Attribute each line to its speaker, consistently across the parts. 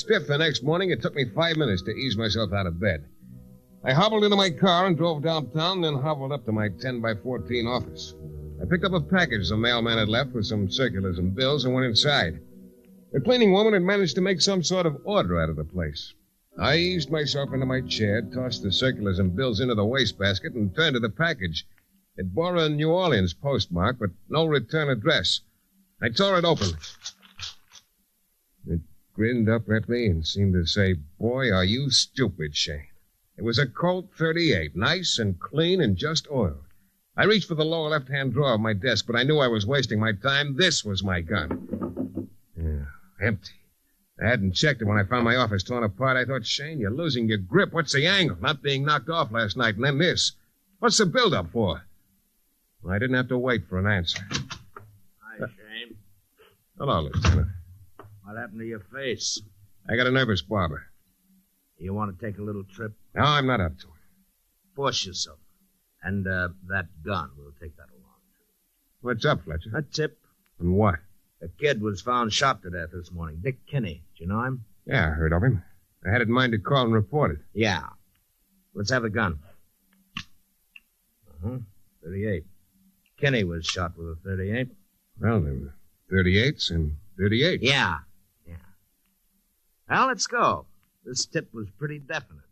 Speaker 1: stiff the next morning, it took me 5 minutes to ease myself out of bed. I hobbled into my car and drove downtown, then hobbled up to my 10-by-14 office. I picked up a package the mailman had left with some circulars and bills and went inside. The cleaning woman had managed to make some sort of order out of the place. I eased myself into my chair, tossed the circulars and bills into the wastebasket, and turned to the package. It bore a New Orleans postmark, but no return address. I tore it open. It grinned up at me and seemed to say, "Boy, are you stupid, Shane." It was a Colt 38, nice and clean and just oiled. I reached for the lower left-hand drawer of my desk, but I knew I was wasting my time. This was my gun. Yeah, empty. I hadn't checked it when I found my office torn apart. I thought, Shane, you're losing your grip. What's the angle? Not being knocked off last night, and then this. What's the build-up for? Well, I didn't have to wait for an answer.
Speaker 2: Hi, Shane.
Speaker 1: Hello, Lieutenant.
Speaker 2: What happened to your face?
Speaker 1: I got a nervous barber.
Speaker 2: You want to take a little trip?
Speaker 1: No, I'm not up to it.
Speaker 2: Force yourself. And that gun, we'll take that along, too.
Speaker 1: What's up, Fletcher?
Speaker 2: A tip.
Speaker 1: And what?
Speaker 2: A kid was found shot to death this morning. Dick Kinney. Do you know him?
Speaker 1: Yeah, I heard of him. I had it in mind to call and report it.
Speaker 2: Yeah. Let's have the gun. 38. Kinney was shot with a 38.
Speaker 1: Well, there were 38s and 38.
Speaker 2: Yeah. Well, let's go. This tip was pretty definite.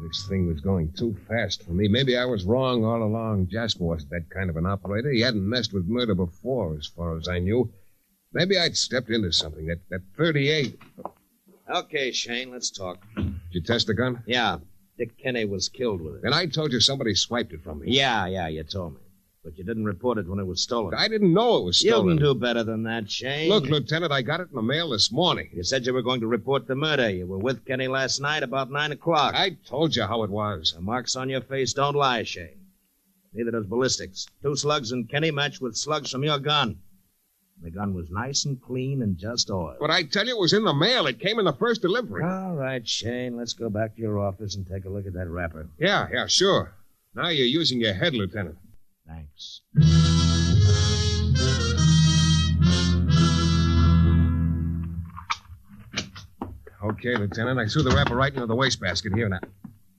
Speaker 1: This thing was going too fast for me. Maybe I was wrong all along. Jasper wasn't that kind of an operator. He hadn't messed with murder before, as far as I knew. Maybe I'd stepped into something. That 38.
Speaker 2: Okay, Shane, let's talk.
Speaker 1: Did you test the gun?
Speaker 2: Yeah. Dick Kinney was killed with it.
Speaker 1: And I told you somebody swiped it from me.
Speaker 2: Yeah, you told me. But you didn't report it when it was stolen.
Speaker 1: I didn't know it was stolen.
Speaker 2: You can do better than that, Shane.
Speaker 1: Look, Lieutenant, I got it in the mail this morning.
Speaker 2: You said you were going to report the murder. You were with Kenny last night about 9 o'clock.
Speaker 1: I told you how it was.
Speaker 2: The marks on your face don't lie, Shane. Neither does ballistics. 2 slugs in Kenny matched with slugs from your gun. The gun was nice and clean and just oiled.
Speaker 1: But I tell you, it was in the mail. It came in the first delivery.
Speaker 2: All right, Shane, let's go back to your office and take a look at that wrapper.
Speaker 1: Yeah, sure. Now you're using your head, Lieutenant.
Speaker 2: Thanks.
Speaker 1: Okay, Lieutenant, I threw the wrapper right into the wastebasket here now.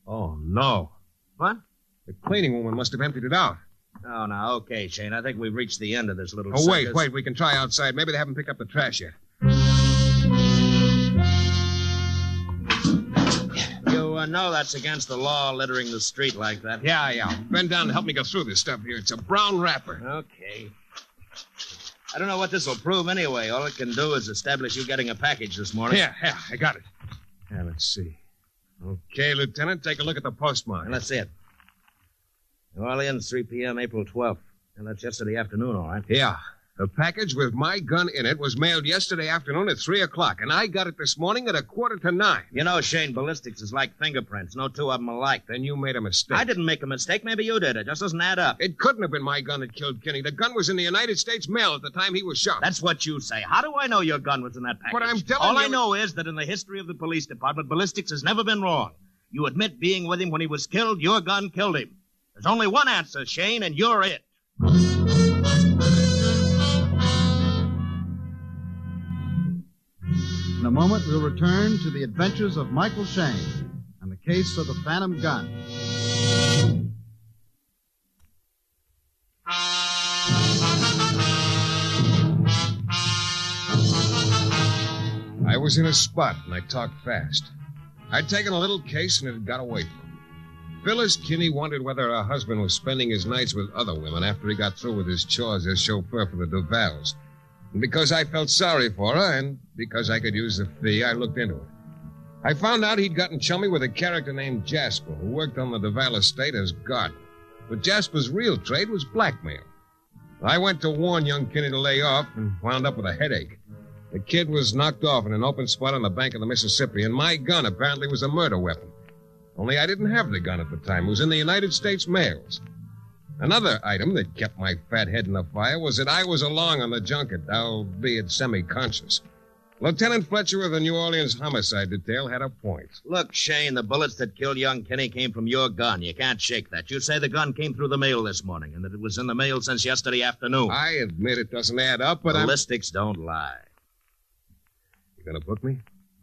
Speaker 1: Oh, no.
Speaker 2: What?
Speaker 1: The cleaning woman must have emptied it out.
Speaker 2: Oh, now, okay, Shane. I think we've reached the end of this little
Speaker 1: Oh,
Speaker 2: circus.
Speaker 1: wait. We can try outside. Maybe they haven't picked up the trash yet.
Speaker 2: You know that's against the law, littering the street like that.
Speaker 1: Yeah. Bend down and help me go through this stuff here. It's a brown wrapper.
Speaker 2: Okay. I don't know what this will prove anyway. All it can do is establish you getting a package this morning.
Speaker 1: Yeah, I got it. Yeah, let's see. Okay, Lieutenant, take a look at the postmark.
Speaker 2: Let's see it. New Orleans, 3 p.m., April 12th. And that's yesterday afternoon, all right?
Speaker 1: Yeah. The package with my gun in it was mailed yesterday afternoon at 3 o'clock, and I got it this morning at 8:45.
Speaker 2: You know, Shane, ballistics is like fingerprints. No two of them alike.
Speaker 1: Then you made a mistake.
Speaker 2: I didn't make a mistake. Maybe you did. It just doesn't add up.
Speaker 1: It couldn't have been my gun that killed Kinney. The gun was in the United States mail at the time he was shot.
Speaker 2: That's what you say. How do I know your gun was in that package?
Speaker 1: But I'm telling
Speaker 2: All
Speaker 1: you...
Speaker 2: I know is that in the history of the police department, ballistics has never been wrong. You admit being with him when he was killed. Your gun killed him. There's only one answer, Shane, and you're it.
Speaker 3: In a moment, we'll return to the adventures of Michael Shane and the case of the Phantom Gun.
Speaker 1: I was in a spot, and I talked fast. I'd taken a little case, and it had got away from me. Phyllis Kinney wondered whether her husband was spending his nights with other women after he got through with his chores as chauffeur for the Duvals. And because I felt sorry for her, and because I could use the fee, I looked into it. I found out he'd gotten chummy with a character named Jasper, who worked on the Duval estate as gardener. But Jasper's real trade was blackmail. I went to warn young Kinney to lay off and wound up with a headache. The kid was knocked off in an open spot on the bank of the Mississippi, and my gun apparently was a murder weapon. Only I didn't have the gun at the time. It was in the United States mails. Another item that kept my fat head in the fire was that I was along on the junket, albeit semi-conscious. Lieutenant Fletcher of the New Orleans Homicide Detail had a point.
Speaker 2: Look, Shane, the bullets that killed young Kenny came from your gun. You can't shake that. You say the gun came through the mail this morning and that it was in the mail since yesterday afternoon.
Speaker 1: I admit it doesn't add up, but
Speaker 2: Ballistics don't lie.
Speaker 1: You gonna book me?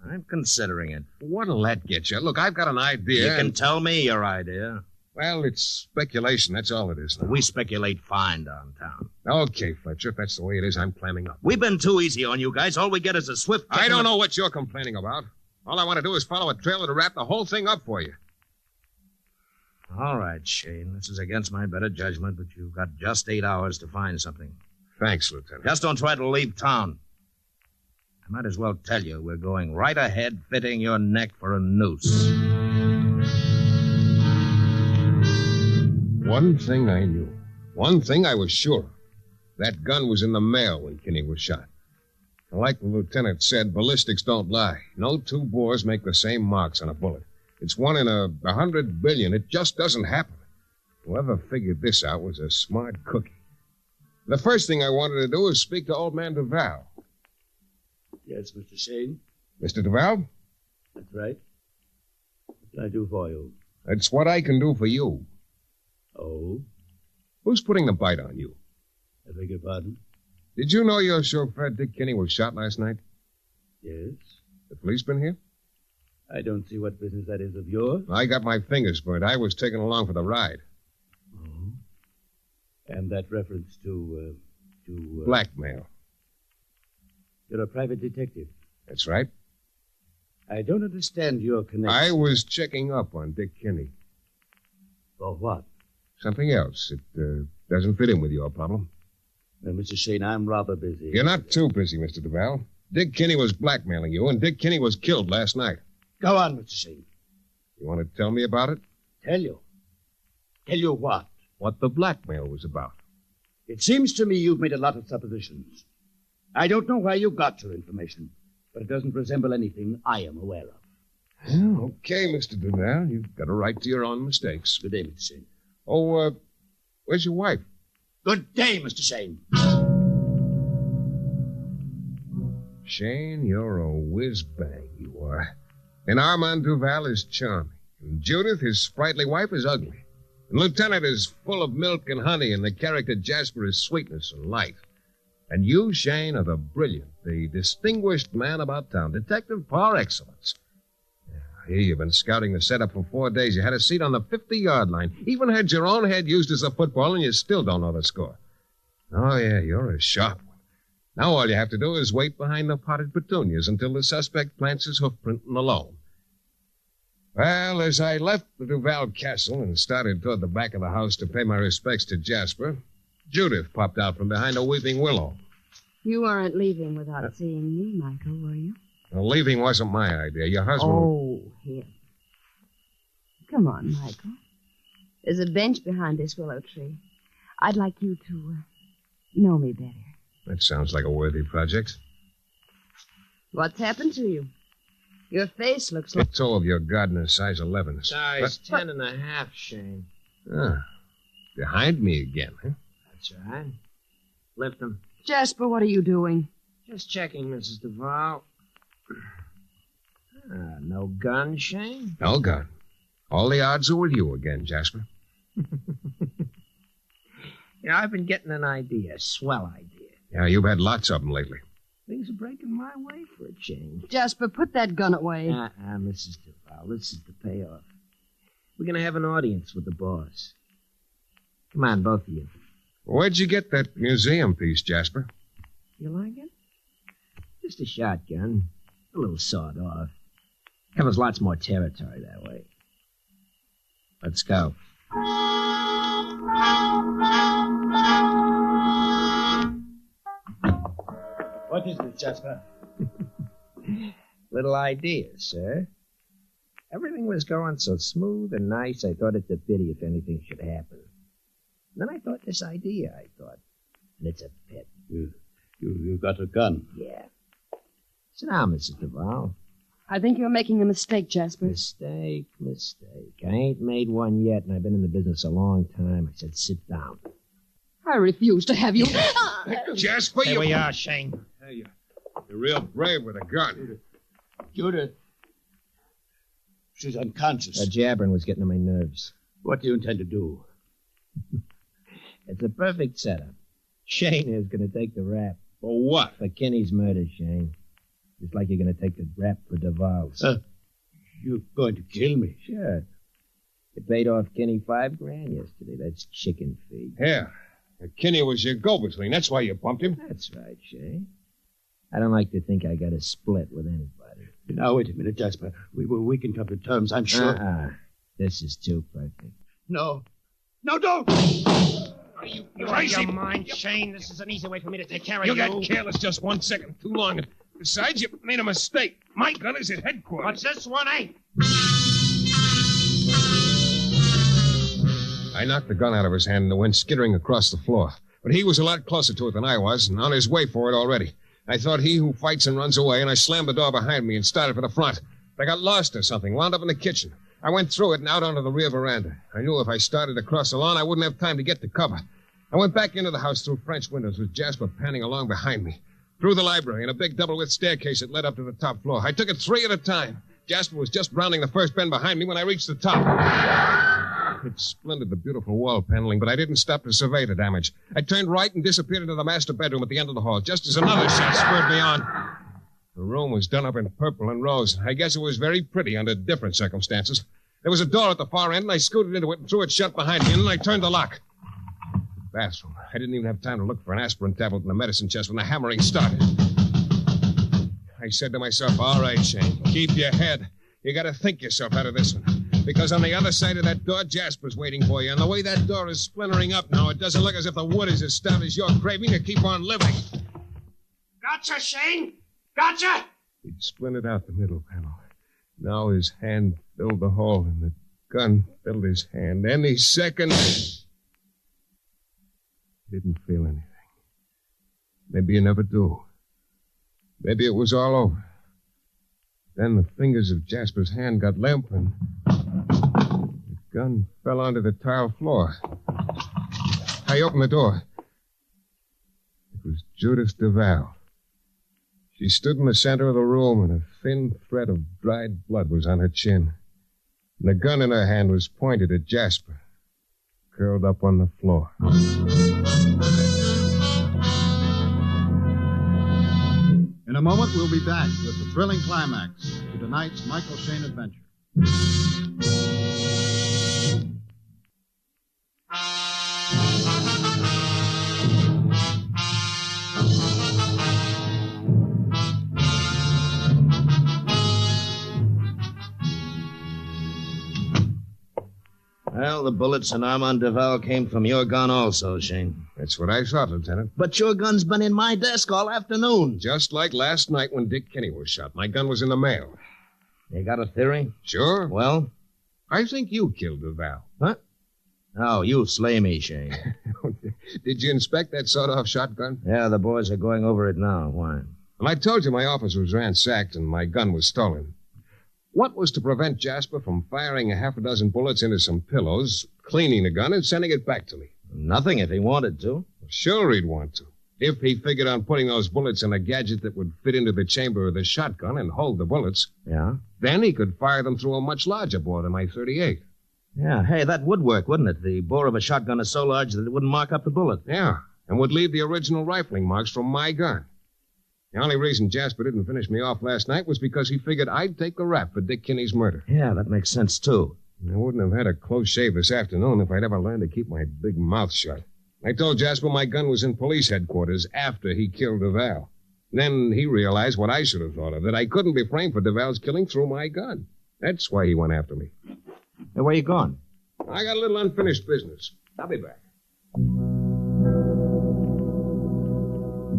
Speaker 2: I'm considering it.
Speaker 1: What'll that get you? Look, I've got an idea.
Speaker 2: You can tell me your idea.
Speaker 1: Well, it's speculation. That's all it is now.
Speaker 2: We speculate fine downtown.
Speaker 1: Okay, Fletcher, if that's the way it is, I'm clamming up.
Speaker 2: We've been too easy on you guys. All we get is a swift...
Speaker 1: I don't know what you're complaining about. All I want to do is follow a trailer to wrap the whole thing up for you.
Speaker 2: All right, Shane. This is against my better judgment, but you've got just 8 hours to find something.
Speaker 1: Thanks, Lieutenant.
Speaker 2: Just don't try to leave town. I might as well tell you we're going right ahead, fitting your neck for a noose.
Speaker 1: One thing I knew. One thing I was sure of. That gun was in the mail when Kinney was shot. Like the lieutenant said, ballistics don't lie. No two bores make the same marks on a bullet. It's 1 in 100 billion. It just doesn't happen. Whoever figured this out was a smart cookie. The first thing I wanted to do was speak to old man Duval.
Speaker 4: Yes, Mr. Shane.
Speaker 1: Mr. Duval?
Speaker 4: That's right. What can I do for you?
Speaker 1: It's what I can do for you.
Speaker 4: Oh?
Speaker 1: Who's putting the bite on you?
Speaker 4: I beg your pardon?
Speaker 1: Did you know your chauffeur, Dick Kinney, was shot last night?
Speaker 4: Yes.
Speaker 1: The police been here?
Speaker 4: I don't see what business that is of yours.
Speaker 1: I got my fingers burnt. I was taken along for the ride.
Speaker 4: Oh? And that reference to
Speaker 1: Blackmail.
Speaker 4: You're a private detective.
Speaker 1: That's right.
Speaker 4: I don't understand your connection.
Speaker 1: I was checking up on Dick Kinney.
Speaker 4: For what?
Speaker 1: Something else. It doesn't fit in with your problem.
Speaker 4: Well, Mr. Shane, I'm rather busy.
Speaker 1: You're not too busy, Mr. Duval. Dick Kinney was blackmailing you, and Dick Kinney was killed last night.
Speaker 4: Go on, Mr. Shane.
Speaker 1: You want to tell me about it?
Speaker 4: Tell you? Tell you what?
Speaker 1: What the blackmail was about.
Speaker 4: It seems to me you've made a lot of suppositions. I don't know where you got your information, but it doesn't resemble anything I am aware of.
Speaker 1: Well, okay, Mr. Duval. You've got a right to your own mistakes.
Speaker 4: Good day, Mr. Shane.
Speaker 1: Oh, where's your wife?
Speaker 4: Good day, Mr. Shane.
Speaker 1: Shane, you're a whiz-bang, you are. And Armand Duval is charming. And Judith, his sprightly wife, is ugly. And Lieutenant is full of milk and honey, and the character Jasper is sweetness and light. And you, Shane, are the brilliant, the distinguished man about town, detective par excellence. Here, you've been scouting the setup for 4 days. You had a seat on the 50-yard line. Even had your own head used as a football, and you still don't know the score. Oh, yeah, you're a sharp one. Now all you have to do is wait behind the potted petunias until the suspect plants his hoofprint in the loam. Well, as I left the Duval Castle and started toward the back of the house to pay my respects to Jasper, Judith popped out from behind a weeping willow.
Speaker 5: You weren't leaving without seeing me, Michael, were you?
Speaker 1: Well, leaving wasn't my idea. Your husband...
Speaker 5: Oh, him. Come on, Michael. There's a bench behind this willow tree. I'd like you to know me better.
Speaker 1: That sounds like a worthy project.
Speaker 5: What's happened to you? Your face looks like...
Speaker 1: Get toe of your gardener, size 11.
Speaker 6: Size 10.5, Shane.
Speaker 1: Ah, behind me again, huh?
Speaker 6: That's right. Lift him.
Speaker 5: Jasper, what are you doing?
Speaker 6: Just checking, Mrs. Duval. No gun, Shane?
Speaker 1: No gun. All the odds are with you again, Jasper.
Speaker 6: I've been getting an idea. Swell idea.
Speaker 1: Yeah, you've had lots of them lately.
Speaker 6: Things are breaking my way for a change.
Speaker 5: Jasper, put that gun away.
Speaker 6: Mrs. Duval, this is the payoff. We're going to have an audience with the boss. Come on, both of you.
Speaker 1: Where'd you get that museum piece, Jasper?
Speaker 6: You like it? Just a shotgun. A little sawed off. Covers lots more territory that way. Let's go.
Speaker 4: What is this, Jasper?
Speaker 6: Little idea, sir. Everything was going so smooth and nice, I thought it's a pity if anything should happen. Then I thought this idea, And it's a pet.
Speaker 4: You've got a gun.
Speaker 6: Yeah. Sit down, Mrs. Duval.
Speaker 5: I think you're making a mistake, Jasper.
Speaker 6: Mistake. I ain't made one yet, and I've been in the business a long time. I said, sit down.
Speaker 5: I refuse to have you...
Speaker 1: Jasper,
Speaker 6: Here we are, Shane.
Speaker 1: Hey, You're real brave with a gun.
Speaker 4: Judith. She's unconscious.
Speaker 6: That jabbering was getting on my nerves.
Speaker 4: What do you intend to do?
Speaker 6: It's a perfect setup. Shane is going to take the rap.
Speaker 1: For what?
Speaker 6: For Kinney's murder, Shane. Just like you're going to take the rap for Duval's.
Speaker 4: You're going to kill me?
Speaker 6: Sure. You paid off Kinney $5,000 yesterday. That's chicken feed.
Speaker 1: Yeah. Kinney was your go-between. That's why you bumped him.
Speaker 6: That's right, Shane. I don't like to think I got a split with anybody.
Speaker 4: Now, wait a minute, Jasper. We can come to terms, I'm sure.
Speaker 6: This is too perfect.
Speaker 4: No. No, don't!
Speaker 7: Are you crazy? Out of your mind, Shane? This is an easy way for me to take care of you.
Speaker 1: You got careless just 1 second too long. Besides, you made a mistake. My gun is at headquarters.
Speaker 7: But this one ain't.
Speaker 1: I knocked the gun out of his hand and it went skittering across the floor. But he was a lot closer to it than I was, and on his way for it already. I thought he who fights and runs away, and I slammed the door behind me and started for the front. I got lost or something, wound up in the kitchen. I went through it and out onto the rear veranda. I knew if I started across the lawn, I wouldn't have time to get to cover. I went back into the house through French windows with Jasper panning along behind me. Through the library and a big double-width staircase that led up to the top floor. I took it 3 at a time. Jasper was just rounding the first bend behind me when I reached the top. It splintered the beautiful wall paneling, but I didn't stop to survey the damage. I turned right and disappeared into the master bedroom at the end of the hall, just as another shot spurred me on. The room was done up in purple and rose. I guess it was very pretty under different circumstances. There was a door at the far end, and I scooted into it and threw it shut behind me, and then I turned the lock. The bathroom. I didn't even have time to look for an aspirin tablet in the medicine chest when the hammering started. I said to myself, all right, Shane, keep your head. You got to think yourself out of this one. Because on the other side of that door, Jasper's waiting for you. And the way that door is splintering up now, it doesn't look as if the wood is as stout as you're craving to keep on living.
Speaker 7: Gotcha, Shane! Gotcha!
Speaker 1: He'd splintered out the middle panel. Now his hand filled the hole, and the gun filled his hand. Any second... Didn't feel anything. Maybe you never do. Maybe it was all over. Then the fingers of Jasper's hand got limp, and the gun fell onto the tile floor. I opened the door. It was Judith Duval. She stood in the center of the room, and a thin thread of dried blood was on her chin. And the gun in her hand was pointed at Jasper, curled up on the floor.
Speaker 3: In a moment, we'll be back with the thrilling climax to tonight's Michael Shane adventure.
Speaker 2: Well, the bullets in Armand Duval came from your gun also, Shane.
Speaker 1: That's what I thought, Lieutenant.
Speaker 2: But your gun's been in my desk all afternoon.
Speaker 1: Just like last night when Dick Kinney was shot. My gun was in the mail.
Speaker 2: You got a theory?
Speaker 1: Sure.
Speaker 2: Well?
Speaker 1: I think you killed Duval.
Speaker 2: Huh? Oh, you slay me, Shane.
Speaker 1: Did you inspect that sawed-off shotgun?
Speaker 2: Yeah, the boys are going over it now. Why?
Speaker 1: Well, I told you my office was ransacked and my gun was stolen. What was to prevent Jasper from firing a half a dozen bullets into some pillows, cleaning the gun, and sending it back to me?
Speaker 2: Nothing if he wanted to.
Speaker 1: Sure he'd want to. If he figured on putting those bullets in a gadget that would fit into the chamber of the shotgun and hold the bullets,
Speaker 2: Yeah?
Speaker 1: then he could fire them through a much larger bore than my .38.
Speaker 2: Yeah, hey, that would work, wouldn't it? The bore of a shotgun is so large that it wouldn't mark up the bullet.
Speaker 1: Yeah, and would leave the original rifling marks from my gun. The only reason Jasper didn't finish me off last night was because he figured I'd take the rap for Dick Kinney's murder.
Speaker 2: Yeah, that makes sense, too.
Speaker 1: I wouldn't have had a close shave this afternoon if I'd ever learned to keep my big mouth shut. I told Jasper my gun was in police headquarters after he killed Duval. Then he realized what I should have thought of, that I couldn't be framed for Duval's killing through my gun. That's why he went after me.
Speaker 2: Hey, where you going?
Speaker 1: I got a little unfinished business. I'll be back.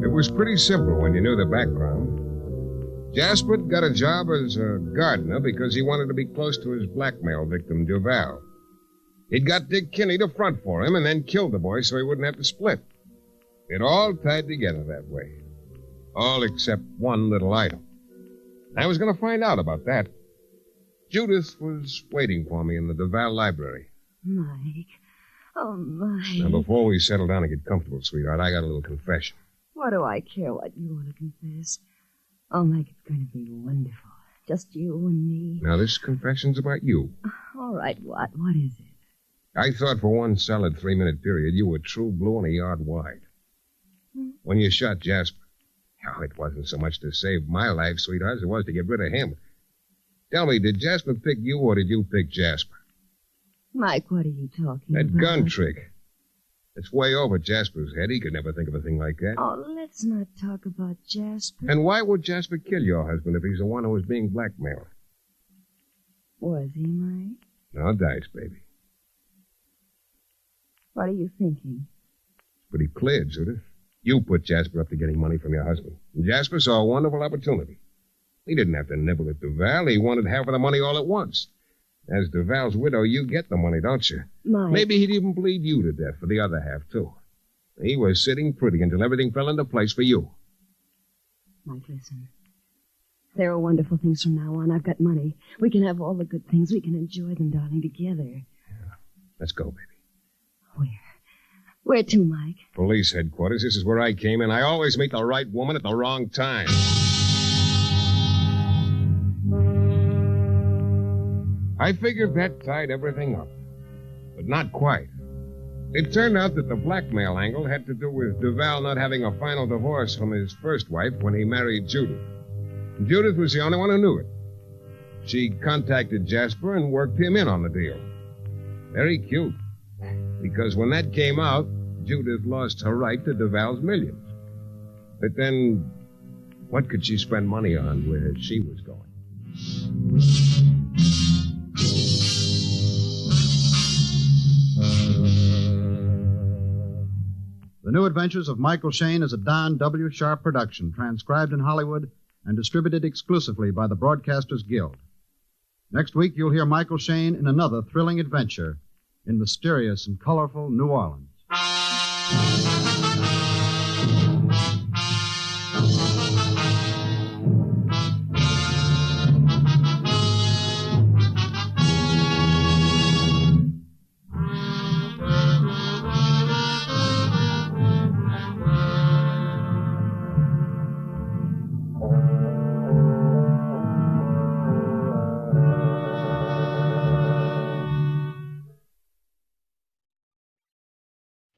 Speaker 1: It was pretty simple when you knew the background. Jasper got a job as a gardener because he wanted to be close to his blackmail victim, Duval. He'd got Dick Kinney to front for him and then killed the boy so he wouldn't have to split. It all tied together that way. All except one little item. I was going to find out about that. Judith was waiting for me in the Duval library.
Speaker 5: Mike. Oh, Mike.
Speaker 1: Now, before we settle down and get comfortable, sweetheart, I got a little confession.
Speaker 5: What do I care what you want to confess? Oh, Mike, it's going to be wonderful. Just you and me.
Speaker 1: Now, this confession's about you.
Speaker 5: All right, what? What is it?
Speaker 1: I thought for one solid 3-minute period you were true blue and a yard wide. When you shot Jasper. Oh, it wasn't so much to save my life, sweetheart, as it was to get rid of him. Tell me, did Jasper pick you or did you pick Jasper?
Speaker 5: Mike, what are you talking
Speaker 1: That
Speaker 5: about?
Speaker 1: gun trick. It's way over Jasper's head. He could never think of a thing like that.
Speaker 5: Oh, let's not talk about Jasper.
Speaker 1: And why would Jasper kill your husband if he's the one who was being blackmailed?
Speaker 5: Was he, Mike?
Speaker 1: No dice, baby.
Speaker 5: What are you thinking?
Speaker 1: Pretty clear, Judith. You put Jasper up to getting money from your husband. And Jasper saw a wonderful opportunity. He didn't have to nibble at Duval. He wanted half of the money all at once. As Duval's widow, you get the money, don't you?
Speaker 5: Mike.
Speaker 1: Maybe he'd even bleed you to death for the other half, too. He was sitting pretty until everything fell into place for you.
Speaker 5: Mike, listen. There are wonderful things from now on. I've got money. We can have all the good things. We can enjoy them, darling, together.
Speaker 1: Yeah. Let's go, baby.
Speaker 5: Where? Where to, Mike?
Speaker 1: Police headquarters. This is where I came in. I always meet the right woman at the wrong time. I figured that tied everything up. But not quite. It turned out that the blackmail angle had to do with Duval not having a final divorce from his first wife when he married Judith. And Judith was the only one who knew it. She contacted Jasper and worked him in on the deal. Very cute. Because when that came out, Judith lost her right to Duval's millions. But then, what could she spend money on where she was going?
Speaker 3: The New Adventures of Michael Shayne is a Don W. Sharp production, transcribed in Hollywood and distributed exclusively by the Broadcasters Guild. Next week, you'll hear Michael Shayne in another thrilling adventure in mysterious and colorful New Orleans.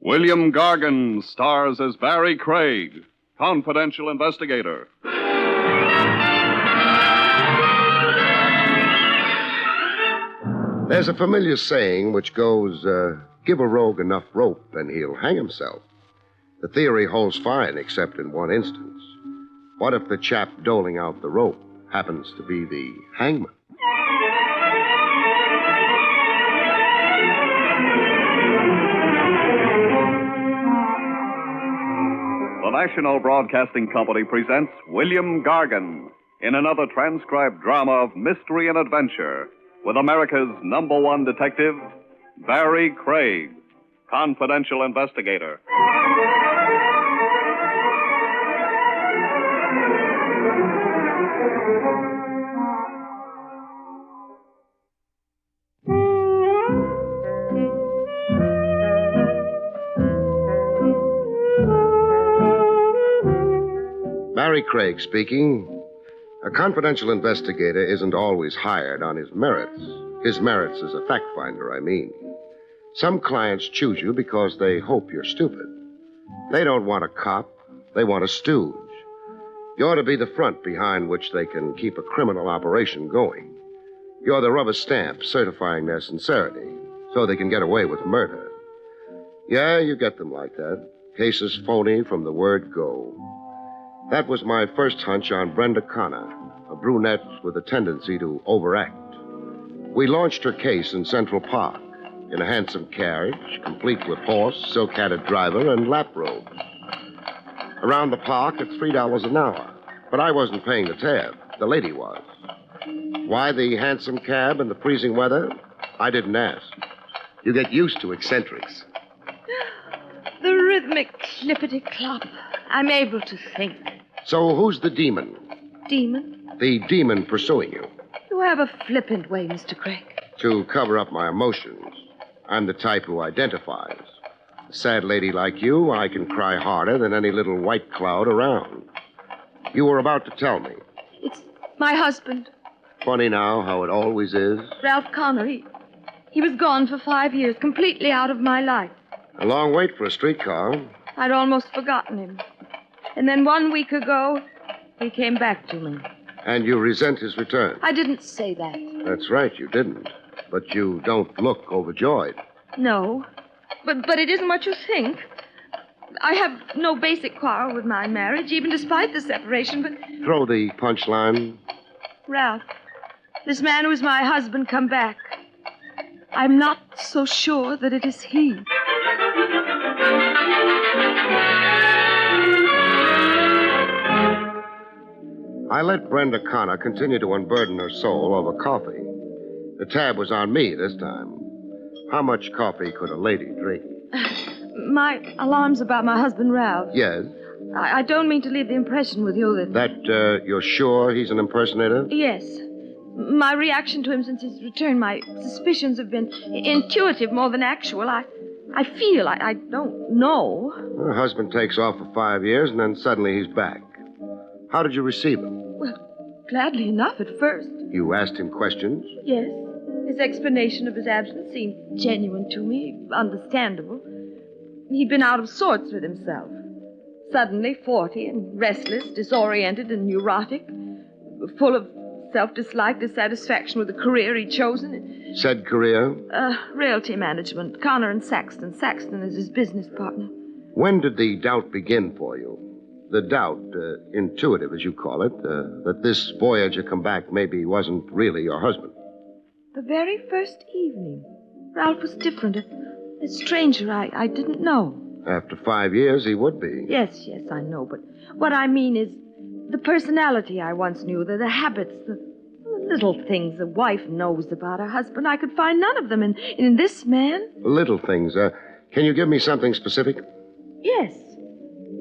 Speaker 8: William Gargan stars as Barry Craig, confidential investigator.
Speaker 9: There's a familiar saying which goes, give a rogue enough rope and he'll hang himself. The theory holds fine except in one instance. What if the chap doling out the rope happens to be the hangman?
Speaker 8: The National Broadcasting Company presents William Gargan in another transcribed drama of mystery and adventure with America's #1 detective, Barry Craig, confidential investigator.
Speaker 9: Barry Craig speaking. A confidential investigator isn't always hired on his merits. His merits as a fact finder, I mean. Some clients choose you because they hope you're stupid. They don't want a cop. They want a stooge. You're to be the front behind which they can keep a criminal operation going. You're the rubber stamp certifying their sincerity so they can get away with murder. Yeah, you get them like that. Cases phony from the word go. That was my first hunch on Brenda Connor, a brunette with a tendency to overact. We launched her case in Central Park in a handsome carriage, complete with horse, silk-hatted driver, and lap robes. Around the park at $3 an hour. But I wasn't paying the tab. The lady was. Why the handsome cab in the freezing weather? I didn't ask. You get used to eccentrics.
Speaker 10: The rhythmic clippity-clop. I'm able to think.
Speaker 9: So who's the demon?
Speaker 10: Demon?
Speaker 9: The demon pursuing you.
Speaker 10: You have a flippant way, Mr. Craig.
Speaker 9: To cover up my emotions. I'm the type who identifies. A sad lady like you, I can cry harder than any little white cloud around. You were about to tell me.
Speaker 10: My husband,
Speaker 9: Funny now how it always is.
Speaker 10: Ralph Connor, he was gone for 5 years, completely out of my life.
Speaker 9: A long wait for a streetcar.
Speaker 10: I'd almost forgotten him. And then 1 week ago, he came back to me.
Speaker 9: And you resent his return.
Speaker 10: I didn't say that.
Speaker 9: That's right, you didn't. But you don't look overjoyed.
Speaker 10: No. But it isn't what you think. I have no basic quarrel with my marriage, even despite the separation, but...
Speaker 9: Throw the punchline.
Speaker 10: Ralph, this man who is my husband come back. I'm not so sure that it is he.
Speaker 9: I let Brenda Connor continue to unburden her soul over coffee. The tab was on me this time. How much coffee could a lady drink?
Speaker 10: My alarm's about my husband, Ralph.
Speaker 9: Yes.
Speaker 10: I don't mean to leave the impression with you that...
Speaker 9: You're sure he's an impersonator?
Speaker 10: Yes. My reaction to him since his return, my suspicions have been intuitive more than actual. I feel, I don't know.
Speaker 9: Her husband takes off for 5 years, and then suddenly he's back. How did you receive him?
Speaker 10: Well, gladly enough at first.
Speaker 9: You asked him questions?
Speaker 10: Yes. His explanation of his absence seemed genuine to me, understandable. He'd been out of sorts with himself. Suddenly 40 and restless, disoriented and neurotic, full of self-dislike, dissatisfaction with the career he'd chosen.
Speaker 9: Said career?
Speaker 10: Realty management. Connor and Saxton. Saxton is his business partner.
Speaker 9: When did the doubt begin for you? The doubt, intuitive as you call it, that this voyager come back maybe wasn't really your husband.
Speaker 10: The very first evening. Ralph was different. A stranger I didn't know.
Speaker 9: After 5 years, he would be.
Speaker 10: Yes, I know. But what I mean is the personality I once knew, the habits, the little things a wife knows about her husband. I could find none of them in this man.
Speaker 9: Little things. Can you give me something specific?
Speaker 10: Yes.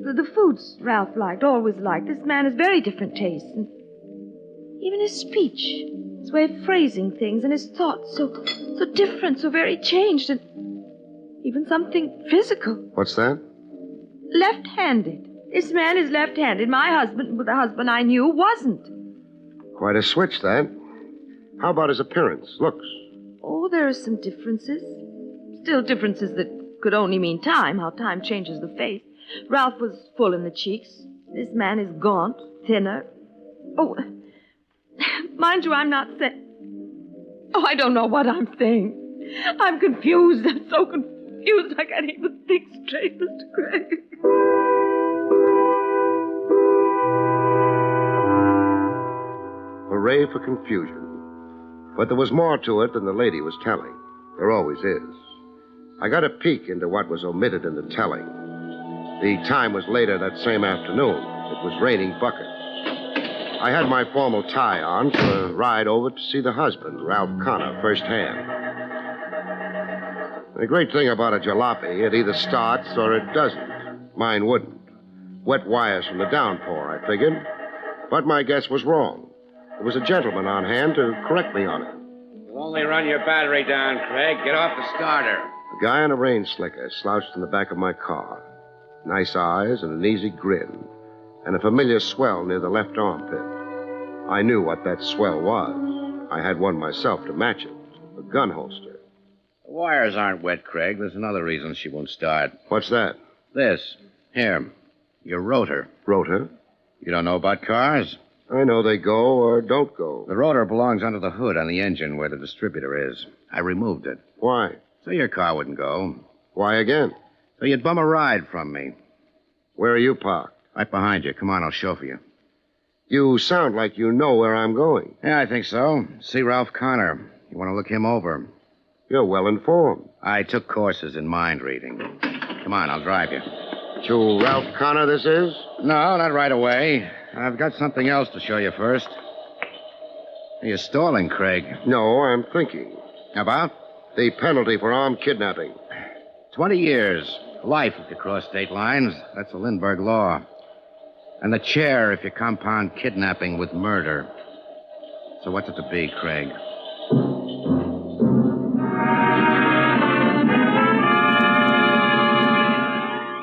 Speaker 10: The foods Ralph liked, always liked. This man has very different tastes. And even his speech, his way of phrasing things, and his thoughts, so different, so very changed, and even something physical.
Speaker 9: What's that?
Speaker 10: Left-handed. This man is left-handed. My husband, the husband I knew, wasn't.
Speaker 9: Quite a switch, that. How about his appearance, looks?
Speaker 10: Oh, there are some differences. Still differences that could only mean time, how time changes the face. Ralph was full in the cheeks. This man is gaunt, thinner. Oh, mind you, I'm not saying... Oh, I don't know what I'm saying. I'm confused. I'm so confused I can't even think straight, Mr. Craig.
Speaker 9: Hooray for confusion. But there was more to it than the lady was telling. There always is. I got a peek into what was omitted in the telling. The time was later that same afternoon. It was raining buckets. I had my formal tie on for a ride over to see the husband, Ralph Connor, firsthand. The great thing about a jalopy, it either starts or it doesn't. Mine wouldn't. Wet wires from the downpour, I figured. But my guess was wrong. There was a gentleman on hand to correct me on it.
Speaker 11: You'll only run your battery down, Craig. Get off the starter.
Speaker 9: A guy in a rain slicker slouched in the back of my car. Nice eyes and an easy grin, and a familiar swell near the left armpit. I knew what that swell was. I had one myself to match it, a gun holster.
Speaker 11: The wires aren't wet, Craig. There's another reason she won't start.
Speaker 9: What's that?
Speaker 11: This. Here. Your rotor.
Speaker 9: Rotor?
Speaker 11: You don't know about cars?
Speaker 9: I know they go or don't go.
Speaker 11: The rotor belongs under the hood on the engine where the distributor is. I removed it.
Speaker 9: Why?
Speaker 11: So your car wouldn't go.
Speaker 9: Why again?
Speaker 11: So you'd bum a ride from me.
Speaker 9: Where are you parked?
Speaker 11: Right behind you. Come on, I'll chauffeur you.
Speaker 9: You sound like you know where I'm going.
Speaker 11: Yeah, I think so. See Ralph Connor. You want to look him over.
Speaker 9: You're well informed.
Speaker 11: I took courses in mind reading. Come on, I'll drive you.
Speaker 9: To Ralph Connor, this is?
Speaker 11: No, not right away. I've got something else to show you first. You're stalling, Craig.
Speaker 9: No, I'm thinking.
Speaker 11: About?
Speaker 9: The penalty for armed kidnapping.
Speaker 11: 20 years. Life if you cross state lines. That's the Lindbergh law. And the chair if you compound kidnapping with murder. So what's it to be, Craig?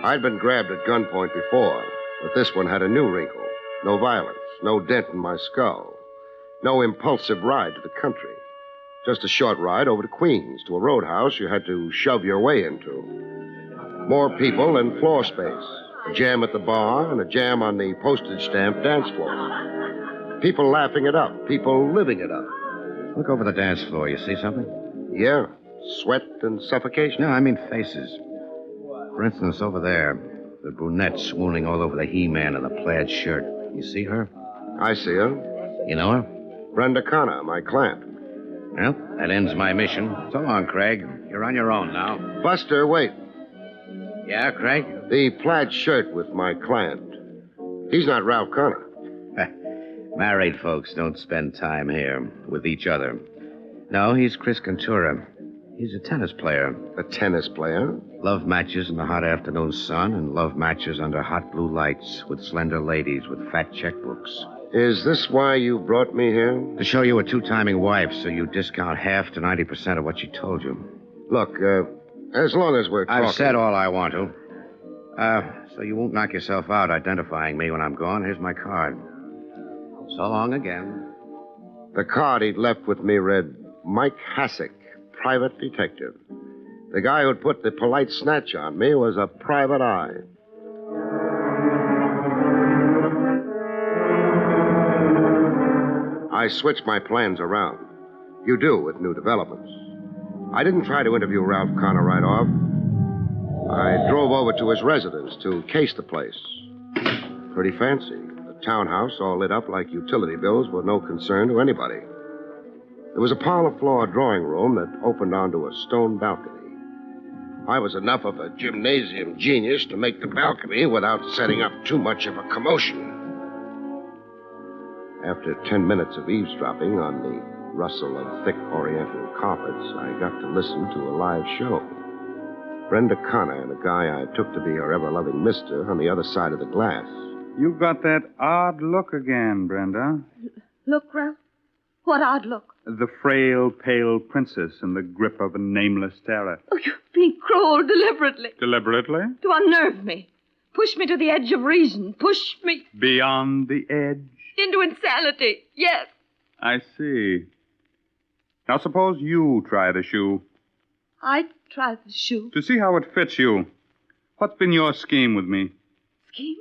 Speaker 9: I'd been grabbed at gunpoint before, but this one had a new wrinkle. No violence, no dent in my skull. No impulsive ride to the country. Just a short ride over to Queens, to a roadhouse you had to shove your way into. More people and floor space. A jam at the bar and a jam on the postage stamp dance floor. People laughing it up. People living it up.
Speaker 11: Look over the dance floor. You see something?
Speaker 9: Yeah. Sweat and suffocation.
Speaker 11: No, I mean faces. For instance, over there, the brunette swooning all over the He-Man in the plaid shirt. You see her?
Speaker 9: I see her.
Speaker 11: You know her?
Speaker 9: Brenda Connor, my client.
Speaker 11: Well, that ends my mission. So long, Craig. You're on your own now.
Speaker 9: Buster, wait.
Speaker 11: Yeah, Craig?
Speaker 9: The plaid shirt with my client. He's not Ralph Connor.
Speaker 11: Married folks don't spend time here with each other. No, he's Chris Cantura. He's a tennis player.
Speaker 9: A tennis player?
Speaker 11: Love matches in the hot afternoon sun and love matches under hot blue lights with slender ladies with fat checkbooks.
Speaker 9: Is this why you brought me here?
Speaker 11: To show you a two-timing wife so you discount half to 90% of what she told you.
Speaker 9: Look, as long as we're talking...
Speaker 11: I've said all I want to. So you won't knock yourself out identifying me when I'm gone. Here's my card. So long again.
Speaker 9: The card he'd left with me read, Mike Hassick, private detective. The guy who'd put the polite snatch on me was a private eye. I switched my plans around. You do with new developments. I didn't try to interview Ralph Connor right off. I drove over to his residence to case the place. Pretty fancy. A townhouse all lit up like utility bills were no concern to anybody. There was a parlor-floor drawing room that opened onto a stone balcony. I was enough of a gymnasium genius to make the balcony without setting up too much of a commotion. After 10 minutes of eavesdropping on the rustle of thick oriental carpets, I got to listen to a live show. Brenda Connor and a guy I took to be her ever-loving mister on the other side of the glass.
Speaker 12: You've got that odd look again, Brenda.
Speaker 10: Look, Ralph. What odd look?
Speaker 12: The frail, pale princess in the grip of a nameless terror.
Speaker 10: Oh, you're being cruel deliberately.
Speaker 12: Deliberately?
Speaker 10: To unnerve me. Push me to the edge of reason. Push me...
Speaker 12: Beyond the edge?
Speaker 10: Into insanity. Yes.
Speaker 12: I see. Now, suppose you try the shoe.
Speaker 10: I try the shoe.
Speaker 12: To see how it fits you. What's been your scheme with me?
Speaker 10: Scheme?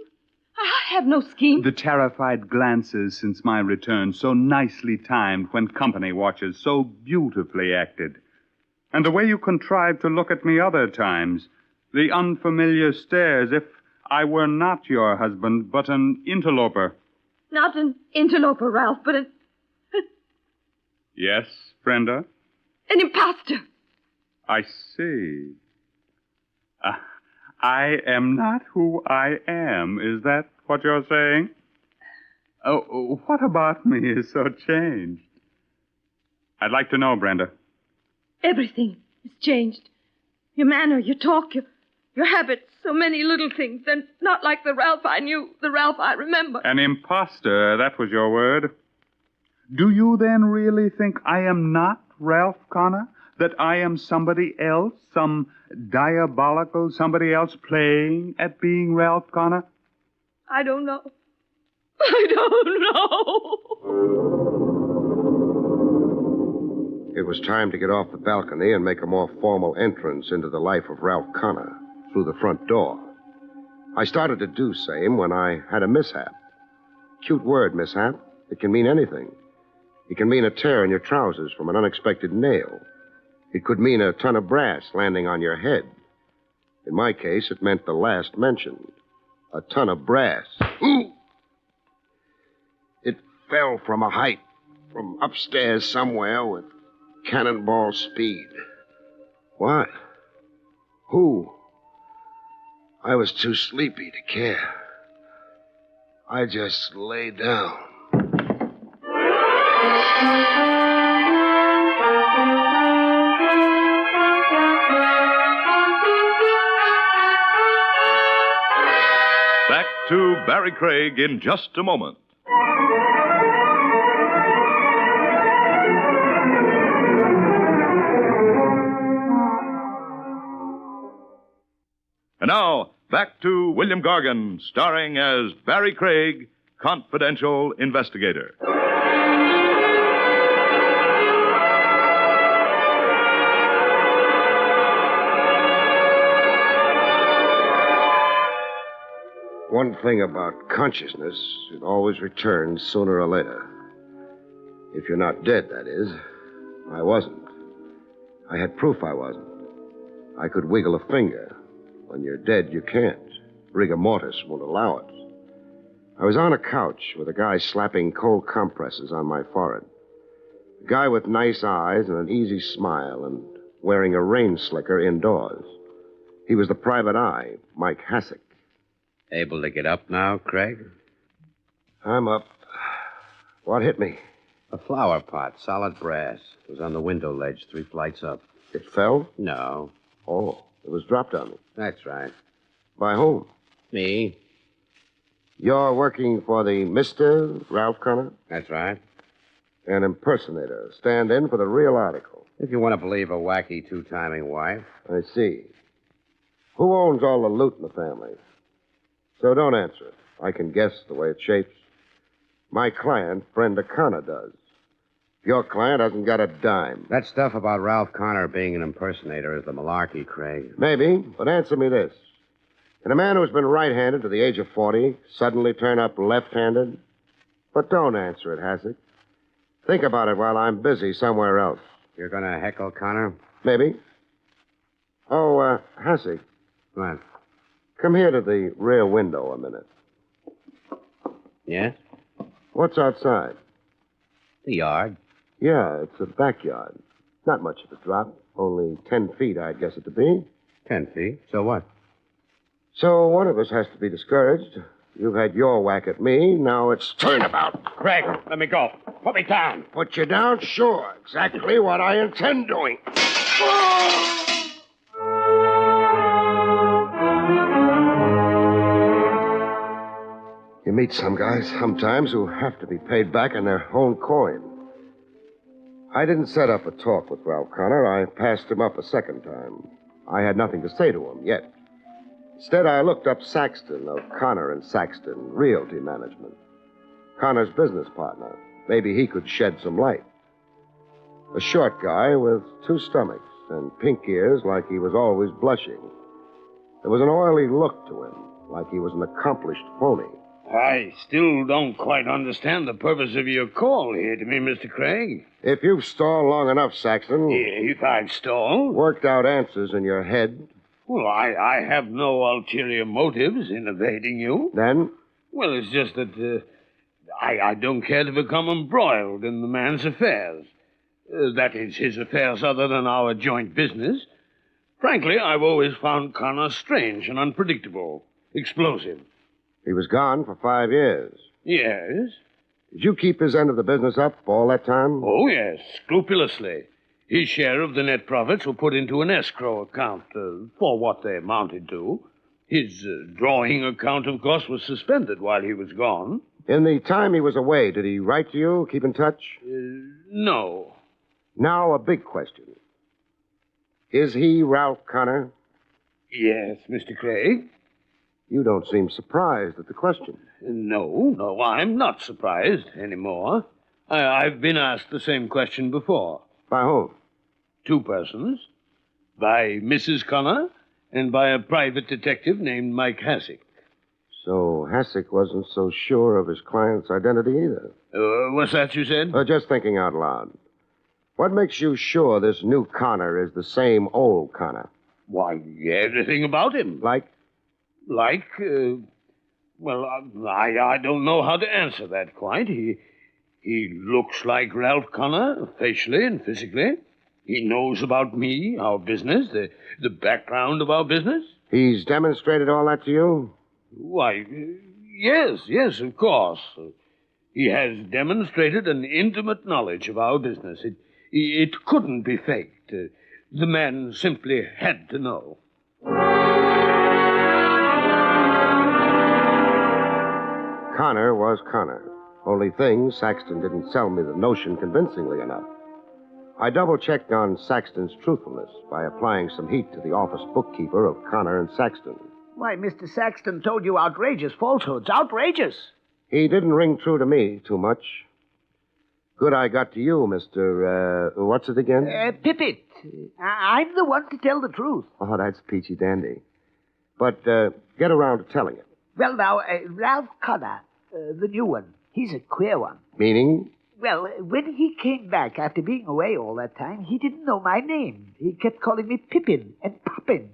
Speaker 10: I have no scheme.
Speaker 12: The terrified glances since my return, so nicely timed when company watches, so beautifully acted. And the way you contrived to look at me other times. The unfamiliar stares, if I were not your husband, but an interloper.
Speaker 10: Not an interloper, Ralph, but an...
Speaker 12: Yes, Brenda?
Speaker 10: An imposter.
Speaker 12: I see. I am not who I am. Is that what you're saying? Oh, what about me is so changed? I'd like to know, Brenda.
Speaker 10: Everything is changed. Your manner, your talk, your habits, so many little things. They're not like the Ralph I knew, the Ralph I remember.
Speaker 12: An imposter, that was your word. Do you then really think I am not Ralph Connor? That I am somebody else, some diabolical somebody else playing at being Ralph Connor?
Speaker 10: I don't know. I don't know.
Speaker 9: It was time to get off the balcony and make a more formal entrance into the life of Ralph Connor through the front door. I started to do same when I had a mishap. Cute word, mishap. It can mean anything. It can mean a tear in your trousers from an unexpected nail. It could mean a ton of brass landing on your head. In my case, it meant the last mentioned. A ton of brass. Ooh! It fell from a height, from upstairs somewhere with cannonball speed. What? Who? I was too sleepy to care. I just lay down.
Speaker 8: Back to Barry Craig in just a moment. And now, back to William Gargan, starring as Barry Craig, confidential investigator.
Speaker 9: One thing about consciousness, it always returns sooner or later. If you're not dead, that is. I wasn't. I had proof I wasn't. I could wiggle a finger. When you're dead, you can't. Rigor mortis won't allow it. I was on a couch with a guy slapping cold compresses on my forehead. A guy with nice eyes and an easy smile and wearing a rain slicker indoors. He was the private eye, Mike Hassick.
Speaker 11: Able to get up now, Craig?
Speaker 9: I'm up. What hit me?
Speaker 11: A flower pot, solid brass. It was on the window ledge 3 flights up.
Speaker 9: It fell?
Speaker 11: No.
Speaker 9: Oh, it was dropped on me.
Speaker 11: That's right.
Speaker 9: By whom?
Speaker 11: Me?
Speaker 9: You're working for the Mr. Ralph Connor?
Speaker 11: That's right.
Speaker 9: An impersonator. Stand in for the real article.
Speaker 11: If you want to believe a wacky two-timing wife.
Speaker 9: I see. Who owns all the loot in the family? So don't answer it. I can guess the way it shapes. My client, Brenda Connor, does. Your client hasn't got a dime.
Speaker 11: That stuff about Ralph Connor being an impersonator is the malarkey, Craig.
Speaker 9: Maybe, but answer me this. Can a man who's been right-handed to the age of 40 suddenly turn up left-handed? But don't answer it, Hassick. Think about it while I'm busy somewhere else.
Speaker 11: You're going to heckle Connor?
Speaker 9: Maybe. Oh, Hassick.
Speaker 11: What?
Speaker 9: Come here to the rear window a minute.
Speaker 11: Yes?
Speaker 9: What's outside?
Speaker 11: The yard.
Speaker 9: Yeah, it's a backyard. Not much of a drop. Only 10 feet, I'd guess it to be.
Speaker 11: 10 feet. So what?
Speaker 9: So one of us has to be discouraged. You've had your whack at me. Now it's turnabout.
Speaker 7: Craig, let me go. Put me down.
Speaker 9: Put you down? Sure. Exactly what I intend doing. You meet some guys sometimes who have to be paid back in their own coin. I didn't set up a talk with Ralph Connor. I passed him up a second time. I had nothing to say to him yet. Instead, I looked up Saxton of Connor and Saxton Realty Management. Connor's business partner. Maybe he could shed some light. A short guy with 2 stomachs and pink ears like he was always blushing. There was an oily look to him, like he was an accomplished phony.
Speaker 13: I still don't quite understand the purpose of your call here to me, Mr. Craig.
Speaker 9: If you've stalled long enough, Saxton...
Speaker 13: If I've stalled?
Speaker 9: Worked out answers in your head.
Speaker 13: Well, I have no ulterior motives in evading you.
Speaker 9: Then?
Speaker 13: Well, it's just that I don't care to become embroiled in the man's affairs. That is, his affairs other than our joint business. Frankly, I've always found Connor strange and unpredictable. Explosive.
Speaker 9: He was gone for 5 years.
Speaker 13: Yes?
Speaker 9: Did you keep his end of the business up all that time?
Speaker 13: Oh, yes, scrupulously. His share of the net profits were put into an escrow account for what they amounted to. His drawing account, of course, was suspended while he was gone.
Speaker 9: In the time he was away, did he write to you, keep in touch?
Speaker 13: No.
Speaker 9: Now, a big question. Is he Ralph Connor?
Speaker 13: Yes, Mr. Craig.
Speaker 9: You don't seem surprised at the question.
Speaker 13: No, I'm not surprised anymore. I've been asked the same question before.
Speaker 9: By whom?
Speaker 13: 2 persons. By Mrs. Connor and by a private detective named Mike Hassick.
Speaker 9: So Hassick wasn't so sure of his client's identity either.
Speaker 13: What's that you said?
Speaker 9: Just thinking out loud. What makes you sure this new Connor is the same old Connor?
Speaker 13: Why, everything about him.
Speaker 9: Like?
Speaker 13: Well, I don't know how to answer that quite. He looks like Ralph Connor, facially and physically. He knows about me, our business, the background of our business.
Speaker 9: He's demonstrated all that to you?
Speaker 13: Why, yes, of course. He has demonstrated an intimate knowledge of our business. It couldn't be faked. The man simply had to know.
Speaker 9: Connor was Connor. Only thing, Saxton didn't sell me the notion convincingly enough. I double-checked on Saxton's truthfulness by applying some heat to the office bookkeeper of Connor and Saxton.
Speaker 14: Why, Mr. Saxton told you outrageous falsehoods. Outrageous!
Speaker 9: He didn't ring true to me too much. Good I got to you, Mr. What's it again?
Speaker 14: Pippet. I'm the one to tell the truth.
Speaker 9: Oh, that's peachy dandy. But get around to telling it.
Speaker 14: Well, now, Ralph Connor, the new one, he's a queer one.
Speaker 9: Meaning?
Speaker 14: Well, when he came back after being away all that time, he didn't know my name. He kept calling me Pippin and Poppin.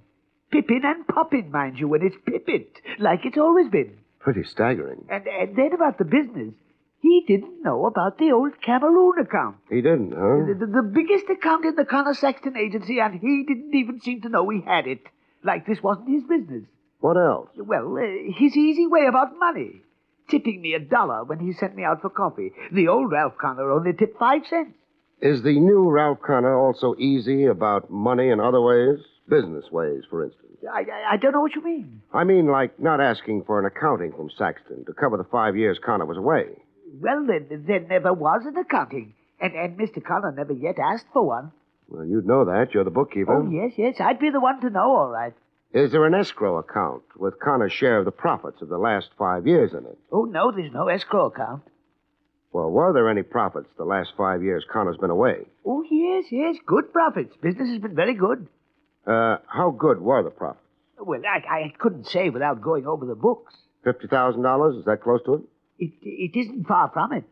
Speaker 14: Pippin and Poppin, mind you, when it's Pippin, like it's always been.
Speaker 9: Pretty staggering.
Speaker 14: And then about the business, he didn't know about the old Cameroon account.
Speaker 9: He didn't, huh?
Speaker 14: The biggest account in the Connor Saxton agency, and he didn't even seem to know he had it. Like this wasn't his business.
Speaker 9: What else?
Speaker 14: Well, his easy way about money. Tipping me $1 when he sent me out for coffee. The old Ralph Connor only tipped 5 cents.
Speaker 9: Is the new Ralph Connor also easy about money in other ways? Business ways, for instance.
Speaker 14: I don't know what you mean.
Speaker 9: I mean, like not asking for an accounting from Saxton to cover the 5 years Connor was away.
Speaker 14: Well, then, there never was an accounting. And Mr. Connor never yet asked for one.
Speaker 9: Well, you'd know that. You're the bookkeeper.
Speaker 14: Oh, yes. I'd be the one to know, all right.
Speaker 9: Is there an escrow account with Connor's share of the profits of the last 5 years in it?
Speaker 14: Oh, no, there's no escrow account.
Speaker 9: Well, were there any profits the last 5 years Connor's been away?
Speaker 14: Oh, yes. Good profits. Business has been very good.
Speaker 9: How good were the profits?
Speaker 14: Well, I couldn't say without going over the books.
Speaker 9: $50,000? Is that close to it?
Speaker 14: It isn't far from it.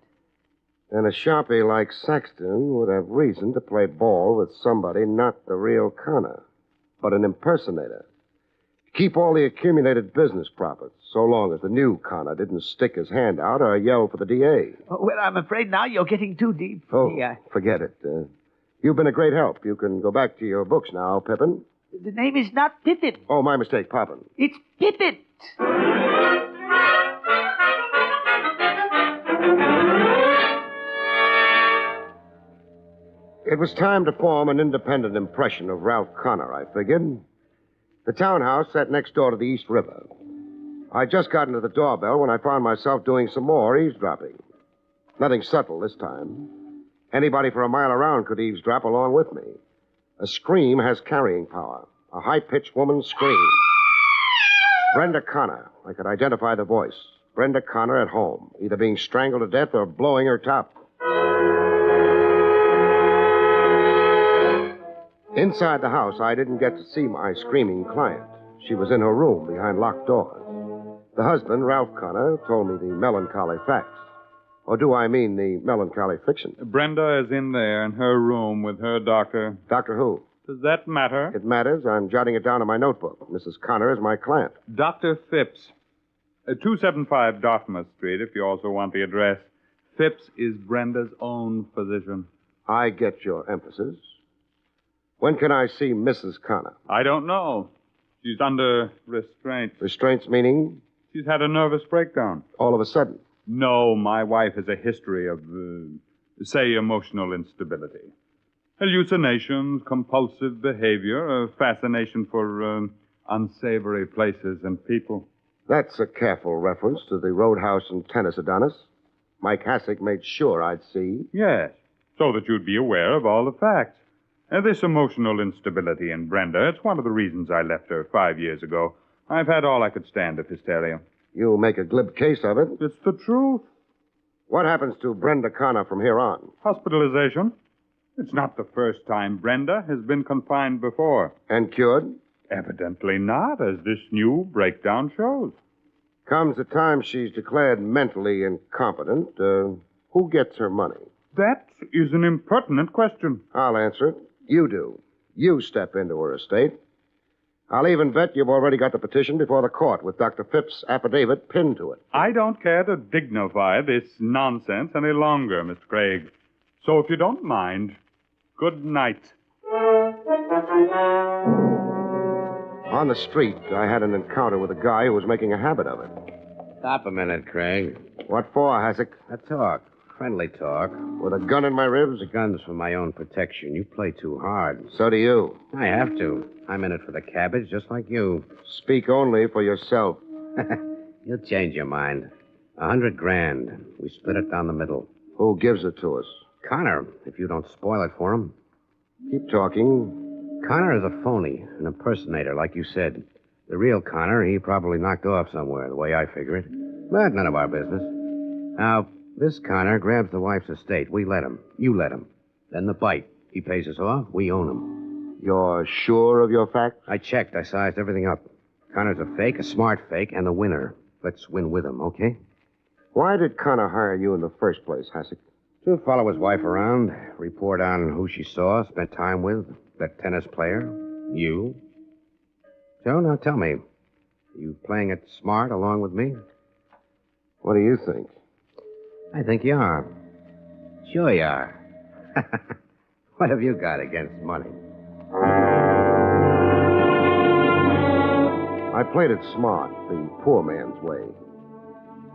Speaker 9: And a sharpie like Saxton would have reason to play ball with somebody not the real Connor, but an impersonator. Keep all the accumulated business profits, so long as the new Connor didn't stick his hand out or yell for the DA.
Speaker 14: Oh, well, I'm afraid now you're getting too deep.
Speaker 9: Forget it. You've been a great help. You can go back to your books now, Pippin.
Speaker 14: The name is not Pippin.
Speaker 9: Oh, my mistake, Poppin.
Speaker 14: It's Pippin.
Speaker 9: It was time to form an independent impression of Ralph Connor, I figured. The townhouse sat next door to the East River. I'd just gotten to the doorbell when I found myself doing some more eavesdropping. Nothing subtle this time. Anybody for a mile around could eavesdrop along with me. A scream has carrying power. A high-pitched woman's scream. Brenda Connor. I could identify the voice. Brenda Connor at home, either being strangled to death or blowing her top. Inside the house, I didn't get to see my screaming client. She was in her room behind locked doors. The husband, Ralph Connor, told me the melancholy facts. Or do I mean the melancholy fiction?
Speaker 12: Brenda is in there in her room with her doctor.
Speaker 9: Doctor who?
Speaker 12: Does that matter?
Speaker 9: It matters. I'm jotting it down in my notebook. Mrs. Connor is my client.
Speaker 12: Dr. Phipps. 275 Dartmouth Street, if you also want the address. Phipps is Brenda's own physician.
Speaker 9: I get your emphasis. When can I see Mrs. Connor?
Speaker 12: I don't know. She's under restraint.
Speaker 9: Restraints meaning?
Speaker 12: She's had a nervous breakdown.
Speaker 9: All of a sudden?
Speaker 12: No, my wife has a history of, say, emotional instability. Hallucinations, compulsive behavior, a fascination for unsavory places and people.
Speaker 9: That's a careful reference to the Roadhouse and Tennis Adonis. Mike Hassick made sure I'd see.
Speaker 12: Yes, so that you'd be aware of all the facts. This emotional instability in Brenda, it's one of the reasons I left her 5 years ago. I've had all I could stand of hysteria.
Speaker 9: You make a glib case of it.
Speaker 12: It's the truth.
Speaker 9: What happens to Brenda Connor from here on?
Speaker 12: Hospitalization. It's not the first time Brenda has been confined before.
Speaker 9: And cured?
Speaker 12: Evidently not, as this new breakdown shows.
Speaker 9: Comes the time she's declared mentally incompetent. Who gets her money?
Speaker 12: That is an impertinent question.
Speaker 9: I'll answer it. You do. You step into her estate. I'll even bet you've already got the petition before the court with Dr. Phipps' affidavit pinned to it.
Speaker 12: I don't care to dignify this nonsense any longer, Mr. Craig. So if you don't mind, good night.
Speaker 9: On the street, I had an encounter with a guy who was making a habit of it.
Speaker 11: Stop a minute, Craig.
Speaker 9: What for, Hassick?
Speaker 11: A talk. Friendly talk.
Speaker 9: With a gun in my ribs?
Speaker 11: The gun's for my own protection. You play too hard.
Speaker 9: So do you.
Speaker 11: I have to. I'm in it for the cabbage, just like you.
Speaker 9: Speak only for yourself.
Speaker 11: You'll change your mind. $100,000. We split it down the middle.
Speaker 9: Who gives it to us?
Speaker 11: Connor, if you don't spoil it for him.
Speaker 9: Keep talking.
Speaker 11: Connor is a phony, an impersonator, like you said. The real Connor, he probably knocked off somewhere, the way I figure it. But none of our business. Now, this Connor grabs the wife's estate. We let him. You let him. Then the bite. He pays us off. We own him.
Speaker 9: You're sure of your facts?
Speaker 11: I checked. I sized everything up. Connor's a fake, a smart fake, and a winner. Let's win with him, okay?
Speaker 9: Why did Connor hire you in the first place, Hasek?
Speaker 11: To follow his wife around, report on who she saw, spent time with, that tennis player, you. So, now tell me, are you playing it smart along with me?
Speaker 9: What do you think?
Speaker 11: I think you are. Sure you are. What have you got against money?
Speaker 9: I played it smart, the poor man's way.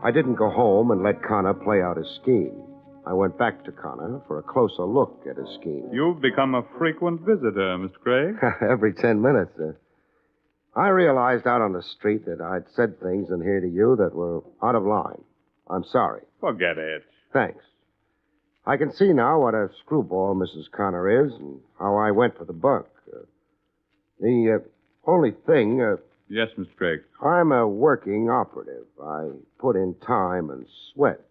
Speaker 9: I didn't go home and let Connor play out his scheme. I went back to Connor for a closer look at his scheme.
Speaker 12: You've become a frequent visitor, Mr. Craig.
Speaker 9: Every 10 minutes. I realized out on the street that I'd said things in here to you that were out of line. I'm sorry.
Speaker 12: Forget it.
Speaker 9: Thanks. I can see now what a screwball Mrs. Connor is and how I went for the bunk. The only thing...
Speaker 12: Yes, Mr. Craig.
Speaker 9: I'm a working operative. I put in time and sweat.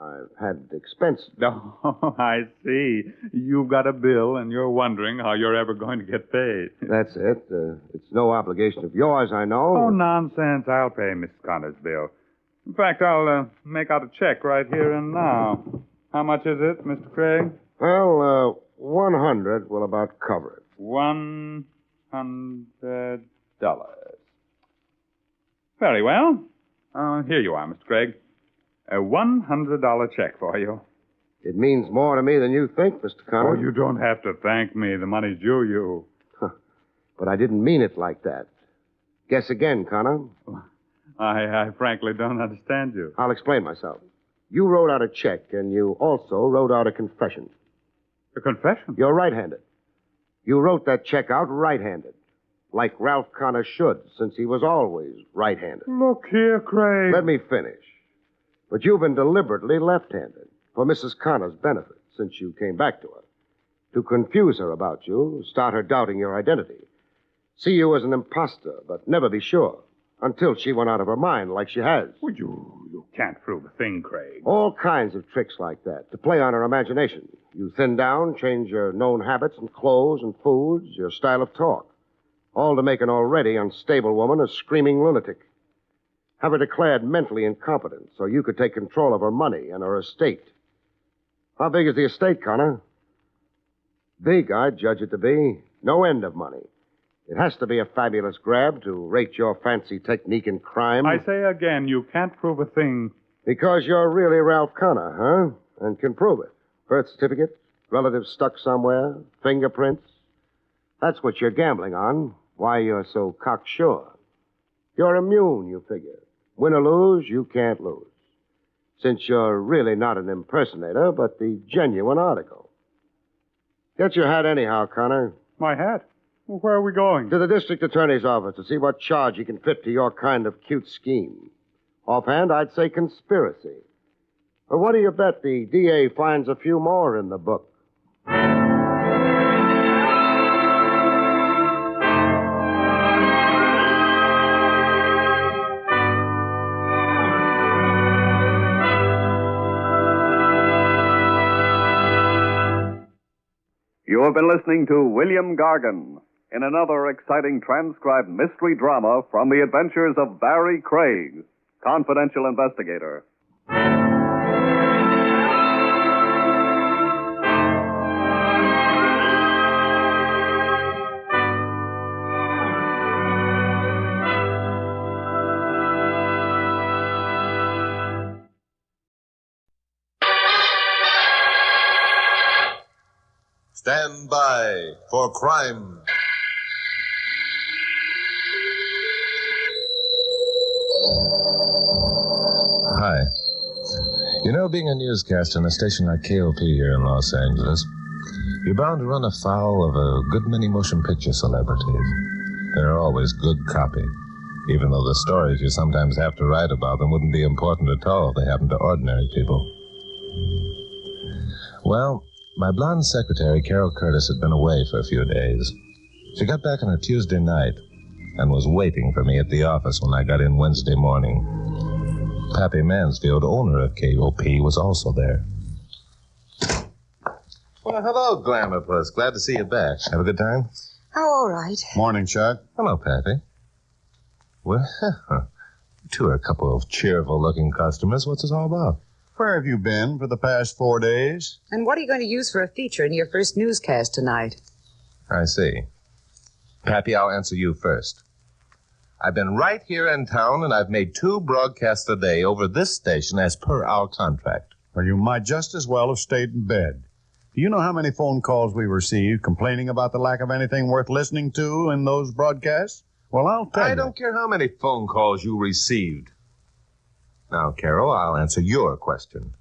Speaker 9: I've had expenses.
Speaker 12: Oh, I see. You've got a bill, and you're wondering how you're ever going to get paid.
Speaker 9: That's it. It's no obligation of yours, I know.
Speaker 12: Oh, nonsense. I'll pay Miss Connor's bill. In fact, I'll make out a check right here and now. How much is it, Mr. Craig?
Speaker 9: Well, 100 will about cover it.
Speaker 12: $100. Very well. Here you are, Mr. Craig. A $100 check for you.
Speaker 9: It means more to me than you think, Mr. Connor.
Speaker 12: Oh, you don't have to thank me. The money's due you.
Speaker 9: But I didn't mean it like that. Guess again, Connor.
Speaker 12: I frankly don't understand you.
Speaker 9: I'll explain myself. You wrote out a check, and you also wrote out a confession.
Speaker 12: A confession?
Speaker 9: You're right-handed. You wrote that check out right-handed. Like Ralph Connor should, since he was always right-handed.
Speaker 12: Look here, Craig.
Speaker 9: Let me finish. But you've been deliberately left-handed for Mrs. Connor's benefit since you came back to her. To confuse her about you, start her doubting your identity. See you as an imposter, but never be sure. Until she went out of her mind like she has.
Speaker 12: Well, you can't prove a thing, Craig.
Speaker 9: All kinds of tricks like that to play on her imagination. You thin down, change your known habits and clothes and foods, your style of talk. All to make an already unstable woman a screaming lunatic. Have her declared mentally incompetent so you could take control of her money and her estate. How big is the estate, Connor? Big, I'd judge it to be. No end of money. It has to be a fabulous grab to rate your fancy technique in crime.
Speaker 12: I say again, you can't prove a thing.
Speaker 9: Because you're really Ralph Connor, huh? And can prove it. Birth certificate, relatives stuck somewhere, fingerprints. That's what you're gambling on. Why you're so cocksure. You're immune, you figure. Win or lose, you can't lose. Since you're really not an impersonator, but the genuine article. Get your hat anyhow, Connor.
Speaker 12: My hat? Where are we going?
Speaker 9: To the district attorney's office to see what charge he can fit to your kind of cute scheme. Offhand, I'd say conspiracy. But what do you bet the DA finds a few more in the book?
Speaker 8: You have been listening to William Gargan in another exciting transcribed mystery drama from the adventures of Barry Craig, confidential investigator.
Speaker 15: Stand by for crime. Hi. You know, being a newscaster on a station like KOP here in Los Angeles, you're bound to run afoul of a good many motion picture celebrities. They're always good copy, even though the stories you sometimes have to write about them wouldn't be important at all if they happened to ordinary people. Well, my blonde secretary, Carol Curtis, had been away for a few days. She got back on her Tuesday night and was waiting for me at the office when I got in Wednesday morning. Pappy Mansfield, owner of KOP, was also there. Well, hello, Glamourpuss. Glad to see you back. Have a good time?
Speaker 16: Oh, all right.
Speaker 15: Morning, Chuck. Hello, Pappy. Well, too are a couple of cheerful-looking customers. What's this all about?
Speaker 16: Where have you been for the past 4 days?
Speaker 17: And what are you going to use for a feature in your first newscast tonight?
Speaker 15: I see. Pappy, I'll answer you first. I've been right here in town, and I've made 2 broadcasts a day over this station as per our contract.
Speaker 16: Well, you might just as well have stayed in bed. Do you know how many phone calls we received complaining about the lack of anything worth listening to in those broadcasts? Well, I'll tell you.
Speaker 15: I don't care how many phone calls you received. Now, Carol, I'll answer your question.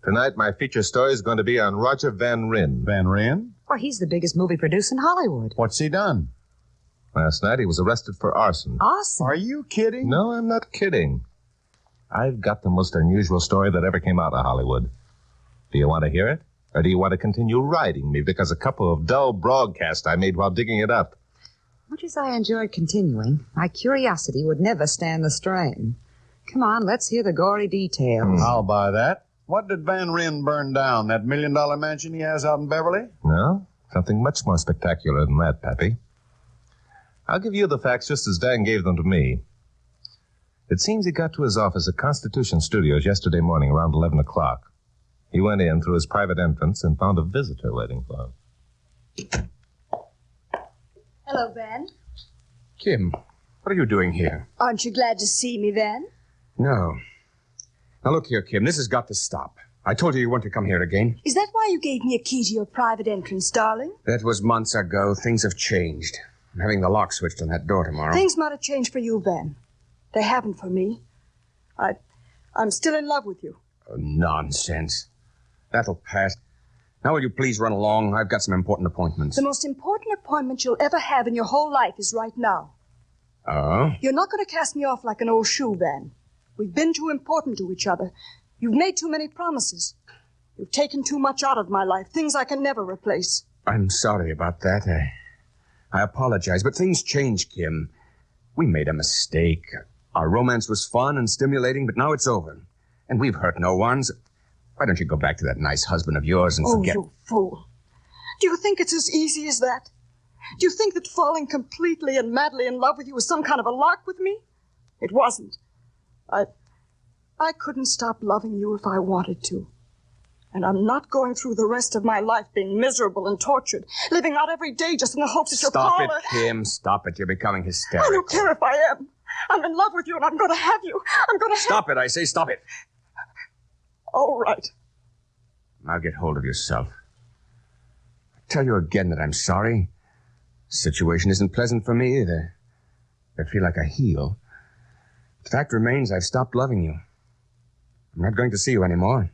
Speaker 15: Tonight, my feature story is going to be on Roger Van Ryn.
Speaker 16: Van Ryn?
Speaker 17: Well, he's the biggest movie producer in Hollywood.
Speaker 16: What's he done?
Speaker 15: Last night, he was arrested for arson.
Speaker 17: Arson?
Speaker 16: Are you kidding?
Speaker 15: No, I'm not kidding. I've got the most unusual story that ever came out of Hollywood. Do you want to hear it? Or do you want to continue riding me because a couple of dull broadcasts I made while digging it up?
Speaker 17: Much as I enjoyed continuing, my curiosity would never stand the strain. Come on, let's hear the gory details.
Speaker 16: I'll buy that. What did Van Ryn burn down? That $1 million mansion he has out in Beverly?
Speaker 15: No, something much more spectacular than that, Pappy. I'll give you the facts just as Van gave them to me. It seems he got to his office at Constitution Studios yesterday morning around 11 o'clock. He went in through his private entrance and found a visitor waiting for him.
Speaker 18: Hello, Van.
Speaker 19: Kim, what are you doing here?
Speaker 18: Aren't you glad to see me, Van?
Speaker 19: No. Now, look here, Kim. This has got to stop. I told you weren't to come here again.
Speaker 18: Is that why you gave me a key to your private entrance, darling?
Speaker 19: That was months ago. Things have changed. I'm having the lock switched on that door tomorrow.
Speaker 18: Things might have changed for you, Van. They haven't for me. I'm still in love with you.
Speaker 19: Oh, nonsense. That'll pass. Now, will you please run along? I've got some important appointments.
Speaker 18: The most important appointment you'll ever have in your whole life is right now.
Speaker 19: Oh?
Speaker 18: You're not going to cast me off like an old shoe, Van. We've been too important to each other. You've made too many promises. You've taken too much out of my life, things I can never replace.
Speaker 19: I'm sorry about that. I apologize, but things change, Kim. We made a mistake. Our romance was fun and stimulating, but now it's over. And we've hurt no one. So why don't you go back to that nice husband of yours and forget...
Speaker 18: Oh, you fool. Do you think it's as easy as that? Do you think that falling completely and madly in love with you was some kind of a lark with me? It wasn't. I couldn't stop loving you if I wanted to. And I'm not going through the rest of my life being miserable and tortured, living out every day just in the hopes that you'll
Speaker 19: Stop
Speaker 18: call
Speaker 19: it, Kim. Stop it. You're becoming
Speaker 18: I
Speaker 19: hysterical.
Speaker 18: don't care if I am. I'm in love with you and I'm going to have you. I'm going to have...
Speaker 19: Stop it, I say. Stop it.
Speaker 18: All right.
Speaker 19: Now get hold of yourself. I tell you again that I'm sorry. The situation isn't pleasant for me either. I feel like a heel. The fact remains I've stopped loving you. I'm not going to see you anymore.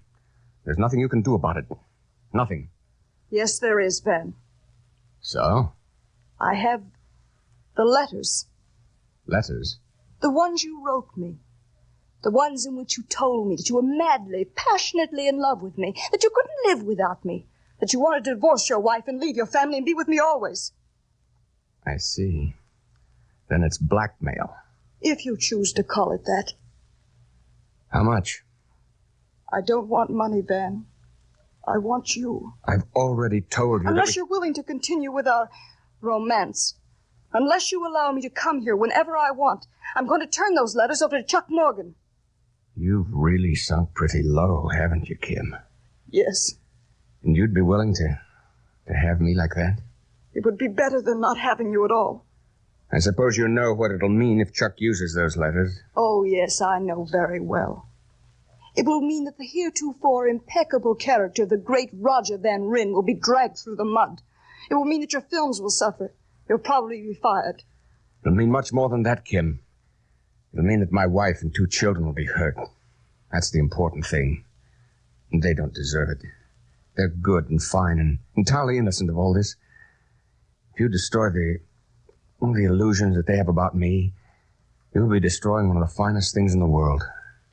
Speaker 19: There's nothing you can do about it. Nothing.
Speaker 18: Yes, there is, Ben.
Speaker 19: So?
Speaker 18: I have the letters.
Speaker 19: Letters?
Speaker 18: The ones you wrote me. The ones in which you told me that you were madly, passionately in love with me, that you couldn't live without me, that you wanted to divorce your wife and leave your family and be with me always.
Speaker 19: I see. Then it's blackmail.
Speaker 18: If you choose to call it that.
Speaker 19: How much?
Speaker 18: I don't want money, Ben. I want you.
Speaker 19: I've already told you
Speaker 18: Unless you're willing to continue with our romance. Unless you allow me to come here whenever I want, I'm going to turn those letters over to Chuck Morgan.
Speaker 19: You've really sunk pretty low, haven't you, Kim?
Speaker 18: Yes.
Speaker 19: And you'd be willing to have me like that?
Speaker 18: It would be better than not having you at all.
Speaker 19: I suppose you know what it'll mean if Chuck uses those letters.
Speaker 18: Oh, yes, I know very well. It will mean that the heretofore impeccable character of the great Roger Van Ryn will be dragged through the mud. It will mean that your films will suffer. You'll probably be fired.
Speaker 19: It'll mean much more than that, Kim. It'll mean that my wife and 2 children will be hurt. That's the important thing. And they don't deserve it. They're good and fine and entirely innocent of all this. If you destroy the illusions that they have about me, you'll be destroying one of the finest things in the world.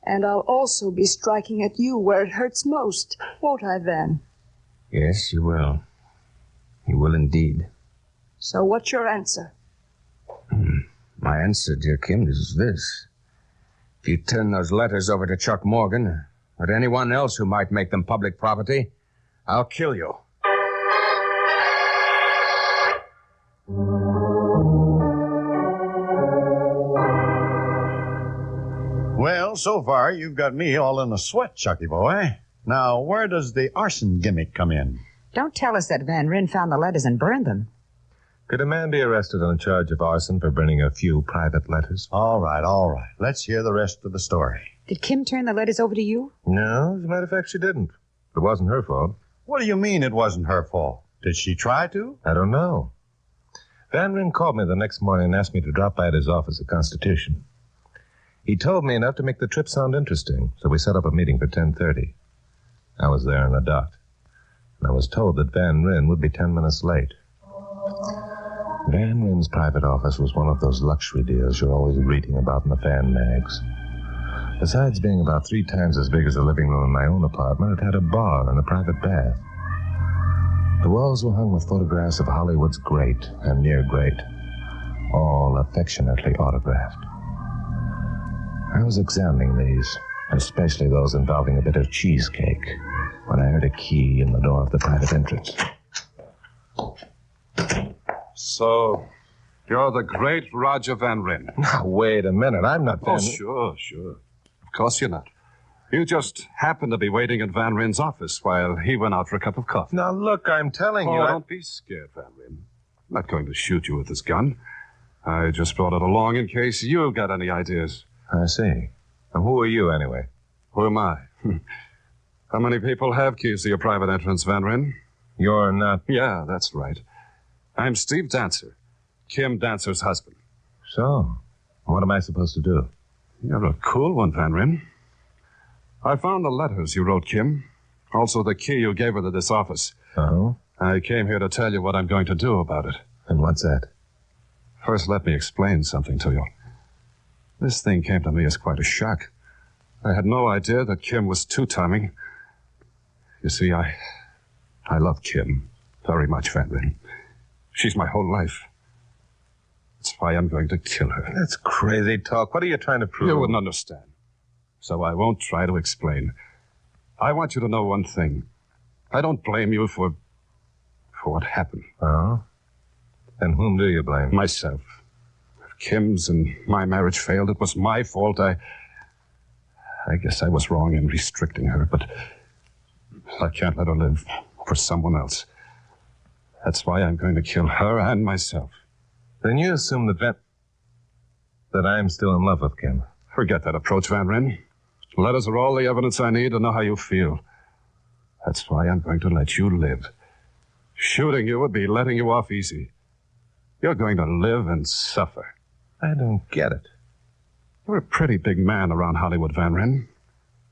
Speaker 18: And I'll also be striking at you where it hurts most, won't I, Van?
Speaker 19: Yes, you will. You will indeed.
Speaker 18: So what's your answer?
Speaker 19: My answer, dear Kim, is this. If you turn those letters over to Chuck Morgan, or to anyone else who might make them public property, I'll kill you.
Speaker 16: Well, so far, you've got me all in a sweat, Chucky boy. Now, where does the arson gimmick come in?
Speaker 17: Don't tell us that Van Ryn found the letters and burned them.
Speaker 15: Could a man be arrested on a charge of arson for burning a few private letters?
Speaker 16: All right, all right. Let's hear the rest of the story.
Speaker 17: Did Kim turn the letters over to you?
Speaker 15: No, as a matter of fact, she didn't. It wasn't her fault.
Speaker 16: What do you mean it wasn't her fault? Did she try to?
Speaker 15: I don't know. Van Ryn called me the next morning and asked me to drop by at his office at Constitution. He told me enough to make the trip sound interesting, so we set up a meeting for 10:30. I was there in the dot, and I was told that Van Ryn would be 10 minutes late. Van Ryn's private office was one of those luxury deals you're always reading about in the fan mags. Besides being about 3 times as big as the living room in my own apartment, it had a bar and a private bath. The walls were hung with photographs of Hollywood's great and near great, all affectionately autographed. I was examining these, especially those involving a bit of cheesecake, when I heard a key in the door of the private entrance.
Speaker 20: So, you're the great Roger Van Ryn.
Speaker 15: Now, wait a minute. I'm not Van
Speaker 20: Oh, sure. Of course you're not. You just happened to be waiting at Van Ryn's office while he went out for a cup of coffee.
Speaker 15: Now, look, I'm telling you...
Speaker 20: Don't be scared, Van Ryn. I'm not going to shoot you with this gun. I just brought it along in case you've got any ideas.
Speaker 15: I see. And who are you, anyway?
Speaker 20: Who am I? How many people have keys to your private entrance, Van Ryn?
Speaker 15: You're not...
Speaker 20: Yeah, that's right. I'm Steve Dancer, Kim Dancer's husband.
Speaker 15: So, what am I supposed to do?
Speaker 20: You're a cool one, Van Ryn. I found the letters you wrote, Kim. Also the key you gave her to this office.
Speaker 15: Oh?
Speaker 20: I came here to tell you what I'm going to do about it.
Speaker 15: And what's that?
Speaker 20: First, let me explain something to you. This thing came to me as quite a shock. I had no idea that Kim was two-timing. You see, I love Kim very much, Van Ryn. She's my whole life. That's why I'm going to kill her.
Speaker 15: That's crazy talk. What are you trying to prove?
Speaker 20: You wouldn't understand. So I won't try to explain. I want you to know one thing. I don't blame you for what happened.
Speaker 15: Oh? Then whom do you blame?
Speaker 20: Myself. If Kim's and my marriage failed, it was my fault. I guess I was wrong in restricting her, but I can't let her live for someone else. That's why I'm going to kill her and myself.
Speaker 15: Then you assume that I'm still in love with Kim.
Speaker 20: Forget that approach, Van Ryn. Letters are all the evidence I need to know how you feel. That's why I'm going to let you live. Shooting you would be letting you off easy. You're going to live and suffer.
Speaker 15: I don't get it.
Speaker 20: You're a pretty big man around Hollywood, Van Ryn.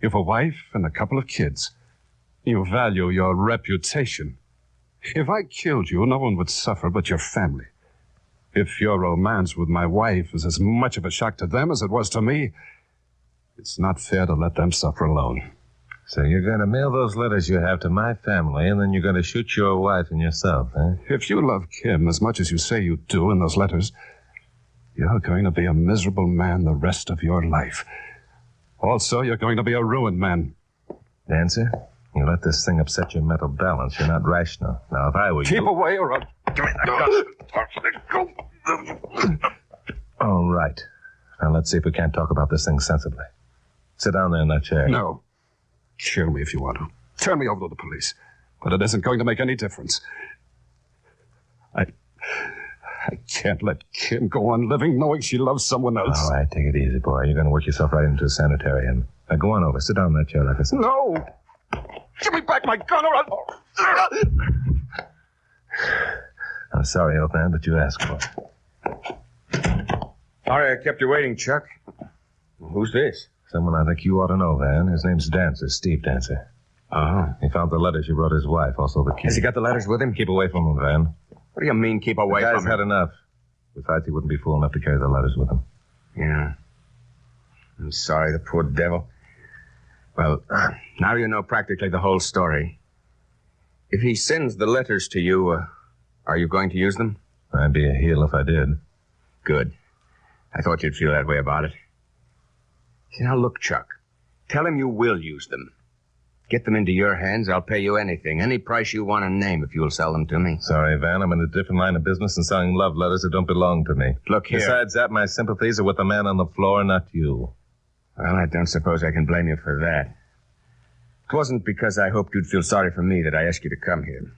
Speaker 20: You've a wife and a couple of kids. You value your reputation. If I killed you, no one would suffer but your family. If your romance with my wife is as much of a shock to them as it was to me, it's not fair to let them suffer alone.
Speaker 15: So you're going to mail those letters you have to my family, and then you're going to shoot your wife and yourself, eh?
Speaker 20: If you love Kim as much as you say you do in those letters, you're going to be a miserable man the rest of your life. Also, you're going to be a ruined man.
Speaker 15: Dancer, you let this thing upset your mental balance. You're not rational. Now, if I were you...
Speaker 20: Keep away or I'll...
Speaker 15: Give me that gun. All right. Now, let's see if we can't talk about this thing sensibly. Sit down there in that chair.
Speaker 20: No. Kill me if you want to. Turn me over to the police. But it isn't going to make any difference. I can't let Kim go on living knowing she loves someone else.
Speaker 15: All right, take it easy, boy. You're going to work yourself right into a sanitarium. Now, go on over. Sit down in that chair like I said.
Speaker 20: No! Give me back my gun or I'll...
Speaker 15: I'm sorry, old man, but you asked for it.
Speaker 19: Sorry I kept you waiting, Chuck. Who's this?
Speaker 15: Someone I think you ought to know, Van. His name's Dancer, Steve Dancer.
Speaker 19: Oh.
Speaker 15: He found the letters you wrote his wife, also the key.
Speaker 19: Has he got the letters with him?
Speaker 15: Keep away from him, Van.
Speaker 19: What do you mean, keep away
Speaker 15: the
Speaker 19: from
Speaker 15: guy's
Speaker 19: him?
Speaker 15: had enough. Besides, he wouldn't be fool enough to carry the letters with him.
Speaker 19: Yeah. I'm sorry, the poor devil. Well, now you know practically the whole story. If he sends the letters to you, are you going to use them?
Speaker 15: I'd be a heel if I did.
Speaker 19: Good. I thought you'd feel that way about it. See, now look, Chuck. Tell him you will use them. Get them into your hands, I'll pay you anything. Any price you want to name if you'll sell them to me.
Speaker 15: Sorry, Van. I'm in a different line of business and selling love letters that don't belong to me.
Speaker 19: Look here.
Speaker 15: Besides that, my sympathies are with the man on the floor, not you.
Speaker 19: Well, I don't suppose I can blame you for that. It wasn't because I hoped you'd feel sorry for me that I asked you to come here.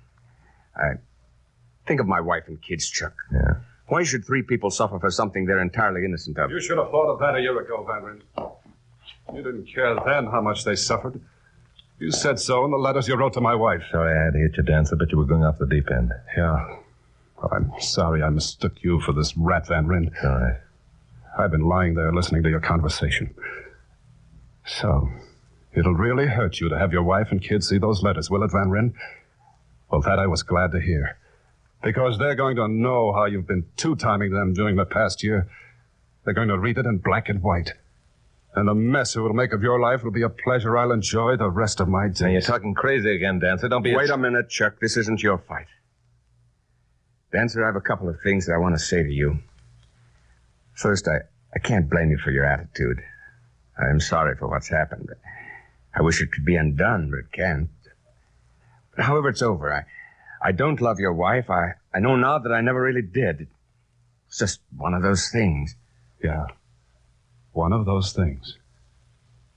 Speaker 19: Think of my wife and kids, Chuck.
Speaker 15: Yeah.
Speaker 19: Why should 3 people suffer for something they're entirely innocent of?
Speaker 20: You should have thought of that a year ago, Van Ryn. You didn't care then how much they suffered. You said so in the letters you wrote to my wife.
Speaker 15: Sorry I had to hit you, Dancer, but you were going off the deep end.
Speaker 20: Yeah. Well, I'm sorry I mistook you for this rat, Van Ryn.
Speaker 15: Sorry.
Speaker 20: I've been lying there listening to your conversation. So, it'll really hurt you to have your wife and kids see those letters, will it, Van Ryn? Well, that I was glad to hear. Because they're going to know how you've been two-timing them during the past year. They're going to read it in black and white. And the mess it will make of your life will be a pleasure I'll enjoy the rest of my days.
Speaker 15: Now, you're talking crazy again, Dancer. Don't be...
Speaker 19: Wait a minute, Chuck. This isn't your fight. Dancer, I have a couple of things that I want to say to you. First, I can't blame you for your attitude. I'm sorry for what's happened. I wish it could be undone, but it can't. But however, it's over. I don't love your wife. I know now that I never really did. It's just one of those things.
Speaker 20: Yeah. One of those things.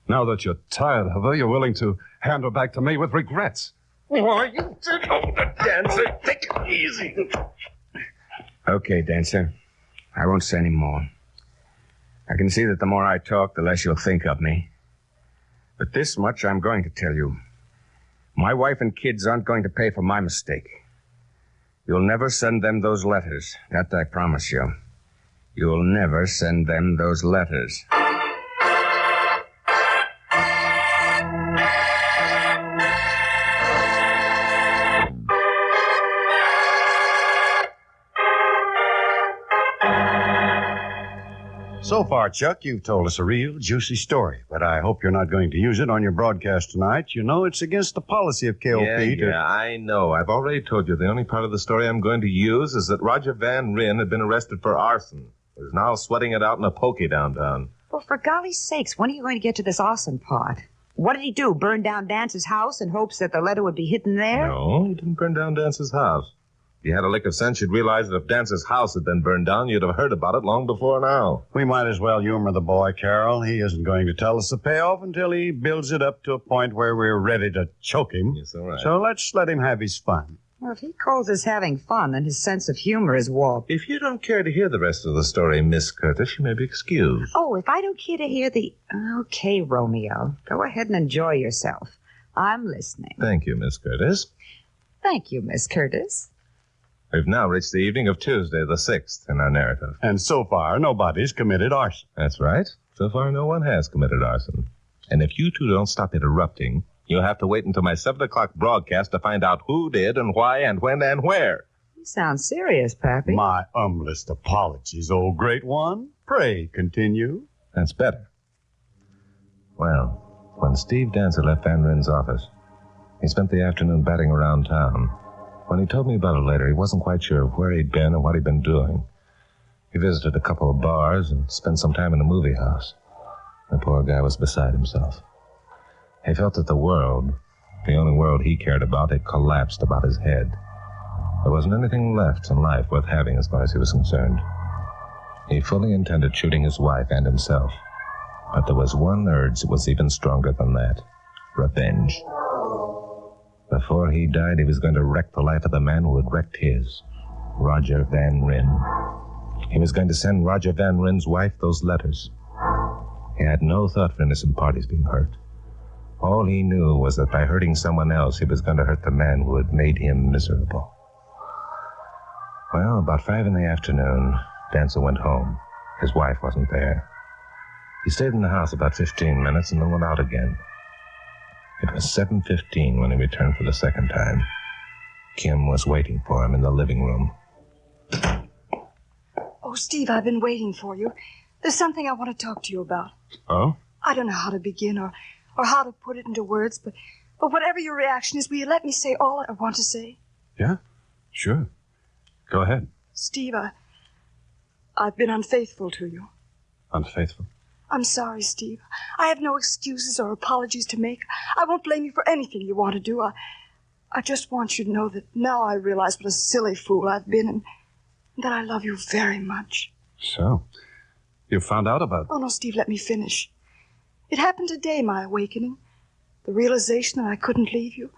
Speaker 20: Now that you're tired of her, you're willing to hand her back to me with regrets.
Speaker 19: Why, you did hold it, Dancer. Take it easy. Okay, Dancer. I won't say any more. I can see that the more I talk, the less you'll think of me. But this much I'm going to tell you. My wife and kids aren't going to pay for my mistake. You'll never send them those letters. That I promise you. You'll never send them those letters.
Speaker 16: So far, Chuck, you've told us a real juicy story, but I hope you're not going to use it on your broadcast tonight. You know, it's against the policy of KOP
Speaker 15: Yeah, I know. I've already told you the only part of the story I'm going to use is that Roger Van Ryn had been arrested for arson. He's now sweating it out in a pokey downtown.
Speaker 17: Well, for golly sakes, when are you going to get to this awesome part? What did he do, burn down Dance's house in hopes that the letter would be hidden there?
Speaker 15: No, he didn't burn down Dance's house. If you had a lick of sense, you'd realize that if Dance's house had been burned down, you'd have heard about it long before now.
Speaker 16: We might as well humor the boy, Carol. He isn't going to tell us the payoff until he builds it up to a point where we're ready to choke him.
Speaker 15: Yes, all right.
Speaker 16: So let's let him have his fun.
Speaker 17: Well, if he calls us having fun, then his sense of humor is warped.
Speaker 15: If you don't care to hear the rest of the story, Miss Curtis, you may be excused.
Speaker 17: Oh, if I don't care to hear the... Okay, Romeo. Go ahead and enjoy yourself. I'm listening.
Speaker 15: Thank you, Miss Curtis.
Speaker 17: Thank you, Miss Curtis.
Speaker 15: We've now reached the evening of Tuesday, the 6th, in our narrative.
Speaker 16: And so far, nobody's committed arson.
Speaker 15: That's right. So far, no one has committed arson. And if you two don't stop interrupting, you'll have to wait until my 7 o'clock broadcast to find out who did and why and when and where.
Speaker 17: You sound serious, Pappy.
Speaker 16: My humblest apologies, old great one. Pray continue.
Speaker 15: That's better. Well, when Steve Dancer left Van Ryn's office, he spent the afternoon batting around town. When he told me about it later, he wasn't quite sure of where he'd been or what he'd been doing. He visited a couple of bars and spent some time in a movie house. The poor guy was beside himself. He felt that the world, the only world he cared about, had collapsed about his head. There wasn't anything left in life worth having as far as he was concerned. He fully intended shooting his wife and himself. But there was one urge that was even stronger than that. Revenge. Before he died, he was going to wreck the life of the man who had wrecked his, Roger Van Ryn. He was going to send Roger Van Ryn's wife those letters. He had no thought for innocent parties being hurt. All he knew was that by hurting someone else, he was going to hurt the man who had made him miserable. Well, about 5 in the afternoon, Dancer went home. His wife wasn't there. He stayed in the house about 15 minutes and then went out again. It was 7:15 when he returned for the second time. Kim was waiting for him in the living room.
Speaker 18: Oh, Steve, I've been waiting for you. There's something I want to talk to you about.
Speaker 20: Oh?
Speaker 18: I don't know how to begin or how to put it into words, but whatever your reaction is, will you let me say all I want to say?
Speaker 20: Yeah, sure. Go ahead.
Speaker 18: Steve, I've been unfaithful to you.
Speaker 20: Unfaithful?
Speaker 18: I'm sorry, Steve. I have no excuses or apologies to make. I won't blame you for anything you want to do. I just want you to know that now I realize what a silly fool I've been and that I love you very much.
Speaker 20: So, you found out about it?
Speaker 18: Oh, no, Steve, let me finish. It happened today, my awakening. The realization that I couldn't leave you,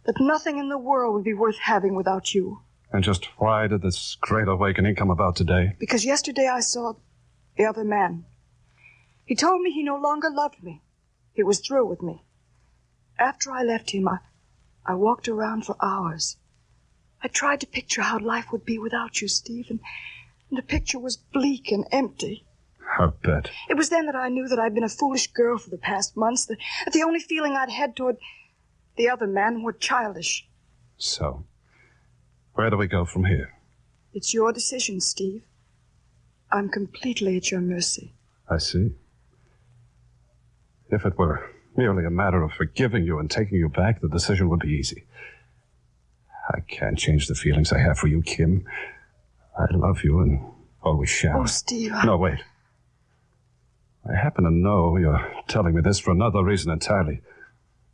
Speaker 18: that nothing in the world would be worth having without you.
Speaker 20: And just why did this great awakening come about today?
Speaker 18: Because yesterday I saw the other man. He told me he no longer loved me. He was through with me. After I left him, I walked around for hours. I tried to picture how life would be without you, Steve, and the picture was bleak and empty.
Speaker 20: I bet.
Speaker 18: It was then that I knew that I'd been a foolish girl for the past months, that the only feeling I'd had toward the other man were childish.
Speaker 20: So, where do we go from here?
Speaker 18: It's your decision, Steve. I'm completely at your mercy.
Speaker 20: I see. If it were merely a matter of forgiving you and taking you back, the decision would be easy. I can't change the feelings I have for you, Kim. I love you and always shall.
Speaker 18: Oh, Steve.
Speaker 20: No, wait. I happen to know you're telling me this for another reason entirely.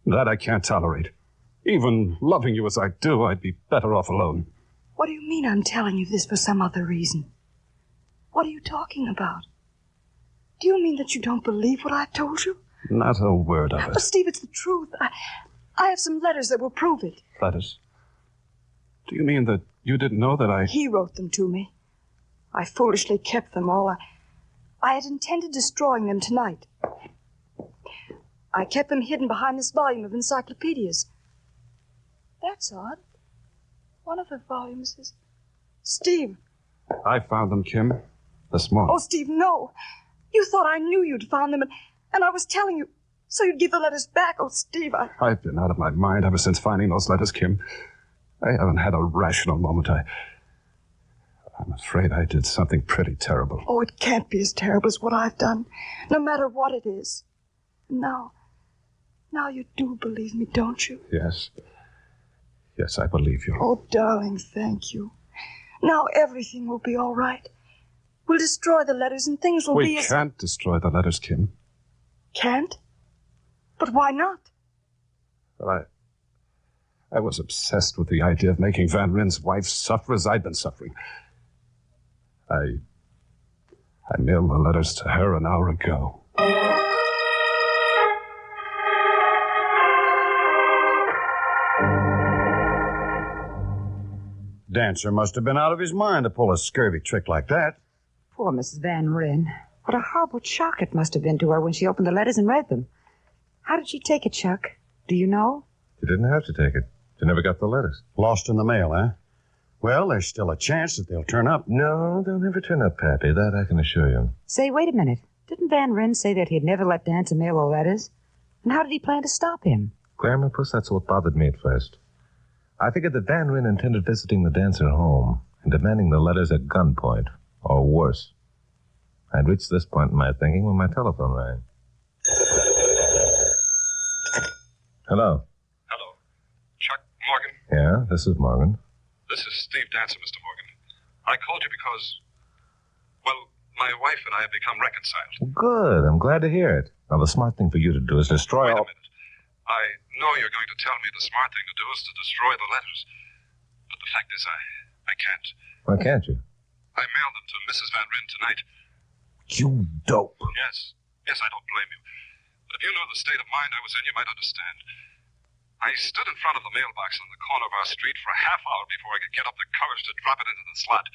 Speaker 20: That I can't tolerate. Even loving you as I do, I'd be better off alone.
Speaker 18: What do you mean I'm telling you this for some other reason? What are you talking about? Do you mean that you don't believe what I've told you?
Speaker 20: Not a word of it.
Speaker 18: But, Steve, it's the truth. I have some letters that will prove it.
Speaker 20: Letters? Do you mean that you didn't know that I...
Speaker 18: He wrote them to me. I foolishly kept them all. I had intended destroying them tonight. I kept them hidden behind this volume of encyclopedias. That's odd. One of the volumes is... Steve.
Speaker 20: I found them, Kim, this morning.
Speaker 18: Oh, Steve, no. You thought I knew you'd found them, and I was telling you so you'd give the letters back. Oh, Steve,
Speaker 20: I've been out of my mind ever since finding those letters, Kim. I haven't had a rational moment. I'm afraid I did something pretty terrible.
Speaker 18: Oh, it can't be as terrible as what I've done, no matter what it is. Now you do believe me, don't you?
Speaker 20: Yes. Yes, I believe you.
Speaker 18: Oh, darling, thank you. Now everything will be all right. We'll destroy the letters and things will be
Speaker 20: We can't destroy the letters, Kim.
Speaker 18: Can't? But why not?
Speaker 20: Well, I was obsessed with the idea of making Van Rin's wife suffer as I'd been suffering. I mailed the letters to her an hour ago.
Speaker 16: Dancer must have been out of his mind to pull a scurvy trick like that.
Speaker 17: Poor Mrs. Van Ryn. What a horrible shock it must have been to her when she opened the letters and read them. How did she take it, Chuck? Do you know?
Speaker 15: She didn't have to take it. She never got the letters.
Speaker 16: Lost in the mail, eh? Well, there's still a chance that they'll turn up.
Speaker 15: No, they'll never turn up, Pappy. That I can assure you.
Speaker 17: Say, wait a minute. Didn't Van Ryn say that he'd never let Dancer mail the letters? And how did he plan to stop him?
Speaker 15: Grandma Puss, that's what bothered me at first. I figured that Van Ryn intended visiting the Dancer home and demanding the letters at gunpoint, or worse. I'd reached this point in my thinking when my telephone rang. Hello.
Speaker 20: Hello. Chuck Morgan?
Speaker 15: Yeah, this is Morgan.
Speaker 20: This is Steve Dancer, Mr. Morgan. I called you because, well, my wife and I have become reconciled.
Speaker 15: Good. I'm glad to hear it. Now, the smart thing for you to do is destroy all...
Speaker 20: Wait a minute. I know you're going to tell me the smart thing to do is to destroy the letters. But the fact is, I can't.
Speaker 15: Why can't you?
Speaker 20: I mailed them to Mrs. Van Ryn tonight.
Speaker 15: You dope.
Speaker 20: Yes. Yes, I don't blame you. But if you knew the state of mind I was in, you might understand. I stood in front of the mailbox on the corner of our street for a half hour before I could get up the courage to drop it into the slot.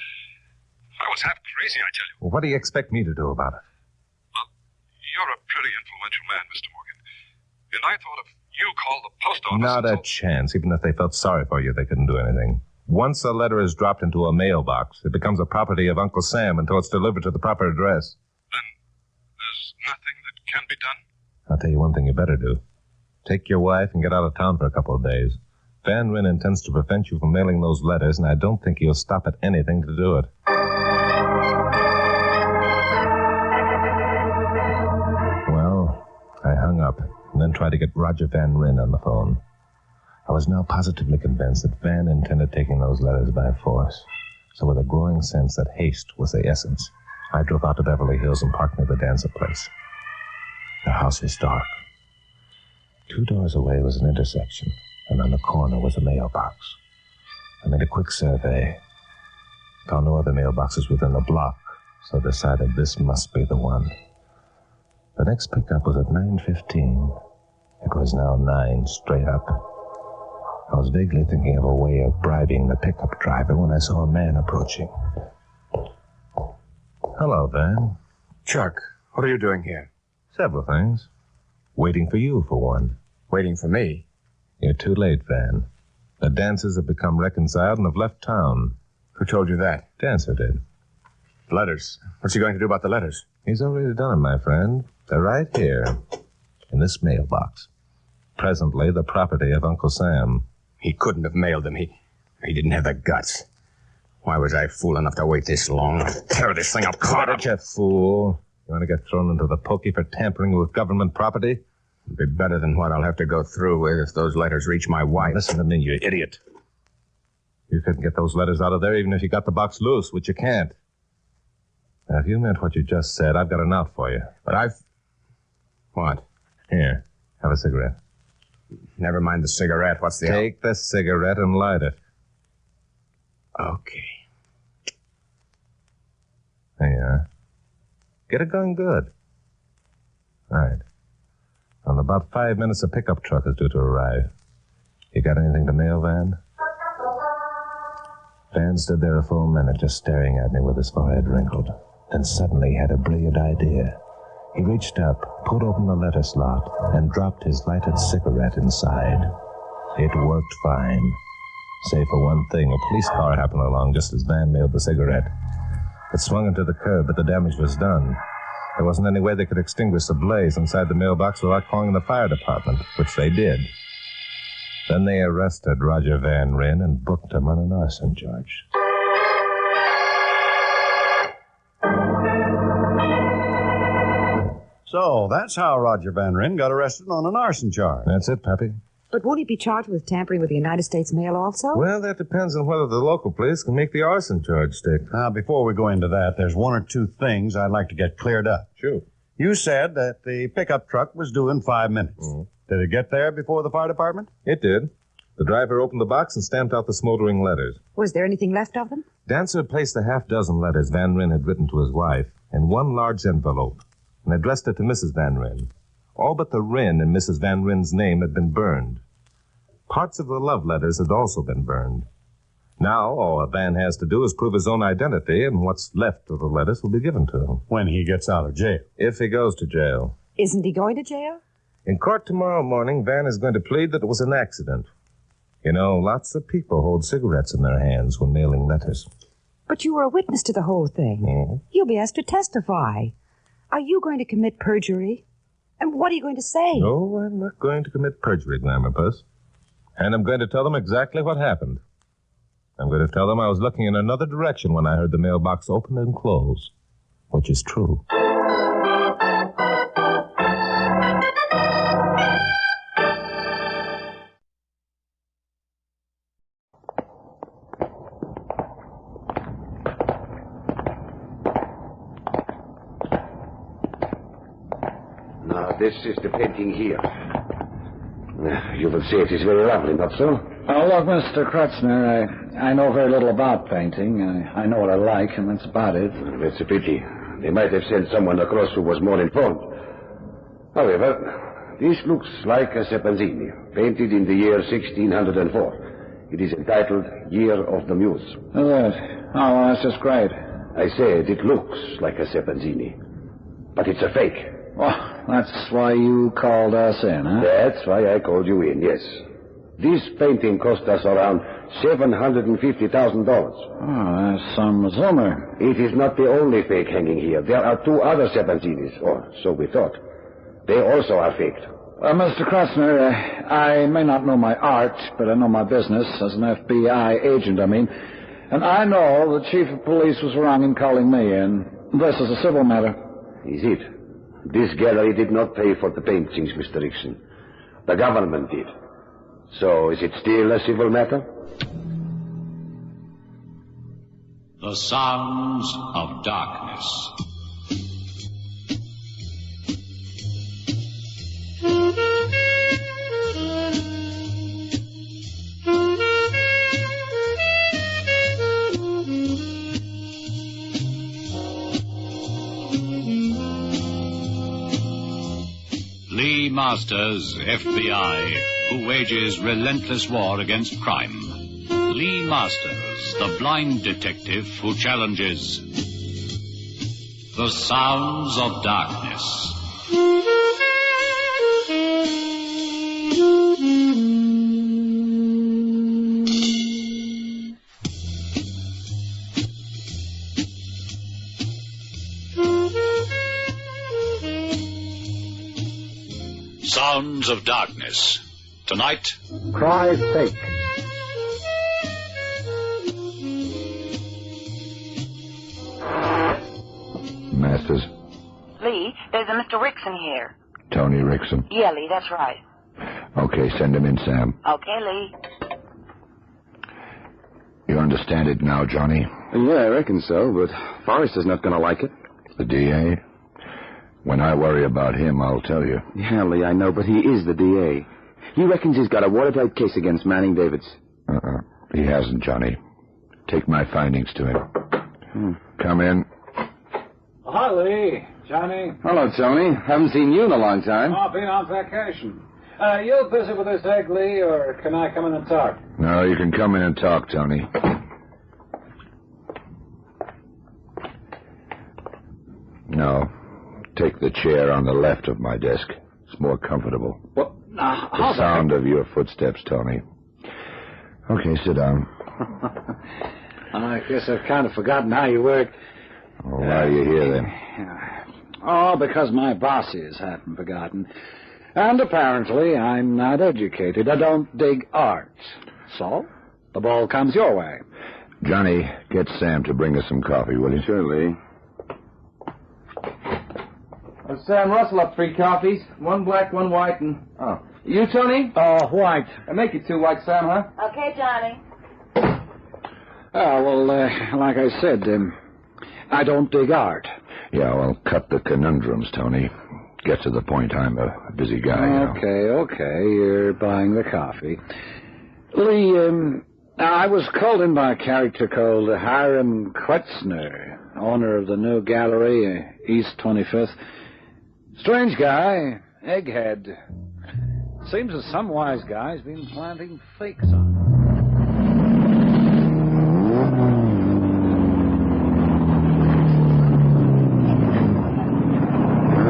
Speaker 20: I was half crazy, I tell you.
Speaker 15: Well, what do you expect me to do about it?
Speaker 20: Well, you're a pretty influential man, Mr. Morgan. And I thought if you called the post office...
Speaker 15: Not a chance. Even if they felt sorry for you, they couldn't do anything. Once a letter is dropped into a mailbox, it becomes a property of Uncle Sam until it's delivered to the proper address.
Speaker 20: Then there's nothing that can be done?
Speaker 15: I'll tell you one thing you better do. Take your wife and get out of town for a couple of days. Van Ryn intends to prevent you from mailing those letters, and I don't think he'll stop at anything to do it. Well, I hung up and then tried to get Roger Van Ryn on the phone. I was now positively convinced that Van intended taking those letters by force. So with a growing sense that haste was the essence, I drove out to Beverly Hills and parked near the Dancer place. The house was dark. 2 doors away was an intersection, and on the corner was a mailbox. I made a quick survey. Found no other mailboxes within the block, so decided this must be the one. The next pickup was at 9:15. It was now 9 straight up. I was vaguely thinking of a way of bribing the pickup driver when I saw a man approaching. Hello, Van.
Speaker 19: Chuck, what are you doing here?
Speaker 15: Several things. Waiting for you, for one.
Speaker 19: Waiting for me?
Speaker 15: You're too late, Van. The dancers have become reconciled and have left town.
Speaker 19: Who told you that?
Speaker 15: Dancer did.
Speaker 19: Letters. What's he going to do about the letters?
Speaker 15: He's already done it, my friend. They're right here, in this mailbox. Presently, the property of Uncle Sam.
Speaker 19: He couldn't have mailed them. He didn't have the guts. Why was I fool enough to wait this long? Tear this thing apart.
Speaker 15: You fool. You want to get thrown into the pokey for tampering with government property?
Speaker 19: It'd be better than what I'll have to go through with if those letters reach my wife.
Speaker 15: Listen to me, you idiot. You couldn't get those letters out of there even if you got the box loose, which you can't. Now, if you meant what you just said, I've got an out for you.
Speaker 19: But What?
Speaker 15: Here, have a cigarette.
Speaker 19: Never mind the cigarette. What's the...
Speaker 15: Take the cigarette and light it.
Speaker 19: Okay.
Speaker 15: There you are. Get it going good. Right. In about 5 minutes, a pickup truck is due to arrive. You got anything to mail, Van? Van stood there a full minute, just staring at me with his forehead wrinkled. Then suddenly he had a brilliant idea. He reached up, pulled open the letter slot, and dropped his lighted cigarette inside. It worked fine. Save for one thing, a police car happened along just as Van mailed the cigarette. It swung into the curb, but the damage was done. There wasn't any way they could extinguish the blaze inside the mailbox without calling the fire department, which they did. Then they arrested Roger Van Ryn and booked him on an arson charge.
Speaker 16: So, that's how Roger Van Ryn got arrested on an arson charge.
Speaker 15: That's it, Pappy.
Speaker 17: But won't he be charged with tampering with the United States mail also?
Speaker 15: Well, that depends on whether the local police can make the arson charge stick.
Speaker 16: Now, before we go into that, there's one or two things I'd like to get cleared up.
Speaker 15: Sure.
Speaker 16: You said that the pickup truck was due in 5 minutes.
Speaker 15: Mm.
Speaker 16: Did it get there before the fire department?
Speaker 15: It did. The driver opened the box and stamped out the smoldering letters.
Speaker 17: Was there anything left of them?
Speaker 15: Dancer had placed the half-dozen letters Van Ryn had written to his wife in one large envelope and addressed it to Mrs. Van Ryn. All but the Ryn in Mrs. Van Ryn's name had been burned. Parts of the love letters had also been burned. Now, all a Van has to do is prove his own identity, and what's left of the letters will be given to him.
Speaker 16: When he gets out of jail.
Speaker 15: If he goes to jail.
Speaker 17: Isn't he going to jail?
Speaker 15: In court tomorrow morning, Van is going to plead that it was an accident. You know, lots of people hold cigarettes in their hands when mailing letters.
Speaker 17: But you were a witness to the whole thing.
Speaker 15: Mm-hmm.
Speaker 17: You'll be asked to testify. Are you going to commit perjury? And what are you going to say?
Speaker 15: No, I'm not going to commit perjury, Glamour Puss. And I'm going to tell them exactly what happened. I'm going to tell them I was looking in another direction when I heard the mailbox open and close, which is true.
Speaker 9: Now, this is the painting here. You will say it is very lovely, not so?
Speaker 21: Oh, look, Mr. Kratzner, I know very little about painting. I know what I like, and that's about it.
Speaker 9: That's a pity. They might have sent someone across who was more informed. However, this looks like a Sepanzini, painted in the year 1604. It is entitled Year of the Muse.
Speaker 21: Is it? Oh, well, that's just great.
Speaker 9: I said it looks like a Sepanzini, but it's a fake.
Speaker 21: Well, that's why you called us in, huh?
Speaker 9: That's why I called you in, yes. This painting cost us around $750,000.
Speaker 21: Oh, that's some zoomer.
Speaker 9: It is not the only fake hanging here. There are two other Sepanzinis, or so we thought. They also are faked.
Speaker 21: Well, Mr. Kratzner, I may not know my art, but I know my business as an FBI agent, And I know the chief of police was wrong in calling me in. This is a civil matter.
Speaker 9: Is it? This gallery did not pay for the paintings, Mr. Rickson. The government did. So is it still a civil matter?
Speaker 22: The Sounds of Darkness. Masters, FBI, who wages relentless war against crime. Lee Masters, the blind detective who challenges the sounds of darkness. Sounds of Darkness. Tonight,
Speaker 21: Cry fake.
Speaker 4: Masters,
Speaker 6: Lee, there's a Mr. Rickson here.
Speaker 4: Tony Rickson.
Speaker 6: Yeah, Lee, that's right.
Speaker 4: Okay, send him in, Sam.
Speaker 6: Okay, Lee.
Speaker 4: You understand it now, Johnny?
Speaker 23: Yeah, I reckon so, but Forrester's not going to like it.
Speaker 4: The DA? When I worry about him, I'll tell you.
Speaker 23: Yeah, Lee, I know, but he is the DA. He reckons he's got a watertight case against Manning Davids.
Speaker 4: He hasn't, Johnny. Take my findings to him. Come in.
Speaker 21: Hi, Lee. Johnny.
Speaker 23: Hello, Tony. Haven't seen you in a long time.
Speaker 21: I've been on vacation. You busy with this egg, Lee, or can I come in and talk?
Speaker 4: No, you can come in and talk, Tony. No. Take the chair on the left of my desk. It's more comfortable.
Speaker 21: Well,
Speaker 4: The sound of your footsteps, Tony. Okay, sit down.
Speaker 21: I guess I've kind of forgotten how you work.
Speaker 4: Well, why are you here, then?
Speaker 21: Oh, because my bosses haven't forgotten. And apparently I'm not educated. I don't dig art. So, the ball comes your way.
Speaker 4: Johnny, get Sam to bring us some coffee, will you?
Speaker 23: Sure, Lee.
Speaker 24: Sam Russell up 3 coffees. 1 black, 1 white, and... Oh. You, Tony?
Speaker 21: White.
Speaker 24: I make it 2 white, Sam, huh?
Speaker 6: Okay, Johnny.
Speaker 21: Well, like I said, I don't dig art.
Speaker 4: Yeah, well, cut the conundrums, Tony. Get to the point. I'm a busy guy, you know.
Speaker 21: Okay. You're buying the coffee. Lee, I was called in by a character called Hiram Kretzner, owner of the new gallery, East 25th. Strange guy, egghead. Seems that some wise guy's been planting fakes on him.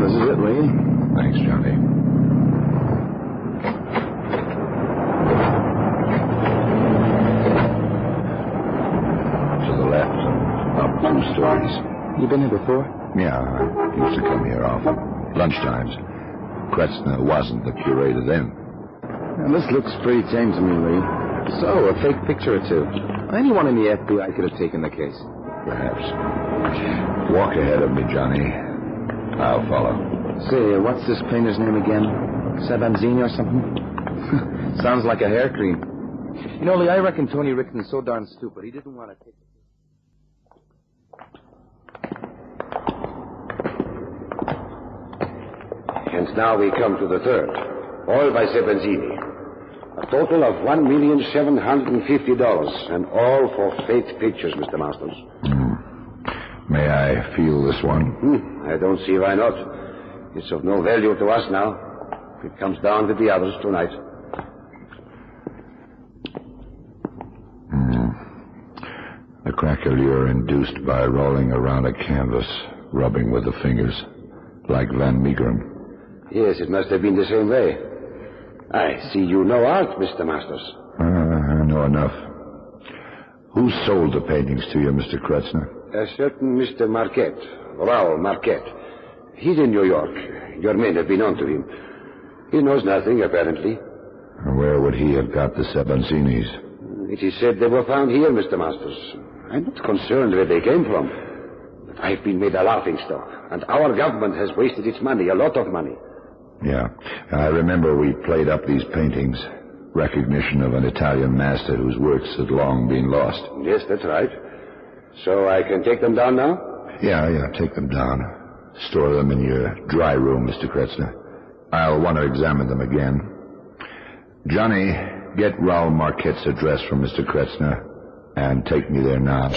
Speaker 23: This is it, Lee.
Speaker 4: Thanks, Johnny. To the left, up 2 stories.
Speaker 23: You been here before?
Speaker 4: Yeah, I used to come here often. Lunchtimes. Kretzner wasn't the curator then.
Speaker 23: Now, this looks pretty tame to me, Lee. So, a fake picture or 2. Anyone in the FBI could have taken the case.
Speaker 4: Perhaps. Walk ahead of me, Johnny. I'll follow.
Speaker 23: Say, what's this painter's name again? Sabanzini or something? Sounds like a hair cream. You know, Lee, I reckon Tony Rickson's so darn stupid, he didn't want to take...
Speaker 9: And now we come to the third. All by Sabanzini. A total of $1,750,000, and all for fake pictures, Mr. Masters.
Speaker 4: May I feel this one?
Speaker 9: I don't see why not. It's of no value to us now. It comes down with the others tonight.
Speaker 4: The craquelure induced by rolling around a canvas, rubbing with the fingers, like Van Meegeren.
Speaker 9: Yes, it must have been the same way. I see you know art, Mr. Masters.
Speaker 4: I know enough. Who sold the paintings to you, Mr. Kretzner?
Speaker 9: A certain Mr. Marquette, Raoul Marquette. He's in New York. Your men have been on to him. He knows nothing, apparently.
Speaker 4: Where would he have got the Sabanzinis?
Speaker 9: It is said they were found here, Mr. Masters. I'm not concerned where they came from. But I've been made a laughingstock, and our government has wasted its money, a lot of money.
Speaker 4: Yeah. I remember we played up these paintings. Recognition of an Italian master whose works had long been lost.
Speaker 9: Yes, that's right. So I can take them down now?
Speaker 4: Yeah, take them down. Store them in your dry room, Mr. Kretzner. I'll want to examine them again. Johnny, get Raoul Marquette's address from Mr. Kretzner and take me there now.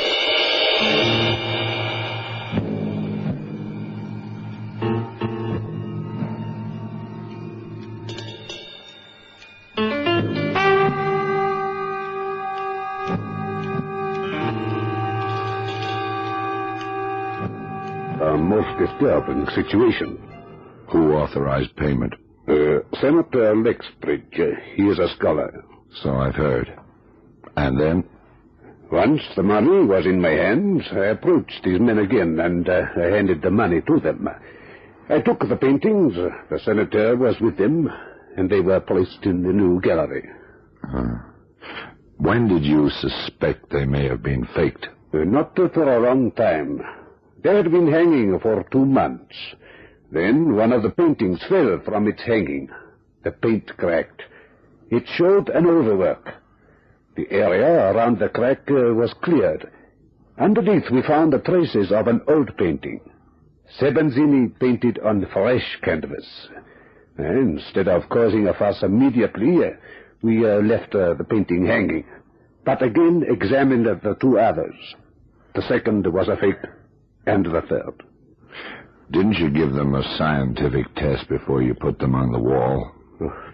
Speaker 1: a most disturbing situation.
Speaker 4: Who authorized payment?
Speaker 1: Senator Lexbridge. He is a scholar.
Speaker 4: So I've heard. And then?
Speaker 1: Once the money was in my hands, I approached these men again, and I handed the money to them. I took the paintings, the senator was with them, and they were placed in the new gallery.
Speaker 4: When did you suspect they may have been faked?
Speaker 1: Not for a long time. They had been hanging for 2 months. Then one of the paintings fell from its hanging. The paint cracked. It showed an overwork. The area around the crack was cleared. Underneath we found the traces of an old painting. Sebanzini painted on fresh canvas. Instead of causing a fuss immediately, we left the painting hanging, but again examined the 2 others. The second was a fake, and the third.
Speaker 4: Didn't you give them a scientific test before you put them on the wall?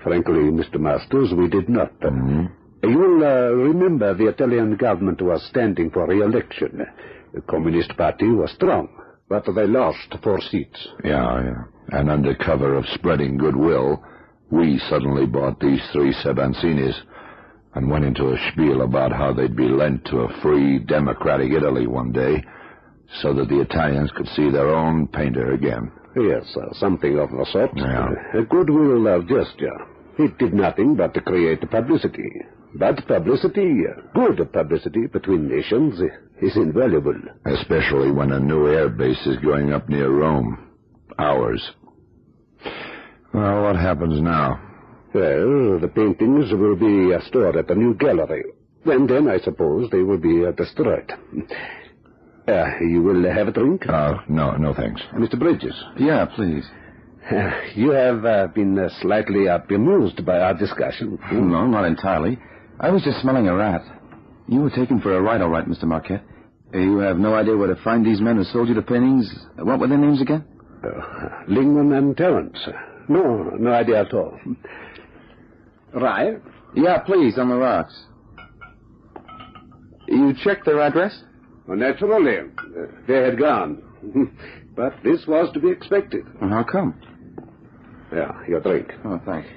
Speaker 1: Frankly, Mr. Masters, we did not. You will remember the Italian government was standing for re-election. The Communist Party was strong, but they lost 4 seats.
Speaker 4: Yeah. And under cover of spreading goodwill, we suddenly bought these 3 Sebanzinis and went into a spiel about how they'd be lent to a free, democratic Italy one day so that the Italians could see their own painter again.
Speaker 1: Yes, something of the sort.
Speaker 4: Yeah.
Speaker 1: A goodwill gesture. It did nothing but to create publicity. But publicity, good publicity between nations, is invaluable.
Speaker 4: Especially when a new air base is going up near Rome. Ours. Well, what happens now?
Speaker 1: Well, the paintings will be stored at the new gallery. And then, I suppose, they will be destroyed. You will have a drink?
Speaker 4: No, thanks.
Speaker 1: Mr. Bridges?
Speaker 23: Yeah, please.
Speaker 1: You have been slightly bemused by our discussion.
Speaker 23: No, not entirely. I was just smelling a rat. You were taken for a ride, all right, Mr. Marquette. You have no idea where to find these men who sold you the paintings? What were their names again?
Speaker 1: Lingman and Terrence. No idea at all. Rye?
Speaker 23: Yeah, please, on the rocks. You checked their address?
Speaker 1: Naturally. They had gone. But this was to be expected.
Speaker 23: Well, how come?
Speaker 1: Yeah, your drink.
Speaker 23: Oh, thanks.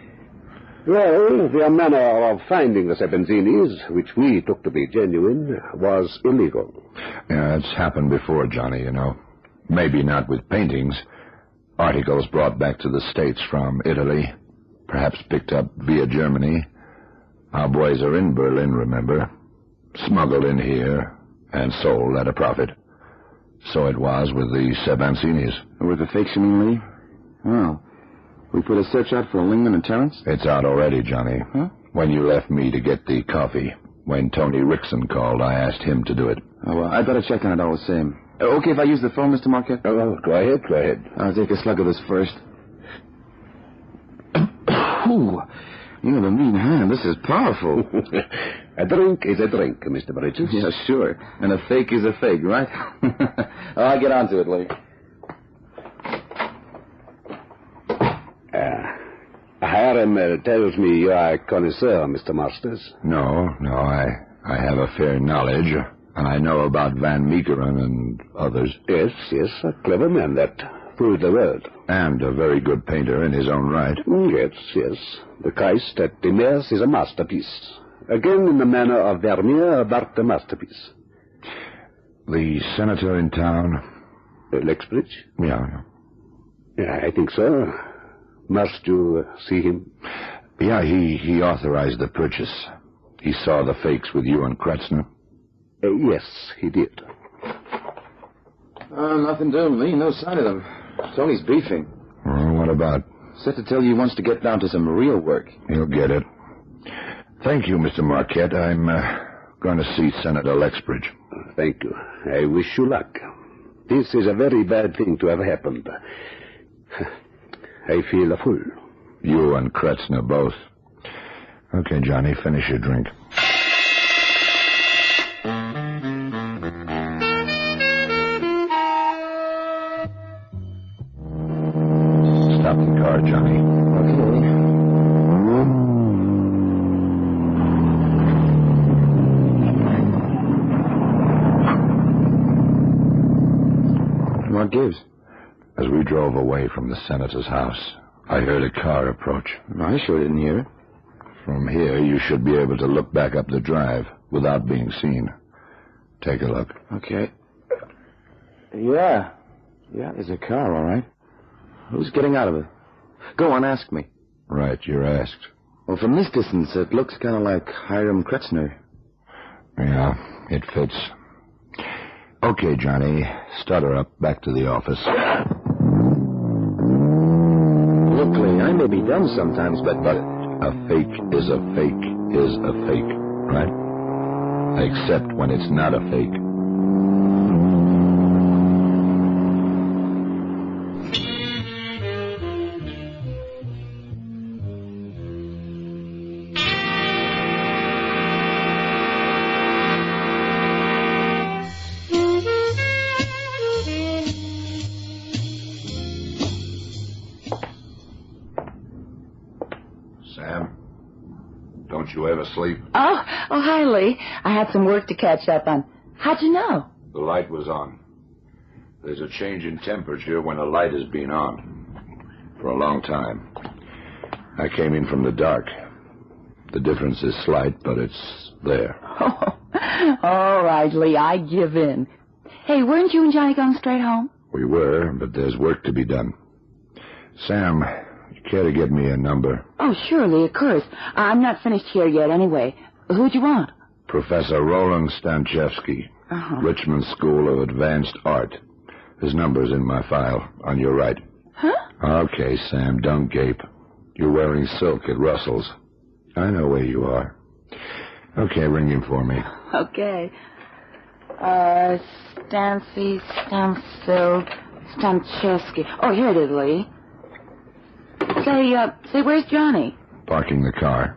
Speaker 1: Well, their manner of finding the Sebanzinis, which we took to be genuine, was illegal.
Speaker 4: Yeah, it's happened before, Johnny, you know. Maybe not with paintings. Articles brought back to the States from Italy, perhaps picked up via Germany. Our boys are in Berlin, remember? Smuggled in here and sold at a profit. So it was with the Sebanzinis.
Speaker 23: With the fakes, you mean, Lee? Oh. We put a search out for Lingman and Terrence?
Speaker 4: It's out already, Johnny.
Speaker 23: Huh?
Speaker 4: When you left me to get the coffee. When Tony Rickson called, I asked him to do it.
Speaker 23: Oh, well, I'd better check on it all the same. Okay if I use the phone, Mr. Marquette?
Speaker 1: Oh, go ahead.
Speaker 23: I'll take a slug of this first. Ooh, you have a mean hand. This is powerful.
Speaker 1: A drink is a drink, Mr. Bridges.
Speaker 23: Yeah, sure. And a fake is a fake, right? I'll get on to it, Lee.
Speaker 1: Hiram tells me you are a connoisseur, Mr. Masters.
Speaker 4: No, I have a fair knowledge, and I know about Van Meekeren and others.
Speaker 1: Yes, a clever man that fooled the world.
Speaker 4: And a very good painter in his own right.
Speaker 1: Yes. The Christ at Immerse is a masterpiece. Again in the manner of Vermeer, but a masterpiece.
Speaker 4: The senator in town?
Speaker 1: Lexbridge?
Speaker 4: Yeah,
Speaker 1: I think so. Must you see him?
Speaker 4: Yeah, he authorized the purchase. He saw the fakes with you and Kretzner.
Speaker 1: Yes, he did.
Speaker 23: Nothing doing, Lee. No sign of them. Tony's beefing.
Speaker 4: Well, what about?
Speaker 23: Said to tell you he wants to get down to some real work.
Speaker 4: He'll get it. Thank you, Mr. Marquette. I'm going to see Senator Lexbridge.
Speaker 1: Thank you. I wish you luck. This is a very bad thing to have happened. I feel a fool.
Speaker 4: You and Kretzner both. Okay, Johnny, finish your drink. Stop the car, Johnny.
Speaker 23: Okay. What gives?
Speaker 4: As we drove away from the senator's house, I heard a car approach.
Speaker 23: I sure didn't hear it.
Speaker 4: From here, you should be able to look back up the drive without being seen. Take a look.
Speaker 23: Okay. Yeah, there's a car, all right. Who's getting out of it? Go on, ask me.
Speaker 4: Right, you're asked.
Speaker 23: Well, from this distance, it looks kind of like Hiram Kretzner.
Speaker 4: Yeah, it fits. Okay, Johnny, start her up back to the office.
Speaker 23: Look, Lee, I may be dumb sometimes, but
Speaker 4: a fake is a fake is a fake, right? Except when it's not a fake. Sam, don't you ever sleep?
Speaker 6: Oh, hi, Lee. I had some work to catch up on. How'd you know?
Speaker 4: The light was on. There's a change in temperature when a light has been on. For a long time. I came in from the dark. The difference is slight, but it's there.
Speaker 6: Oh, all right, Lee, I give in. Hey, weren't you and Johnny going straight home?
Speaker 4: We were, but there's work to be done. Sam, you care to get me a number?
Speaker 6: Oh, surely, of course. I'm not finished here yet anyway. Who'd you want?
Speaker 4: Professor Roland Stanchevsky, Richmond School of Advanced Art. His number's in my file, on your right.
Speaker 6: Huh?
Speaker 4: Okay, Sam, don't gape. You're wearing silk at Russell's. I know where you are. Okay, ring him for me.
Speaker 6: Okay. Stancy, Stanfield, Stanchevsky. Oh, here it is, Lee. Say, where's Johnny?
Speaker 4: Parking the car.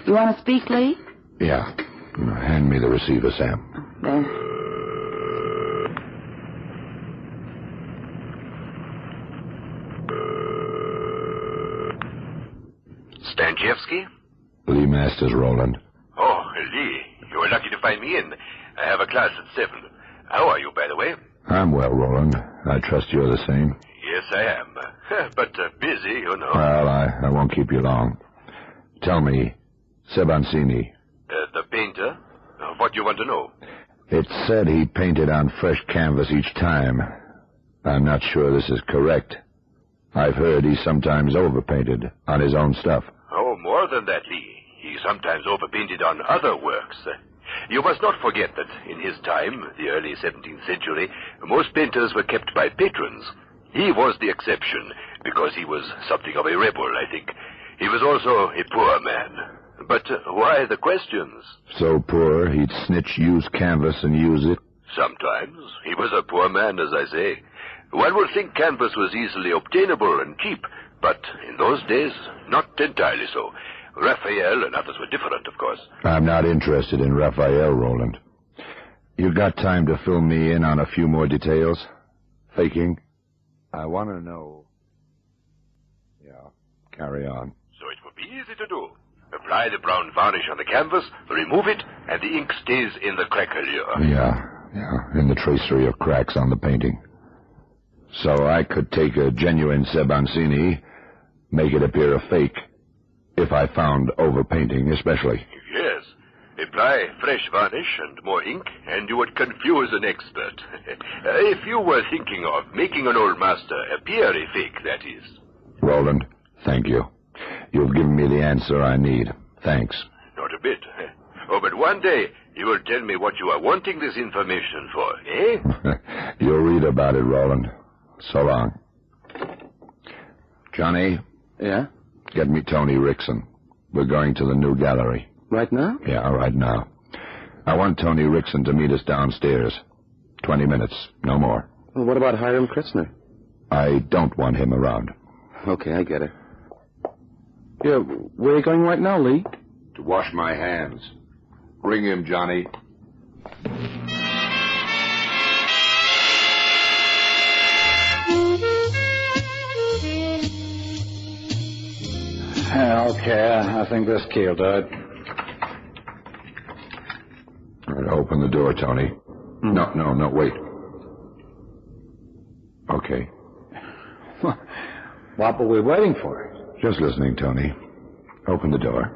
Speaker 6: You want to speak, Lee?
Speaker 4: Yeah. Hand me the receiver, Sam.
Speaker 6: There.
Speaker 2: Stanchevsky?
Speaker 4: Lee Masters, Roland.
Speaker 2: Oh, Lee, you were lucky to find me in. I have a class at 7. How are you, by the way?
Speaker 4: I'm well, Roland. I trust you're the same.
Speaker 2: Yes, I am. But busy, you know.
Speaker 4: Well, I won't keep you long. Tell me, Sebancini.
Speaker 2: The painter? What do you want to know?
Speaker 4: It said he painted on fresh canvas each time. I'm not sure this is correct. I've heard he sometimes overpainted on his own stuff.
Speaker 2: Oh, more than that, Lee. He sometimes overpainted on other works. You must not forget that in his time, the early 17th century, most painters were kept by patrons. He was the exception, because he was something of a rebel, I think. He was also a poor man. But why the questions?
Speaker 4: So poor, he'd snitch used canvas and use it?
Speaker 2: Sometimes. He was a poor man, as I say. One would think canvas was easily obtainable and cheap, but in those days, not entirely so. Raphael and others were different, of course.
Speaker 4: I'm not interested in Raphael, Roland. You got time to fill me in on a few more details? Faking? I want to know. Yeah, carry on.
Speaker 2: So it would be easy to do. Apply the brown varnish on the canvas, remove it, and the ink stays in the craquelure.
Speaker 4: Yeah, in the tracery of cracks on the painting. So I could take a genuine Sebancini, make it appear a fake, if I found overpainting especially.
Speaker 2: Yes. Apply fresh varnish and more ink, and you would confuse an expert. If you were thinking of making an old master appear a fake, that is.
Speaker 4: Roland, thank you. You've given me the answer I need. Thanks.
Speaker 2: Not a bit. Oh, but one day you will tell me what you are wanting this information for, eh?
Speaker 4: You'll read about it, Roland. So long. Johnny?
Speaker 23: Yeah?
Speaker 4: Get me Tony Rickson. We're going to the new gallery.
Speaker 23: Right now?
Speaker 4: Yeah, right now. I want Tony Rickson to meet us downstairs. 20 minutes, no more.
Speaker 23: Well, what about Hiram Kretzner?
Speaker 4: I don't want him around.
Speaker 23: Okay, I get it. Yeah, where are you going right now, Lee?
Speaker 4: To wash my hands. Bring him, Johnny.
Speaker 21: Okay, I think this key'll do it.
Speaker 4: Right, Open the door, Tony. No, wait. Okay.
Speaker 21: What were we waiting for?
Speaker 4: Just listening, Tony. Open the door.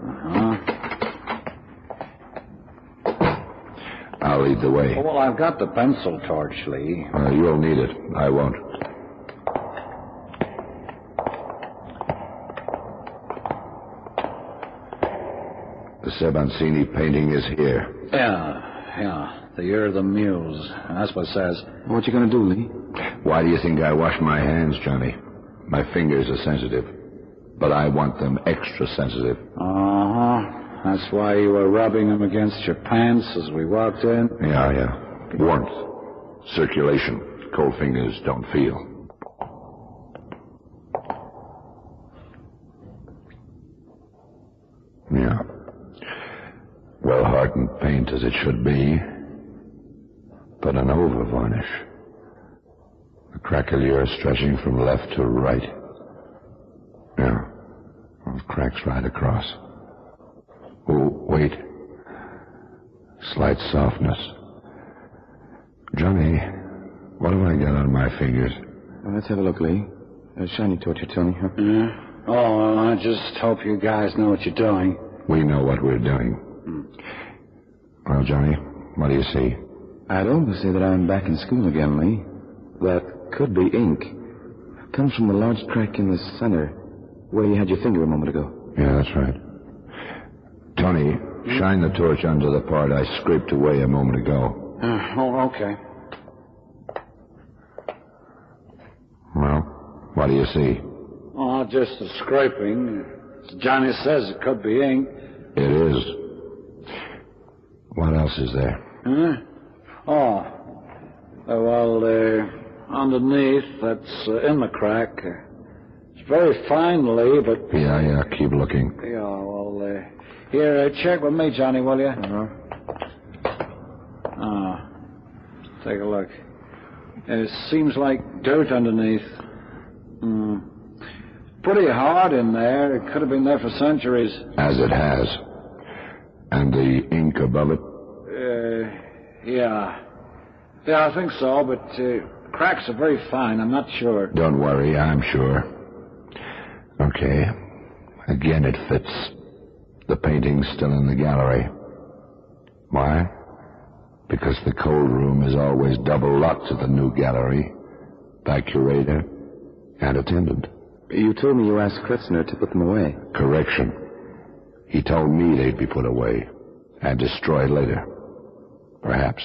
Speaker 4: I'll lead the way.
Speaker 21: Well, I've got the pencil torch, Lee.
Speaker 4: You'll need it. I won't. The Sebancini painting is here.
Speaker 21: Yeah. The Year of the Muse. That's what it says.
Speaker 19: What you gonna do, Lee?
Speaker 4: Why do you think I wash my hands, Johnny? My fingers are sensitive, but I want them extra sensitive.
Speaker 21: That's why you were rubbing them against your pants as we walked in?
Speaker 4: Yeah. Warmth. Circulation. Cold fingers don't feel. Yeah. Well-hardened paint as it should be, but an over-varnish. The craquelure stretching from left to right. Yeah. Those cracks right across. Oh, wait. Slight softness. Johnny, what have I got on my fingers?
Speaker 19: Well, let's have a look, Lee. A shiny torch, Tony, huh?
Speaker 21: Yeah. Oh, well, I just hope you guys know what you're doing.
Speaker 4: We know what we're doing. Well, Johnny, what do you see?
Speaker 19: I'd almost say that I'm back in school again, Lee. That could be ink. Comes from the large crack in the center, where you had your finger a moment ago.
Speaker 4: Yeah, that's right. Tony, shine the torch onto the part I scraped away a moment ago.
Speaker 21: Okay.
Speaker 4: Well, what do you see?
Speaker 21: Oh, just a scraping. As Johnny says, it could be ink.
Speaker 4: It is. What else is there?
Speaker 21: Underneath, that's in the crack. It's very finely, but...
Speaker 4: Yeah, keep looking.
Speaker 21: Yeah, well, here, check with me, Johnny, will you? Take a look. It seems like dirt underneath. Pretty hard in there. It could have been there for centuries.
Speaker 4: As it has. And the ink above it?
Speaker 21: Yeah, I think so, but cracks are very fine. I'm not sure.
Speaker 4: Don't worry, I'm sure. Okay. Again, it fits. The painting's still in the gallery. Why? Because the cold room is always double locked to the new gallery by curator and attendant.
Speaker 19: You told me you asked Kretzner to put them away.
Speaker 4: Correction. He told me they'd be put away and destroyed later. Perhaps.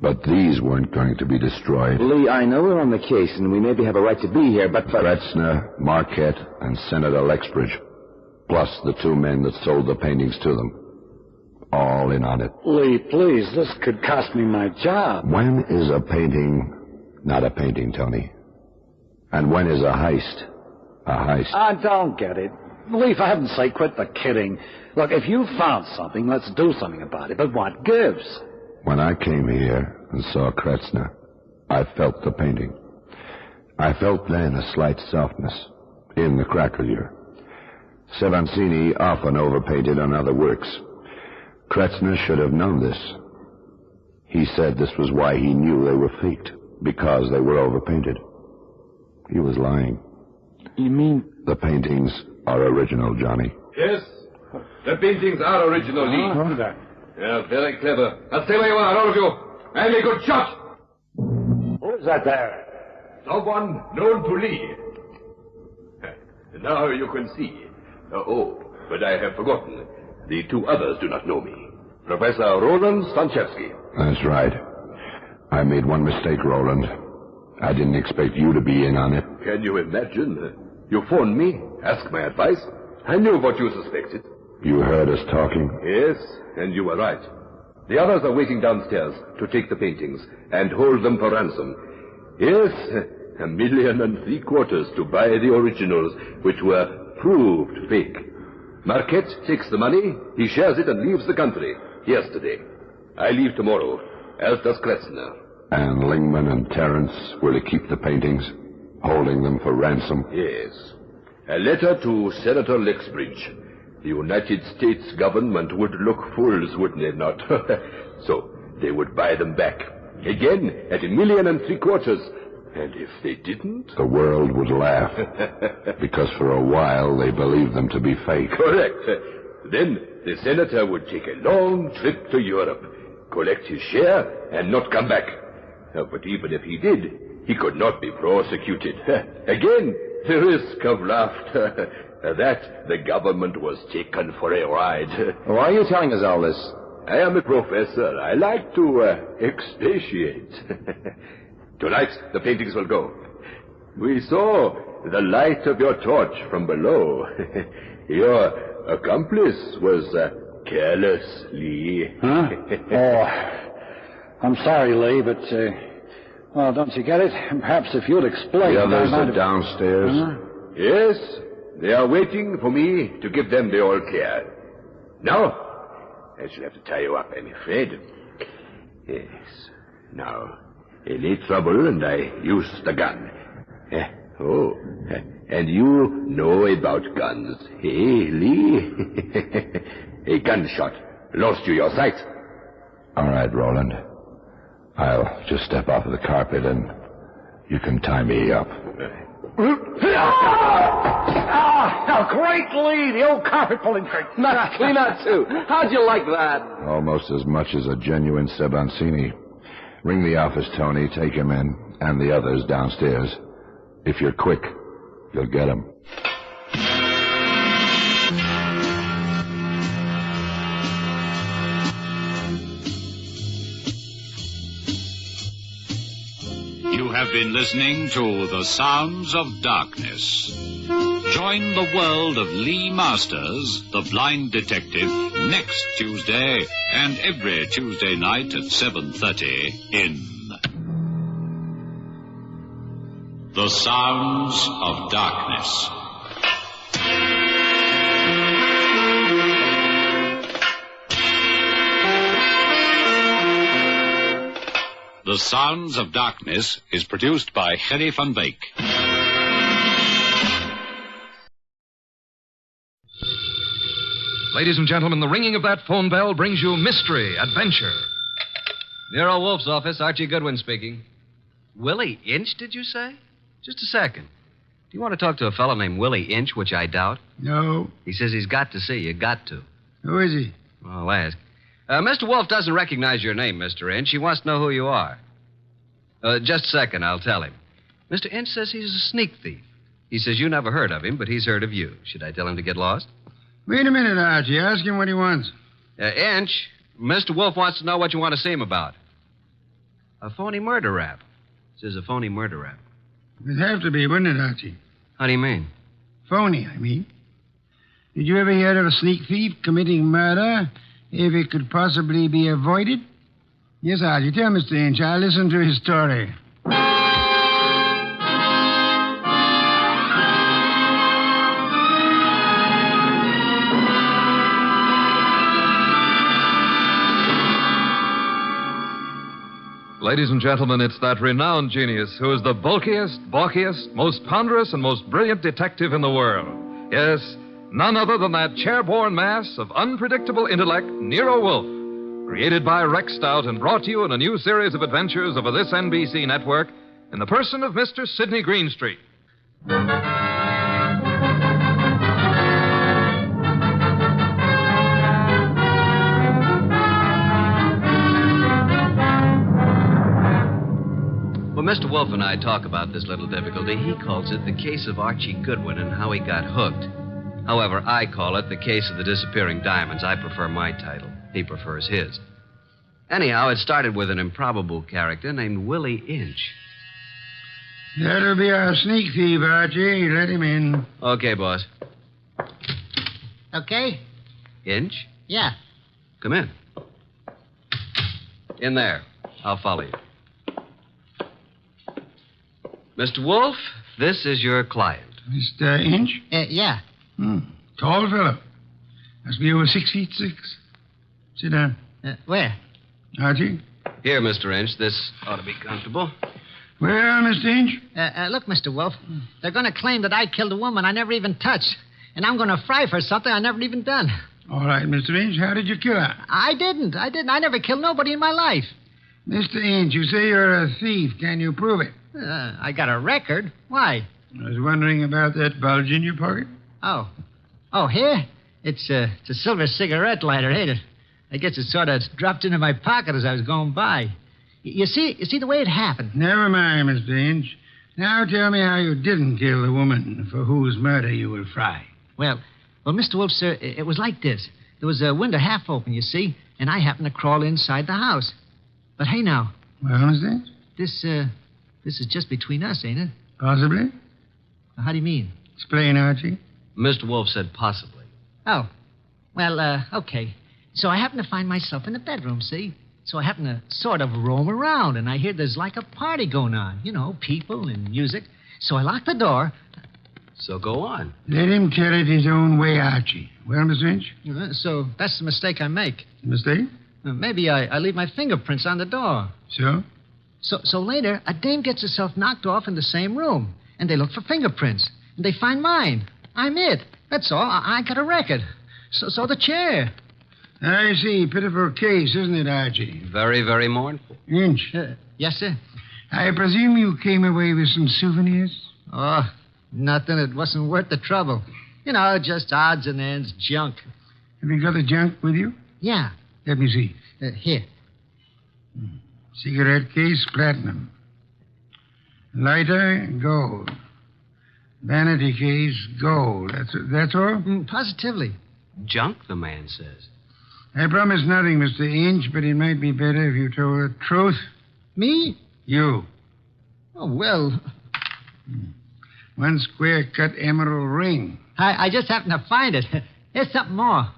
Speaker 4: But these weren't going to be destroyed.
Speaker 19: Lee, I know we're on the case and we maybe have a right to be here, but...
Speaker 4: Kretzner, Marquette, and Senator Lexbridge, plus the two men that sold the paintings to them. All in on it.
Speaker 21: Lee, please, this could cost me my job.
Speaker 4: When is a painting not a painting, Tony? And when is a heist a heist?
Speaker 21: I don't get it. Lee, for heaven's sake, quit the kidding. Look, if you found something, let's do something about it. But what gives?
Speaker 4: When I came here and saw Kretzner, I felt the painting. I felt then a slight softness in the craquelure. Sevancini often overpainted on other works. Kretzner should have known this. He said this was why he knew they were faked, because they were overpainted. He was lying.
Speaker 19: You mean...
Speaker 4: The paintings are original, Johnny.
Speaker 2: Yes, the paintings are original, Lee. Yeah, very clever. Now stay where you are, all of you. And a good shot.
Speaker 21: Who's that there?
Speaker 2: Someone known to Lee. Now you can see. But I have forgotten. The two others do not know me. Professor Roland Stanchevsky.
Speaker 4: That's right. I made one mistake, Roland. I didn't expect you to be in on it.
Speaker 2: Can you imagine? You phoned me, asked my advice. I knew what you suspected.
Speaker 4: You heard us talking?
Speaker 2: Yes, and you were right. The others are waiting downstairs to take the paintings and hold them for ransom. Yes, $1.75 million to buy the originals, which were proved fake. Marquette takes the money, he shares it and leaves the country. Yesterday. I leave tomorrow, as does Kretzner.
Speaker 4: And Lingman and Terrence were to keep the paintings, holding them for ransom?
Speaker 2: Yes. A letter to Senator Lexbridge. the United States government would look fools, wouldn't they not? So they would buy them back. Again, at $1.75 million. And if they didn't?
Speaker 4: The world would laugh. Because for a while they believed them to be fake.
Speaker 2: Correct. Then the senator would take a long trip to Europe, collect his share, and not come back. But even if he did, he could not be prosecuted. Again, the risk of laughter. That the government was taken for a ride.
Speaker 23: Why are you telling us all this?
Speaker 2: I am a professor. I like to expatiate. Tonight, the paintings will go. We saw the light of your torch from below. Your accomplice was careless, Lee.
Speaker 21: Huh? Oh, I'm sorry, Lee, but, well, don't you get it? Perhaps if you'd explain...
Speaker 4: The others are downstairs?
Speaker 21: Huh?
Speaker 2: Yes, they are waiting for me to give them the all clear. Now, I shall have to tie you up, I'm afraid. Yes. Now, any trouble, and I use the gun. And you know about guns, hey, Lee? A gunshot lost you your sight.
Speaker 4: All right, Roland. I'll just step off of the carpet, and you can tie me up.
Speaker 21: Oh, great, Lee! The old carpet pulling trick.
Speaker 23: Not clean out, too. How'd you like that?
Speaker 4: Almost as much as a genuine Sebancini. Ring the office, Tony. Take him in, and the others downstairs. If you're quick, you'll get him.
Speaker 22: You have been listening to The Sounds of Darkness. Join the world of Lee Masters, the blind detective, next Tuesday and every Tuesday night at 7:30 in The Sounds of Darkness. The Sounds of Darkness is produced by Gerry van Beek.
Speaker 3: Ladies and gentlemen, the ringing of that phone bell brings you mystery, adventure.
Speaker 5: Nero Wolf's office, Archie Goodwin speaking. Willie Inch, did you say? Just a second. Do you want to talk to a fellow named Willie Inch, which I doubt?
Speaker 7: No.
Speaker 5: He says he's got to see you. Got to.
Speaker 7: Who is he?
Speaker 5: Well, I'll ask. Mr. Wolf doesn't recognize your name, Mr. Inch. He wants to know who you are. Just a second, I'll tell him. Mr. Inch says he's a sneak thief. He says you never heard of him, but he's heard of you. Should I tell him to get lost?
Speaker 7: Wait a minute, Archie. Ask him what he wants.
Speaker 5: Inch, Mr. Wolf wants to know what you want to see him about. A phony murder rap. Says a phony murder rap.
Speaker 7: It'd have to be, wouldn't it, Archie?
Speaker 5: How do you mean?
Speaker 7: Phony, I mean. Did you ever hear of a sneak thief committing murder if it could possibly be avoided? Yes, Archie. Tell Mr. Inch. I'll listen to his story.
Speaker 3: Ladies and gentlemen, it's that renowned genius who is the bulkiest, balkiest, most ponderous, and most brilliant detective in the world. Yes, none other than that chair-borne mass of unpredictable intellect, Nero Wolfe. Created by Rex Stout and brought to you in a new series of adventures over this NBC network in the person of Mr. Sidney Greenstreet.
Speaker 5: When Mr. Wolf and I talk about this little difficulty, he calls it the case of Archie Goodwin and how he got hooked. However, I call it the case of the disappearing diamonds. I prefer my title. He prefers his. Anyhow, it started with an improbable character named Willie Inch.
Speaker 7: That'll be our sneak thief, Archie. Let him in.
Speaker 5: Okay, boss.
Speaker 10: Okay?
Speaker 5: Inch?
Speaker 10: Yeah.
Speaker 5: Come in. In there. I'll follow you. Mr. Wolf, this is your client.
Speaker 7: Mr. Inch?
Speaker 10: Yeah.
Speaker 7: Tall fellow. Must be over 6'6". Sit down.
Speaker 10: Where?
Speaker 7: Archie?
Speaker 5: Here, Mr. Inch. This ought to be comfortable.
Speaker 7: Well, Mr. Inch?
Speaker 10: Look, Mr. Wolf, they're going to claim that I killed a woman I never even touched. and I'm going to fry for something I never even done.
Speaker 7: All right, Mr. Inch, how did you kill her?
Speaker 10: I didn't. I never killed nobody in my life.
Speaker 7: Mr. Inch, you say you're a thief. Can you prove it?
Speaker 10: I got a record. Why?
Speaker 7: I was wondering about that bulge in your pocket.
Speaker 10: Oh, here? It's a silver cigarette lighter, ain't it? I guess it sort of dropped into my pocket as I was going by. You see the way it happened?
Speaker 7: Never mind, Mr. Inch. Now tell me how you didn't kill the woman for whose murder you will fry.
Speaker 10: Well, Mr. Wolf, sir, it was like this. There was a window half open, you see, and I happened to crawl inside the house. But hey, now.
Speaker 7: Well, Mr. Inch?
Speaker 10: This is just between us, ain't it?
Speaker 7: Possibly.
Speaker 10: How do you mean?
Speaker 7: Explain, Archie.
Speaker 5: Mr. Wolf said possibly.
Speaker 10: Oh. Well, okay. So I happen to find myself in the bedroom, see? So I happen to sort of roam around, and I hear there's like a party going on. You know, people and music. So I lock the door.
Speaker 5: So go on.
Speaker 7: Let him tell it his own way, Archie. Well, Mr. Inch?
Speaker 10: So that's the mistake I make.
Speaker 7: Mistake?
Speaker 10: Maybe I leave my fingerprints on the door.
Speaker 7: So?
Speaker 10: So later, a dame gets herself knocked off in the same room, and they look for fingerprints, and they find mine. I'm it. That's all. I got a record. So the chair.
Speaker 7: I see. Pitiful case, isn't it, Archie?
Speaker 5: Very, very mournful.
Speaker 7: Inch.
Speaker 10: Yes, sir.
Speaker 7: I presume you came away with some souvenirs?
Speaker 10: Oh, nothing. It wasn't worth the trouble. You know, just odds and ends, junk.
Speaker 7: Have you got the junk with you?
Speaker 10: Yeah.
Speaker 7: Let me see.
Speaker 10: Here.
Speaker 7: Cigarette case, platinum. Lighter, gold. Vanity case, gold. That's all?
Speaker 10: Positively.
Speaker 5: Junk, the man says.
Speaker 7: I promise nothing, Mr. Inch, but it might be better if you told the truth.
Speaker 10: Me?
Speaker 7: You.
Speaker 10: Oh, well.
Speaker 7: One square-cut emerald ring.
Speaker 10: I just happened to find it. Here's something more.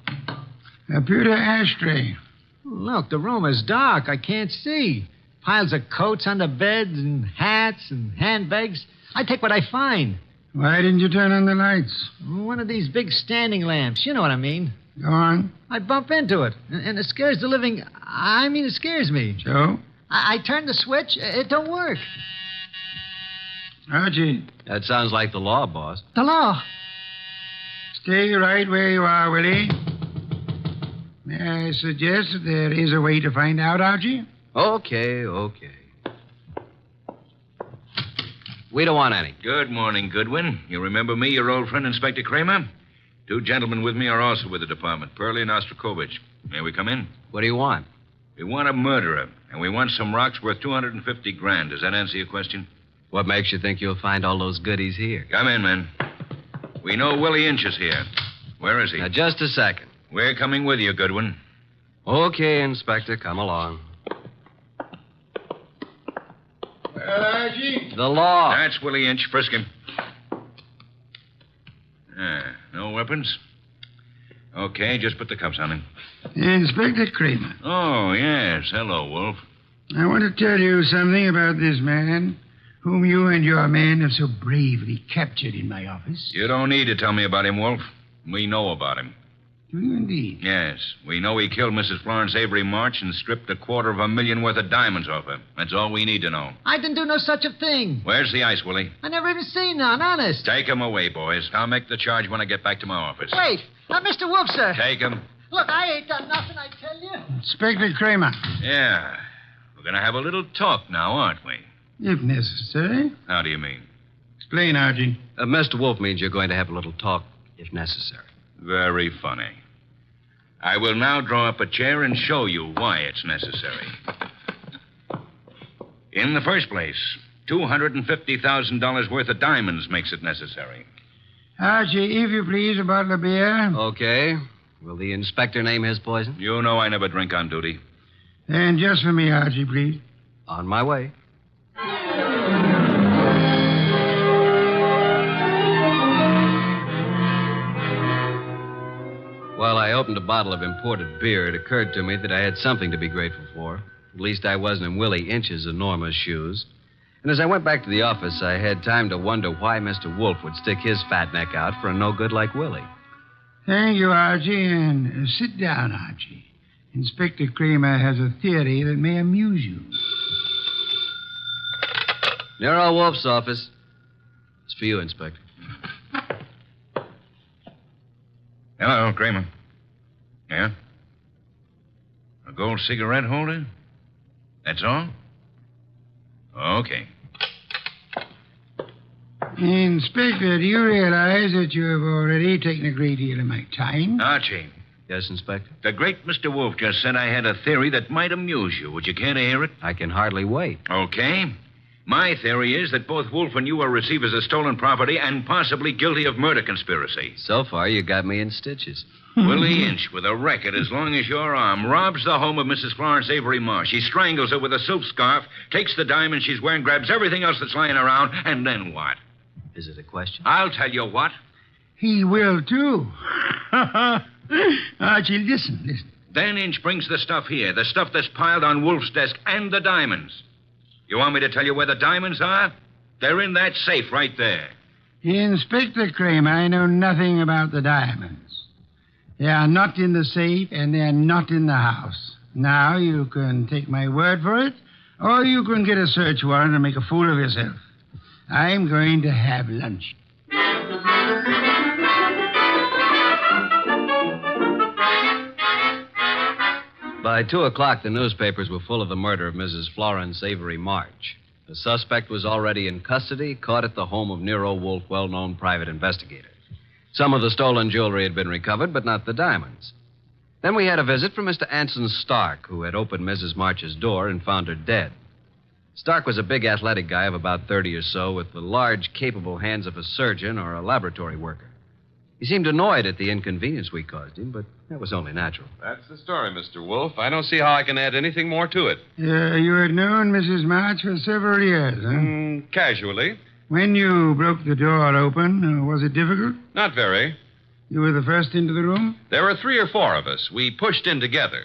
Speaker 7: A pewter ashtray.
Speaker 10: Look, the room is dark. I can't see. Piles of coats on the beds and hats and handbags. I take what I find.
Speaker 7: Why didn't you turn on the lights?
Speaker 10: One of these big standing lamps. You know what I mean.
Speaker 7: Go on.
Speaker 10: I bump into it, and it scares the living... it scares me.
Speaker 7: So?
Speaker 10: I turn the switch. It don't work.
Speaker 7: Archie.
Speaker 5: That sounds like the law, boss.
Speaker 10: The law.
Speaker 7: Stay right where you are, Willie. May I suggest that there is a way to find out, Archie?
Speaker 5: Okay. We don't want any.
Speaker 11: Good morning, Goodwin. You remember me, your old friend, Inspector Kramer? Two gentlemen with me are also with the department, Pearlie and Ostrakovich. May we come in?
Speaker 5: What do you want?
Speaker 11: We want a murderer, and we want some rocks worth $250,000. Does that answer your question?
Speaker 5: What makes you think you'll find all those goodies here?
Speaker 11: Come in, men. We know Willie Inch is here. Where is he?
Speaker 5: Now, just a second.
Speaker 11: We're coming with you, Goodwin.
Speaker 5: Okay, Inspector, come along.
Speaker 7: Well, Archie?
Speaker 5: The law.
Speaker 11: That's Willie Inch. Frisk him. No weapons? Okay, just put the cuffs on him.
Speaker 7: Inspector Kramer.
Speaker 11: Oh, yes. Hello, Wolf.
Speaker 7: I want to tell you something about this man whom you and your men have so bravely captured in my office.
Speaker 11: You don't need to tell me about him, Wolf. We know about him.
Speaker 7: Do you indeed?
Speaker 11: Yes. We know he killed Mrs. Florence Avery March and stripped $250,000 worth of diamonds off her. That's all we need to know.
Speaker 10: I didn't do no such a thing.
Speaker 11: Where's the ice, Willie?
Speaker 10: I never even seen none, honest.
Speaker 11: Take him away, boys. I'll make the charge when I get back to my office.
Speaker 10: Wait. Mr. Wolf, sir.
Speaker 11: Take him.
Speaker 10: Look, I ain't done nothing, I tell you.
Speaker 7: Inspector Kramer.
Speaker 11: Yeah. We're going to have a little talk now, aren't we?
Speaker 7: If necessary.
Speaker 11: How do you mean?
Speaker 7: Explain, Archie.
Speaker 5: Mr. Wolf means you're going to have a little talk, if necessary.
Speaker 11: Very funny. I will now draw up a chair and show you why it's necessary. In the first place, $250,000 worth of diamonds makes it necessary.
Speaker 7: Archie, if you please, a bottle of beer.
Speaker 5: Okay. Will the inspector name his poison?
Speaker 11: You know I never drink on duty.
Speaker 7: And just for me, Archie, please.
Speaker 5: On my way. While I opened a bottle of imported beer, it occurred to me that I had something to be grateful for. At least I wasn't in Willie Inch's enormous shoes. And as I went back to the office, I had time to wonder why Mr. Wolf would stick his fat neck out for a no-good like Willie.
Speaker 7: Thank you, Archie, and sit down, Archie. Inspector Kramer has a theory that may amuse you.
Speaker 5: Nero Wolf's office. It's for you, Inspector.
Speaker 11: Hello, Kramer. Yeah? A gold cigarette holder? That's all? Okay.
Speaker 7: Inspector, do you realize that you have already taken a great deal of my time?
Speaker 11: Archie.
Speaker 5: Yes, Inspector?
Speaker 11: The great Mr. Wolf just said I had a theory that might amuse you. Would you care to hear it?
Speaker 5: I can hardly wait.
Speaker 11: Okay. My theory is that both Wolf and you are receivers of stolen property and possibly guilty of murder conspiracy.
Speaker 5: So far, you got me in stitches.
Speaker 11: Willie Inch, with a record as long as your arm, robs the home of Mrs. Florence Avery Marsh. He strangles her with a silk scarf, takes the diamond she's wearing, grabs everything else that's lying around, and then what?
Speaker 5: Is it a question?
Speaker 11: I'll tell you what.
Speaker 7: He will, too. Archie, listen.
Speaker 11: Then Inch brings the stuff here, the stuff that's piled on Wolf's desk, and the diamonds. You want me to tell you where the diamonds are? They're in that safe right there.
Speaker 7: Inspector Kramer, I know nothing about the diamonds. They are not in the safe, and they are not in the house. Now, you can take my word for it, or you can get a search warrant and make a fool of yourself. I'm going to have lunch.
Speaker 5: By 2 o'clock, the newspapers were full of the murder of Mrs. Florence Avery March. The suspect was already in custody, caught at the home of Nero Wolf, well-known private investigator. Some of the stolen jewelry had been recovered, but not the diamonds. Then we had a visit from Mr. Anson Stark, who had opened Mrs. March's door and found her dead. Stark was a big athletic guy of about 30 or so, with the large, capable hands of a surgeon or a laboratory worker. He seemed annoyed at the inconvenience we caused him, but that was only natural.
Speaker 3: That's the story, Mr. Wolf. I don't see how I can add anything more to it.
Speaker 7: You had known Mrs. March for several years, huh?
Speaker 3: Casually.
Speaker 7: When you broke the door open, was it difficult?
Speaker 3: Not very.
Speaker 7: You were the first into the room?
Speaker 3: There were 3 or 4 of us. We pushed in together.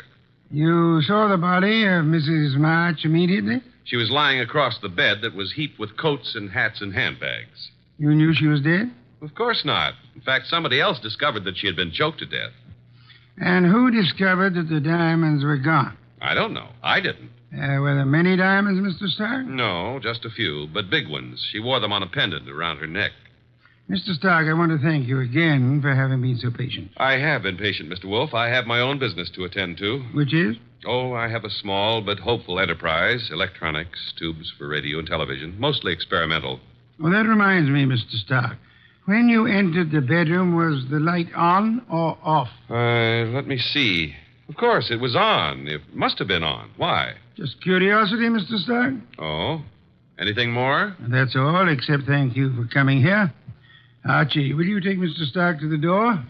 Speaker 7: You saw the body of Mrs. March immediately?
Speaker 3: She was lying across the bed that was heaped with coats and hats and handbags.
Speaker 7: You knew she was dead?
Speaker 3: Of course not. In fact, somebody else discovered that she had been choked to death.
Speaker 7: And who discovered that the diamonds were gone?
Speaker 3: I don't know. I didn't.
Speaker 7: Were there many diamonds, Mr. Stark?
Speaker 3: No, just a few, but big ones. She wore them on a pendant around her neck.
Speaker 7: Mr. Stark, I want to thank you again for having been so patient.
Speaker 3: I have been patient, Mr. Wolf. I have my own business to attend to.
Speaker 7: Which is?
Speaker 3: Oh, I have a small but hopeful enterprise. Electronics, tubes for radio and television, mostly experimental.
Speaker 7: Well, that reminds me, Mr. Stark. When you entered the bedroom, was the light on or off?
Speaker 3: Let me see. Of course, it was on. It must have been on. Why?
Speaker 7: Just curiosity, Mr. Stark.
Speaker 3: Oh? Anything more?
Speaker 7: That's all, except thank you for coming here. Archie, will you take Mr. Stark to the door?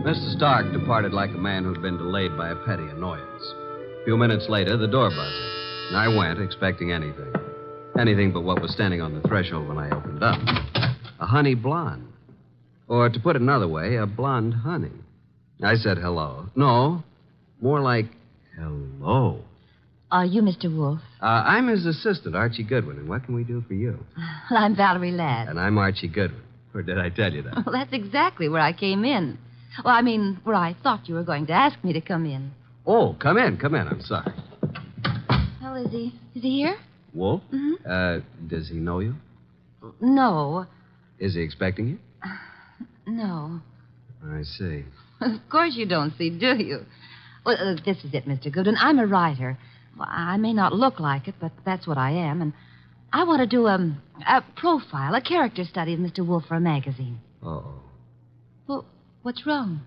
Speaker 5: Mr. Stark departed like a man who'd been delayed by a petty annoyance. A few minutes later, the door buzzed, and I went expecting anything. Anything but what was standing on the threshold when I opened up. A honey blonde. Or, to put it another way, a blonde honey. I said hello. No, more like hello.
Speaker 8: Are you Mr. Wolf?
Speaker 5: I'm his assistant, Archie Goodwin, and what can we do for you?
Speaker 8: Well, I'm Valerie Ladd.
Speaker 5: And I'm Archie Goodwin. Or did I tell you that?
Speaker 8: Well, that's exactly where I came in. Well, I mean, where I thought you were going to ask me to come in.
Speaker 5: Oh, come in. I'm sorry.
Speaker 8: Oh, is he here?
Speaker 5: Wolf?
Speaker 8: Mm-hmm.
Speaker 5: Does he know you?
Speaker 8: No.
Speaker 5: Is he expecting you?
Speaker 8: No.
Speaker 5: I see.
Speaker 8: Of course you don't see, do you? Well, this is it, Mr. Goodwin. I'm a writer. Well, I may not look like it, but that's what I am. And I want to do a profile, a character study of Mr. Wolf for a magazine.
Speaker 5: Uh-oh.
Speaker 8: Well, what's wrong?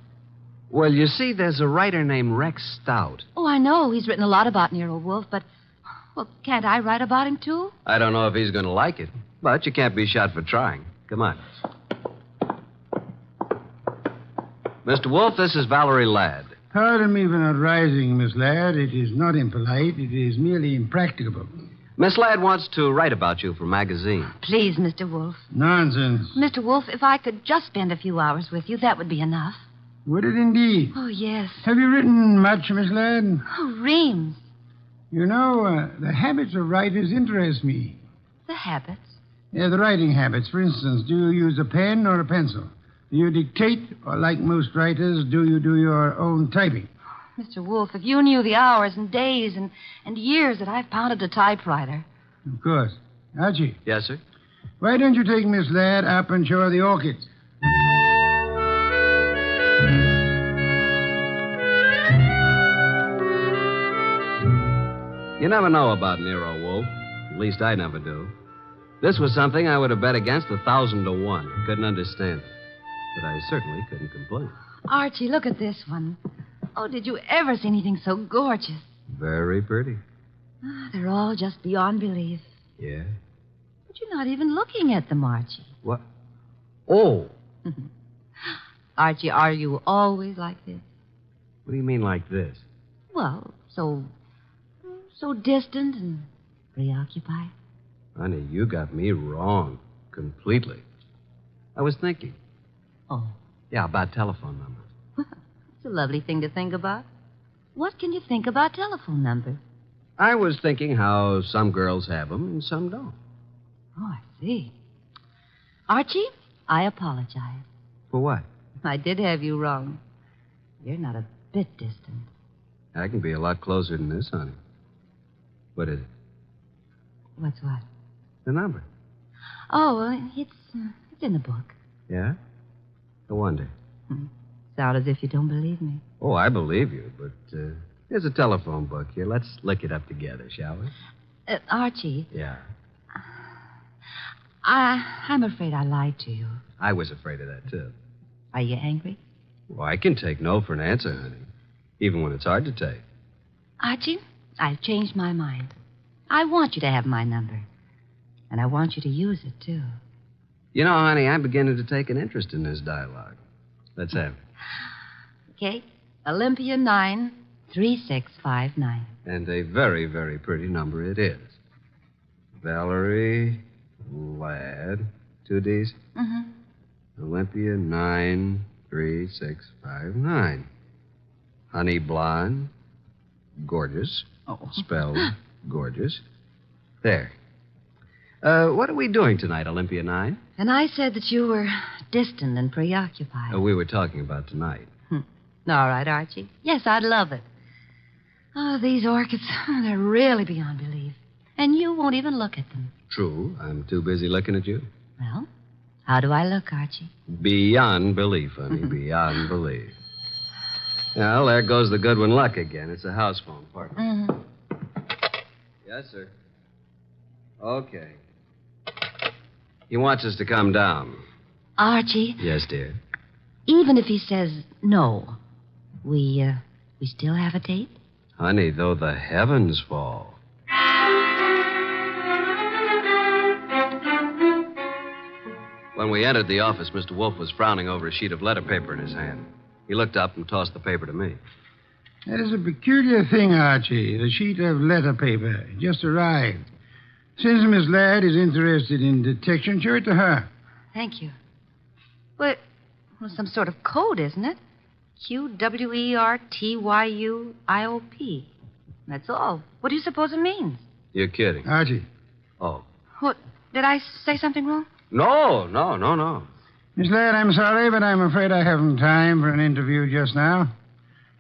Speaker 5: Well, you see, there's a writer named Rex Stout.
Speaker 8: Oh, I know. He's written a lot about Nero Wolf, but, well, can't I write about him, too?
Speaker 5: I don't know if he's going to like it, but you can't be shot for trying. Come on. Mr. Wolf, this is Valerie Ladd.
Speaker 7: Pardon me for not rising, Miss Ladd. It is not impolite. It is merely impracticable.
Speaker 5: Miss Ladd wants to write about you for a magazine.
Speaker 8: Please, Mr. Wolf.
Speaker 7: Nonsense.
Speaker 8: Mr. Wolf, if I could just spend a few hours with you, that would be enough.
Speaker 7: Would it indeed?
Speaker 8: Oh, yes.
Speaker 7: Have you written much, Miss Ladd?
Speaker 8: Oh, reams.
Speaker 7: You know, the habits of writers interest me.
Speaker 8: The habits?
Speaker 7: Yeah, the writing habits. For instance, do you use a pen or a pencil? Do you dictate, or like most writers, do you do your own typing?
Speaker 8: Mr. Wolf, if you knew the hours and days and years that I've pounded a typewriter.
Speaker 7: Of course. Archie.
Speaker 5: Yes, sir?
Speaker 7: Why don't you take Miss Ladd up and show her the orchids?
Speaker 5: You never know about Nero, Wolf. At least I never do. This was something I would have bet against 1,000 to 1. Couldn't understand it. But I certainly couldn't complain.
Speaker 8: Archie, look at this one. Oh, did you ever see anything so gorgeous?
Speaker 5: Very pretty.
Speaker 8: They're all just beyond belief.
Speaker 5: Yeah?
Speaker 8: But you're not even looking at them, Archie.
Speaker 5: What? Oh!
Speaker 8: Archie, are you always like this?
Speaker 5: What do you mean like this?
Speaker 8: Well, so distant and preoccupied.
Speaker 5: Honey, you got me wrong. Completely. I was thinking.
Speaker 8: Oh.
Speaker 5: Yeah, about telephone numbers.
Speaker 8: It's a lovely thing to think about. What can you think about telephone numbers?
Speaker 5: I was thinking how some girls have them and some don't.
Speaker 8: Oh, I see. Archie, I apologize.
Speaker 5: For what?
Speaker 8: I did have you wrong. You're not a bit distant.
Speaker 5: I can be a lot closer than this, honey. What is it?
Speaker 8: What's what?
Speaker 5: The number.
Speaker 8: Oh, well, it's in the book.
Speaker 5: Yeah? No wonder.
Speaker 8: Sound as if you don't believe me.
Speaker 5: Oh, I believe you, but here's a telephone book here. Let's look it up together, shall we?
Speaker 8: Archie.
Speaker 5: Yeah.
Speaker 8: I'm afraid I lied to you.
Speaker 5: I was afraid of that, too.
Speaker 8: Are you angry?
Speaker 5: Well, I can take no for an answer, honey. Even when it's hard to take.
Speaker 8: Archie, I've changed my mind. I want you to have my number. And I want you to use it, too.
Speaker 5: You know, honey, I'm beginning to take an interest in this dialogue. Let's have it.
Speaker 8: Okay. Olympia 93659.
Speaker 5: And a very, very pretty number it is. Valerie Ladd, 2 D's.
Speaker 8: Mm-hmm.
Speaker 5: Olympia 93659. Honey blonde, gorgeous.
Speaker 8: Oh.
Speaker 5: Spelled gorgeous. There. What are we doing tonight, Olympia 9?
Speaker 8: And I said that you were distant and preoccupied.
Speaker 5: We were talking about tonight.
Speaker 8: All right, Archie. Yes, I'd love it. Oh, these orchids, they're really beyond belief. And you won't even look at them.
Speaker 5: True. I'm too busy looking at you.
Speaker 8: Well, how do I look, Archie?
Speaker 5: Beyond belief, honey. Beyond belief. Well, there goes the Goodwin luck again. It's a house phone, partner.
Speaker 8: Mm-hmm.
Speaker 5: Yes, sir. Okay. He wants us to come down.
Speaker 8: Archie?
Speaker 5: Yes, dear.
Speaker 8: Even if he says no, we still have a date?
Speaker 5: Honey, though the heavens fall. When we entered the office, Mr. Wolf was frowning over a sheet of letter paper in his hand. He looked up and tossed the paper to me.
Speaker 7: That is a peculiar thing, Archie. The sheet of letter paper. It just arrived. Since Miss Ladd is interested in detection, show it to her.
Speaker 8: Thank you. Well, some sort of code, isn't it? QWERTYUIOP. That's all. What do you suppose it means?
Speaker 5: You're kidding.
Speaker 7: Archie.
Speaker 5: Oh.
Speaker 8: What? Did I say something wrong?
Speaker 5: No.
Speaker 7: Miss Ladd, I'm sorry, but I'm afraid I haven't time for an interview just now.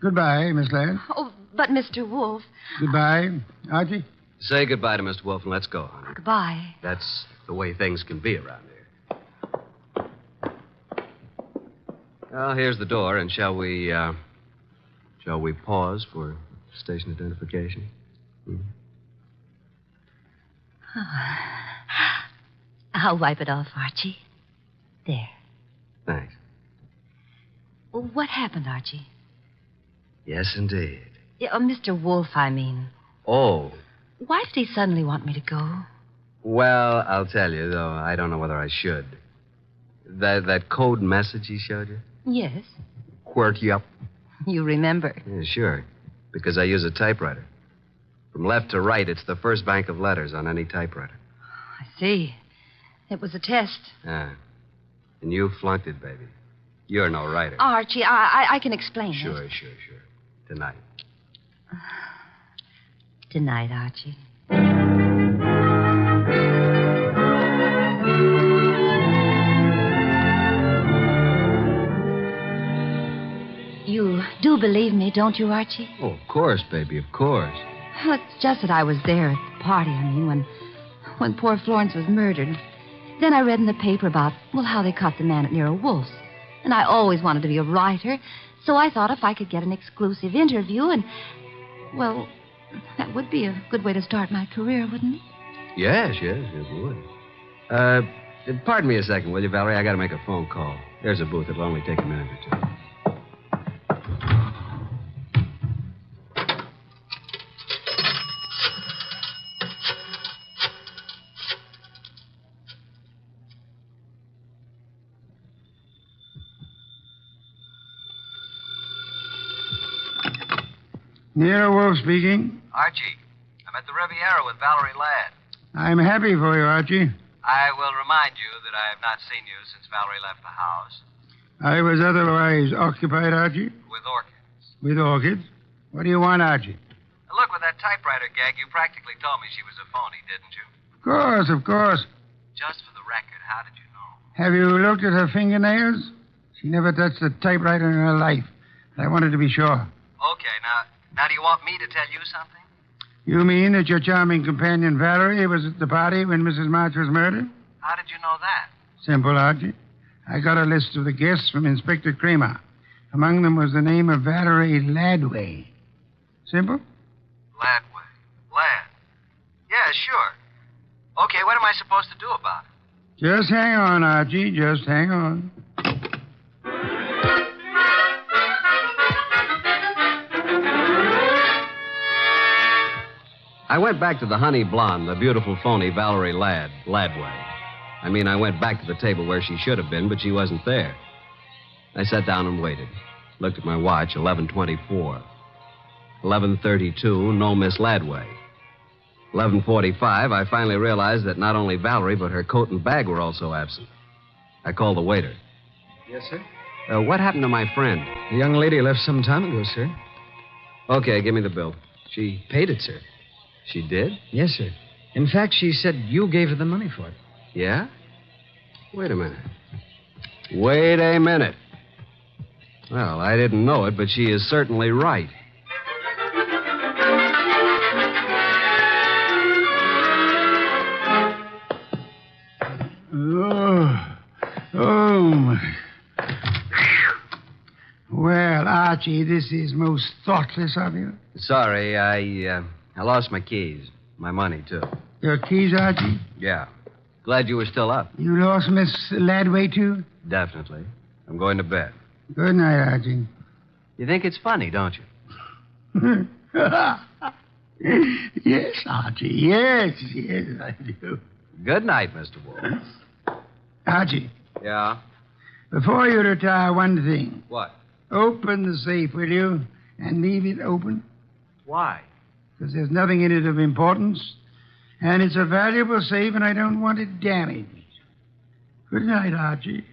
Speaker 7: Goodbye, Miss Ladd.
Speaker 8: Oh, but Mr. Wolf.
Speaker 7: Goodbye, Archie.
Speaker 5: Say goodbye to Mr. Wolf and let's go, honey.
Speaker 8: Goodbye.
Speaker 5: That's the way things can be around here. Well, here's the door, and shall we pause for station identification?
Speaker 8: I'll wipe it off, Archie. There.
Speaker 5: Thanks.
Speaker 8: Well, what happened, Archie?
Speaker 5: Yes, indeed.
Speaker 8: Yeah, Mr. Wolf, I mean.
Speaker 5: Oh.
Speaker 8: Why did he suddenly want me to go?
Speaker 5: Well, I'll tell you, though I don't know whether I should. That code message he showed you?
Speaker 8: Yes.
Speaker 5: Quirt you up.
Speaker 8: You remember.
Speaker 5: Yeah, sure. Because I use a typewriter. From left to right, it's the first bank of letters on any typewriter.
Speaker 8: I see. It was a test.
Speaker 5: Ah. And you flunked it, baby. You're no writer.
Speaker 8: Archie, I can explain
Speaker 5: Sure.
Speaker 8: it.
Speaker 5: Tonight.
Speaker 8: Tonight, Archie. do believe me, don't you, Archie?
Speaker 5: Oh, of course, baby, of course.
Speaker 8: Well, it's just that I was there at the party, when poor Florence was murdered. Then I read in the paper about, how they caught the man at Nero Wolf's. And I always wanted to be a writer, so I thought if I could get an exclusive interview that would be a good way to start my career, wouldn't it?
Speaker 5: Yes, it would. Pardon me a second, will you, Valerie? I got to make a phone call. There's a booth. It'll only take a minute or two.
Speaker 7: Nero Wolf speaking.
Speaker 5: Archie, I'm at the Riviera with Valerie Ladd.
Speaker 7: I'm happy for you, Archie.
Speaker 5: I will remind you that I have not seen you since Valerie left the house.
Speaker 7: I was otherwise occupied, Archie.
Speaker 5: With orchids.
Speaker 7: With orchids? What do you want, Archie?
Speaker 5: Look, with that typewriter gag, you practically told me she was a phony, didn't you?
Speaker 7: Of course.
Speaker 5: Just for the record, how did you know?
Speaker 7: Have you looked at her fingernails? She never touched a typewriter in her life. I wanted to be sure.
Speaker 5: Okay, now do you want me to tell you something?
Speaker 7: You mean that your charming companion Valerie was at the party when Mrs. March was murdered?
Speaker 5: How did you know that?
Speaker 7: Simple, Archie. I got a list of the guests from Inspector Kramer. Among them was the name of Valerie Ladway. Simple?
Speaker 5: Ladway. Lad. Yeah, sure. Okay, what am I supposed to do about it?
Speaker 7: Just hang on, Archie. Just hang on.
Speaker 5: I went back to the honey blonde, the beautiful phony Valerie Ladway. I went back to the table where she should have been, but she wasn't there. I sat down and waited. Looked at my watch, 11:24. 11:32, no Miss Ladway. 11:45, I finally realized that not only Valerie, but her coat and bag were also absent. I called the waiter.
Speaker 12: Yes, sir?
Speaker 5: What happened to my friend?
Speaker 12: The young lady left some time ago, sir.
Speaker 5: Okay, give me the bill.
Speaker 12: She paid it, sir.
Speaker 5: She did?
Speaker 12: Yes, sir. In fact, she said you gave her the money for it.
Speaker 5: Yeah? Wait a minute. Well, I didn't know it, but she is certainly right.
Speaker 7: Oh, my. Well, Archie, this is most thoughtless of you.
Speaker 5: Sorry, I lost my keys. My money, too.
Speaker 7: Your keys, Archie?
Speaker 5: Yeah. Glad you were still up.
Speaker 7: You lost Miss Ladway, too?
Speaker 5: Definitely. I'm going to bed.
Speaker 7: Good night, Archie.
Speaker 5: You think it's funny, don't you?
Speaker 7: Yes, Archie. Yes, I do.
Speaker 5: Good night, Mr. Wolf.
Speaker 7: Archie.
Speaker 5: Yeah?
Speaker 7: Before you retire, one thing.
Speaker 5: What?
Speaker 7: Open the safe, will you? And leave it open.
Speaker 5: Why?
Speaker 7: Because there's nothing in it of importance. And it's a valuable safe, and I don't want it damaged. Good night, Archie.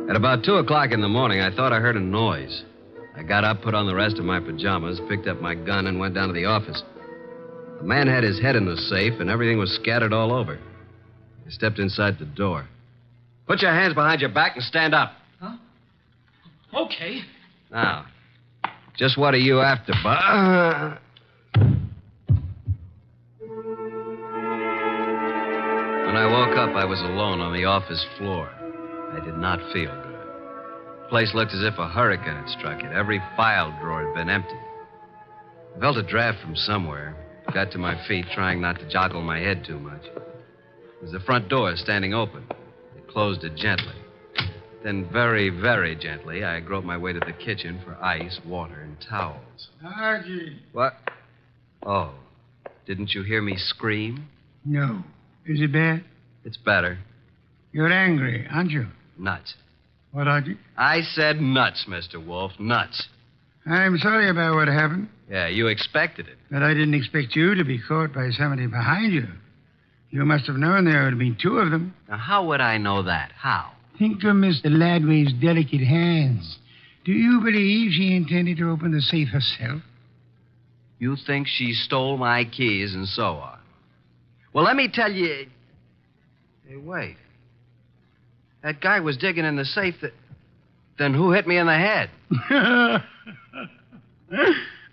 Speaker 5: At about 2 o'clock in the morning, I thought I heard a noise. I got up, put on the rest of my pajamas, picked up my gun, and went down to the office. The man had his head in the safe, and everything was scattered all over. I stepped inside the door. Put your hands behind your back and stand up.
Speaker 10: Huh? Okay.
Speaker 5: Now, just what are you after, Bob? When I woke up, I was alone on the office floor. I did not feel good. The place looked as if a hurricane had struck it. Every file drawer had been emptied. I felt a draft from somewhere. Got to my feet, trying not to joggle my head too much. There was the front door standing open. I closed it gently. Then very, very gently, I groped my way to the kitchen for ice, water, and towels.
Speaker 7: Archie.
Speaker 5: What? Oh, didn't you hear me scream?
Speaker 7: No. Is it bad?
Speaker 5: It's better.
Speaker 7: You're angry, aren't you?
Speaker 5: Nuts.
Speaker 7: What, Archie?
Speaker 5: I said nuts, Mr. Wolf. Nuts.
Speaker 7: I'm sorry about what happened.
Speaker 5: Yeah, you expected it.
Speaker 7: But I didn't expect you to be caught by somebody behind you. You must have known there would be two of them.
Speaker 5: Now, how would I know that? How?
Speaker 7: Think of Mr. Ladway's delicate hands. Do you believe she intended to open the safe herself?
Speaker 5: You think she stole my keys and so on. Well, let me tell you... Hey, wait. That guy was digging in the safe that... Then who hit me in the head?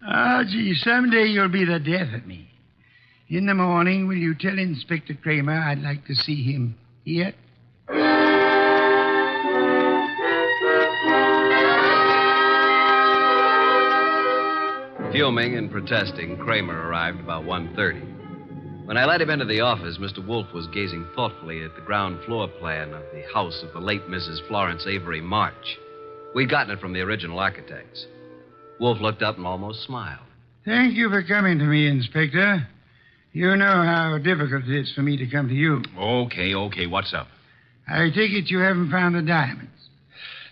Speaker 7: Archie, someday you'll be the death of me. In the morning, will you tell Inspector Kramer I'd like to see him here?
Speaker 5: Fuming and protesting, Kramer arrived about 1:30. When I let him into the office, Mr. Wolf was gazing thoughtfully at the ground floor plan of the house of the late Mrs. Florence Avery March. We'd gotten it from the original architects. Wolf looked up and almost smiled.
Speaker 7: Thank you for coming to me, Inspector. You know how difficult it is for me to come to you.
Speaker 11: Okay. What's up?
Speaker 7: I take it you haven't found the diamonds.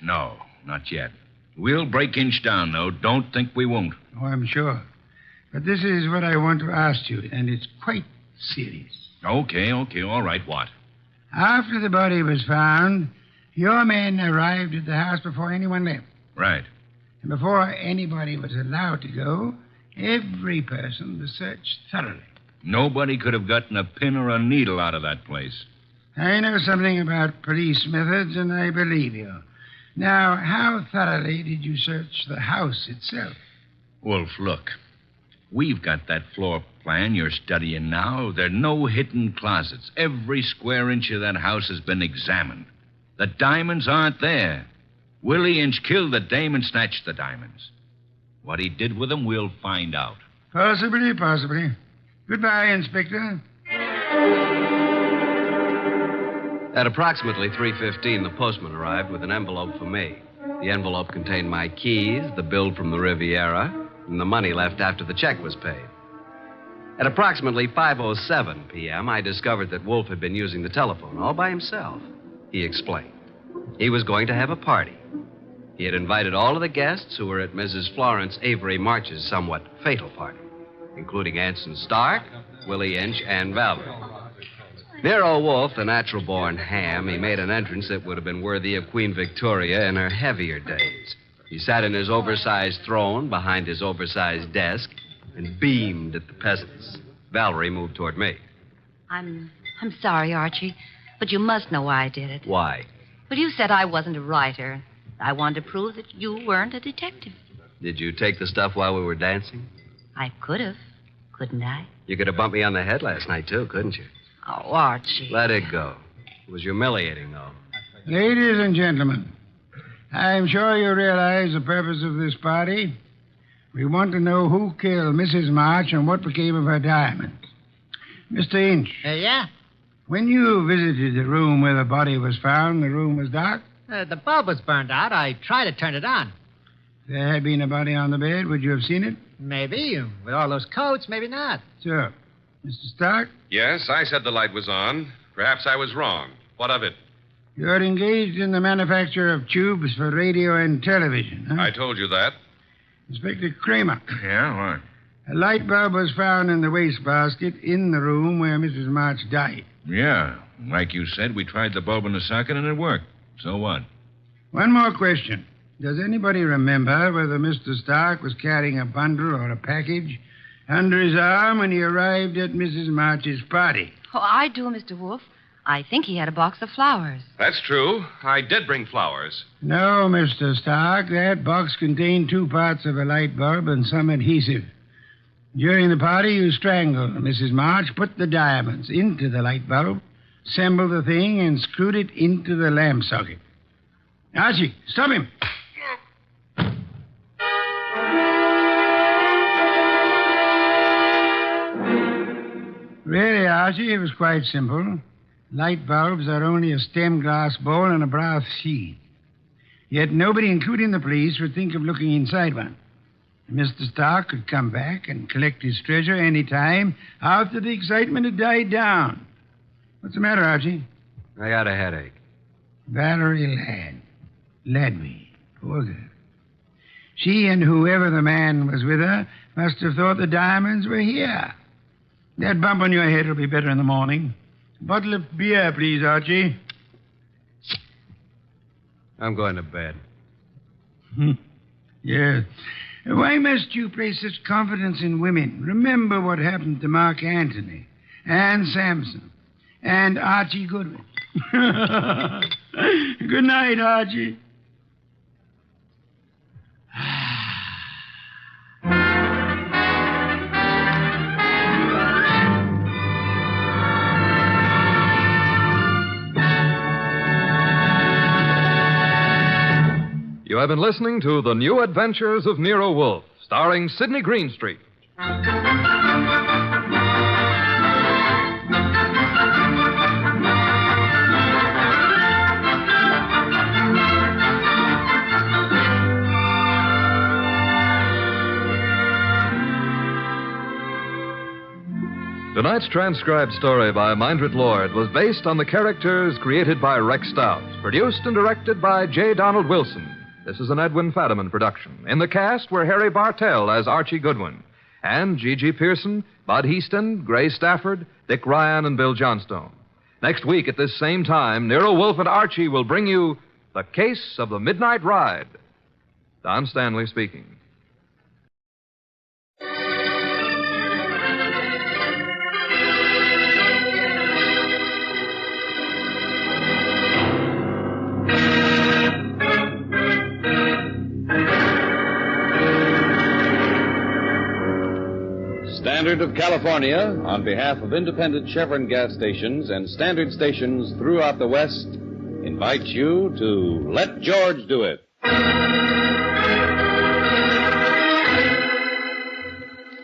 Speaker 11: No, not yet. We'll break inch down, though. Don't think we won't.
Speaker 7: Oh, I'm sure. But this is what I want to ask you, and it's quite serious.
Speaker 11: Okay. All right, what?
Speaker 7: After the body was found, your men arrived at the house before anyone left.
Speaker 11: Right.
Speaker 7: And before anybody was allowed to go, every person was searched thoroughly.
Speaker 11: Nobody could have gotten a pin or a needle out of that place.
Speaker 7: I know something about police methods, and I believe you. Now, how thoroughly did you search the house itself?
Speaker 11: Wolf, look. We've got that floor plan you're studying now. There are no hidden closets. Every square inch of that house has been examined. The diamonds aren't there. Willie Inch killed the dame and snatched the diamonds. What he did with them, we'll find out.
Speaker 7: Possibly. Goodbye, Inspector.
Speaker 5: At approximately 3:15, the postman arrived with an envelope for me. The envelope contained my keys, the bill from the Riviera, and the money left after the check was paid. At approximately 5:07 p.m., I discovered that Wolf had been using the telephone all by himself. He explained. He was going to have a party. He had invited all of the guests who were at Mrs. Florence Avery March's somewhat fatal party, including Anson Stark, Willie Inch, and Valerie. Nero Wolf, the natural-born ham, he made an entrance that would have been worthy of Queen Victoria in her heavier days. He sat in his oversized throne behind his oversized desk and beamed at the peasants. Valerie moved toward me.
Speaker 8: I'm sorry, Archie, but you must know why I did it.
Speaker 5: Why?
Speaker 8: Well, you said I wasn't a writer. I wanted to prove that you weren't a detective.
Speaker 5: Did you take the stuff while we were dancing?
Speaker 8: I could have, couldn't I?
Speaker 5: You could have bumped me on the head last night, too, couldn't you?
Speaker 8: Oh, Archie.
Speaker 5: Let it go. It was humiliating, though.
Speaker 7: Ladies and gentlemen, I'm sure you realize the purpose of this party. We want to know who killed Mrs. March and what became of her diamonds. Mr. Inch.
Speaker 10: Yeah?
Speaker 7: When you visited the room where the body was found, the room was dark?
Speaker 10: The bulb was burned out. I tried to turn it on.
Speaker 7: If there had been a body on the bed, would you have seen it?
Speaker 10: Maybe. With all those coats, maybe not.
Speaker 7: Sure. Mr. Stark?
Speaker 13: Yes, I said the light was on. Perhaps I was wrong. What of it?
Speaker 7: You're engaged in the manufacture of tubes for radio and television, huh?
Speaker 13: I told you that.
Speaker 7: Inspector Kramer.
Speaker 11: Yeah, what?
Speaker 7: A light bulb was found in the wastebasket in the room where Mrs. March died.
Speaker 11: Yeah. Like you said, we tried the bulb in the socket and it worked. So what?
Speaker 7: One more question. Does anybody remember whether Mr. Stark was carrying a bundle or a package under his arm when he arrived at Mrs. March's party?
Speaker 8: Oh, I do, Mr. Wolf. I think he had a box of flowers.
Speaker 13: That's true. I did bring flowers.
Speaker 7: No, Mr. Stark. That box contained 2 parts of a light bulb and some adhesive. During the party, you strangled Mrs. March, put the diamonds into the light bulb, assembled the thing, and screwed it into the lamp socket. Archie, stop him. Really, Archie, it was quite simple. Light bulbs are only a stem glass bowl and a brass sheath. Yet nobody, including the police, would think of looking inside one. Mr. Stark could come back and collect his treasure any time after the excitement had died down. What's the matter, Archie?
Speaker 5: I got a headache.
Speaker 7: Valerie Ladby. Poor girl. She and whoever the man was with her must have thought the diamonds were here. That bump on your head will be better in the morning. A bottle of beer, please, Archie.
Speaker 5: I'm going to bed.
Speaker 7: Yes. Why must you place such confidence in women? Remember what happened to Mark Antony and Samson and Archie Goodwin. Good night, Archie.
Speaker 3: You have been listening to The New Adventures of Nero Wolfe, starring Sidney Greenstreet. Tonight's transcribed story by Mindred Lord was based on the characters created by Rex Stout, produced and directed by J. Donald Wilson. This is an Edwin Fadiman production. In the cast were Harry Bartell as Archie Goodwin, and G.G. Pearson, Bud Heaston, Gray Stafford, Dick Ryan, and Bill Johnstone. Next week at this same time, Nero Wolfe and Archie will bring you The Case of the Midnight Ride. Don Stanley speaking.
Speaker 14: Standard of California, on behalf of independent Chevron gas stations and standard stations throughout the West, invites you to Let George Do It.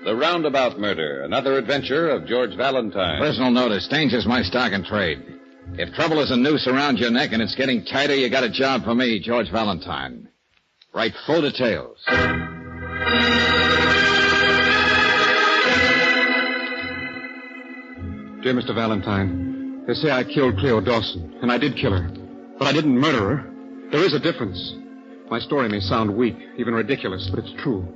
Speaker 14: The Roundabout Murder, another adventure of George Valentine.
Speaker 16: Personal notice, danger's my stock and trade. If trouble is a noose around your neck and it's getting tighter, you got a job for me, George Valentine. Write full details.
Speaker 18: Dear Mr. Valentine, they say I killed Cleo Dawson, and I did kill her. But I didn't murder her. There is a difference. My story may sound weak, even ridiculous, but it's true.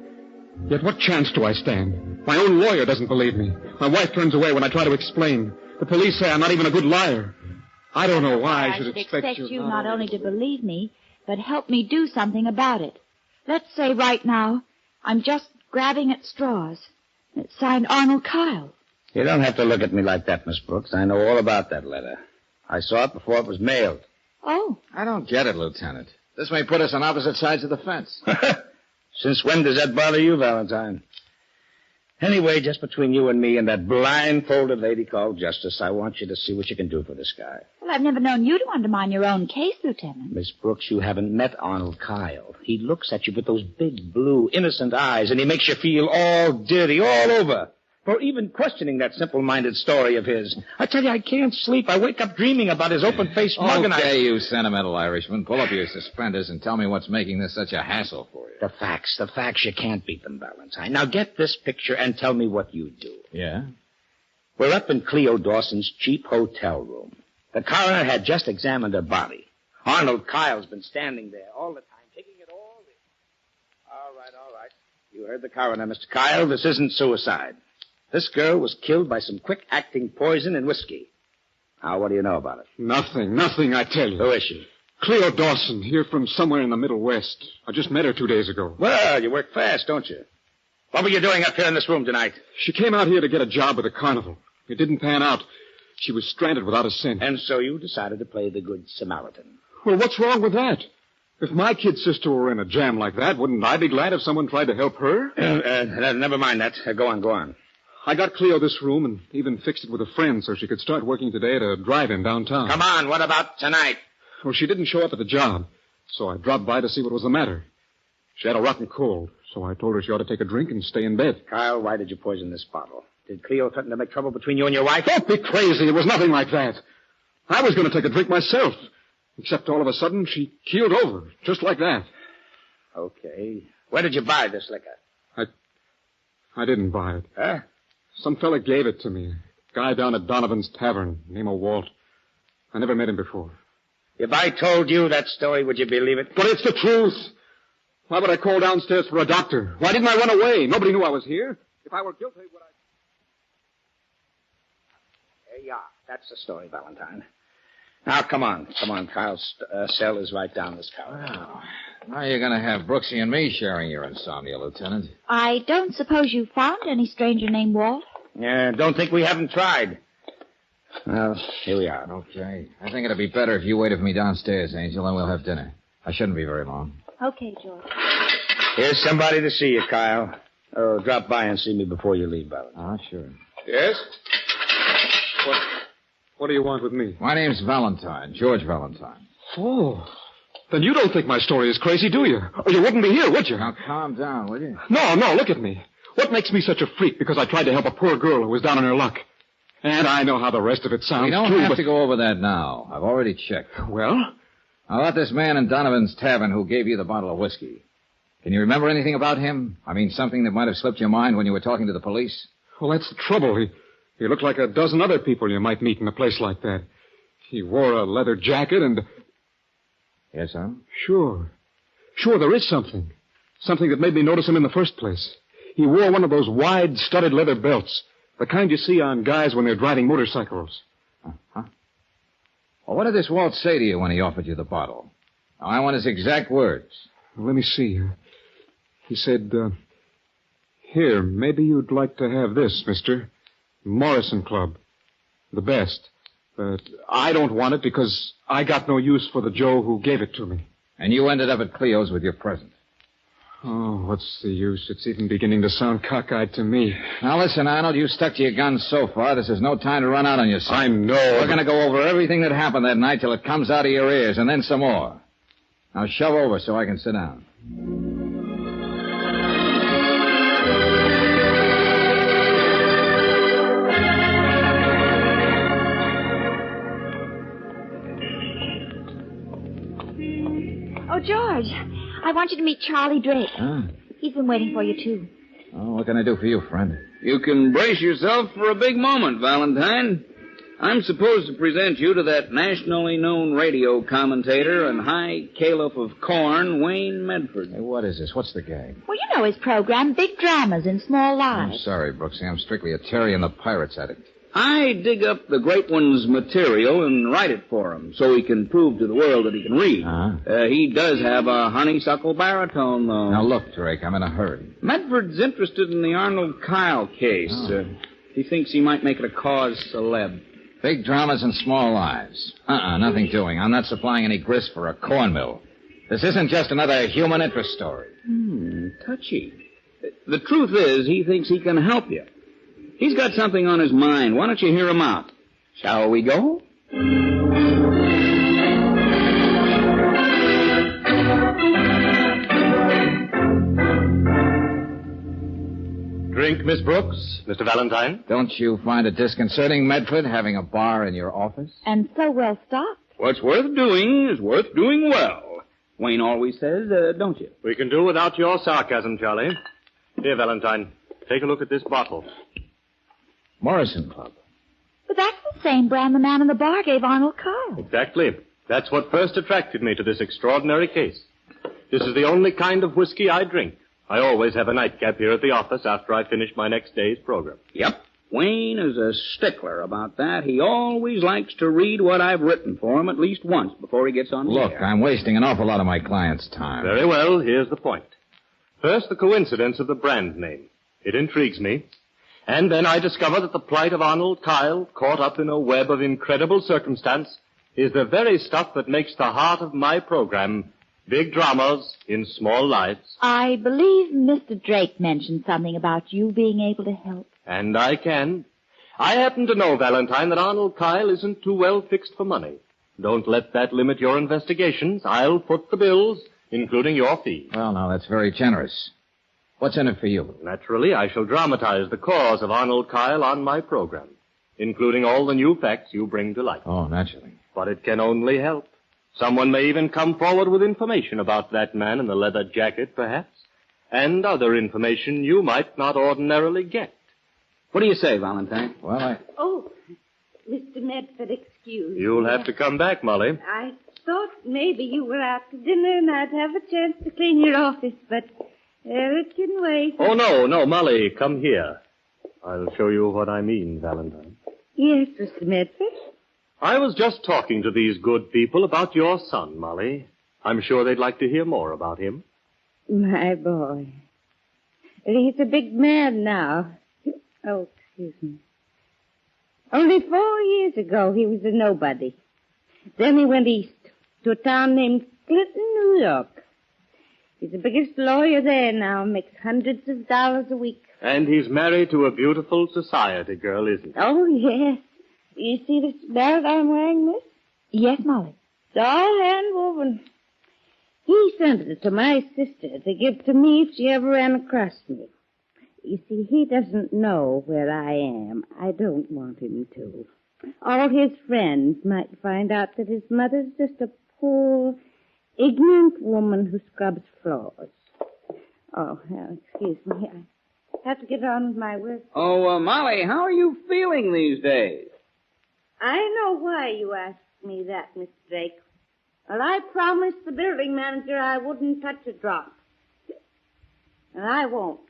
Speaker 18: Yet what chance do I stand? My own lawyer doesn't believe me. My wife turns away when I try to explain. The police say I'm not even a good liar. I don't know why I should expect
Speaker 20: you not only to believe me, but help me do something about it. Let's say right now, I'm just grabbing at straws. It's signed Arnold Kyle.
Speaker 25: You don't have to look at me like that, Miss Brooks. I know all about that letter. I saw it before it was mailed.
Speaker 20: Oh.
Speaker 16: I don't get it, Lieutenant. This may put us on opposite sides of the fence.
Speaker 25: Since when does that bother you, Valentine? Anyway, just between you and me and that blindfolded lady called Justice, I want you to see what you can do for this guy.
Speaker 20: Well, I've never known you to undermine your own case, Lieutenant.
Speaker 25: Miss Brooks, you haven't met Arnold Kyle. He looks at you with those big, blue, innocent eyes, and he makes you feel all dirty, all over. For even questioning that simple-minded story of his. I tell you, I can't sleep. I wake up dreaming about his open-faced mug and
Speaker 16: Okay, you sentimental Irishman. Pull up your suspenders and tell me what's making this such a hassle for you.
Speaker 25: The facts. You can't beat them, Valentine. Now get this picture and tell me what you do.
Speaker 16: Yeah?
Speaker 25: We're up in Cleo Dawson's cheap hotel room. The coroner had just examined her body. Arnold Kyle's been standing there all the time, taking it all in. All right. You heard the coroner, Mr. Kyle. This isn't suicide. This girl was killed by some quick-acting poison in whiskey. Now, what do you know about it?
Speaker 18: Nothing, I tell you.
Speaker 25: Who is she?
Speaker 18: Cleo Dawson, here from somewhere in the Middle West. I just met her 2 days ago.
Speaker 25: Well, you work fast, don't you? What were you doing up here in this room tonight?
Speaker 18: She came out here to get a job with a carnival. It didn't pan out. She was stranded without a cent.
Speaker 25: And so you decided to play the Good Samaritan.
Speaker 18: Well, what's wrong with that? If my kid sister were in a jam like that, wouldn't I be glad if someone tried to help her?
Speaker 25: Never mind that. Go on.
Speaker 18: I got Cleo this room and even fixed it with a friend so she could start working today at a drive-in downtown.
Speaker 25: Come on, what about tonight?
Speaker 18: Well, she didn't show up at the job, so I dropped by to see what was the matter. She had a rotten cold, so I told her she ought to take a drink and stay in bed.
Speaker 25: Kyle, why did you poison this bottle? Did Cleo threaten to make trouble between you and your wife?
Speaker 18: Don't be crazy. It was nothing like that. I was going to take a drink myself, except all of a sudden she keeled over, just like that.
Speaker 25: Okay. Where did you buy this liquor?
Speaker 18: I didn't buy it.
Speaker 25: Huh?
Speaker 18: Some fella gave it to me. A guy down at Donovan's Tavern, name of Walt. I never met him before.
Speaker 25: If I told you that story, would you believe it?
Speaker 18: But it's the truth. Why would I call downstairs for a doctor? Why didn't I run away? Nobody knew I was here. If I were guilty, would I...
Speaker 25: There you are. That's the story, Valentine. Now, come on. Kyle's cell is right down this corridor.
Speaker 16: Well, now you're going to have Brooksy and me sharing your insomnia, Lieutenant.
Speaker 20: I don't suppose you found any stranger named Walt?
Speaker 25: Yeah, don't think we haven't tried.
Speaker 16: Well, here we are.
Speaker 19: Okay. I think it'd be better if you waited for me downstairs, Angel, and we'll have dinner. I shouldn't be very long.
Speaker 20: Okay, George.
Speaker 25: Here's somebody to see you, Kyle. Oh, drop by and see me before you leave, Valentine.
Speaker 19: Ah, sure.
Speaker 18: Yes? What do you want with me?
Speaker 19: My name's Valentine, George Valentine.
Speaker 18: Oh. Then you don't think my story is crazy, do you? Or you wouldn't be here, would you?
Speaker 19: Now, calm down, will you?
Speaker 18: No, look at me. What makes me such a freak because I tried to help a poor girl who was down on her luck? And I know how the rest of it sounds,
Speaker 19: We don't
Speaker 18: too,
Speaker 19: have
Speaker 18: but...
Speaker 19: to go over that now. I've already checked.
Speaker 18: Well?
Speaker 19: How about this man in Donovan's Tavern who gave you the bottle of whiskey? Can you remember anything about him? I mean, something that might have slipped your mind when you were talking to the police?
Speaker 18: Well, that's the trouble. He looked like a dozen other people you might meet in a place like that. He wore a leather jacket and...
Speaker 19: Yes, sir?
Speaker 18: Sure, there is something. Something that made me notice him in the first place. He wore one of those wide, studded leather belts. The kind you see on guys when they're driving motorcycles.
Speaker 19: Uh-huh. Well, what did this Walt say to you when he offered you the bottle? Now, I want his exact words.
Speaker 18: Well, let me see. He said, here, maybe you'd like to have this, mister. Morrison Club. The best. But I don't want it because I got no use for the Joe who gave it to me.
Speaker 19: And you ended up at Cleo's with your present.
Speaker 18: Oh, what's the use? It's even beginning to sound cockeyed to me.
Speaker 19: Now, listen, Arnold, you stuck to your guns so far. This is no time to run out on yourself.
Speaker 18: I know.
Speaker 19: We're going to go over everything that happened that night till it comes out of your ears, and then some more. Now, shove over so I can sit down.
Speaker 20: Oh, George, I want you to meet Charlie Drake.
Speaker 19: Ah.
Speaker 20: He's been waiting for you, too.
Speaker 19: Oh, what can I do for you, friend?
Speaker 1: You can brace yourself for a big moment, Valentine. I'm supposed to present you to that nationally known radio commentator and high caliph of corn, Wayne Medford.
Speaker 19: Hey, what is this? What's the gag?
Speaker 20: Well, you know his program, Big Dramas in Small
Speaker 19: I'm
Speaker 20: Lives.
Speaker 19: sorry, Brooksy. I'm strictly a Terry and the Pirates addict.
Speaker 1: I dig up the great one's material and write it for him so he can prove to the world that he can read.
Speaker 19: Uh-huh.
Speaker 1: He does have a honeysuckle baritone, though.
Speaker 19: Now, look, Drake, I'm in a hurry.
Speaker 1: Medford's interested in the Arnold Kyle case.
Speaker 19: Oh.
Speaker 1: He thinks he might make it a cause celeb.
Speaker 19: Big dramas and small lives. Nothing doing. I'm not supplying any grist for a corn mill. This isn't just another human interest story.
Speaker 1: Touchy. The truth is, he thinks he can help you. He's got something on his mind. Why don't you hear him out? Shall we go?
Speaker 9: Drink, Miss Brooks, Mr. Valentine.
Speaker 19: Don't you find it disconcerting, Medford, having a bar in your office?
Speaker 20: And so well stocked.
Speaker 1: What's worth doing is worth doing well. Wayne always says, don't you?
Speaker 9: We can do without your sarcasm, Charlie. Here, Valentine, take a look at this bottle.
Speaker 19: Morrison Club.
Speaker 20: But that's the same brand the man in the bar gave Arnold Kyle.
Speaker 9: Exactly. That's what first attracted me to this extraordinary case. This is the only kind of whiskey I drink. I always have a nightcap here at the office after I finish my next day's program.
Speaker 1: Yep. Wayne is a stickler about that. He always likes to read what I've written for him at least once before he gets on the
Speaker 19: Look,
Speaker 1: air.
Speaker 19: I'm wasting an awful lot of my clients' time.
Speaker 9: Very well, here's the point. First, the coincidence of the brand name. It intrigues me. And then I discover that the plight of Arnold Kyle, caught up in a web of incredible circumstance, is the very stuff that makes the heart of my program, Big Dramas in Small Lives.
Speaker 20: I believe Mr. Drake mentioned something about you being able to help.
Speaker 9: And I can. I happen to know, Valentine, that Arnold Kyle isn't too well fixed for money. Don't let that limit your investigations. I'll foot the bills, including your fee.
Speaker 19: Well, now, that's very generous. What's in it for you?
Speaker 9: Naturally, I shall dramatize the cause of Arnold Kyle on my program, including all the new facts you bring to light.
Speaker 19: Oh, naturally.
Speaker 9: But it can only help. Someone may even come forward with information about that man in the leather jacket, perhaps, and other information you might not ordinarily get.
Speaker 1: What do you say, Valentine?
Speaker 19: Well,
Speaker 15: Oh, Mr. Medford, excuse me.
Speaker 9: You'll have to come back, Molly.
Speaker 15: I thought maybe you were out to dinner and I'd have a chance to clean your office, but it can wait.
Speaker 9: Oh, no, Molly, come here. I'll show you what I mean, Valentine.
Speaker 15: Yes, Mr. Medford.
Speaker 9: I was just talking to these good people about your son, Molly. I'm sure they'd like to hear more about him.
Speaker 15: My boy. He's a big man now. Oh, excuse me. Only 4 years ago, he was a nobody. Then he went east to a town named Clinton, New York. He's the biggest lawyer there now, makes hundreds of dollars a week.
Speaker 9: And he's married to a beautiful society girl, isn't he?
Speaker 15: Oh, yes. You see this belt I'm wearing, miss?
Speaker 20: Yes, Molly.
Speaker 15: It's all hand-woven. He sent it to my sister to give to me if she ever ran across me. You see, he doesn't know where I am. I don't want him to. All his friends might find out that his mother's just a poor, ignorant woman who scrubs floors. Oh, excuse me. I have to get on with my work.
Speaker 1: Oh, Molly, how are you feeling these days?
Speaker 15: I know why you asked me that, Miss Drake. Well, I promised the building manager I wouldn't touch a drop. And I won't.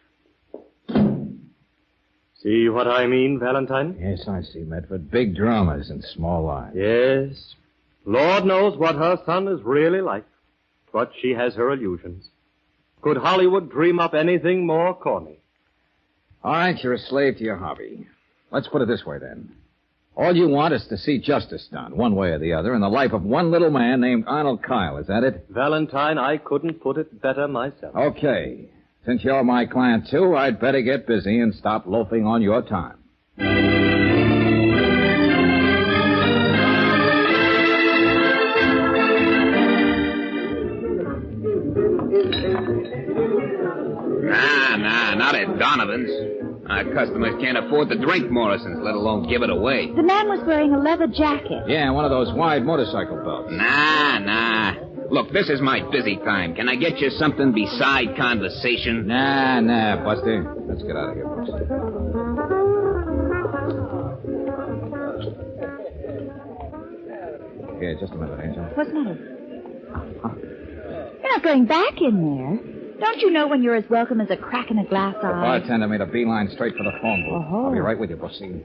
Speaker 9: See what I mean, Valentine?
Speaker 16: Yes, I see, Medford. Big dramas and small lives.
Speaker 9: Yes. Lord knows what her son is really like. But she has her illusions. Could Hollywood dream up anything more corny?
Speaker 16: All right, you're a slave to your hobby. Let's put it this way, then. All you want is to see justice done, one way or the other, in the life of one little man named Arnold Kyle. Is that it?
Speaker 9: Valentine, I couldn't put it better myself.
Speaker 16: Okay. Since you're my client, too, I'd better get busy and stop loafing on your time.
Speaker 2: Nah, not at Donovan's. Our customers can't afford to drink Morrison's, let alone give it away.
Speaker 20: The man was wearing a leather jacket.
Speaker 16: Yeah, one of those wide motorcycle belts.
Speaker 2: Nah. Look, this is my busy time. Can I get you something beside conversation?
Speaker 16: Nah, Buster. Let's get out of here, folks. Here, just a minute, Angel.
Speaker 20: What's the matter? You're not going back in there. Don't you know when you're as welcome as a crack in a glass eye?
Speaker 16: The bartender made a beeline straight for the phone booth.
Speaker 20: Oh.
Speaker 16: I'll be right with you, Bussy.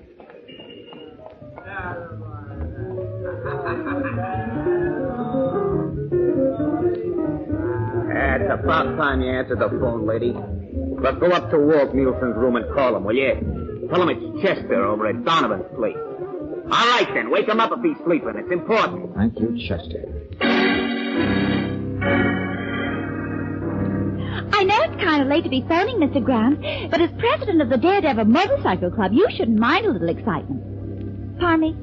Speaker 6: It's about time you answered the phone, lady. But go up to Walt Nielsen's room and call him, will you? Tell him it's Chester over at Donovan's place. All right, then. Wake him up if he's sleeping. It's important.
Speaker 16: Thank you, Chester.
Speaker 20: I know it's kind of late to be phoning, Mr. Grant, but as president of the Daredevil Motorcycle Club, you shouldn't mind a little excitement. Pardon me?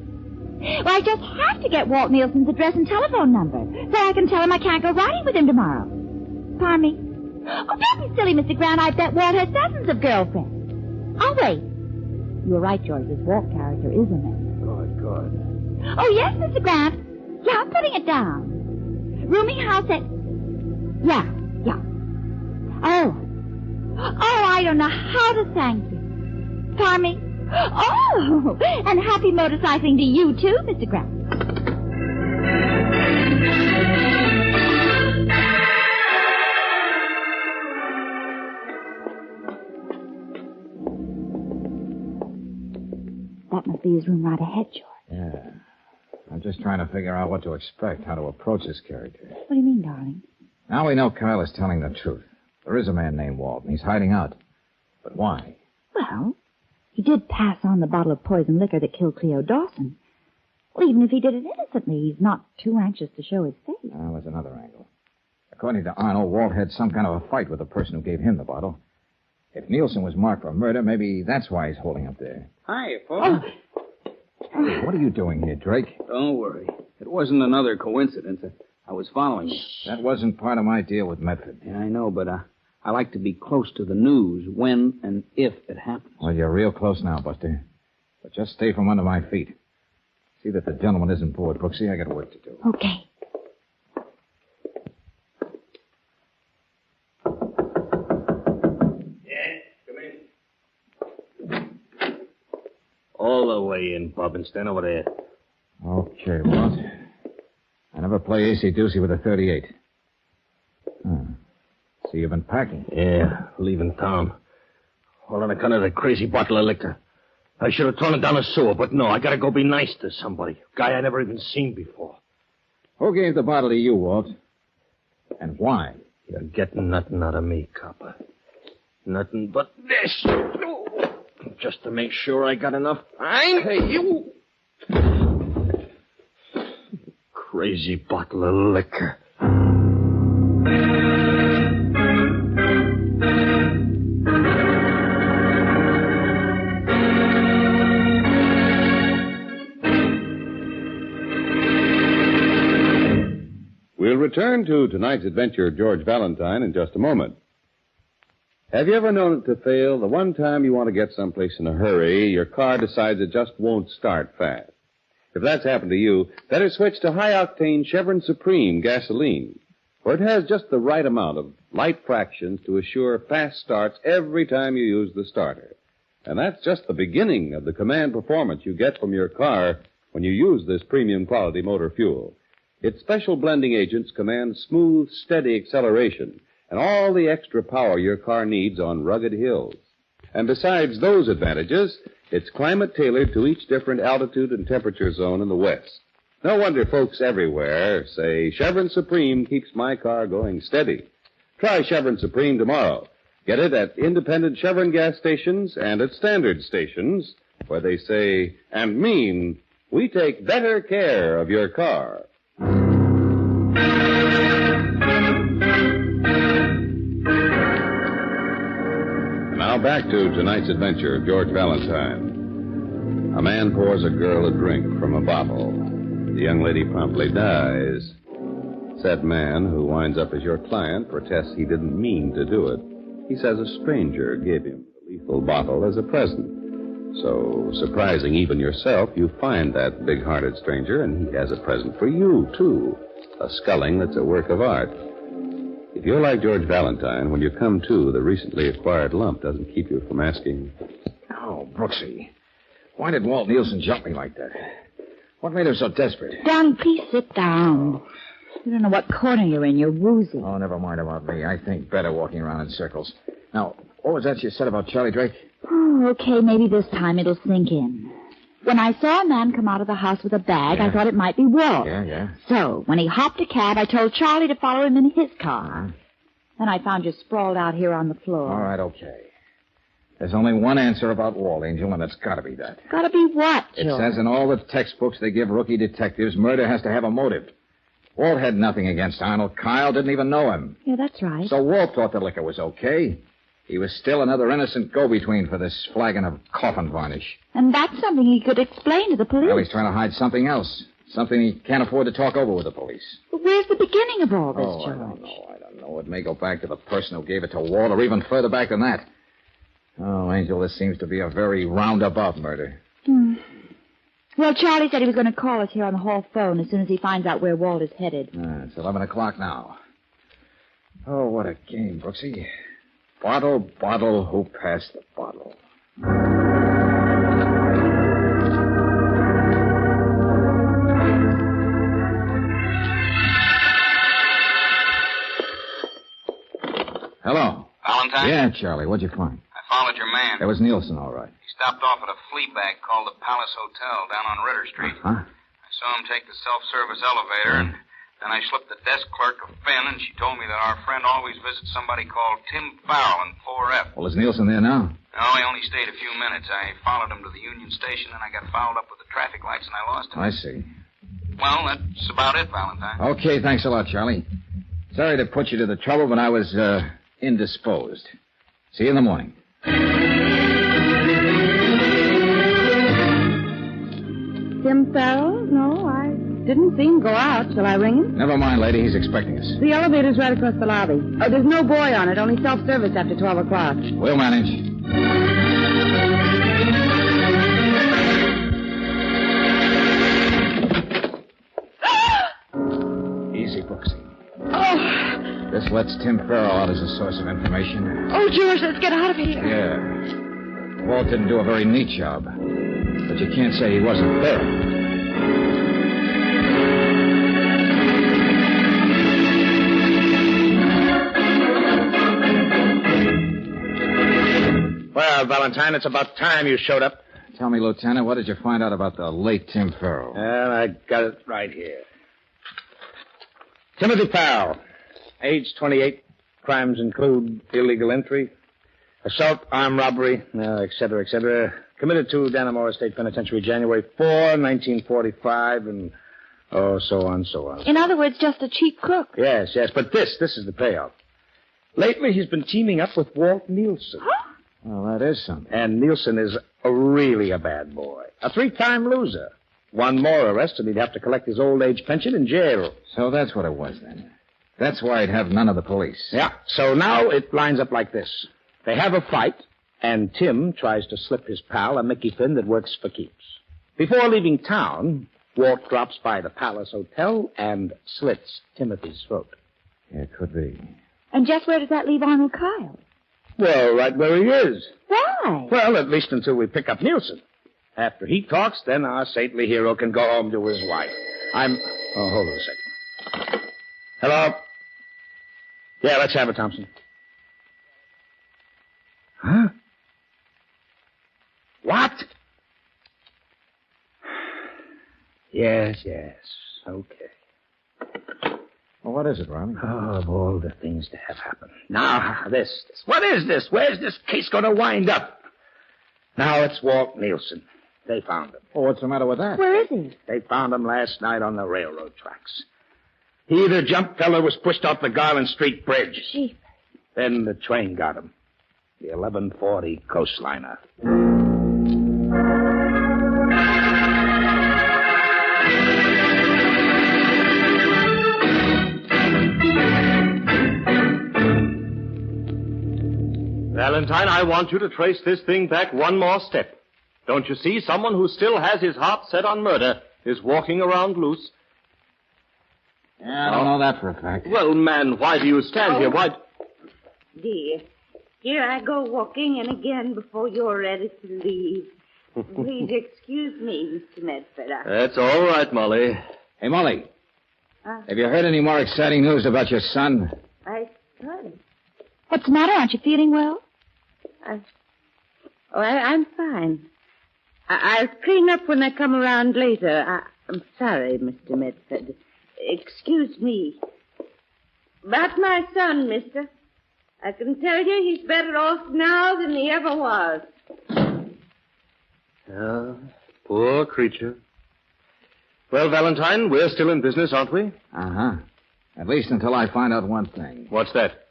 Speaker 20: Well, I just have to get Walt Nielsen's address and telephone number so I can tell him I can't go riding with him tomorrow. Pardon me? Oh, don't be silly, Mr. Grant. I bet Walt has dozens of girlfriends. I'll wait. You're right, George. This Walt character is a mess.
Speaker 6: Good.
Speaker 20: Oh, yes, Mr. Grant. Yeah, I'm putting it down. Rooming house at... Yeah. Oh, I don't know how to thank you. Pardon me? Oh, and happy motorcycling to you, too, Mr. Grant. That must be his room right ahead, George.
Speaker 16: Yeah. I'm just trying to figure out what to expect, how to approach this character.
Speaker 20: What do you mean, darling?
Speaker 16: Now we know Kyle is telling the truth. There is a man named Walt, and he's hiding out. But why?
Speaker 20: Well, he did pass on the bottle of poison liquor that killed Cleo Dawson. Well, even if he did it innocently, he's not too anxious to show his face.
Speaker 16: There's another angle. According to Arnold, Walt had some kind of a fight with the person who gave him the bottle. If Nielsen was marked for murder, maybe that's why he's holding up there.
Speaker 1: Hi, folks.
Speaker 16: Hey, what are you doing here, Drake?
Speaker 1: Don't worry. It wasn't another coincidence. I was following you.
Speaker 16: That wasn't part of my deal with Medford.
Speaker 1: Yeah, I know, but I like to be close to the news when and if it happens.
Speaker 16: Well, you're real close now, Buster. But just stay from under my feet. See that the gentleman isn't bored, Brooksy. I got work to do.
Speaker 20: Okay.
Speaker 9: All the way in, Bob. Stand over there.
Speaker 16: Okay, Walt. I never play AC-doocy with a .38. See, you've been packing.
Speaker 9: Yeah, leaving town. All on account of that crazy bottle of liquor. I should have thrown it down the sewer, but no, I gotta go be nice to somebody. A guy I never even seen before.
Speaker 16: Who gave the bottle to you, Walt? And why?
Speaker 9: You're getting nothing out of me, copper. Nothing but this.
Speaker 6: Just to make sure I got enough pine. Hey, you... Crazy bottle of liquor.
Speaker 14: We'll return to tonight's adventure of George Valentine in just a moment. Have you ever known it to fail? The one time you want to get someplace in a hurry, your car decides it just won't start fast. If that's happened to you, better switch to high-octane Chevron Supreme gasoline, for it has just the right amount of light fractions to assure fast starts every time you use the starter. And that's just the beginning of the command performance you get from your car when you use this premium quality motor fuel. Its special blending agents command smooth, steady acceleration and all the extra power your car needs on rugged hills. And besides those advantages, it's climate-tailored to each different altitude and temperature zone in the West. No wonder folks everywhere say Chevron Supreme keeps my car going steady. Try Chevron Supreme tomorrow. Get it at independent Chevron gas stations and at standard stations where they say and mean, we take better care of your car. Now back to tonight's adventure of George Valentine. A man pours a girl a drink from a bottle. The young lady promptly dies. Said man, who winds up as your client, protests he didn't mean to do it. He says a stranger gave him the lethal bottle as a present. So, surprising even yourself, you find that big-hearted stranger, and he has a present for you, too. A sculling that's a work of art. If you're like George Valentine, when you come to, the recently acquired lump doesn't keep you from asking...
Speaker 16: Oh, Brooksy. Why did Walt Nielsen jump me like that? What made him so desperate?
Speaker 20: Darling, please sit down. You don't know what corner you're in. You're woozy.
Speaker 16: Oh, never mind about me. I think better walking around in circles. Now, what was that you said about Charlie Drake?
Speaker 20: Oh, okay, maybe this time it'll sink in. When I saw a man come out of the house with a bag, I thought it might be Walt.
Speaker 16: Yeah.
Speaker 20: So, when he hopped a cab, I told Charlie to follow him in his car. Then I found you sprawled out here on the floor.
Speaker 16: All right, okay. There's only one answer about Walt, Angel, and it's got to be that.
Speaker 20: Got to be what,
Speaker 16: It
Speaker 20: George?
Speaker 16: says in all the textbooks they give rookie detectives, murder has to have a motive. Walt had nothing against Arnold. Kyle didn't even know him.
Speaker 20: Yeah, that's right.
Speaker 16: So Walt thought the liquor was okay. He was still another innocent go-between for this flagon of coffin varnish.
Speaker 20: And that's something he could explain to the police.
Speaker 16: Well, he's trying to hide something else. Something he can't afford to talk over with the police.
Speaker 20: But where's the beginning of all this, George?
Speaker 16: I don't know. It may go back to the person who gave it to Walt, or even further back than that. Oh, Angel, this seems to be a very roundabout murder.
Speaker 20: Well, Charlie said he was going to call us here on the hall phone as soon as he finds out where Walt is headed.
Speaker 16: It's 11 o'clock now. Oh, what a game, Brooksy. Bottle, who passed the bottle? Hello.
Speaker 1: Valentine?
Speaker 16: Yeah, Charlie. What'd you find?
Speaker 1: I followed your man.
Speaker 16: That was Nielsen, all right.
Speaker 1: He stopped off at a flea bag called the Palace Hotel down on Ritter Street.
Speaker 16: Huh?
Speaker 1: I saw him take the self-service elevator, and then I slipped the desk clerk a fin, and she told me that our friend always visits somebody called Tim Farrell in 4F.
Speaker 16: Well, is Nielsen there now?
Speaker 1: No, he only stayed a few minutes. I followed him to the Union Station, and I got fouled up with the traffic lights, and I lost him.
Speaker 16: I see.
Speaker 1: Well, that's about it, Valentine.
Speaker 16: Okay, thanks a lot, Charlie. Sorry to put you to the trouble, but I was, indisposed. See you in the morning.
Speaker 15: Tim Farrell? No, I didn't see him go out. Shall I ring him?
Speaker 16: Never mind, lady. He's expecting us.
Speaker 15: The elevator's right across the lobby. Oh, there's no boy on it. Only self-service after 12 o'clock.
Speaker 16: We'll manage. Easy, Brooksy.
Speaker 20: Oh!
Speaker 16: This lets Tim Farrell out as a source of information.
Speaker 20: Oh, George, let's get out of here.
Speaker 16: Yeah. Walt didn't do a very neat job. But you can't say he wasn't there.
Speaker 6: Well, Valentine, it's about time you showed up.
Speaker 16: Tell me, Lieutenant, what did you find out about the late Tim Farrell?
Speaker 6: Well, I got it right here. Timothy Farrell, age 28. Crimes include illegal entry,
Speaker 25: Assault, armed robbery, et cetera, et cetera. Committed to Dannemora State Penitentiary January 4, 1945, and so on, so on.
Speaker 20: In other words, just a cheap crook.
Speaker 25: Yes, but this is the payoff. Lately, he's been teaming up with Walt Nielsen.
Speaker 20: Huh?
Speaker 16: Well, that is something.
Speaker 25: And Nielsen is really a bad boy. A 3-time loser. One more arrest, and he'd have to collect his old age pension in jail.
Speaker 16: So that's what it was, then. That's why he'd have none of the police.
Speaker 25: Yeah, so now it lines up like this. They have a fight, and Tim tries to slip his pal, a Mickey Finn that works for keeps. Before leaving town, Walt drops by the Palace Hotel and slits Timothy's throat.
Speaker 16: Yeah, it could be.
Speaker 20: And just where does that leave Arnold Kyle?
Speaker 25: Well, right where he is.
Speaker 20: Why?
Speaker 25: Well, at least until we pick up Nielsen. After he talks, then our saintly hero can go home to his wife. Oh, hold on a second. Hello? Yeah, let's have it, Thompson. Huh? What? Yes. Okay.
Speaker 16: Well, what is it, Ronnie?
Speaker 25: Oh, of all the things to have happen. Now, this. What is this? Where's this case going to wind up? Now, it's Walt Nielsen. They found him.
Speaker 16: Well, what's the matter with that?
Speaker 20: Where is he?
Speaker 25: They found him last night on the railroad tracks. He either jumped or was pushed off the Garland Street Bridge.
Speaker 20: Gee.
Speaker 25: Then the train got him. The 1140 coastliner.
Speaker 9: Valentine, I want you to trace this thing back one more step. Don't you see? Someone who still has his heart set on murder is walking around loose.
Speaker 16: Yeah, I don't know that for a fact.
Speaker 9: Well, man, why do you stand here? Why...
Speaker 15: Dear, here I go walking in again before you're ready to leave. Please excuse me, Mr. Medford.
Speaker 9: That's all right, Molly.
Speaker 16: Hey, Molly. Have you heard any more exciting news about your son?
Speaker 15: I heard.
Speaker 20: What's the matter? Aren't you feeling well?
Speaker 15: I'm fine. I'll clean up when I come around later. I'm sorry, Mr. Medford. Excuse me. About my son, mister. I can tell you he's better off now than he ever was.
Speaker 9: Poor creature. Well, Valentine, we're still in business, aren't we?
Speaker 16: Uh-huh. At least until I find out one thing.
Speaker 9: What's that?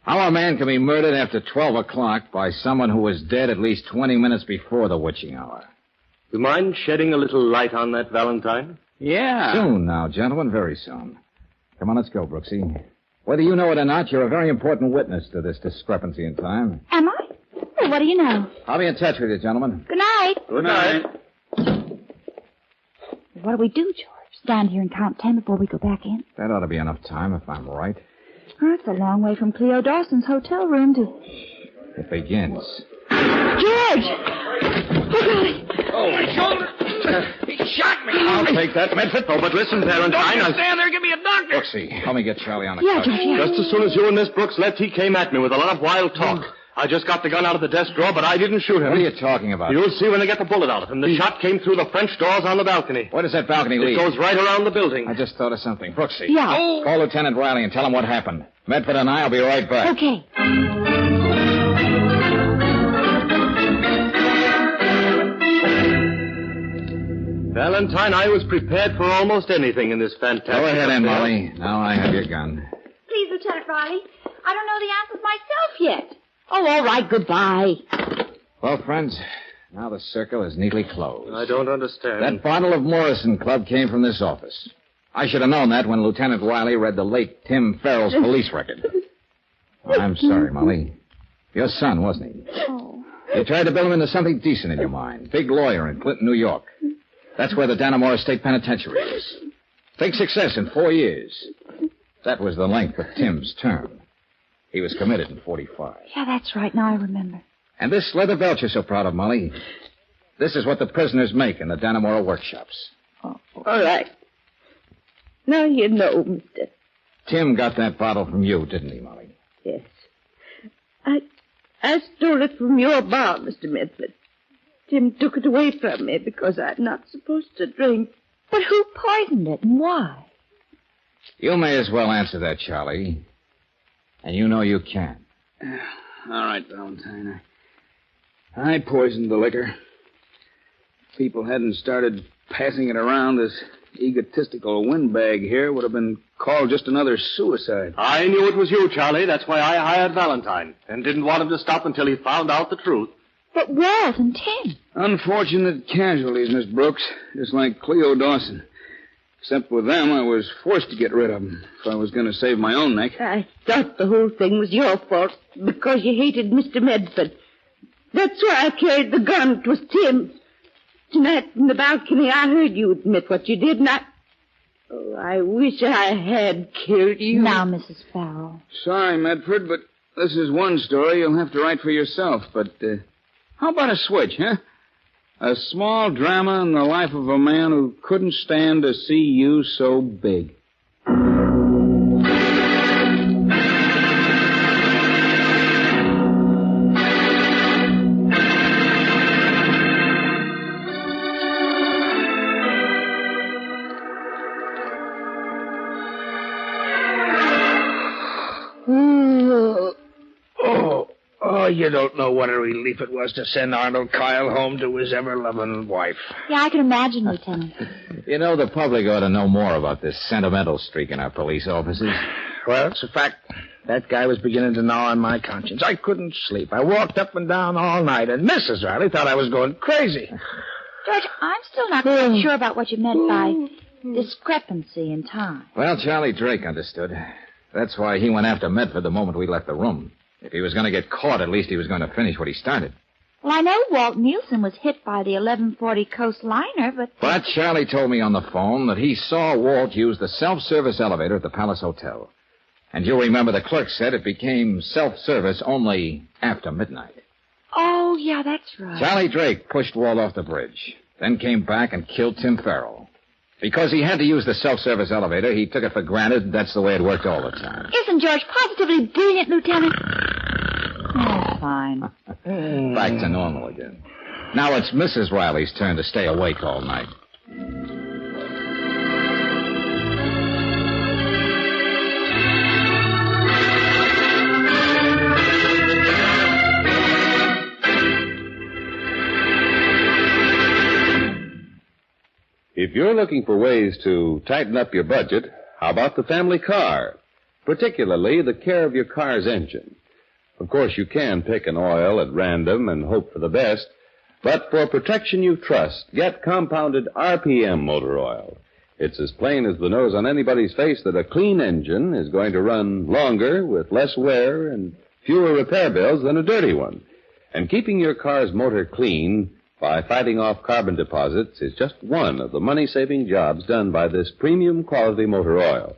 Speaker 16: How a man can be murdered after 12 o'clock by someone who was dead at least 20 minutes before the witching hour.
Speaker 9: You mind shedding a little light on that, Valentine?
Speaker 16: Yeah. Soon now, gentlemen, very soon. Come on, let's go, Brooksy. Whether you know it or not, you're a very important witness to this discrepancy in time.
Speaker 20: Am I? Well, what do you know?
Speaker 16: I'll be in touch with you, gentlemen.
Speaker 20: Good night.
Speaker 9: Good night.
Speaker 20: What do we do, George? Stand here and count 10 before we go back in?
Speaker 16: That ought to be enough time, if I'm right.
Speaker 20: Oh, it's a long way from Cleo Dawson's hotel room to...
Speaker 16: It begins.
Speaker 20: George! Oh, golly.
Speaker 2: Oh, my shoulder. He shot me.
Speaker 9: I'll take that, Medford. Oh, but listen, Valentine.
Speaker 2: Don't you stand there. Give me a doctor.
Speaker 16: Brooksy, help me get Charlie on the
Speaker 20: Yeah,
Speaker 16: couch.
Speaker 20: George, yeah.
Speaker 9: Just as soon as you and Miss Brooks left, he came at me with a lot of wild talk. I just got the gun out of the desk drawer, but I didn't shoot him.
Speaker 16: What are you talking about?
Speaker 9: You'll see when they get the bullet out of him. The shot came through the French doors on the balcony.
Speaker 16: Where does that balcony lead?
Speaker 9: It goes right around the building.
Speaker 16: I just thought of something. Brooksy.
Speaker 20: Yeah.
Speaker 16: Call Lieutenant Riley and tell him what happened. Medford and I'll be right back.
Speaker 20: Okay.
Speaker 9: Valentine, I was prepared for almost anything in this fantastic
Speaker 16: Go ahead, Aunt
Speaker 9: affair.
Speaker 16: Molly. Now I have your gun.
Speaker 20: Please, Lieutenant Riley. I don't know the answers myself yet. Oh, all right. Goodbye.
Speaker 16: Well, friends, now the circle is neatly closed.
Speaker 9: I don't understand.
Speaker 16: That bottle of Morrison Club came from this office. I should have known that when Lieutenant Riley read the late Tim Farrell's police record. I'm sorry, Molly. Your son, wasn't he?
Speaker 20: Oh.
Speaker 16: You tried to build him into something decent in your mind. Big lawyer in Clinton, New York. That's where the Dannemora State Penitentiary is. Big success in 4 years. That was the length of Tim's term. He was committed in 45.
Speaker 20: Yeah, that's right. Now I remember.
Speaker 16: And this leather belt you're so proud of, Molly, this is what the prisoners make in the Dannemora workshops.
Speaker 15: Oh, all right. Now you know, mister.
Speaker 16: Tim got that bottle from you, didn't he, Molly?
Speaker 15: Yes. I stole it from your bar, Mr. Medford. Tim took it away from me because I'm not supposed to drink.
Speaker 20: But who poisoned it and why?
Speaker 16: You may as well answer that, Charlie. And you know you can.
Speaker 1: All right, Valentine. I poisoned the liquor. If people hadn't started passing it around, this egotistical windbag here would have been called just another suicide.
Speaker 9: I knew it was you, Charlie. That's why I hired Valentine and didn't want him to stop until he found out the truth.
Speaker 20: But Walt and Tim.
Speaker 1: Unfortunate casualties, Miss Brooks, just like Cleo Dawson. Except with them, I was forced to get rid of them if I was going to save my own neck.
Speaker 15: I thought the whole thing was your fault because you hated Mr. Medford. That's why I carried the gun. It was Tim's. Tonight from the balcony, I heard you admit what you did, and I wish I had killed you.
Speaker 20: Now, Mrs. Farrell.
Speaker 1: Sorry, Medford, but this is one story you'll have to write for yourself. But how about a switch, huh? A small drama in the life of a man who couldn't stand to see you so big.
Speaker 6: You don't know what a relief it was to send Arnold Kyle home to his ever-loving wife.
Speaker 20: Yeah, I can imagine, Lieutenant.
Speaker 16: You know, the public ought to know more about this sentimental streak in our police officers.
Speaker 6: Well, it's a fact. That guy was beginning to gnaw on my conscience. I couldn't sleep. I walked up and down all night, and Mrs. Riley thought I was going crazy.
Speaker 20: George, I'm still not quite sure about what you meant by discrepancy in time.
Speaker 16: Well, Charlie Drake understood. That's why he went after Medford the moment we left the room. If he was going to get caught, at least he was going to finish what he started.
Speaker 20: Well, I know Walt Nielsen was hit by the 1140 coastliner, but...
Speaker 16: But Charlie told me on the phone that he saw Walt use the self-service elevator at the Palace Hotel. And you'll remember the clerk said it became self-service only after midnight.
Speaker 20: Oh, yeah, that's right.
Speaker 16: Charlie Drake pushed Walt off the bridge, then came back and killed Tim Farrell. Because he had to use the self-service elevator, he took it for granted that's the way it worked all the time.
Speaker 20: Isn't George positively brilliant, Lieutenant? Oh, fine.
Speaker 16: Back to normal again. Now it's Mrs. Riley's turn to stay awake all night.
Speaker 14: If you're looking for ways to tighten up your budget, how about the family car? Particularly the care of your car's engine. Of course, you can pick an oil at random and hope for the best, but for protection you trust, get compounded RPM motor oil. It's as plain as the nose on anybody's face that a clean engine is going to run longer with less wear and fewer repair bills than a dirty one. And keeping your car's motor clean by fighting off carbon deposits is just one of the money-saving jobs done by this premium quality motor oil.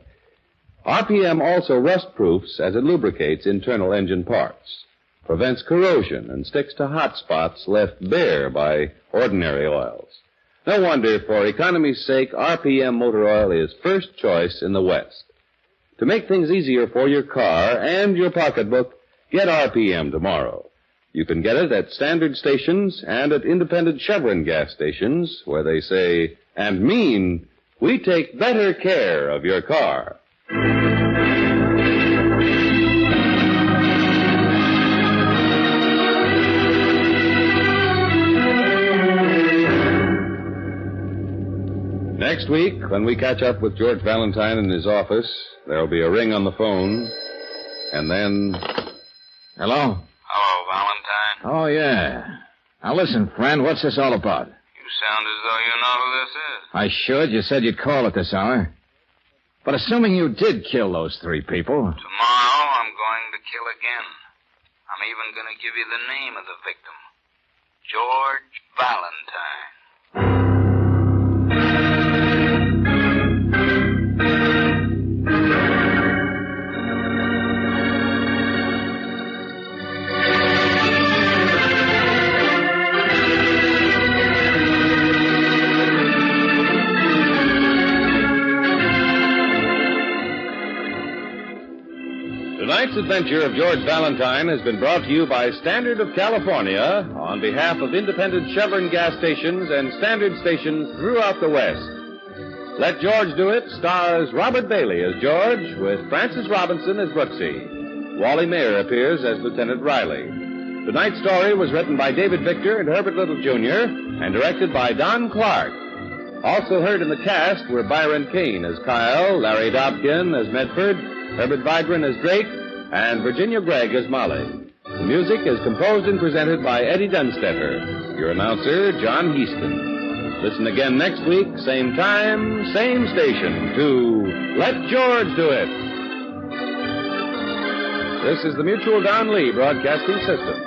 Speaker 14: RPM also rust-proofs as it lubricates internal engine parts, prevents corrosion, and sticks to hot spots left bare by ordinary oils. No wonder, for economy's sake, RPM motor oil is first choice in the West. To make things easier for your car and your pocketbook, get RPM tomorrow. You can get it at standard stations and at independent Chevron gas stations where they say and mean, we take better care of your car. Next week, when we catch up with George Valentine in his office, there'll be a ring on the phone, and then...
Speaker 16: Hello?
Speaker 4: Hello, Valentine.
Speaker 16: Oh, yeah. Now, listen, friend, what's this all about?
Speaker 4: You sound as though you know who this is.
Speaker 16: I should. You said you'd call at this hour. But assuming you did kill those 3 people...
Speaker 4: Tomorrow, I'm going to kill again. I'm even going to give you the name of the victim. George Valentine.
Speaker 14: Tonight's adventure of George Valentine has been brought to you by Standard of California on behalf of independent Chevron gas stations and Standard stations throughout the West. Let George Do It stars Robert Bailey as George with Francis Robinson as Brooksy. Wally Mayer appears as Lieutenant Riley. Tonight's story was written by David Victor and Herbert Little, Jr., and directed by Don Clark. Also heard in the cast were Byron Kane as Kyle, Larry Dobkin as Medford, Herbert Vigran as Drake, and Virginia Gregg as Molly. The music is composed and presented by Eddie Dunstetter. Your announcer, John Heaston. Listen again next week, same time, same station, to Let George Do It. This is the Mutual Don Lee Broadcasting System.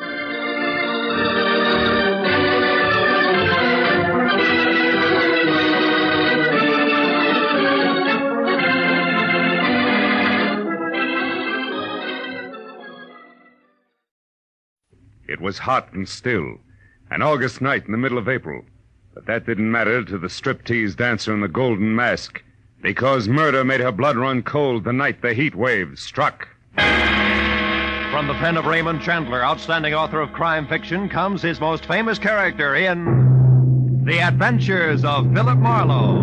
Speaker 17: It was hot and still, an August night in the middle of April. But that didn't matter to the striptease dancer in the golden mask, because murder made her blood run cold the night the heat wave struck.
Speaker 21: From the pen of Raymond Chandler, outstanding author of crime fiction, comes his most famous character in The Adventures of Philip Marlowe.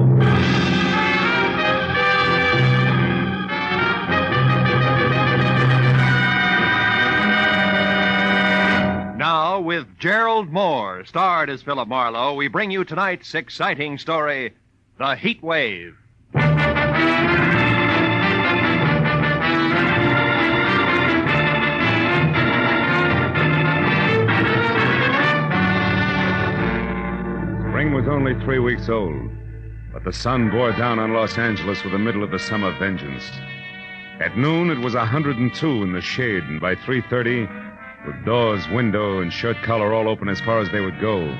Speaker 21: Now, with Gerald Moore, starred as Philip Marlowe, we bring you tonight's exciting story, The Heat Wave.
Speaker 17: Spring was only 3 weeks old, but the sun bore down on Los Angeles with the middle of the summer vengeance. At noon, it was 102 in the shade, and by 3:30, with doors, window, and shirt collar all open as far as they would go,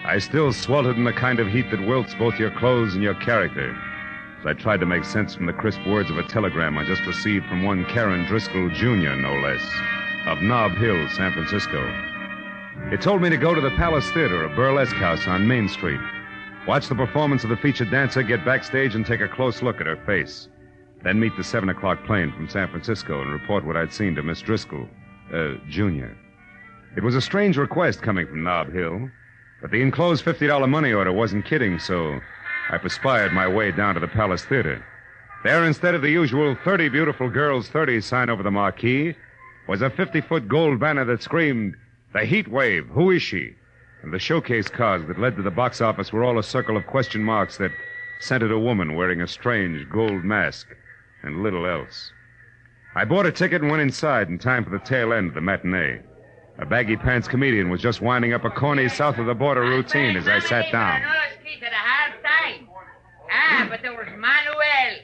Speaker 17: I still sweltered in the kind of heat that wilts both your clothes and your character, as I tried to make sense from the crisp words of a telegram I just received from one Karen Driscoll, Jr., no less, of Nob Hill, San Francisco. It told me to go to the Palace Theater, a burlesque house on Main Street, watch the performance of the featured dancer, get backstage, and take a close look at her face. Then meet the 7 o'clock plane from San Francisco and report what I'd seen to Miss Driscoll, Jr. It was a strange request coming from Nob Hill, but the enclosed $50 money order wasn't kidding, so I perspired my way down to the Palace Theater. There, instead of the usual 30 beautiful girls, 30 sign over the marquee, was a 50-foot gold banner that screamed, "The Heat Wave, who is she?" And the showcase cards that led to the box office were all a circle of question marks that centered a woman wearing a strange gold mask and little else. I bought a ticket and went inside in time for the tail end of the matinee. A baggy-pants comedian was just winding up a corny south-of-the-border routine as I sat down.
Speaker 22: But there was Manuel,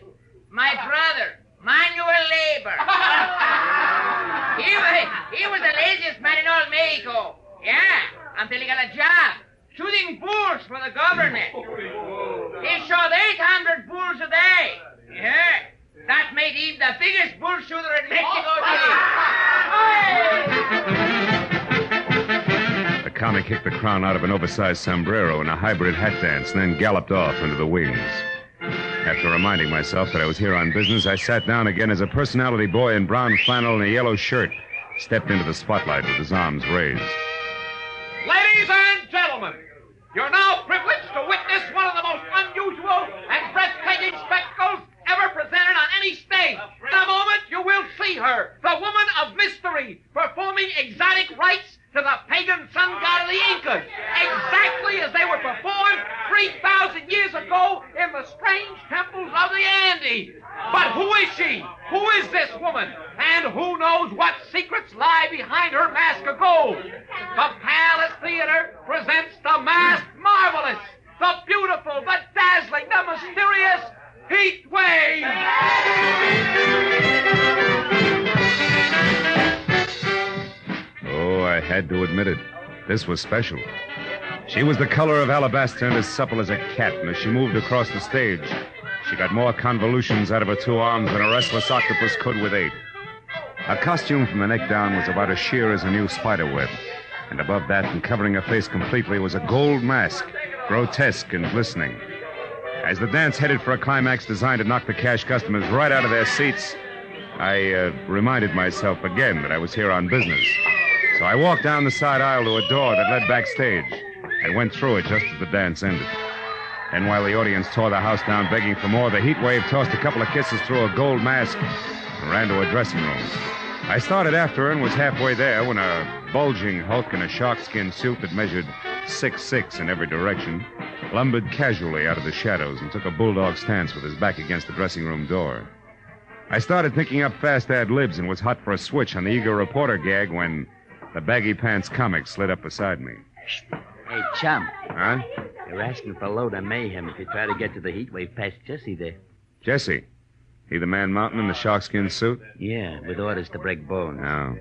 Speaker 22: my brother, Manuel Labor. he was the laziest man in all Mexico. Yeah, until he got a job shooting bulls for the government. He shot 800 bulls a day. Yeah. That made him the biggest bull shooter in Mexico City.
Speaker 17: The comic kicked the crown out of an oversized sombrero in a hybrid hat dance and then galloped off into the wings. After reminding myself that I was here on business, I sat down again as a personality boy in brown flannel and a yellow shirt stepped into the spotlight with his arms raised.
Speaker 21: Ladies and gentlemen, you're now privileged to witness one of the most unusual and breathtaking spectacles ever presented on any stage. In a moment, you will see her, the woman of mystery, performing exotic rites to the pagan sun god of the Incas, exactly as they were performed 3,000 years ago in the strange temples of the Andes. But who is she? Who is this woman? And who knows what secrets lie behind her mask of gold? The Palace Theater presents the masked marvelous, the beautiful, the dazzling, the mysterious Heat Wave!
Speaker 17: Oh, I had to admit it. This was special. She was the color of alabaster and as supple as a cat, and as she moved across the stage, she got more convolutions out of her two arms than a restless octopus could with 8. Her costume from the neck down was about as sheer as a new spider web, and above that, and covering her face completely, was a gold mask, grotesque and glistening. As the dance headed for a climax designed to knock the cash customers right out of their seats, I reminded myself again that I was here on business. So I walked down the side aisle to a door that led backstage and went through it just as the dance ended. And while the audience tore the house down begging for more, the Heat Wave tossed a couple of kisses through a gold mask and ran to a dressing room. I started after her and was halfway there when a bulging hulk in a sharkskin suit that measured 6'6" in every direction lumbered casually out of the shadows and took a bulldog stance with his back against the dressing room door. I started thinking up fast ad-libs and was hot for a switch on the eager reporter gag when the baggy pants comic slid up beside me.
Speaker 10: Hey, chum.
Speaker 17: Huh?
Speaker 10: They're asking for a load of mayhem if you try to get to the heat wave past Jesse there.
Speaker 17: Jesse? He the man mountain in the sharkskin suit?
Speaker 10: Yeah, with orders to break bones.
Speaker 17: Oh.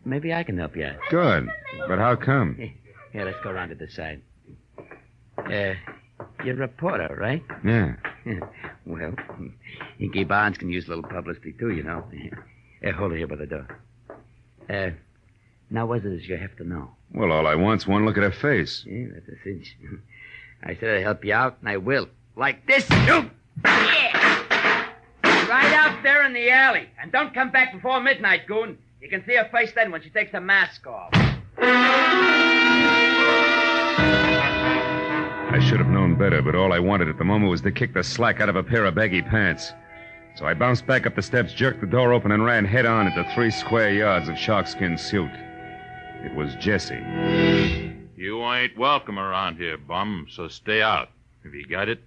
Speaker 10: Maybe I can help you out.
Speaker 17: Good. But how come?
Speaker 10: Here, let's go around to the side. You're a reporter, right?
Speaker 17: Yeah.
Speaker 10: Well, Inky Barnes can use a little publicity, too, you know. Hold it here by the door. Now, what is it you have to know?
Speaker 17: Well, all I want's one look at her face.
Speaker 10: Yeah, that's a cinch. I said I'd help you out, and I will. Like this. Yeah. Right out there in the alley. And don't come back before midnight, goon. You can see her face then when she takes the mask off.
Speaker 17: I should have known better, but all I wanted at the moment was to kick the slack out of a pair of baggy pants. So I bounced back up the steps, jerked the door open, and ran head-on into 3 square yards of sharkskin suit. It was Jesse.
Speaker 11: You ain't welcome around here, bum, so stay out. Have you got it?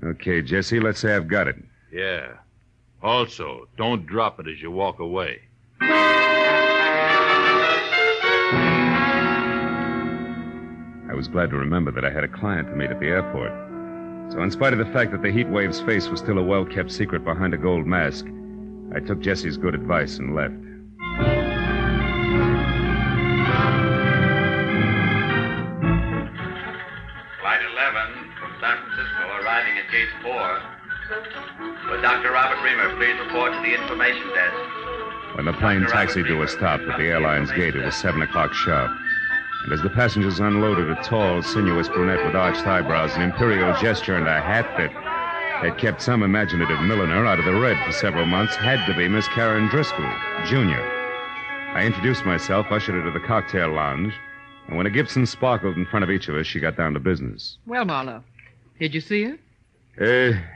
Speaker 17: Okay, Jesse, let's say I've got it.
Speaker 11: Yeah. Also, don't drop it as you walk away.
Speaker 17: I was glad to remember that I had a client to meet at the airport. So in spite of the fact that the heat wave's face was still a well-kept secret behind a gold mask, I took Jesse's good advice and left.
Speaker 5: Flight 11 from San Francisco arriving at Gate 4. Will Dr. Robert Reamer please report to the information desk?
Speaker 17: When the plane taxied to a stop at the airline's gate, it was 7 o'clock sharp. And as the passengers unloaded, a tall, sinuous brunette with arched eyebrows, an imperial gesture, and a hat that had kept some imaginative milliner out of the red for several months had to be Miss Karen Driscoll, Jr. I introduced myself, ushered her to the cocktail lounge, and when a Gibson sparkled in front of each of us, she got down to business.
Speaker 12: Well, Marlowe, did you see her?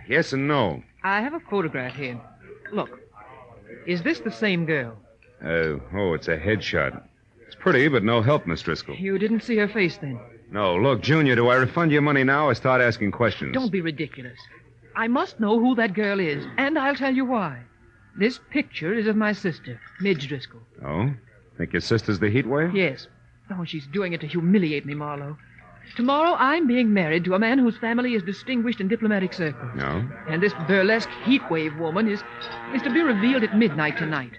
Speaker 17: Yes and no.
Speaker 12: I have a photograph here. Look, is this the same girl?
Speaker 17: It's a headshot. It's pretty, but no help, Miss Driscoll.
Speaker 12: You didn't see her face then?
Speaker 17: No. Look, Junior, do I refund your money now or start asking questions?
Speaker 12: Don't be ridiculous. I must know who that girl is, and I'll tell you why. This picture is of my sister, Midge Driscoll.
Speaker 17: Oh? Think your sister's the heat wave?
Speaker 12: Yes. Oh, she's doing it to humiliate me, Marlowe. Tomorrow I'm being married to a man whose family is distinguished in diplomatic circles.
Speaker 17: No?
Speaker 12: And this burlesque heat wave woman is to be revealed at midnight tonight.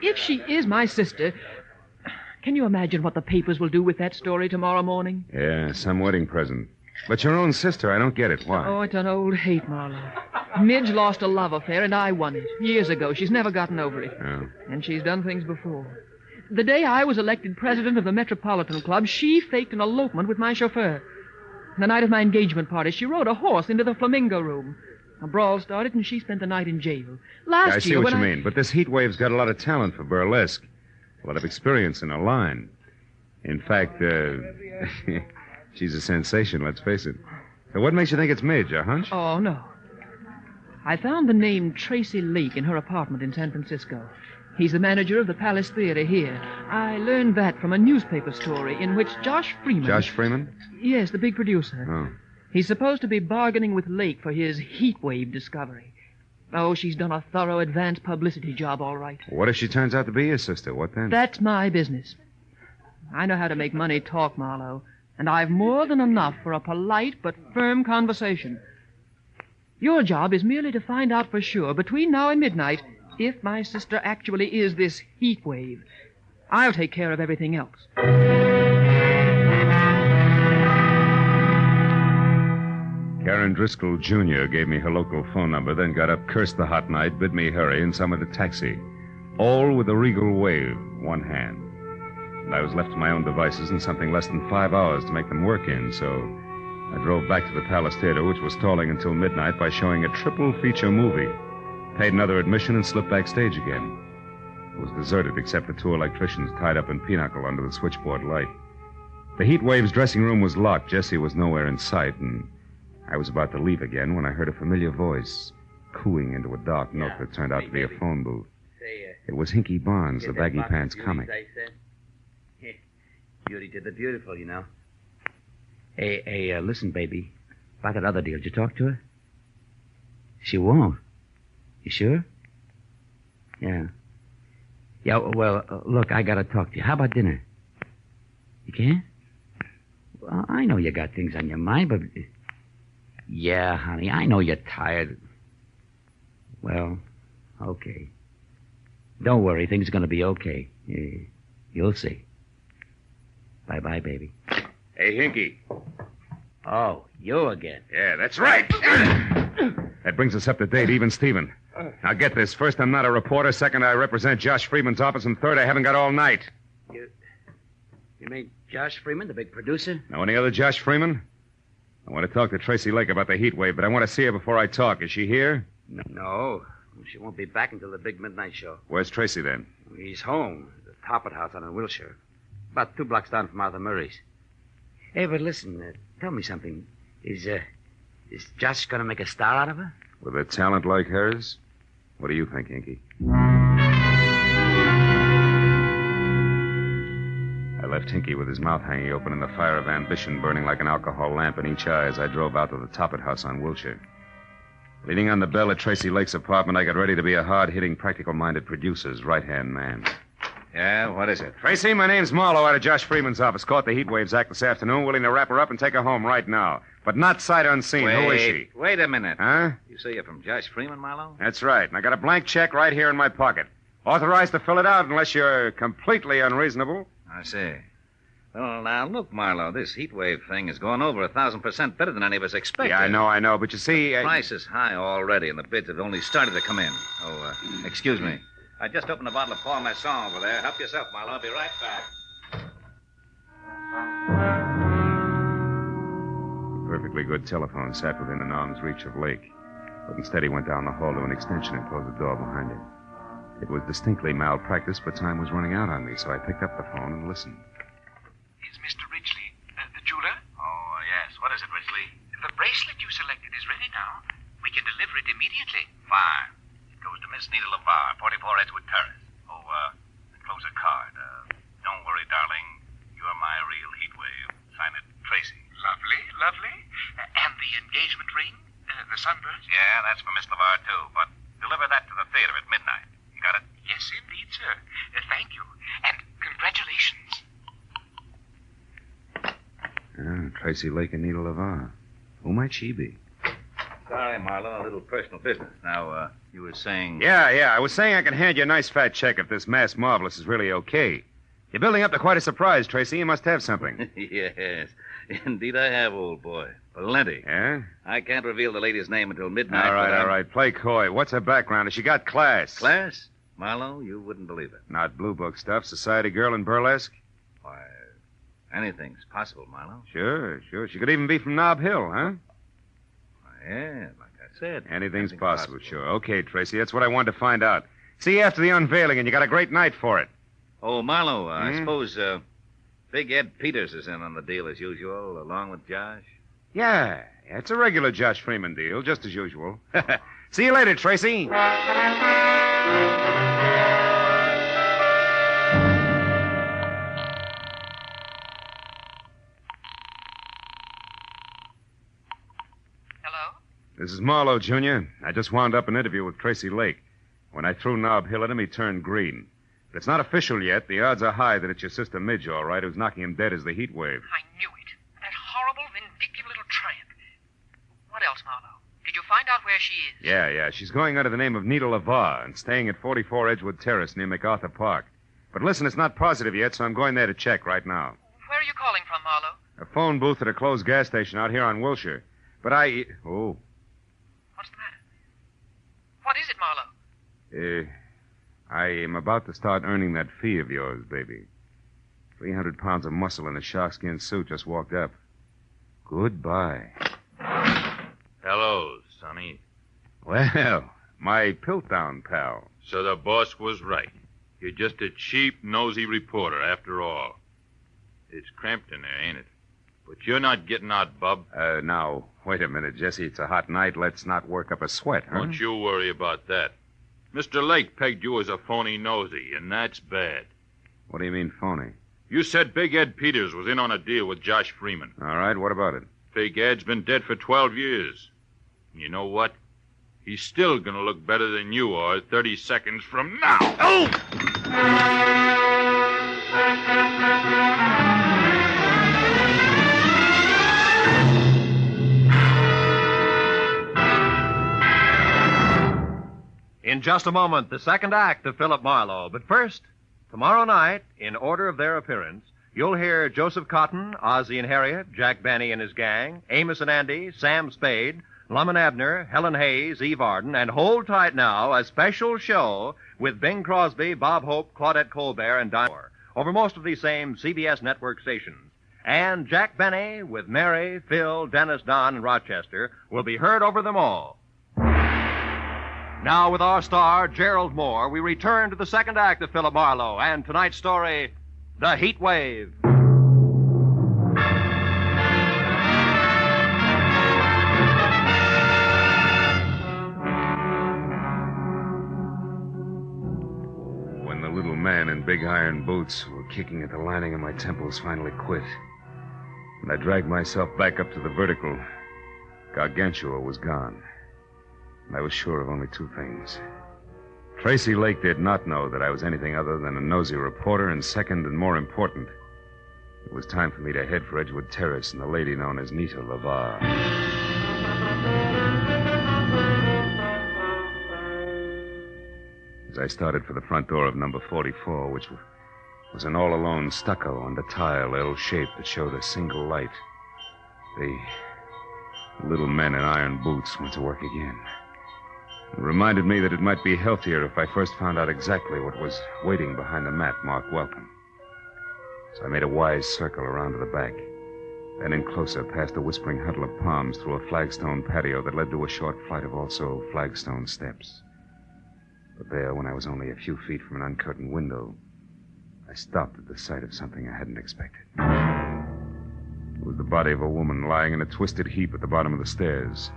Speaker 12: If she is my sister, can you imagine what the papers will do with that story tomorrow morning?
Speaker 17: Yeah, some wedding present. But your own sister, I don't get it. Why?
Speaker 12: Oh, it's an old hate, Marlowe. Midge lost a love affair, and I won it. Years ago. She's never gotten over it.
Speaker 17: Oh.
Speaker 12: And she's done things before. The day I was elected president of the Metropolitan Club, she faked an elopement with my chauffeur. The night of my engagement party, she rode a horse into the Flamingo Room. A brawl started, and she spent the night in jail.
Speaker 17: I see what you mean, but this heat wave's got a lot of talent for burlesque. A lot of experience in a line. In fact, she's a sensation, let's face it. So what makes you think it's Midge, a hunch?
Speaker 12: Oh, no. I found the name Tracy Lake in her apartment in San Francisco. He's the manager of the Palace Theater here. I learned that from a newspaper story in which Josh Freeman...
Speaker 17: Josh Freeman?
Speaker 12: Yes, the big producer.
Speaker 17: Oh.
Speaker 12: He's supposed to be bargaining with Lake for his heat wave discovery. Oh, she's done a thorough advance publicity job, all right.
Speaker 17: What if she turns out to be your sister? What then?
Speaker 12: That's my business. I know how to make money talk, Marlowe, and I've more than enough for a polite but firm conversation. Your job is merely to find out for sure, between now and midnight, if my sister actually is this heat wave. I'll take care of everything else.
Speaker 17: Karen Driscoll, Jr. gave me her local phone number, then got up, cursed the hot night, bid me hurry, and summoned a taxi. All with a regal wave, one hand. And I was left to my own devices in something less than 5 hours to make them work in, so I drove back to the Palace Theater, which was stalling until midnight by showing a triple feature movie. Paid another admission and slipped backstage again. It was deserted except for 2 electricians tied up in pinochle under the switchboard light. The heat wave's dressing room was locked. Jessie was nowhere in sight, and I was about to leave again when I heard a familiar voice cooing into a dark note that turned out to be a phone booth.
Speaker 10: Say,
Speaker 17: It was Hinky Barnes, the baggy pants comic.
Speaker 10: I said. Beauty to the beautiful, you know. Hey, listen, baby. About that other deal, did you talk to her? She won't. You sure? Yeah. Yeah, well, look, I gotta talk to you. How about dinner? You can't? Well, I know you got things on your mind, but... Yeah, honey, I know you're tired. Well, okay. Don't worry, things are gonna be okay. You'll see. Bye-bye, baby.
Speaker 17: Hey, Hinky.
Speaker 10: Oh, you again.
Speaker 17: Yeah, that's right. That brings us up to date, even Steven. Now get this. First, I'm not a reporter. Second, I represent Josh Freeman's office. And third, I haven't got all night.
Speaker 10: You mean Josh Freeman, the big producer?
Speaker 17: Know any other Josh Freeman? I want to talk to Tracy Lake about the heat wave, but I want to see her before I talk. Is she here?
Speaker 10: No. She won't be back until the big midnight show.
Speaker 17: Where's Tracy, then?
Speaker 10: He's home. The Toppert house out in Wilshire. About 2 blocks down from Arthur Murray's. Hey, but listen, tell me something. Is Josh going to make a star out of her?
Speaker 17: With a talent like hers? What do you think, Hinky? I left Hinky with his mouth hanging open and the fire of ambition burning like an alcohol lamp in each eye as I drove out to the Toppert house on Wilshire. Leaning on the bell at Tracy Lake's apartment, I got ready to be a hard-hitting, practical-minded producer's right-hand man.
Speaker 16: Yeah, what is it?
Speaker 17: Tracy, my name's Marlowe out of Josh Freeman's office. Caught the Heat Waves Act this afternoon, willing to wrap her up and take her home right now. But not sight unseen. Who is she?
Speaker 16: Wait a minute.
Speaker 17: Huh?
Speaker 16: You say you're from Josh Freeman, Marlowe?
Speaker 17: That's right. And I got a blank check right here in my pocket. Authorized to fill it out unless you're completely unreasonable.
Speaker 16: I see. Well, now, look, Marlowe, this heat wave thing is going over 1,000% better than any of us expected.
Speaker 17: Yeah, I know. But you see...
Speaker 16: The price is high already, and the bids have only started to come in. Oh, excuse me. I just opened a bottle of Paul Masson over there. Help yourself, Marlowe. I'll be right back.
Speaker 17: A perfectly good telephone sat within an arm's reach of Lake. But instead he went down the hall to an extension and closed the door behind him. It was distinctly malpractice, but time was running out on me, so I picked up the phone and listened.
Speaker 7: Is Mr. Ridgely the jeweler?
Speaker 4: Oh, yes. What is it, Ridgely?
Speaker 7: The bracelet you selected is ready now. We can deliver it immediately.
Speaker 4: Fine. It goes to Miss Nita LeVar, 44 Edgewood Terrace. Oh, enclose a card. Don't worry, darling. You're my real heat wave. Sign it, Tracy.
Speaker 7: Lovely, lovely. And the engagement ring? The sunburst?
Speaker 4: Yeah, that's for Miss LeVar, too. But deliver that to the theater at midnight. You got it?
Speaker 7: Yes, indeed, sir. Thank you. And congratulations.
Speaker 17: Tracy Lake and Nita LeVar. Who might she be?
Speaker 16: Sorry, Marlowe, a little personal business. Now, you were saying...
Speaker 17: Yeah. I was saying I can hand you a nice fat check if this mass marvelous is really okay. You're building up to quite a surprise, Tracy. You must have something.
Speaker 16: Yes. Indeed I have, old boy. Plenty.
Speaker 17: Yeah?
Speaker 16: I can't reveal the lady's name until midnight.
Speaker 17: All right. Play coy. What's her background? Has she got class?
Speaker 16: Class? Marlowe, you wouldn't believe it.
Speaker 17: Not blue book stuff. Society girl in burlesque?
Speaker 16: Why, anything's possible, Marlowe.
Speaker 17: Sure. She could even be from Nob Hill, huh?
Speaker 16: Yeah, like I said.
Speaker 17: Anything's possible, sure. Okay, Tracy, that's what I wanted to find out. See you after the unveiling, and you got a great night for it.
Speaker 16: Oh, Marlowe, I suppose Big Ed Peters is in on the deal as usual, along with Josh?
Speaker 17: Yeah, it's a regular Josh Freeman deal, just as usual. See you later, Tracy. This is Marlowe, Jr. I just wound up an interview with Tracy Lake. When I threw Nob Hill at him, he turned green. But it's not official yet. The odds are high that it's your sister Midge, all right, who's knocking him dead as the heat wave.
Speaker 12: I knew it. That horrible, vindictive little tramp. What else, Marlowe? Did you find out where she is?
Speaker 17: Yeah. She's going under the name of Nita LeVar and staying at 44 Edgewood Terrace near MacArthur Park. But listen, it's not positive yet, so I'm going there to check right now.
Speaker 12: Where are you calling from, Marlowe?
Speaker 17: A phone booth at a closed gas station out here on Wilshire. But Oh.
Speaker 12: What's the matter? What is it, Marlowe?
Speaker 17: I am about to start earning that fee of yours, baby. 300 pounds of muscle in a sharkskin suit just walked up. Goodbye.
Speaker 11: Hello, Sonny.
Speaker 17: Well, my Piltdown pal.
Speaker 11: So the boss was right. You're just a cheap, nosy reporter, after all. It's cramped in there, ain't it? But you're not getting out, Bub.
Speaker 17: Now, wait a minute, Jesse. It's a hot night. Let's not work up a sweat, huh?
Speaker 11: Don't you worry about that. Mr. Lake pegged you as a phony nosy, and that's bad.
Speaker 17: What do you mean, phony?
Speaker 11: You said Big Ed Peters was in on a deal with Josh Freeman.
Speaker 17: All right, what about it?
Speaker 11: Big Ed's been dead for 12 years. And you know what? He's still going to look better than you are 30 seconds from now. Oh!
Speaker 3: In just a moment, the second act of Philip Marlowe. But first, tomorrow night, in order of their appearance, you'll hear Joseph Cotton, Ozzie and Harriet, Jack Benny and his gang, Amos and Andy, Sam Spade, Lum and Abner, Helen Hayes, Eve Arden, and hold tight now, a special show with Bing Crosby, Bob Hope, Claudette Colbert, and Dinah Moore over most of these same CBS network stations. And Jack Benny with Mary, Phil, Dennis, Don, and Rochester will be heard over them all. Now, with our star, Gerald Moore, we return to the second act of Philip Marlowe and tonight's story, The Heat Wave.
Speaker 17: When the little man in big iron boots who were kicking at the lining of my temples finally quit, and I dragged myself back up to the vertical, Gargantua was gone. And I was sure of only two things. Tracy Lake did not know that I was anything other than a nosy reporter, and second and more important, it was time for me to head for Edgewood Terrace and the lady known as Nita LaVar. As I started for the front door of number 44, which was an all-alone stucco under tile L shape that showed a single light, the little men in iron boots went to work again. It reminded me that it might be healthier if I first found out exactly what was waiting behind the mat marked welcome. So I made a wise circle around to the back, then in closer past a whispering huddle of palms through a flagstone patio that led to a short flight of also flagstone steps. But there, when I was only a few feet from an uncurtained window, I stopped at the sight of something I hadn't expected. It was the body of a woman lying in a twisted heap at the bottom of the stairs.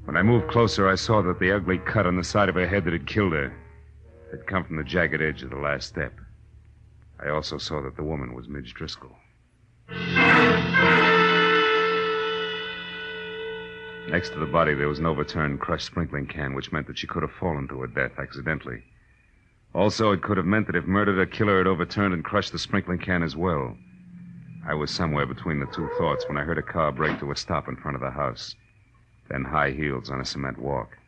Speaker 17: When I moved closer, I saw that the ugly cut on the side of her head that had killed her had come from the jagged edge of the last step. I also saw that the woman was Midge Driscoll. Next to the body, there was an overturned, crushed sprinkling can, which meant that she could have fallen to her death accidentally. Also, it could have meant that if murdered, her killer had overturned and crushed the sprinkling can as well. I was somewhere between the two thoughts when I heard a car brake to a stop in front of the house. Then high heels on a cement walk.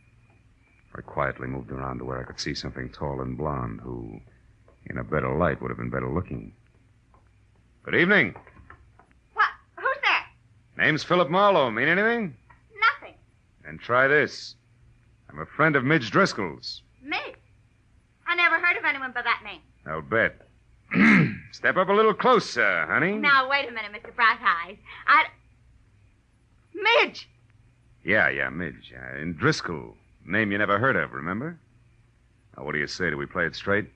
Speaker 17: I quietly moved around to where I could see something tall and blonde who, in a better light, would have been better looking. Good evening.
Speaker 8: What? Who's there?
Speaker 17: Name's Philip Marlowe. Mean anything?
Speaker 8: Nothing.
Speaker 17: Then try this. I'm a friend of Midge Driscoll's.
Speaker 8: Me? I never heard of anyone by that name.
Speaker 17: I'll bet. Step up a little closer, honey.
Speaker 8: Now, wait a minute, Mr. Bright Eyes. Midge!
Speaker 17: Yeah, Midge. And Driscoll. Name you never heard of, remember? Now, what do you say? Do we play it straight?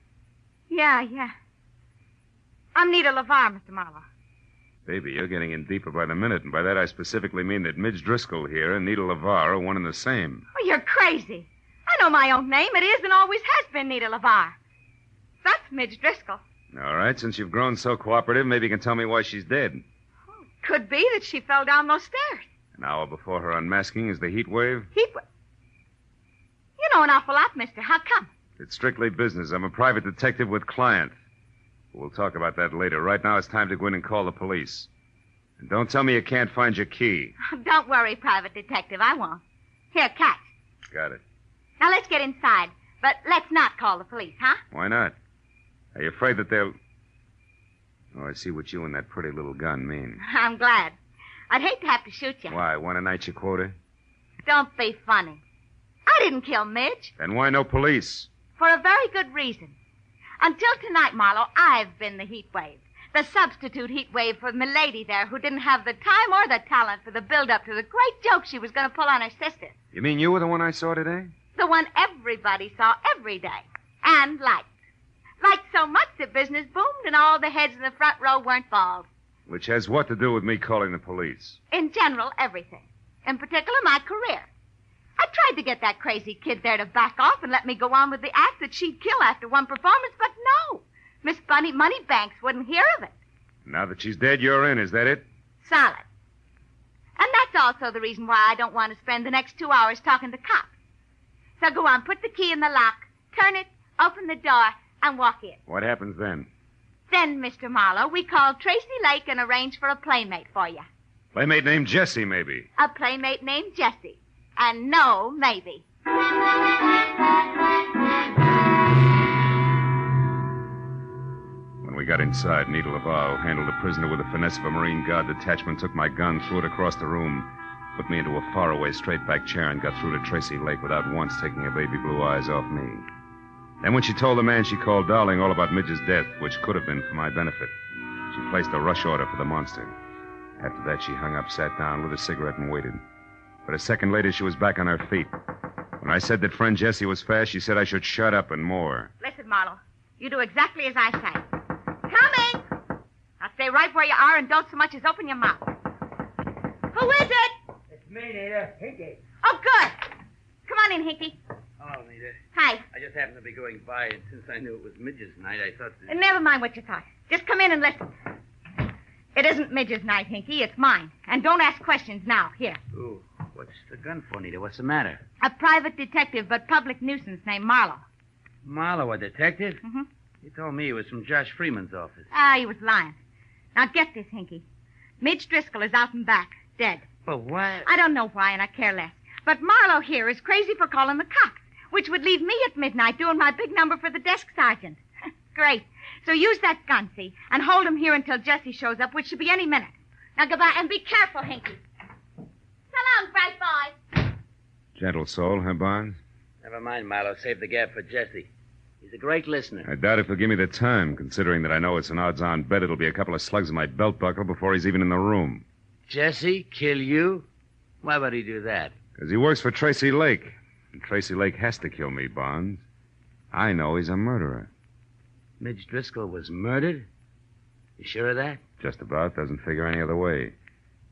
Speaker 8: Yeah. I'm Nita LaVar, Mr. Marlowe.
Speaker 17: Baby, you're getting in deeper by the minute, and by that I specifically mean that Midge Driscoll here and Nita LaVar are one and the same.
Speaker 8: Oh, you're crazy. I know my own name. It is and always has been Nita LaVar. That's Midge Driscoll.
Speaker 17: All right, since you've grown so cooperative, maybe you can tell me why she's dead.
Speaker 8: Could be that she fell down those stairs.
Speaker 17: An hour before her unmasking is the heat wave?
Speaker 8: You know an awful lot, mister. How come?
Speaker 17: It's strictly business. I'm a private detective with client. We'll talk about that later. Right now, it's time to go in and call the police. And don't tell me you can't find your key.
Speaker 8: Don't worry, private detective. I won't. Here, catch.
Speaker 17: Got it.
Speaker 8: Now, let's get inside. But let's not call the police, huh?
Speaker 17: Why not? Are you afraid that they'll... Oh, I see what you and that pretty little gun mean.
Speaker 8: I'm glad. I'd hate to have to shoot you.
Speaker 17: Why, want to night your quota?
Speaker 8: Don't be funny. I didn't kill Midge.
Speaker 17: Then why no police?
Speaker 8: For a very good reason. Until tonight, Marlowe, I've been the heat wave. The substitute heat wave for Milady there, who didn't have the time or the talent for the build-up to the great joke she was going to pull on her sister.
Speaker 17: You mean you were the one I saw today?
Speaker 8: The one everybody saw every day. And liked. Liked so much that business boomed and all the heads in the front row weren't bald.
Speaker 17: Which has what to do with me calling the police?
Speaker 8: In general, everything. In particular, my career. I tried to get that crazy kid there to back off and let me go on with the act that she'd kill after one performance, but no. Miss Bunny Moneybanks wouldn't hear of it.
Speaker 17: Now that she's dead, you're in, is that it?
Speaker 8: Solid. And that's also the reason why I don't want to spend the next 2 hours talking to cops. So go on, put the key in the lock, turn it, open the door, and walk in.
Speaker 17: What happens then?
Speaker 8: Then, Mr. Marlowe, we call Tracy Lake and arrange for a playmate for you.
Speaker 17: Playmate named Jessie, maybe.
Speaker 8: A playmate named Jessie. And no maybe.
Speaker 17: When we got inside, Nita Laval, who handled the prisoner with the finesse of a Marine Guard detachment, took my gun, threw it across the room, put me into a faraway straight-back chair, and got through to Tracy Lake without once taking her baby blue eyes off me. Then when she told the man she called Darling all about Midge's death, which could have been for my benefit, she placed a rush order for the monster. After that, she hung up, sat down, lit a cigarette, and waited. But a second later, she was back on her feet. When I said that friend Jessie was fast, she said I should shut up and more.
Speaker 8: Listen, Marlowe, you do exactly as I say. Coming! Now stay right where you are and don't so much as open your mouth. Who is it?
Speaker 10: It's me, Nita. Hinky.
Speaker 8: Oh, good. Come on in, Hinky.
Speaker 10: Hello, Nita.
Speaker 8: Hi.
Speaker 10: I just happened to be going by, and since I knew it was Midge's night, I thought...
Speaker 8: Never mind what you thought. Just come in and listen. It isn't Midge's night, Hinky. It's mine. And don't ask questions now. Here.
Speaker 10: Ooh, what's the gun for, Nita? What's the matter?
Speaker 8: A private detective, but public nuisance named Marlowe.
Speaker 10: Marlowe, a detective?
Speaker 8: Mm-hmm.
Speaker 10: He told me he was from Josh Freeman's office.
Speaker 8: Ah, he was lying. Now get this, Hinky. Midge Driscoll is out and back, dead.
Speaker 10: But why?
Speaker 8: I don't know why, and I care less. But Marlowe here is crazy for calling the cops, which would leave me at midnight doing my big number for the desk sergeant. Great. So use that gun, see, and hold him here until Jessie shows up, which should be any minute. Now goodbye, and be careful, Hinky. So long, bright boy.
Speaker 17: Gentle soul, huh, Barnes?
Speaker 10: Never mind, Marlowe. Save the gab for Jesse. He's a great listener.
Speaker 17: I doubt if he'll give me the time, considering that I know it's an odds-on bet it'll be a couple of slugs in my belt buckle before he's even in the room.
Speaker 10: Jesse, kill you? Why would he do that?
Speaker 17: Because he works for Tracy Lake. And Tracy Lake has to kill me, Barnes. I know he's a murderer.
Speaker 10: Midge Driscoll was murdered? You sure of that?
Speaker 17: Just about. Doesn't figure any other way.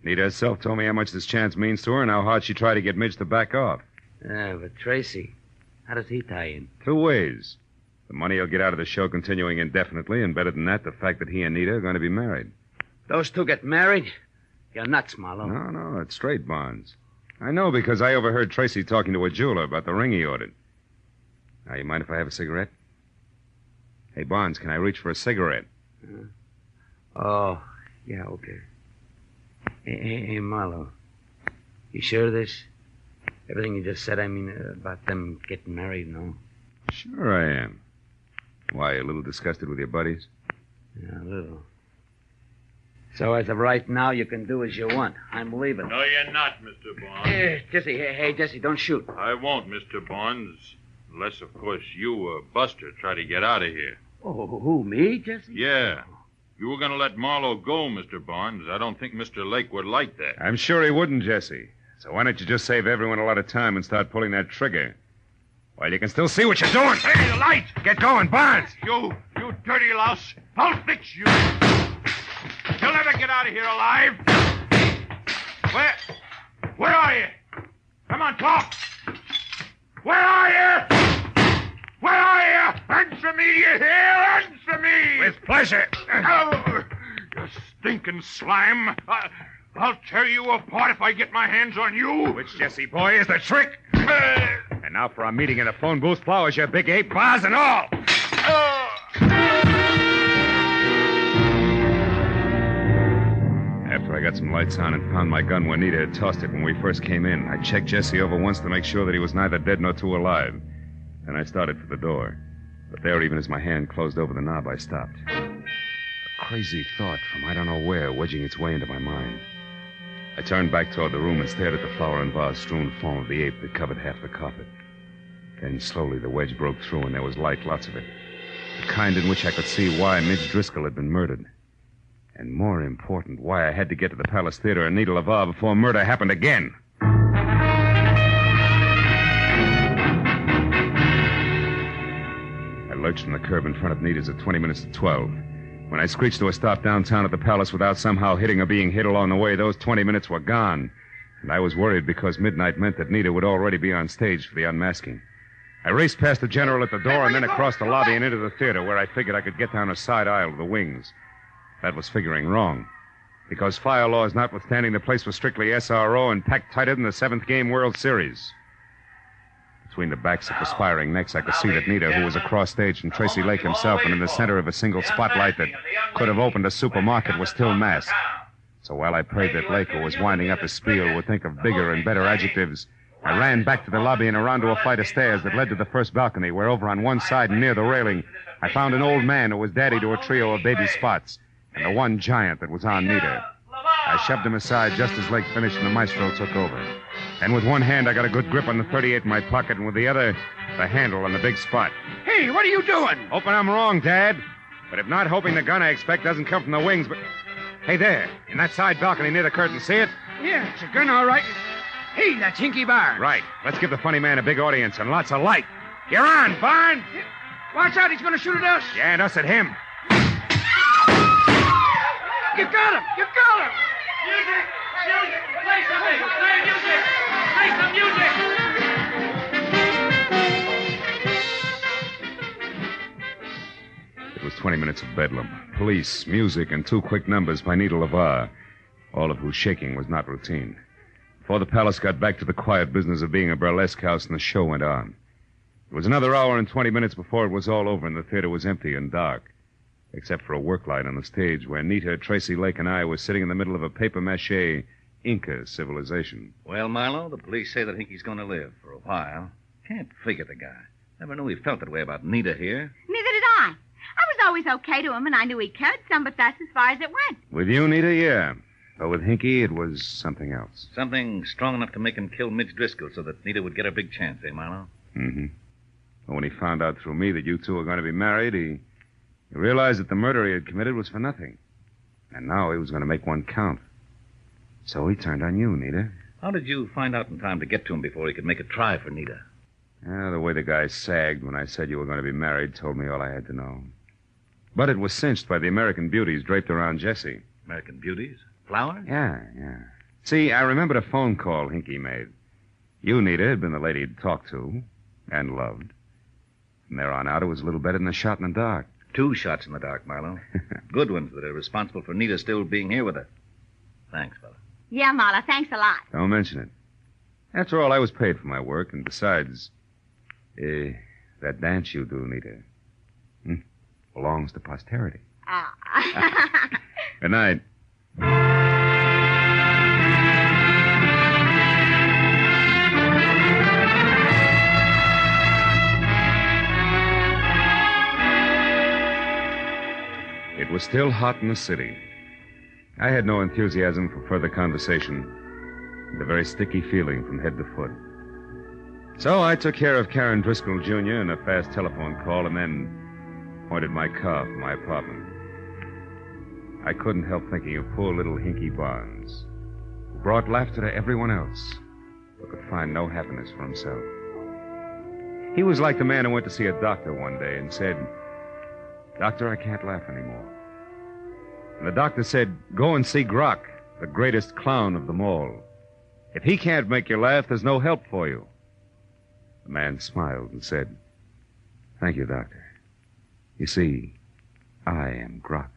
Speaker 17: Nita herself told me how much this chance means to her and how hard she tried to get Midge to back off.
Speaker 10: Yeah, but Tracy, how does he tie in?
Speaker 17: 2 ways. The money he'll get out of the show continuing indefinitely, and better than that, the fact that he and Nita are going to be married.
Speaker 10: Those two get married? You're nuts, Marlowe.
Speaker 17: No, it's straight, Barnes. I know because I overheard Tracy talking to a jeweler about the ring he ordered. Now, you mind if I have a cigarette? Hey, Barnes, can I reach for a cigarette?
Speaker 10: Oh, yeah, okay. Hey, Marlowe, you sure of this? Everything you just said, I mean, about them getting married, no?
Speaker 17: Sure I am. Why, a little disgusted with your buddies?
Speaker 10: Yeah, a little. So as of right now, you can do as you want. I'm leaving.
Speaker 11: No, you're not, Mr. Barnes.
Speaker 10: Jesse, hey, Jesse, don't shoot.
Speaker 11: I won't, Mr. Barnes. Unless, of course, you or Buster try to get out of here.
Speaker 10: Oh, who, me, Jesse?
Speaker 11: Yeah. You were going to let Marlowe go, Mr. Barnes. I don't think Mr. Lake would like that.
Speaker 17: I'm sure he wouldn't, Jesse. So why don't you just save everyone a lot of time and start pulling that trigger? While you can still see what you're doing.
Speaker 21: Hey, the light!
Speaker 17: Get going, Barnes!
Speaker 21: You dirty louse. I'll fix you. You'll never get out of here alive. Where are you? Come on, talk. Where are you? Where are you? Answer me, you hear? Answer me!
Speaker 17: With pleasure.
Speaker 21: Oh, you stinking slime. I'll tear you apart if I get my hands on you.
Speaker 17: Which, Jesse boy, is the trick? And now for our meeting in the phone booth, flowers, you big ape, bars and all. After I got some lights on and found my gun where Nita had tossed it when we first came in, I checked Jesse over once to make sure that he was neither dead nor too alive. Then I started for the door. But there, even as my hand closed over the knob, I stopped. A crazy thought from I don't know where wedging its way into my mind. I turned back toward the room and stared at the flower and vase-strewn form of the ape that covered half the carpet. Then slowly the wedge broke through and there was light, lots of it. The kind in which I could see why Midge Driscoll had been murdered. And more important, why I had to get to the Palace Theater and Nita Laval before murder happened again. I lurched from the curb in front of Nita's at 20 minutes to 12. When I screeched to a stop downtown at the Palace without somehow hitting or being hit along the way, those 20 minutes were gone. And I was worried because midnight meant that Nita would already be on stage for the unmasking. I raced past the general at the door and then across the lobby and into the theater where I figured I could get down a side aisle to the wings. That was figuring wrong. Because fire laws notwithstanding, the place was strictly SRO and packed tighter than the 7th Game World Series. Between the backs of perspiring necks, I could see that Nita, who was across stage, and Tracy Lake himself, and in the center of a single spotlight that could have opened a supermarket, was still masked. So while I prayed that Lake, who was winding up his spiel, would think of bigger and better adjectives, I ran back to the lobby and around to a flight of stairs that led to the first balcony, where over on one side and near the railing, I found an old man who was daddy to a trio of baby Spots, and the one giant that was on Nita. I shoved him aside just as Lake finished and the maestro took over. And with one hand, I got a good grip on the .38 in my pocket, and with the other, the handle on the big Spot.
Speaker 21: Hey, what are you doing?
Speaker 17: Hoping I'm wrong, Dad. But if not, hoping the gun I expect doesn't come from the wings, but... Hey, there, in that side balcony near the curtain, see it?
Speaker 21: Yeah, it's a gun, all right. Hey, that's Hinky Barnes.
Speaker 17: Right. Let's give the funny man a big audience and lots of light. You're on, Barnes!
Speaker 21: Watch out, he's going to shoot at us.
Speaker 17: Yeah, and us at him.
Speaker 21: You got him! You got him! Music! Music! Play something! Play music! Play some music!
Speaker 17: It was 20 minutes of bedlam. Police, music, and 2 quick numbers by Nita LeVar, all of whose shaking was not routine. Before the palace got back to the quiet business of being a burlesque house, and the show went on. It was another hour and 20 minutes before it was all over, and the theater was empty and dark, except for a work light on the stage where Nita, Tracy Lake, and I were sitting in the middle of a papier-mâché Inca civilization.
Speaker 10: Well, Milo, the police say that Hinky's going to live for a while. Can't figure the guy. Never knew he felt that way about Nita here.
Speaker 8: Neither did I. I was always okay to him, and I knew he cared some, but that's as far as it went.
Speaker 17: With you, Nita, yeah. But with Hinky, it was something else.
Speaker 10: Something strong enough to make him kill Midge Driscoll so that Nita would get a big chance, eh, Milo?
Speaker 17: Mm-hmm. But when he found out through me that you two were going to be married, he realized that the murder he had committed was for nothing. And now he was going to make one count. So he turned on you, Nita.
Speaker 10: How did you find out in time to get to him before he could make a try for Nita?
Speaker 17: The way the guy sagged when I said you were going to be married told me all I had to know. But it was cinched by the American beauties draped around Jessie.
Speaker 10: American beauties? Flowers?
Speaker 17: Yeah. See, I remembered a phone call Hinky made. You, Nita, had been the lady he'd talked to and loved. From there on out, it was a little better than a shot in the dark.
Speaker 10: 2 shots in the dark, Milo. Good ones that are responsible for Nita still being here with her. Thanks, fella.
Speaker 8: Yeah, Marla, thanks a lot.
Speaker 17: Don't mention it. After all, I was paid for my work, and besides, that dance you do, Nita, belongs to posterity. Good night. It was still hot in the city. I had no enthusiasm for further conversation, and a very sticky feeling from head to foot. So I took care of Karen Driscoll Jr. in a fast telephone call and then pointed my car for my apartment. I couldn't help thinking of poor little Hinky Barnes, who brought laughter to everyone else, but could find no happiness for himself. He was like the man who went to see a doctor one day and said, "Doctor, I can't laugh anymore." And the doctor said, "Go and see Grok, the greatest clown of them all. If he can't make you laugh, there's no help for you." The man smiled and said, "Thank you, doctor. You see, I am Grok."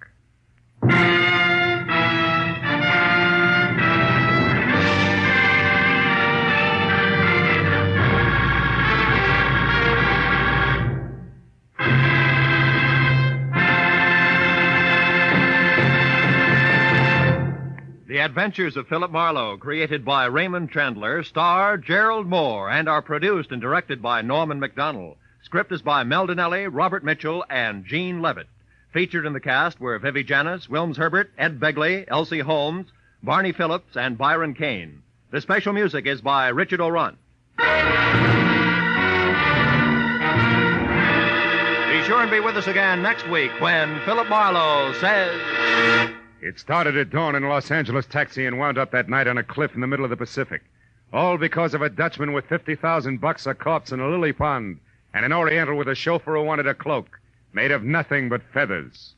Speaker 3: The Adventures of Philip Marlowe, created by Raymond Chandler, star Gerald Moore, and are produced and directed by Norman MacDonald. Script is by Mel Donnelly, Robert Mitchell, and Gene Levitt. Featured in the cast were Vivi Janis, Wilms Herbert, Ed Begley, Elsie Holmes, Barney Phillips, and Byron Kane. The special music is by Richard O'Runt. Be sure and be with us again next week when Philip Marlowe says...
Speaker 17: It started at dawn in a Los Angeles taxi and wound up that night on a cliff in the middle of the Pacific. All because of a Dutchman with $50,000, a corpse in a lily pond, and an Oriental with a chauffeur who wanted a cloak made of nothing but feathers.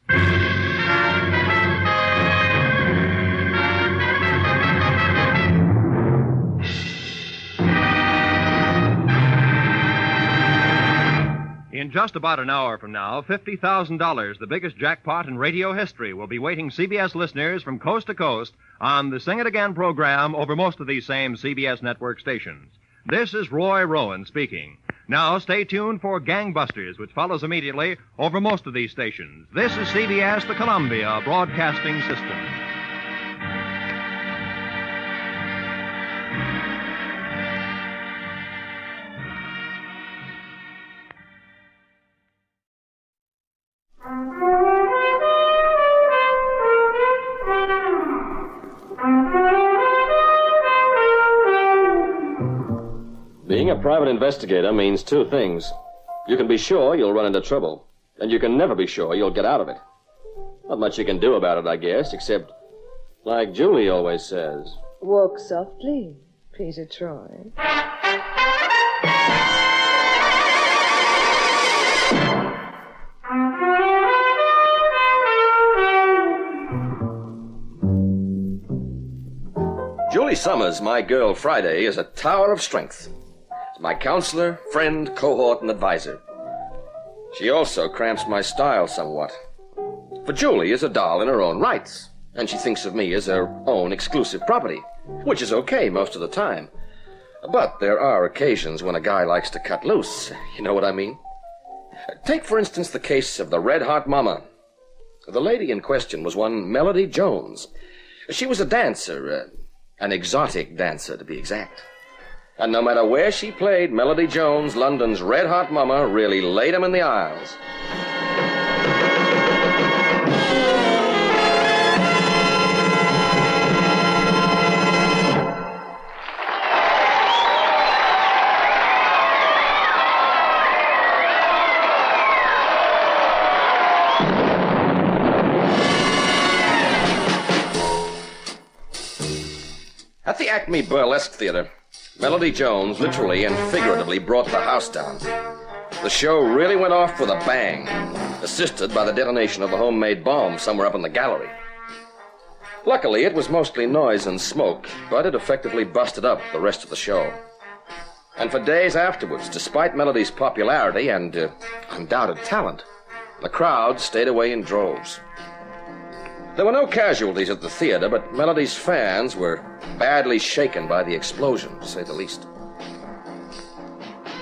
Speaker 3: In just about an hour from now, $50,000, the biggest jackpot in radio history, will be waiting CBS listeners from coast to coast on the Sing It Again program over most of these same CBS network stations. This is Roy Rowan speaking. Now stay tuned for Gangbusters, which follows immediately over most of these stations. This is CBS, the Columbia Broadcasting System.
Speaker 13: Being a private investigator means two things. You can be sure you'll run into trouble, and you can never be sure you'll get out of it. Not much you can do about it, I guess, except, like Julie always says,
Speaker 18: walk softly, Peter Troy.
Speaker 13: Julie Summers, my girl Friday, is a tower of strength. My counselor, friend, cohort, and advisor. She also cramps my style somewhat. For Julie is a doll in her own rights, and she thinks of me as her own exclusive property, which is okay most of the time. But there are occasions when a guy likes to cut loose. You know what I mean? Take, for instance, the case of the Red Hot Mama. The lady in question was one Melody Jones. She was a dancer, an exotic dancer, to be exact. And no matter where she played, Melody Jones, London's Red Hot Mama, really laid 'em in the aisles. At the Acme Burlesque Theater, Melody Jones literally and figuratively brought the house down. The show really went off with a bang, assisted by the detonation of a homemade bomb somewhere up in the gallery. Luckily, it was mostly noise and smoke, but it effectively busted up the rest of the show. And for days afterwards, despite Melody's popularity and undoubted talent, the crowd stayed away in droves. There were no casualties at the theater, but Melody's fans were badly shaken by the explosion, to say the least.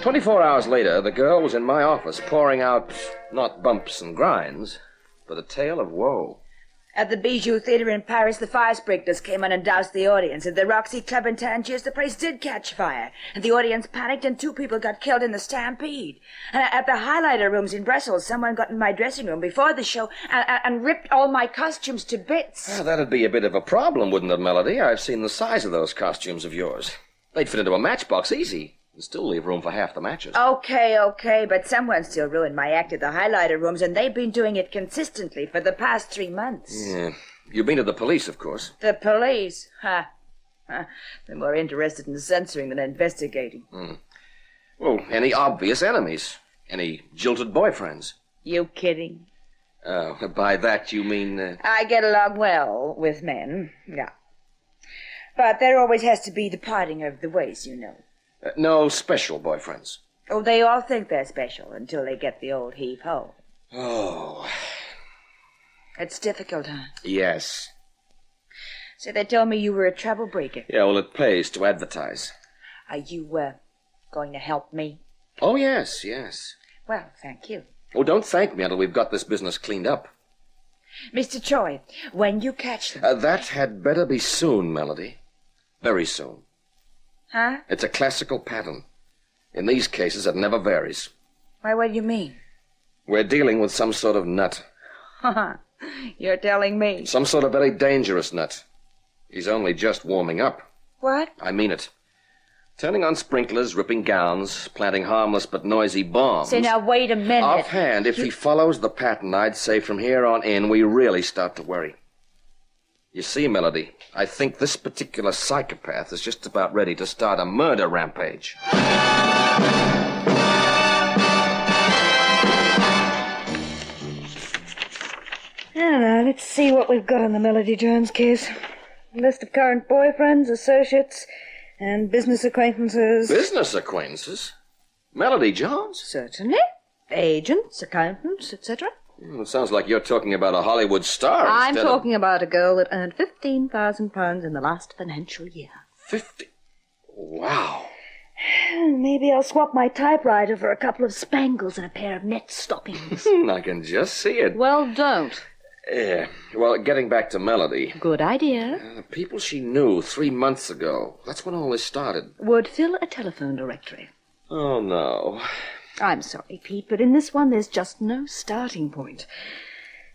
Speaker 13: 24 hours later, the girl was in my office pouring out not bumps and grinds, but a tale of woe.
Speaker 19: At the Bijou Theater in Paris, the fire sprinklers came on and doused the audience. At the Roxy Club in Tangiers, the place did catch fire. And the audience panicked and 2 people got killed in the stampede. And at the highlighter rooms in Brussels, someone got in my dressing room before the show and ripped all my costumes to bits.
Speaker 13: Well, that'd be a bit of a problem, wouldn't it, Melody? I've seen the size of those costumes of yours. They'd fit into a matchbox easy. And still leave room for half the matches.
Speaker 19: Okay, but someone still ruined my act at the highlighter rooms, and they've been doing it consistently for the past 3 months.
Speaker 13: Yeah. You've been to the police, of course.
Speaker 19: The police? They're more interested in censoring than investigating.
Speaker 13: Well, any obvious enemies? Any jilted boyfriends?
Speaker 19: You kidding?
Speaker 13: Oh, by that you mean...
Speaker 19: I get along well with men, yeah. But there always has to be the parting of the ways, you know.
Speaker 13: No special boyfriends?
Speaker 19: Oh, they all think they're special until they get the old heave-ho.
Speaker 13: Oh.
Speaker 19: It's difficult, huh?
Speaker 13: Yes.
Speaker 19: So they told me you were a troublebreaker.
Speaker 13: Yeah, well, it pays to advertise.
Speaker 19: Are you, going to help me?
Speaker 13: Oh, yes.
Speaker 19: Well, thank you.
Speaker 13: Oh, don't thank me until we've got this business cleaned up.
Speaker 19: Mr. Troy, when you catch them...
Speaker 13: that had better be soon, Melody. Very soon.
Speaker 19: Huh?
Speaker 13: It's a classical pattern. In these cases, it never varies.
Speaker 19: Why, what do you mean?
Speaker 13: We're dealing with some sort of nut.
Speaker 19: You're telling me.
Speaker 13: Some sort of very dangerous nut. He's only just warming up.
Speaker 19: What?
Speaker 13: I mean it. Turning on sprinklers, ripping gowns, planting harmless but noisy bombs.
Speaker 19: Say, now, wait a minute.
Speaker 13: Offhand, if he follows the pattern, I'd say from here on in, we really start to worry. You see, Melody, I think this particular psychopath is just about ready to start a murder rampage.
Speaker 18: Now, let's see what we've got on the Melody Jones case. A list of current boyfriends, associates, and business acquaintances.
Speaker 13: Business acquaintances? Melody Jones?
Speaker 18: Certainly. Agents, accountants, etc.
Speaker 13: It sounds like you're talking about a Hollywood star.
Speaker 18: I'm
Speaker 13: instead
Speaker 18: talking about a girl that earned £15,000 in the last financial year.
Speaker 13: 50. Wow.
Speaker 18: Maybe I'll swap my typewriter for a couple of spangles and a pair of net stockings.
Speaker 13: I can just see it.
Speaker 18: Well, don't.
Speaker 13: Yeah. Well, getting back to Melody.
Speaker 18: Good idea.
Speaker 13: The people she knew 3 months ago. That's when all this started.
Speaker 18: Would fill a telephone directory.
Speaker 13: Oh, no.
Speaker 18: I'm sorry, Pete, but in this one there's just no starting point.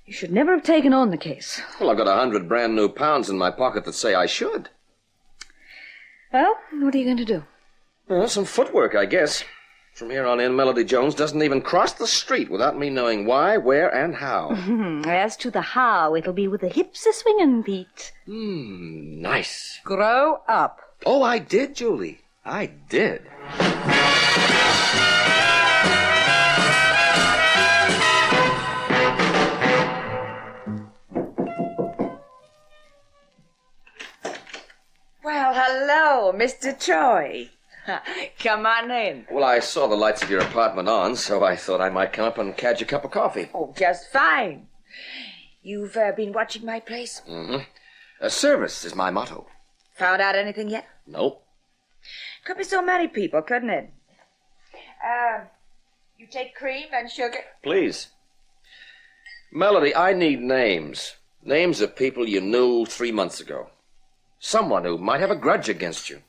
Speaker 18: You should never have taken on the case.
Speaker 13: Well, I've got 100 brand new pounds in my pocket that say I should.
Speaker 18: Well, what are you going to do?
Speaker 13: Well, some footwork, I guess. From here on in, Melody Jones doesn't even cross the street without me knowing why, where, and how.
Speaker 18: As to the how, it'll be with the hips a-swinging, Pete.
Speaker 13: Nice.
Speaker 18: Grow up.
Speaker 13: Oh, I did, Julie. I did.
Speaker 19: Well, hello, Mr. Troy. Come on in.
Speaker 13: Well, I saw the lights of your apartment on, so I thought I might come up and catch a cup of coffee.
Speaker 19: Oh, just fine. You've been watching my place?
Speaker 13: Mm-hmm. Service is my motto.
Speaker 19: Found out anything yet?
Speaker 13: Nope.
Speaker 19: Could be so many people, couldn't it? You take cream and sugar?
Speaker 13: Please. Melody, I need names. Names of people you knew 3 months ago. Someone who might have a grudge against you.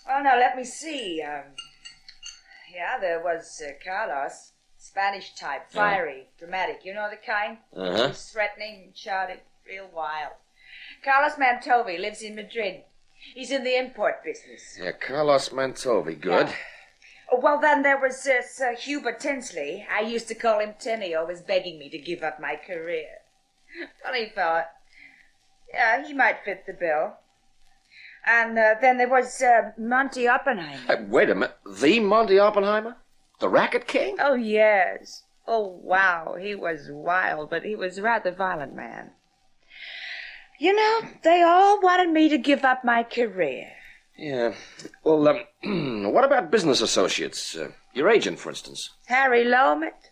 Speaker 19: Well, now, let me see. Yeah, there was Carlos. Spanish type, fiery, dramatic. You know the kind?
Speaker 13: Uh-huh.
Speaker 19: He's threatening, shouted, real wild. Carlos Mantovi lives in Madrid. He's in the import business.
Speaker 13: Yeah, Carlos Mantovi. Good.
Speaker 19: Yeah. Well, then there was Hubert Tinsley. I used to call him Tinny, always begging me to give up my career. Funny fella. Yeah, he might fit the bill. And then there was Monty Oppenheimer.
Speaker 13: Wait a minute. The Monty Oppenheimer? The racket king?
Speaker 19: Oh, yes. Oh, wow. He was wild, but he was a rather violent man. You know, they all wanted me to give up my career.
Speaker 13: Yeah. Well, what about business associates? Your agent, for instance.
Speaker 19: Harry Lomit?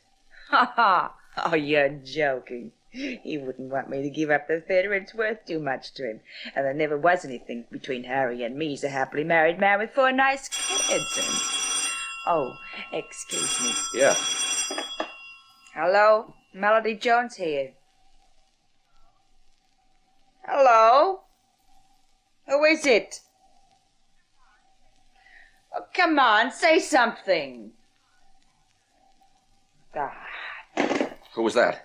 Speaker 19: Ha ha. Oh, you're joking. He wouldn't want me to give up the theater. It's worth too much to him. And there never was anything between Harry and me. He's a happily married man with 4 nice kids. And... Oh, excuse me.
Speaker 13: Yeah.
Speaker 19: Hello? Melody Jones here. Hello? Who is it? Oh, come on, say something. God.
Speaker 13: Who was that?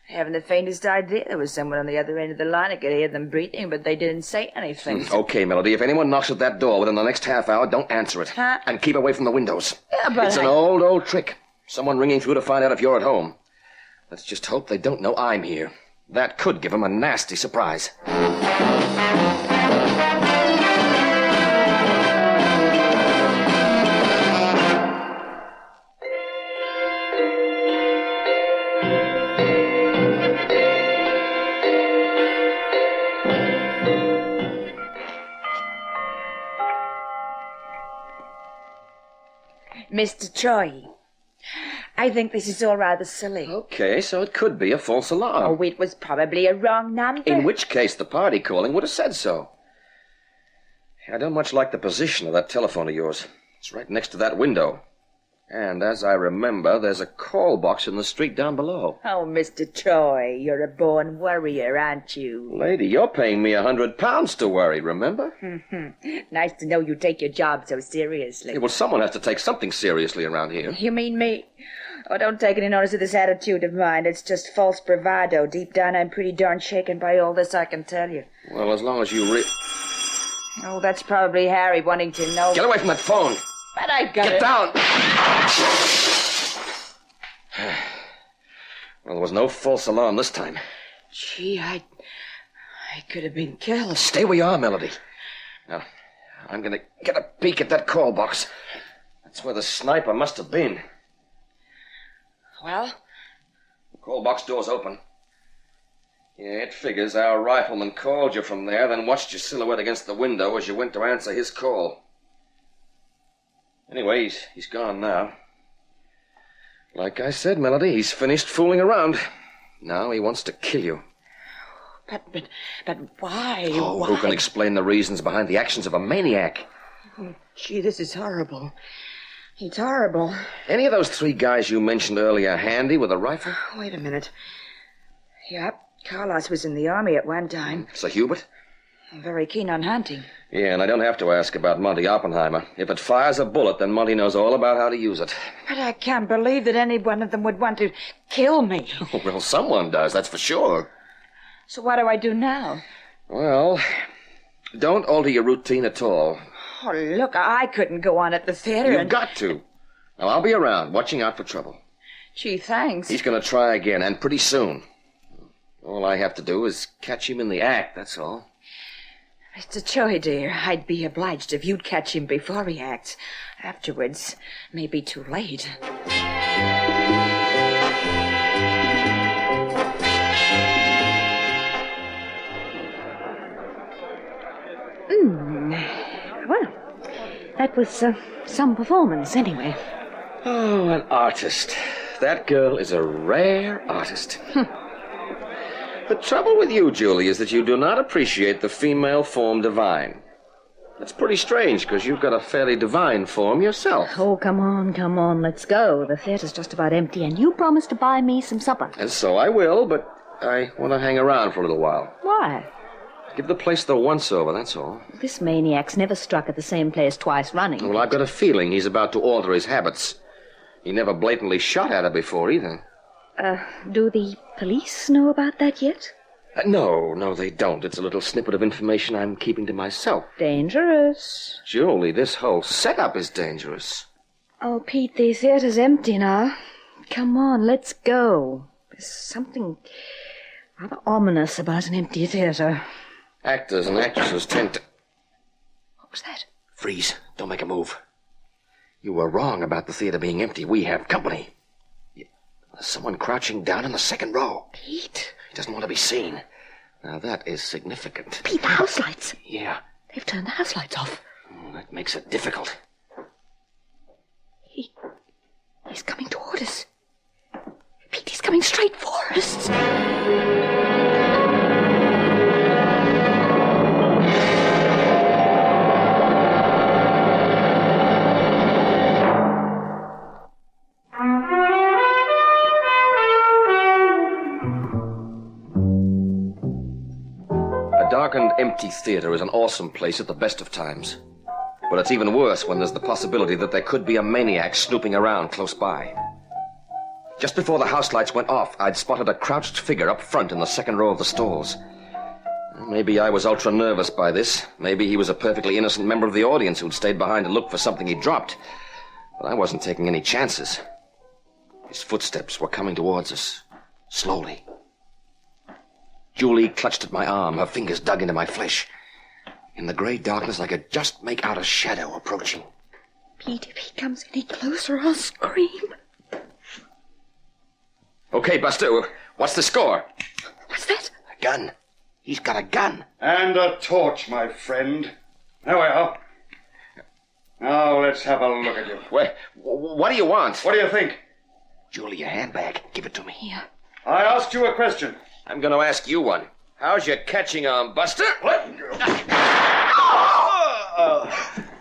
Speaker 19: I haven't the faintest idea. There was someone on the other end of the line. I could hear them breathing, but they didn't say anything.
Speaker 13: Okay, Melody, if anyone knocks at that door within the next half hour, don't answer it.
Speaker 19: Huh?
Speaker 13: And keep away from the windows.
Speaker 19: Yeah, but
Speaker 13: it's an old trick. Someone ringing through to find out if you're at home. Let's just hope they don't know I'm here. That could give them a nasty surprise.
Speaker 19: Mr. Troy, I think this is all rather silly.
Speaker 13: Okay, so it could be a false alarm.
Speaker 19: Oh, it was probably a wrong number.
Speaker 13: In which case, the party calling would have said so. I don't much like the position of that telephone of yours. It's right next to that window. And as I remember, there's a call box in the street down below.
Speaker 19: Oh, Mr. Troy, you're a born worrier, aren't you?
Speaker 13: Lady, you're paying me £100 to worry, remember?
Speaker 19: Nice to know you take your job so seriously.
Speaker 13: Yeah, well, someone has to take something seriously around here.
Speaker 19: You mean me? Oh, don't take any notice of this attitude of mine. It's just false bravado. Deep down, I'm pretty darn shaken by all this, I can tell you.
Speaker 13: Well, as long as you
Speaker 19: Oh, that's probably Harry wanting to know...
Speaker 13: Get away from that phone!
Speaker 19: But I got
Speaker 13: Get
Speaker 19: it.
Speaker 13: down! Well, there was no false alarm this time.
Speaker 19: Gee, I could have been killed.
Speaker 13: Stay where you are, Melody. Now, I'm going to get a peek at that call box. That's where the sniper must have been.
Speaker 19: Well?
Speaker 13: The call box door's open. Yeah, it figures our rifleman called you from there, then watched your silhouette against the window as you went to answer his call. Anyway, he's gone now. Like I said, Melody, he's finished fooling around. Now he wants to kill you.
Speaker 19: But why?
Speaker 13: Oh,
Speaker 19: why?
Speaker 13: who can explain the reasons behind the actions of a maniac?
Speaker 19: Oh, gee, this is horrible. It's horrible.
Speaker 13: Any of those 3 guys you mentioned earlier handy with a rifle?
Speaker 19: Wait a minute. Yep, Carlos was in the army at one time.
Speaker 13: Sir Hubert?
Speaker 19: Very keen on hunting.
Speaker 13: Yeah, and I don't have to ask about Monty Oppenheimer. If it fires a bullet, then Monty knows all about how to use it.
Speaker 19: But I can't believe that any one of them would want to kill me.
Speaker 13: Well, someone does, that's for sure.
Speaker 19: So what do I do now?
Speaker 13: Well, don't alter your routine at all.
Speaker 19: Oh, look, I couldn't go on at the theater.
Speaker 13: You've got to. Now, I'll be around, watching out for trouble.
Speaker 19: Gee, thanks.
Speaker 13: He's going to try again, and pretty soon. All I have to do is catch him in the act, that's all.
Speaker 19: Mr. Choi, dear, I'd be obliged if you'd catch him before he acts. Afterwards, may be too late.
Speaker 18: Well, that was some performance, anyway.
Speaker 13: Oh, an artist. That girl is a rare artist. The trouble with you, Julie, is that you do not appreciate the female form divine. That's pretty strange, because you've got a fairly divine form yourself.
Speaker 18: Oh, come on, let's go. The theater's just about empty, and you promised to buy me some supper.
Speaker 13: And so I will, but I want to hang around for a little while.
Speaker 18: Why?
Speaker 13: Give the place the once-over, that's all.
Speaker 18: This maniac's never struck at the same place twice running.
Speaker 13: Well, I've got a feeling he's about to alter his habits. He never blatantly shot at her before, either.
Speaker 18: Do the police know about that yet?
Speaker 13: No, they don't. It's a little snippet of information I'm keeping to myself.
Speaker 18: Dangerous.
Speaker 13: Julie, this whole setup is dangerous.
Speaker 18: Oh, Pete, the theater's empty now. Come on, let's go. There's something rather ominous about an empty theater.
Speaker 13: Actors and actresses tend to...
Speaker 18: What was that?
Speaker 13: Freeze. Don't make a move. You were wrong about the theater being empty. We have company. There's someone crouching down in the second row.
Speaker 18: Pete.
Speaker 13: He doesn't want to be seen. Now, that is significant.
Speaker 18: Pete, the house lights.
Speaker 13: Yeah.
Speaker 18: They've turned the house lights off.
Speaker 13: That makes it difficult.
Speaker 18: He's coming toward us. Pete, he's coming straight for us.
Speaker 13: Darkened, empty theater is an awesome place at the best of times. But it's even worse when there's the possibility that there could be a maniac snooping around close by. Just before the house lights went off, I'd spotted a crouched figure up front in the second row of the stalls. Maybe I was ultra-nervous by this. Maybe he was a perfectly innocent member of the audience who'd stayed behind to look for something he'd dropped. But I wasn't taking any chances. His footsteps were coming towards us, slowly. Julie clutched at my arm, her fingers dug into my flesh. In the gray darkness, I could just make out a shadow approaching.
Speaker 18: Pete, if he comes any closer, I'll scream.
Speaker 13: Okay, Buster, what's the score?
Speaker 18: What's that?
Speaker 13: A gun. He's got a gun.
Speaker 2: And a torch, my friend. There we are. Now, let's have a look at you.
Speaker 13: What do you want?
Speaker 2: What do you think?
Speaker 13: Julie, your handbag. Give it to me.
Speaker 18: Here.
Speaker 2: I asked you a question.
Speaker 13: I'm going to ask you one. How's your catching arm, Buster?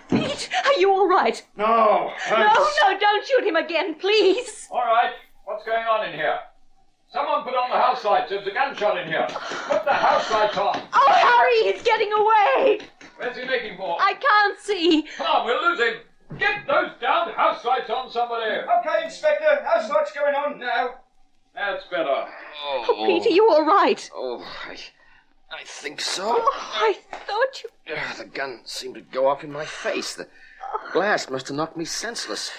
Speaker 18: Pete, are you all right?
Speaker 2: No.
Speaker 18: No, don't shoot him again, please.
Speaker 21: All right. What's going on in here? Someone put on the house lights. There's a gunshot in here. Put the house lights on.
Speaker 18: Oh, hurry, he's getting away.
Speaker 21: Where's he making for?
Speaker 18: I can't see.
Speaker 21: Come on, we'll lose him. Get those damned house lights on, somebody.
Speaker 2: Okay, Inspector. House lights going on now.
Speaker 21: That's better.
Speaker 18: Oh, Pete, are you all right?
Speaker 13: Oh, I think so.
Speaker 18: Oh, I thought you...
Speaker 13: The gun seemed to go off in my face. The blast must have knocked me senseless.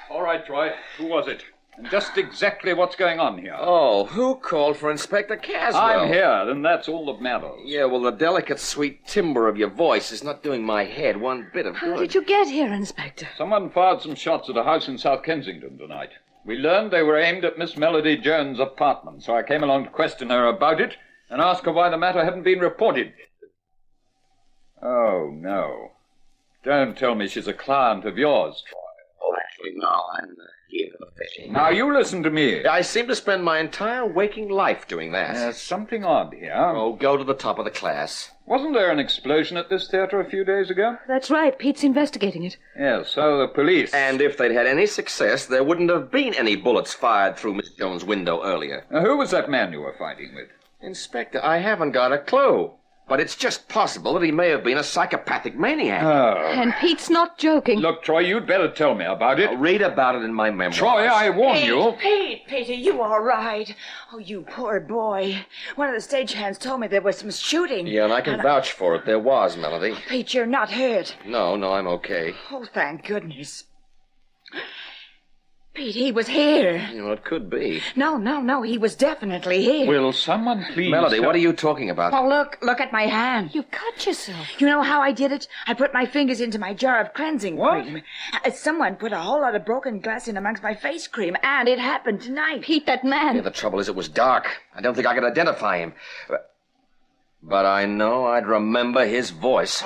Speaker 21: All right, Troy. Who was it? And just exactly what's going on here?
Speaker 13: Oh, who called for Inspector Caswell?
Speaker 21: I'm here, and that's all that matters.
Speaker 13: Yeah, well, the delicate, sweet timbre of your voice is not doing my head one bit of good.
Speaker 18: How did you get here, Inspector?
Speaker 21: Someone fired some shots at a house in South Kensington tonight. We learned they were aimed at Miss Melody Jones' apartment, so I came along to question her about it and ask her why the matter hadn't been reported. Oh, no. Don't tell me she's a client of yours, Troy.
Speaker 13: Oh, actually, no. I'm
Speaker 9: Now, you listen to me.
Speaker 13: I seem to spend my entire waking life doing that.
Speaker 9: There's something odd here.
Speaker 13: Oh, go to the top of the class.
Speaker 9: Wasn't there an explosion at this theater a few days ago?
Speaker 18: That's right. Pete's investigating it.
Speaker 9: Yes, so the police.
Speaker 13: And if they'd had any success, there wouldn't have been any bullets fired through Miss Jones' window earlier.
Speaker 9: Now, who was that man you were fighting with?
Speaker 13: Inspector, I haven't got a clue. But it's just possible that he may have been a psychopathic maniac.
Speaker 9: Oh.
Speaker 18: And Pete's not joking.
Speaker 9: Look, Troy, you'd better tell me about it.
Speaker 13: I'll read about it in my memoirs.
Speaker 9: Troy, I warn you.
Speaker 19: Pete, are you all right? Oh, you poor boy. One of the stagehands told me there was some shooting.
Speaker 13: Yeah, and I can vouch for it. There was, Melody.
Speaker 19: Pete, you're not hurt.
Speaker 13: No, I'm okay.
Speaker 19: Oh, thank goodness. Pete, he was here.
Speaker 13: You know, it could be.
Speaker 19: No, he was definitely here.
Speaker 9: Will someone please...
Speaker 13: Melody, what are you talking about?
Speaker 19: Oh, look at my hand.
Speaker 18: You cut yourself.
Speaker 19: You know how I did it? I put my fingers into my jar of cleansing cream. Someone put a whole lot of broken glass in amongst my face cream, and it happened tonight.
Speaker 18: Pete, that man.
Speaker 13: Yeah, the trouble is it was dark. I don't think I could identify him. But I know I'd remember his voice.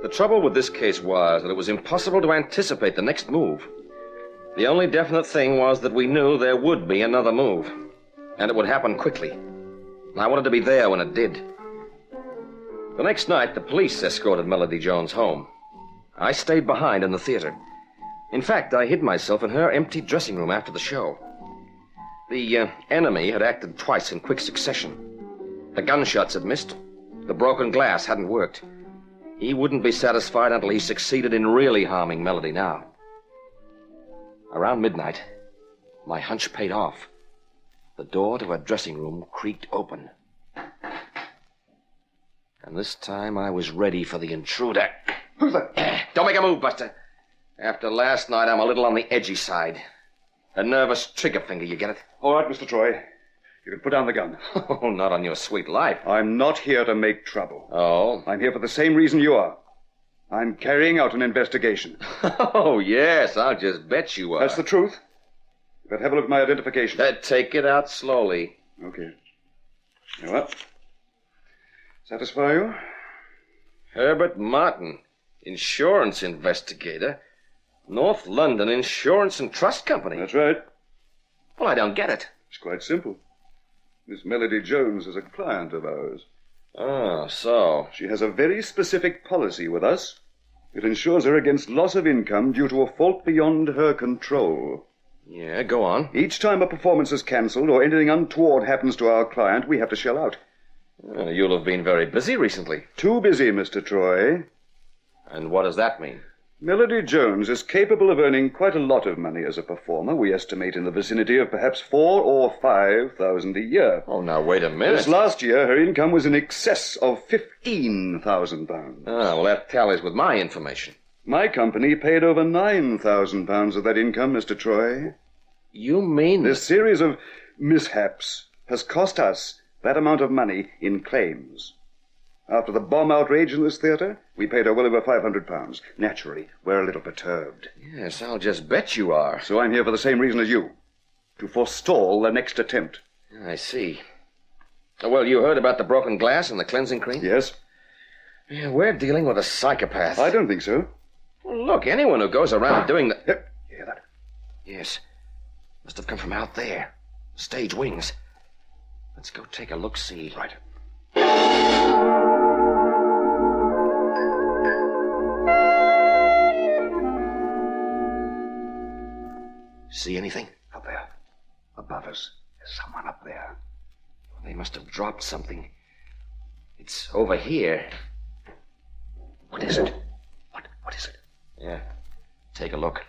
Speaker 13: The trouble with this case was that it was impossible to anticipate the next move. The only definite thing was that we knew there would be another move, and it would happen quickly. And I wanted to be there when it did. The next night, the police escorted Melody Jones home. I stayed behind in the theater. In fact, I hid myself in her empty dressing room after the show. The enemy had acted twice in quick succession. The gunshots had missed. The broken glass hadn't worked. He wouldn't be satisfied until he succeeded in really harming Melody now. Around midnight, my hunch paid off. The door to her dressing room creaked open. And this time I was ready for the intruder.
Speaker 2: Who's that?
Speaker 13: Don't make a move, Buster. After last night, I'm a little on the edgy side. A nervous trigger finger, you get it?
Speaker 2: All right, Mr. Troy. You can put down the gun.
Speaker 13: Oh, not on your sweet life.
Speaker 2: I'm not here to make trouble.
Speaker 13: Oh?
Speaker 2: I'm here for the same reason you are. I'm carrying out an investigation.
Speaker 13: Oh, yes, I'll just bet you are.
Speaker 2: That's the truth. But have a look at my identification.
Speaker 13: Take it out slowly.
Speaker 2: Okay. Now what? Satisfy you?
Speaker 13: Herbert Martin, insurance investigator. North London Insurance and Trust Company.
Speaker 2: That's right.
Speaker 13: Well, I don't get it.
Speaker 2: It's quite simple. Miss Melody Jones is a client of ours.
Speaker 13: Oh, so?
Speaker 2: She has a very specific policy with us. It insures her against loss of income due to a fault beyond her control.
Speaker 13: Yeah, go on.
Speaker 2: Each time a performance is cancelled or anything untoward happens to our client, we have to shell out.
Speaker 13: You'll have been very busy recently.
Speaker 2: Too busy, Mr. Troy.
Speaker 13: And what does that mean?
Speaker 2: Melody Jones is capable of earning quite a lot of money as a performer. We estimate in the vicinity of perhaps $4,000 or $5,000 a year.
Speaker 13: Oh, now, wait a minute.
Speaker 2: This last year, her income was in excess of £15,000.
Speaker 13: Ah, well, that tallies with my information.
Speaker 2: My company paid over £9,000 of that income, Mr. Troy.
Speaker 13: You mean...
Speaker 2: This series of mishaps has cost us that amount of money in claims. After the bomb outrage in this theater, we paid her well over £500. Naturally, we're a little perturbed.
Speaker 13: Yes, I'll just bet you are.
Speaker 2: So I'm here for the same reason as you. To forestall the next attempt.
Speaker 13: I see. Well, you heard about the broken glass and the cleansing cream?
Speaker 2: Yes.
Speaker 13: Yeah, we're dealing with a psychopath.
Speaker 2: I don't think so.
Speaker 13: Well, look, anyone who goes around doing the...
Speaker 2: You hear that?
Speaker 13: Yes. Must have come from out there. Stage wings. Let's go take a look-see.
Speaker 2: Right.
Speaker 13: See anything?
Speaker 2: Up there. Above us. There's someone up there.
Speaker 13: They must have dropped something. It's over here.
Speaker 2: What is it? What is it?
Speaker 13: Yeah. Take a look.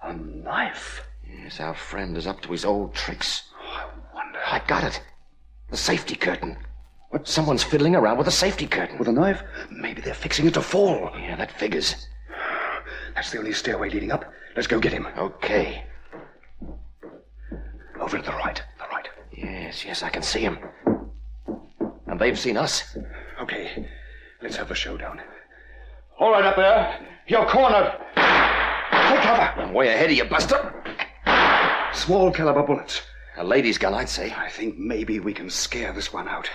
Speaker 2: A knife?
Speaker 13: Yes, our friend is up to his old tricks.
Speaker 2: Oh, I wonder.
Speaker 13: I got it. The safety curtain. What? Someone's fiddling around with a safety curtain.
Speaker 2: With a knife? Maybe they're fixing it to fall.
Speaker 13: Yeah, that figures.
Speaker 2: That's the only stairway leading up. Let's go get him.
Speaker 13: Okay.
Speaker 2: Over to the right. The right.
Speaker 13: Yes, I can see him. And they've seen us.
Speaker 2: Okay. Let's have the showdown. All right, up there. You're cornered. Take cover.
Speaker 13: I'm way ahead of you, Buster.
Speaker 2: Small caliber bullets.
Speaker 13: A lady's gun, I'd say.
Speaker 2: I think maybe we can scare this one out.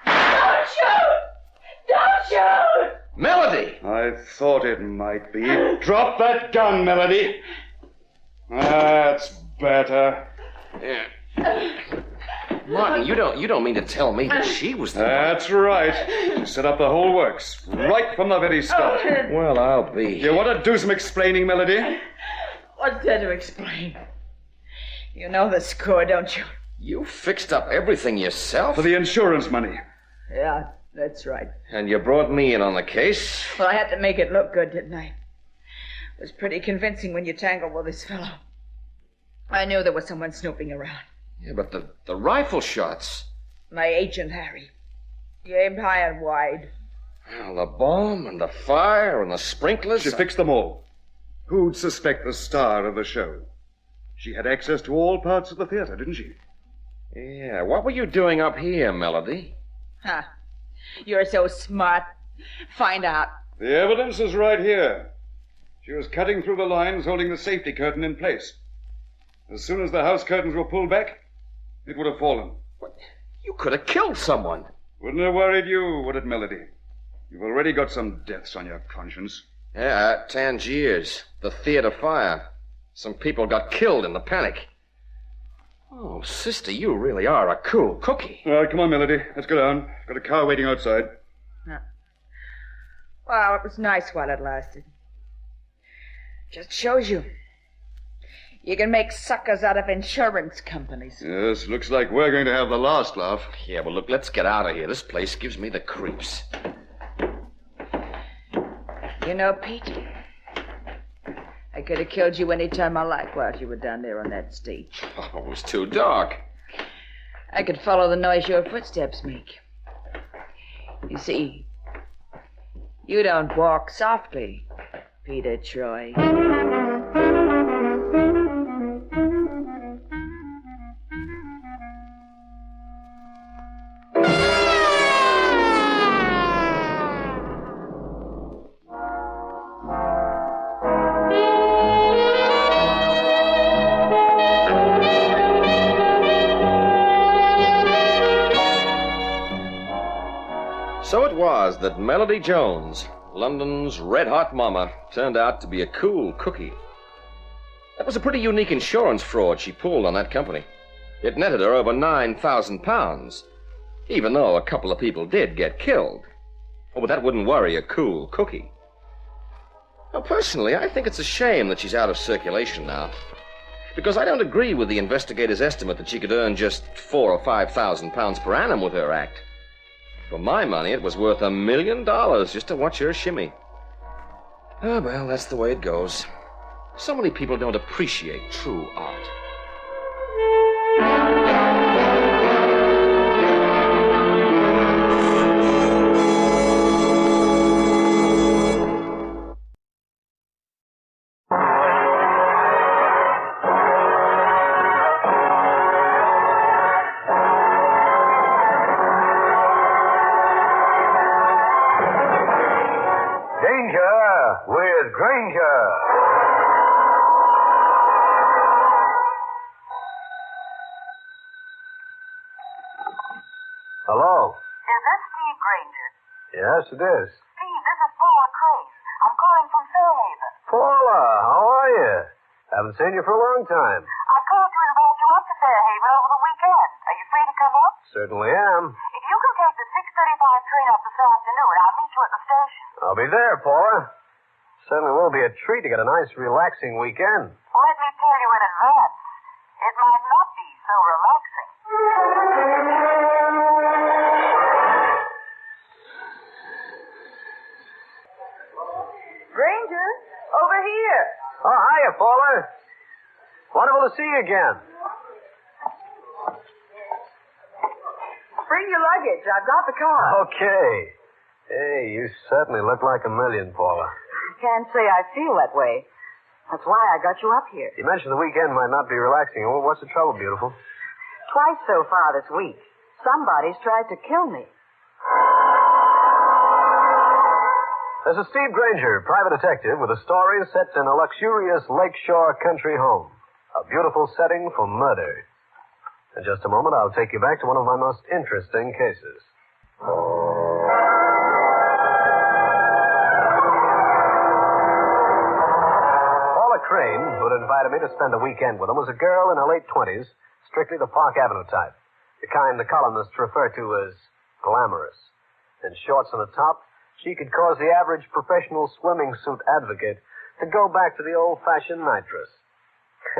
Speaker 19: Don't shoot! Don't shoot!
Speaker 13: Melody!
Speaker 2: I thought it might be. Drop that gun, Melody. That's better.
Speaker 13: Yeah. Martin, you don't mean to tell me that she was the
Speaker 2: That's right. She set up the whole works, right from the very start.
Speaker 13: Well, I'll be.
Speaker 2: You want to do some explaining, Melody?
Speaker 19: What's there to explain? You know the score, don't you?
Speaker 13: You fixed up everything yourself?
Speaker 2: For the insurance money.
Speaker 19: Yeah, that's right.
Speaker 13: And you brought me in on the case?
Speaker 19: Well, I had to make it look good, didn't I? It was pretty convincing when you tangled with this fellow. I knew there was someone snooping around.
Speaker 13: Yeah, but the rifle shots.
Speaker 19: My agent, Harry. He aimed high and wide.
Speaker 13: Well, the bomb and the fire and the sprinklers.
Speaker 2: She fixed them all. Who'd suspect the star of the show? She had access to all parts of the theater, didn't she?
Speaker 13: Yeah, what were you doing up here, Melody?
Speaker 19: Huh. You're so smart. Find out.
Speaker 2: The evidence is right here. She was cutting through the lines, holding the safety curtain in place. As soon as the house curtains were pulled back, it would have fallen.
Speaker 13: What? You could have killed someone.
Speaker 2: Wouldn't have worried you, would it, Melody? You've already got some deaths on your conscience.
Speaker 13: Yeah, Tangiers, the theater fire. Some people got killed in the panic. Oh, sister, you really are a cool cookie.
Speaker 2: All right, come on, Melody. Let's go down. Got a car waiting outside.
Speaker 19: Well, it was nice while it lasted. Just shows you. You can make suckers out of insurance companies.
Speaker 2: Yes, looks like we're going to have the last laugh.
Speaker 13: Yeah, well, look, let's get out of here. This place gives me the creeps.
Speaker 19: You know, Pete, I could have killed you any time I liked while you were down there on that stage.
Speaker 13: Oh, it was too dark.
Speaker 19: I could follow the noise your footsteps make. You see, you don't walk softly, Peter Troy.
Speaker 13: So it was that Melody Jones, London's red-hot mama, turned out to be a cool cookie. That was a pretty unique insurance fraud she pulled on that company. It netted her over £9,000, even though a couple of people did get killed. Oh, but that wouldn't worry a cool cookie. Now, personally, I think it's a shame that she's out of circulation now, because I don't agree with the investigator's estimate that she could earn just £4,000 or £5,000 per annum with her act. For my money, it was worth $1 million just to watch her shimmy. Oh, well, that's the way it goes. So many people don't appreciate true art.
Speaker 1: Hello?
Speaker 15: Is this Steve Granger?
Speaker 1: Yes, it is.
Speaker 15: Steve, this is Paula Craze. I'm calling from Fairhaven.
Speaker 1: Paula, how are you? Haven't seen you for a long time.
Speaker 15: I called to invite you up to Fairhaven over the weekend. Are you free to come up?
Speaker 1: Certainly am.
Speaker 15: If you can take the 6:35 train up this afternoon, I'll meet you at the station.
Speaker 1: I'll be there, Paula. Certainly will be a treat to get a nice, relaxing weekend.
Speaker 15: Well, let me tell you in advance, it might not be so relaxing.
Speaker 19: Granger, over here.
Speaker 1: Oh, hiya, Paula. Wonderful to see you again.
Speaker 19: Bring your luggage. I've got the car.
Speaker 1: Okay. Hey, you certainly look like $1 million, Paula.
Speaker 19: Can't say I feel that way. That's why I got you up here.
Speaker 1: You mentioned the weekend might not be relaxing. Well, what's the trouble, beautiful?
Speaker 19: Twice so far this week, somebody's tried to kill me.
Speaker 1: There's a Steve Granger, private detective, with a story set in a luxurious lakeshore country home. A beautiful setting for murder. In just a moment, I'll take you back to one of my most interesting cases. Paula Crane, who had invited me to spend a weekend with him, was a girl in her late 20s, strictly the Park Avenue type. The kind the columnists refer to as glamorous. In shorts on the top, she could cause the average professional swimming suit advocate to go back to the old-fashioned nitrous.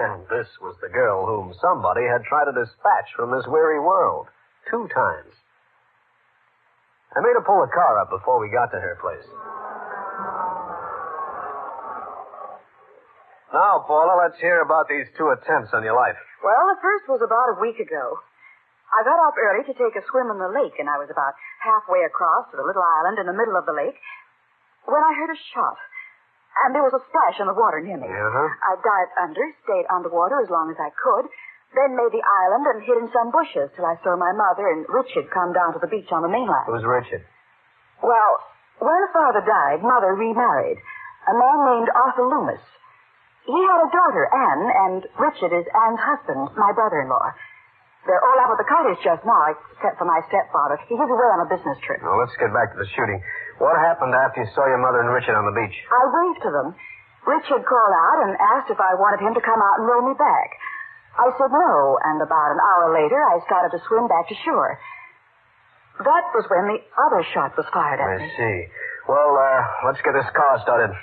Speaker 1: And this was the girl whom somebody had tried to dispatch from this weary world 2 times. I made her pull the car up before we got to her place. Now, Paula, let's hear about these 2 attempts on your life.
Speaker 6: Well, the first was about a week ago. I got up early to take a swim in the lake, and I was about halfway across to the little island in the middle of the lake when I heard a shot. And there was a splash in the water near me.
Speaker 1: Uh-huh.
Speaker 6: I dived under, stayed underwater as long as I could, then made the island and hid in some bushes till I saw my mother and Richard come down to the beach on the mainland.
Speaker 1: Who's Richard?
Speaker 6: Well, when father died, mother remarried. A man named Arthur Loomis. He had a daughter, Anne, and Richard is Anne's husband, my brother-in-law. They're all up at the cottage just now, except for my stepfather. He was away on a business trip.
Speaker 1: Well, let's get back to the shooting. What happened after you saw your mother and Richard on the beach?
Speaker 6: I waved to them. Richard called out and asked if I wanted him to come out and row me back. I said no, and about an hour later, I started to swim back to shore. That was when the other shot was fired at me.
Speaker 1: I see. Well, let's get this car started.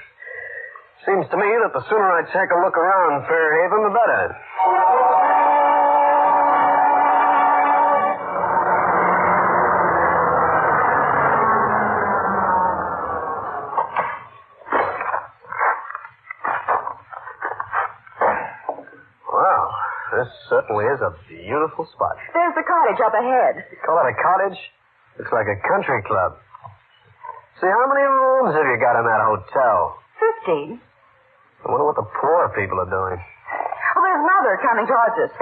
Speaker 1: Seems to me that the sooner I take a look around Fairhaven, the better. This certainly is a beautiful spot.
Speaker 6: There's the cottage up ahead.
Speaker 1: You call it a cottage? Looks like a country club. See, how many rooms have you got in that hotel?
Speaker 6: 15.
Speaker 1: I wonder what the poor people are doing.
Speaker 6: Oh, there's Mother coming towards us.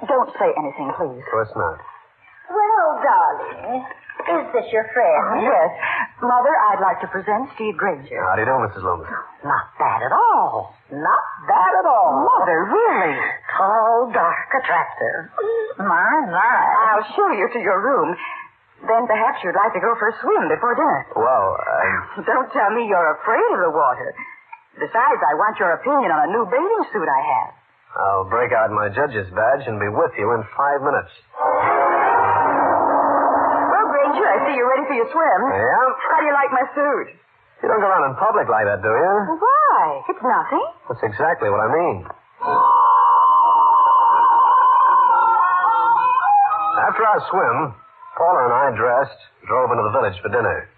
Speaker 6: Don't say anything, please.
Speaker 1: Of course not.
Speaker 6: Well, darling, is this your friend? Yes. Mother, I'd like to present Steve Granger.
Speaker 1: How do you do, Mrs. Loomis?
Speaker 6: Not bad at all. Not bad at all. Mother, really? Tall, dark, attractive. My. I'll show you to your room. Then perhaps you'd like to go for a swim before dinner.
Speaker 1: Well,
Speaker 6: Don't tell me you're afraid of the water. Besides, I want your opinion on a new bathing suit I have.
Speaker 1: I'll break out my judge's badge and be with you in 5 minutes.
Speaker 6: Well, Granger, I see you're ready for your swim.
Speaker 1: Yeah?
Speaker 6: How do you like my suit?
Speaker 1: You don't go around in public like that, do you?
Speaker 6: Why? It's nothing.
Speaker 1: That's exactly what I mean. After our swim, Paula and I dressed, drove into the village for dinner.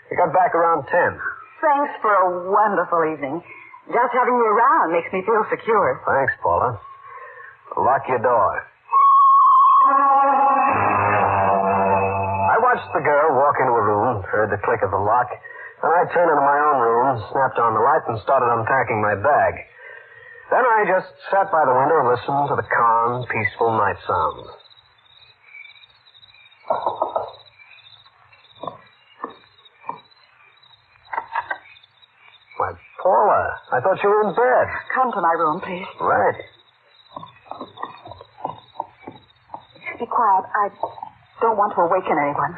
Speaker 1: We got back around 10.
Speaker 6: Thanks for a wonderful evening. Just having you around makes me feel secure.
Speaker 1: Thanks, Paula. Lock your door. I watched the girl walk into a room, heard the click of the lock, then I turned into my own room, snapped on the light, and started unpacking my bag. Then I just sat by the window and listened to the calm, peaceful night sounds. Why, Paula, I thought you were in bed.
Speaker 6: Come to my room, please.
Speaker 1: Right.
Speaker 6: Be quiet. I don't want to awaken anyone.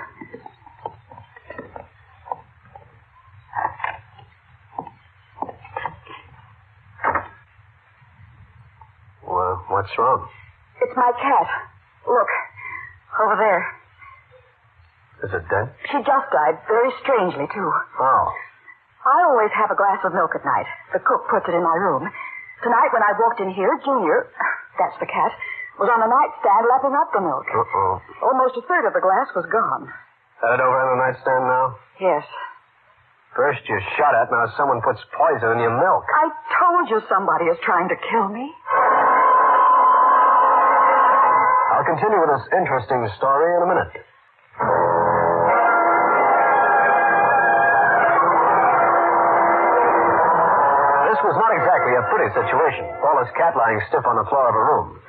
Speaker 1: Well, what's wrong?
Speaker 6: It's my cat. Look, over there.
Speaker 1: Is it dead?
Speaker 6: She just died, very strangely, too.
Speaker 1: Oh.
Speaker 6: I always have a glass of milk at night. The cook puts it in my room. Tonight, when I walked in here, Junior, that's the cat, was on the nightstand lapping up the milk.
Speaker 1: Uh-oh.
Speaker 6: Almost a third of the glass was gone.
Speaker 1: Had it over on the nightstand now?
Speaker 6: Yes.
Speaker 1: First you shot at, now someone puts poison in your milk.
Speaker 6: I told you somebody is trying to kill me.
Speaker 1: I'll continue with this interesting story in a minute. This was not exactly a pretty situation. Paula's cat lying stiff on the floor of her room.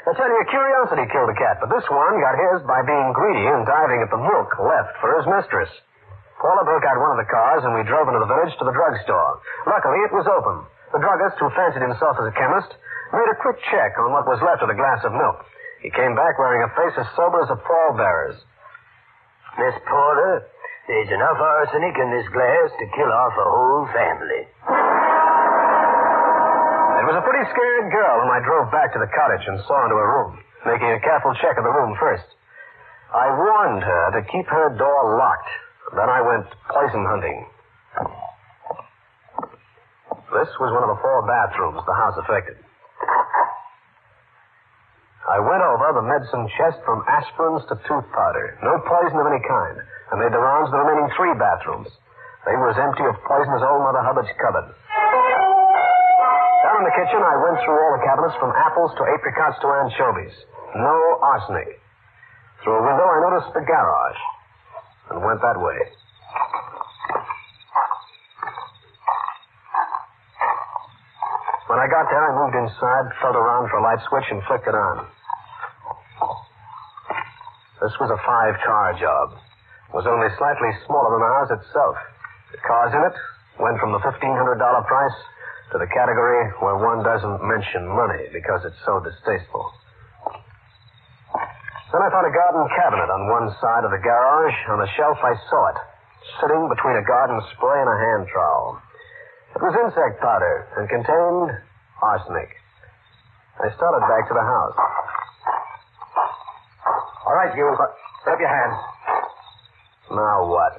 Speaker 1: I tell you, curiosity killed the cat, but this one got his by being greedy and diving at the milk left for his mistress. Paula broke out one of the cars, and we drove into the village to the drugstore. Luckily, it was open. The druggist, who fancied himself as a chemist, made a quick check on what was left of the glass of milk. He came back wearing a face as sober as a pallbearer's.
Speaker 14: Miss Porter, there's enough arsenic in this glass to kill off a whole family.
Speaker 1: It was a pretty scared girl whom I drove back to the cottage and saw into her room, making a careful check of the room first. I warned her to keep her door locked. Then I went poison hunting. This was one of the 4 bathrooms the house affected. I went over the medicine chest from aspirins to tooth powder. No poison of any kind. I made the rounds of the remaining 3 bathrooms. They were as empty of poison as old Mother Hubbard's cupboard. Down in the kitchen, I went through all the cabinets from apples to apricots to anchovies. No arsenic. Through a window, I noticed the garage and went that way. When I got there, I moved inside, felt around for a light switch, and flicked it on. This was a 5-car job. It was only slightly smaller than the house itself. The cars in it went from the $1,500 price to the category where one doesn't mention money because it's so distasteful. Then I found a garden cabinet on one side of the garage. On the shelf, I saw it, sitting between a garden spray and a hand trowel. It was insect powder and contained arsenic. I started back to the house.
Speaker 20: All right, you. Put up your hands.
Speaker 1: Now what?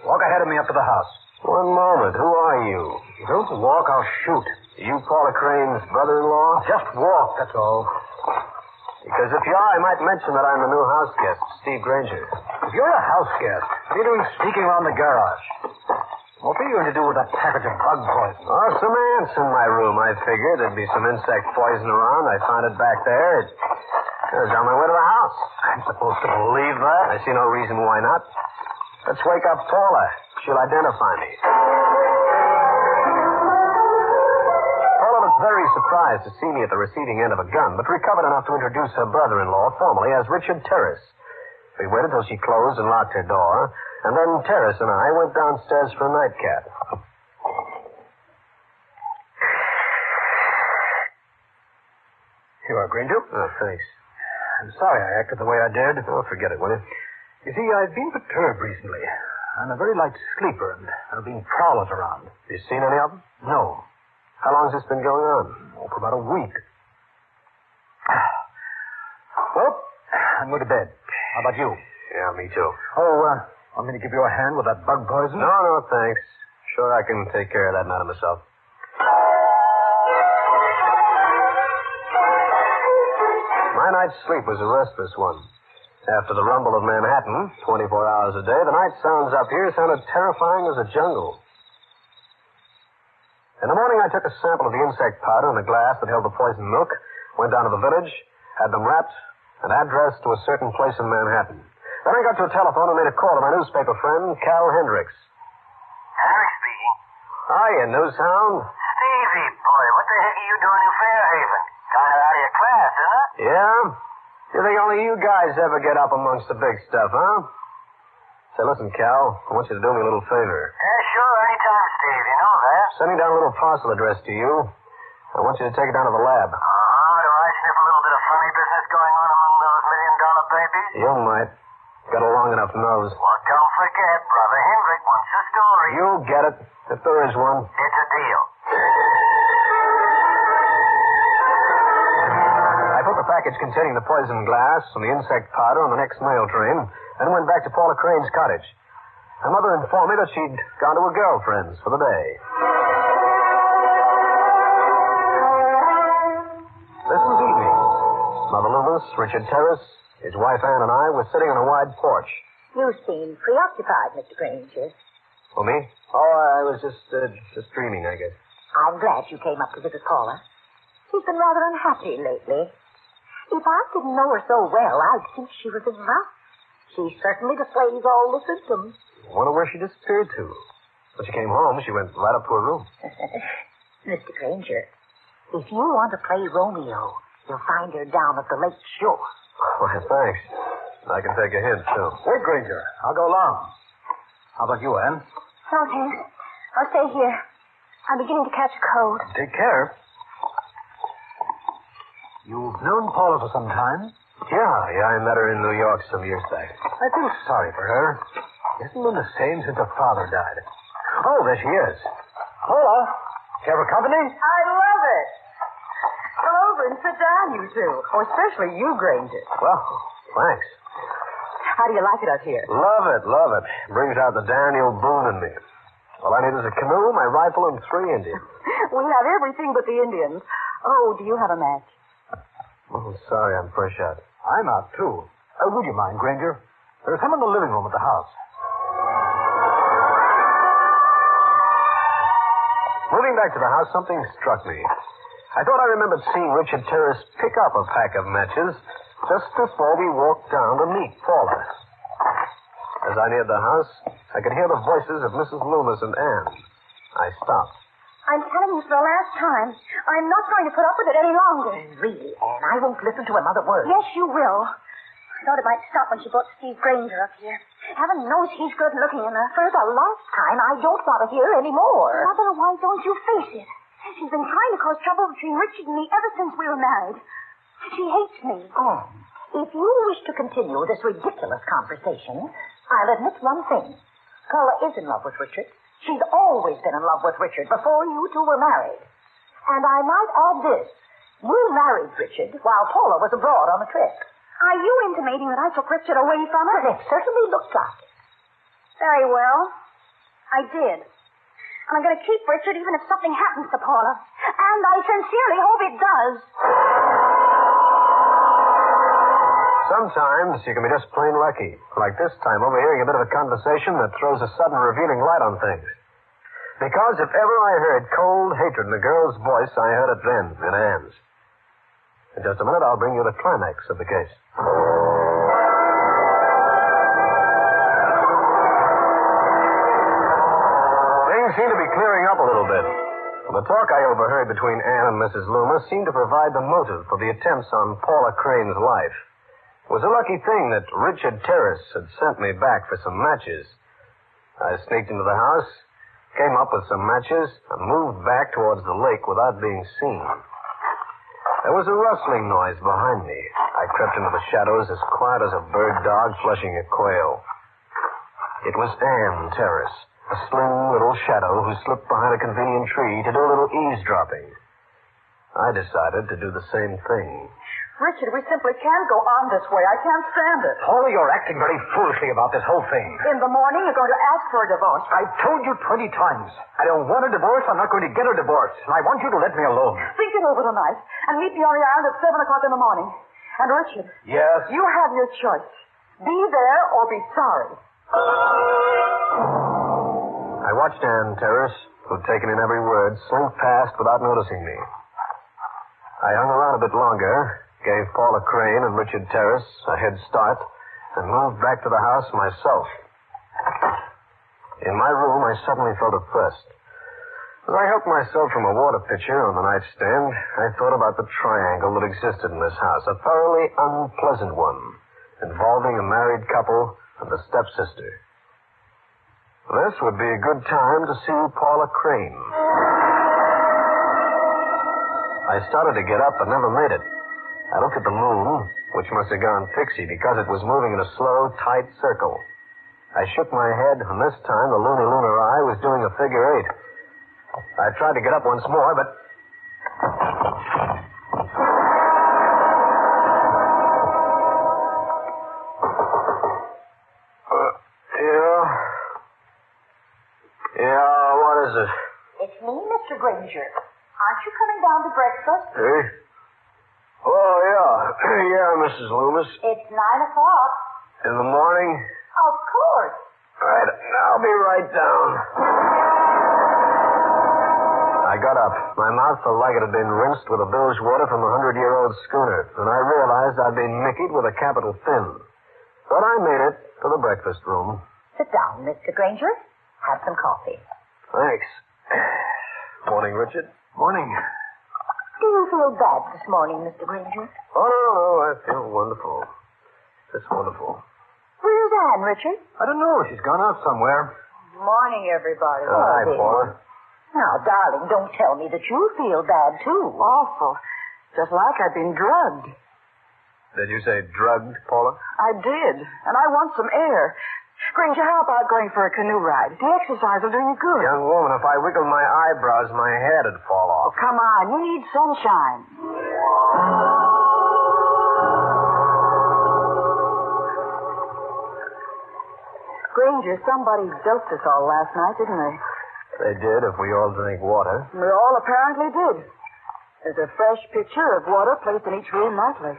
Speaker 20: Walk ahead of me up to the house.
Speaker 1: One moment. Who are you?
Speaker 20: Don't walk, I'll shoot.
Speaker 1: You Paula Crane's brother-in-law?
Speaker 20: Just walk, that's all.
Speaker 1: Because if you are, I might mention that I'm the new house guest, Steve Granger.
Speaker 20: If you're a house guest, what are you doing sneaking around the garage? What are you going to do with that package of bug poison?
Speaker 1: Oh, some ants in my room. I figured there'd be some insect poison around. I found it back there. It was on my way to the house.
Speaker 20: I'm supposed to believe that?
Speaker 1: I see no reason why not. Let's wake up Paula. She'll identify me. Paula was very surprised to see me at the receiving end of a gun, but recovered enough to introduce her brother-in-law formally as Richard Terrace. We waited till she closed and locked her door, and then Terrace and I went downstairs for a nightcap.
Speaker 20: You are, Granger?
Speaker 1: Oh, thanks.
Speaker 20: I'm sorry I acted the way I did.
Speaker 1: Oh, forget it, will you?
Speaker 20: You see, I've been perturbed recently. I'm a very light sleeper, and there have been prowlers around.
Speaker 1: You seen any of them?
Speaker 20: No.
Speaker 1: How long's this been going on?
Speaker 20: Oh, for about a week. Well, I'm going to bed. How about you?
Speaker 1: Yeah, me too.
Speaker 20: Oh, want me to give you a hand with that bug poison?
Speaker 1: No, thanks. Sure, I can take care of that matter myself. My night's sleep was a restless one. After the rumble of Manhattan, 24 hours a day, the night sounds up here sounded terrifying as a jungle. In the morning, I took a sample of the insect powder in a glass that held the poisoned milk, went down to the village, had them wrapped, and addressed to a certain place in Manhattan. Then I got to a telephone and made a call to my newspaper friend, Cal Hendricks.
Speaker 15: Henry speaking.
Speaker 1: Hiya, Newshound.
Speaker 15: Stevie, boy, what the heck are you doing in Fairhaven? Kind of out of your class, isn't it?
Speaker 1: Yeah? You think only you guys ever get up amongst the big stuff, huh? Say, listen, Cal, I want you to do me a little favor.
Speaker 15: Yeah, sure, anytime, Steve. You know that.
Speaker 1: Sending down a little parcel addressed to you. I want you to take it down to the lab.
Speaker 15: Do I sniff a little bit of funny business going on among those million-dollar babies?
Speaker 1: You might. Got a long enough nose.
Speaker 15: Well, don't forget, Brother Hendrick wants a story.
Speaker 1: You get it, if there is one.
Speaker 15: It's a deal.
Speaker 1: I put the package containing the poison glass and the insect powder on the next mail train, and went back to Paula Crane's cottage. Her mother informed me that she'd gone to her girlfriend's for the day. This was evening. Mother Loomis, Richard Terrace, his wife Ann, and I were sitting on a wide porch.
Speaker 23: You seem preoccupied, Mr. Granger.
Speaker 1: Oh, me? Oh, I was just dreaming, I guess.
Speaker 23: I'm glad you came up to visit Paula. She's been rather unhappy lately. If I didn't know her so well, I'd think she was in rough. She certainly displays all the symptoms.
Speaker 1: I wonder where she disappeared to. When she came home, she went right up to her room.
Speaker 23: Mr. Granger, if you want to play Romeo, you'll find her down at the lake shore.
Speaker 1: Why, thanks. I can take a hint, too.
Speaker 20: Wait, Granger. I'll go along. How about you, Anne?
Speaker 23: No, thanks. I'll stay here. I'm beginning to catch a cold.
Speaker 20: Take care. You've known Paula for some time?
Speaker 1: Yeah, I met her in New York some years back.
Speaker 20: I feel sorry for her. She hasn't been the same since her father died. Oh, there she is. Paula, care for company?
Speaker 6: I love it. Come over and sit down, you two. Oh, especially you, Granger.
Speaker 1: Well, thanks.
Speaker 6: How do you like it out here?
Speaker 1: Love it, love it. Brings out the Daniel Boone in me. All I need is a canoe, my rifle, and 3 Indians.
Speaker 6: We have everything but the Indians. Oh, do you have a match?
Speaker 1: Oh, sorry, I'm fresh out.
Speaker 20: I'm out, too. Would you mind, Granger? There's some in the living room at the house.
Speaker 1: Moving back to the house, something struck me. I thought I remembered seeing Richard Terrace pick up a pack of matches just before we walked down to meet Paula. As I neared the house, I could hear the voices of Mrs. Loomis and Anne. I stopped.
Speaker 23: I'm telling you for the last time, I'm not going to put up with it any longer.
Speaker 6: Really, Anne, I won't listen to another word.
Speaker 23: Yes, you will. I thought it might stop when she brought Steve Granger up here. Heaven knows he's good looking, and for the last time, I don't want to hear any more. Mother, why don't you face it? She's been trying to cause trouble between Richard and me ever since we were married. She hates me.
Speaker 6: Oh, if you wish to continue this ridiculous conversation, I'll admit one thing. Paula is in love with Richard. She's always been in love with Richard before you two were married. And I might add this. You married Richard while Paula was abroad on a trip.
Speaker 23: Are you intimating that I took Richard away from her?
Speaker 6: Well, it certainly looks like it.
Speaker 23: Very well. I did. And I'm going to keep Richard even if something happens to Paula. And I sincerely hope it does.
Speaker 1: Sometimes you can be just plain lucky. Like this time, overhearing a bit of a conversation that throws a sudden revealing light on things. Because if ever I heard cold hatred in a girl's voice, I heard it then in Anne's. In just a minute, I'll bring you the climax of the case. Things seem to be clearing up a little bit. The talk I overheard between Anne and Mrs. Loomis seemed to provide the motive for the attempts on Paula Crane's life. It was a lucky thing that Richard Terrace had sent me back for some matches. I sneaked into the house, came up with some matches, and moved back towards the lake without being seen. There was a rustling noise behind me. I crept into the shadows as quiet as a bird dog flushing a quail. It was Anne Terrace, a slim little shadow who slipped behind a convenient tree to do a little eavesdropping. I decided to do the same thing.
Speaker 6: Richard, we simply can't go on this way. I can't stand it.
Speaker 20: Paula, you're acting very foolishly about this whole thing.
Speaker 6: In the morning, you're going to ask for a divorce.
Speaker 20: I've told you 20 times. I don't want a divorce. I'm not going to get a divorce. And I want you to let me alone.
Speaker 6: Think it over tonight and meet me on the island at 7 o'clock in the morning. And Richard.
Speaker 20: Yes?
Speaker 6: You have your choice. Be there or be sorry.
Speaker 1: I watched Anne Terrace, who'd taken in every word, slink past without noticing me. I hung around a bit longer, gave Paula Crane and Richard Terrace a head start, and moved back to the house myself. In my room, I suddenly felt a thirst. As I helped myself from a water pitcher on the nightstand, I thought about the triangle that existed in this house, a thoroughly unpleasant one, involving a married couple and a stepsister. This would be a good time to see Paula Crane. I started to get up, but never made it. I looked at the moon, which must have gone fixie because it was moving in a slow, tight circle. I shook my head, and this time the loony lunar eye was doing a figure 8. I tried to get up once more, but... Yeah, what is it?
Speaker 6: It's me, Mr. Granger. Aren't you coming down to breakfast?
Speaker 1: Hey? Oh, yeah. Yeah, Mrs. Loomis.
Speaker 6: It's 9 o'clock.
Speaker 1: In the morning?
Speaker 6: Of course.
Speaker 1: All right, I'll be right down. I got up. My mouth felt like it had been rinsed with the bilge water from a 100-year-old schooner, and I realized I'd been mickeyed with a capital fin. But I made it to the breakfast room.
Speaker 6: Sit down, Mr. Granger. Have some coffee.
Speaker 1: Thanks. Morning, Richard.
Speaker 20: Morning.
Speaker 6: Do you feel bad this morning, Mr. Granger?
Speaker 1: Oh, no, I feel wonderful. Just wonderful.
Speaker 6: Where's Anne, Richard?
Speaker 20: I don't know. She's gone out somewhere.
Speaker 6: Morning, everybody.
Speaker 1: Hi, Paula.
Speaker 6: Now, darling, don't tell me that you feel bad, too. Awful. Just like I've been drugged.
Speaker 1: Did you say drugged, Paula?
Speaker 6: I did, and I want some air. Granger, how about going for a canoe ride? The exercise will do you good.
Speaker 1: Young woman, if I wiggled my eyebrows, my head'd fall off.
Speaker 6: Oh, come on. You need sunshine. Granger, somebody doped us all last night, didn't they?
Speaker 1: They did if we all drink water.
Speaker 6: We all apparently did. There's a fresh pitcher of water placed in each room nightly.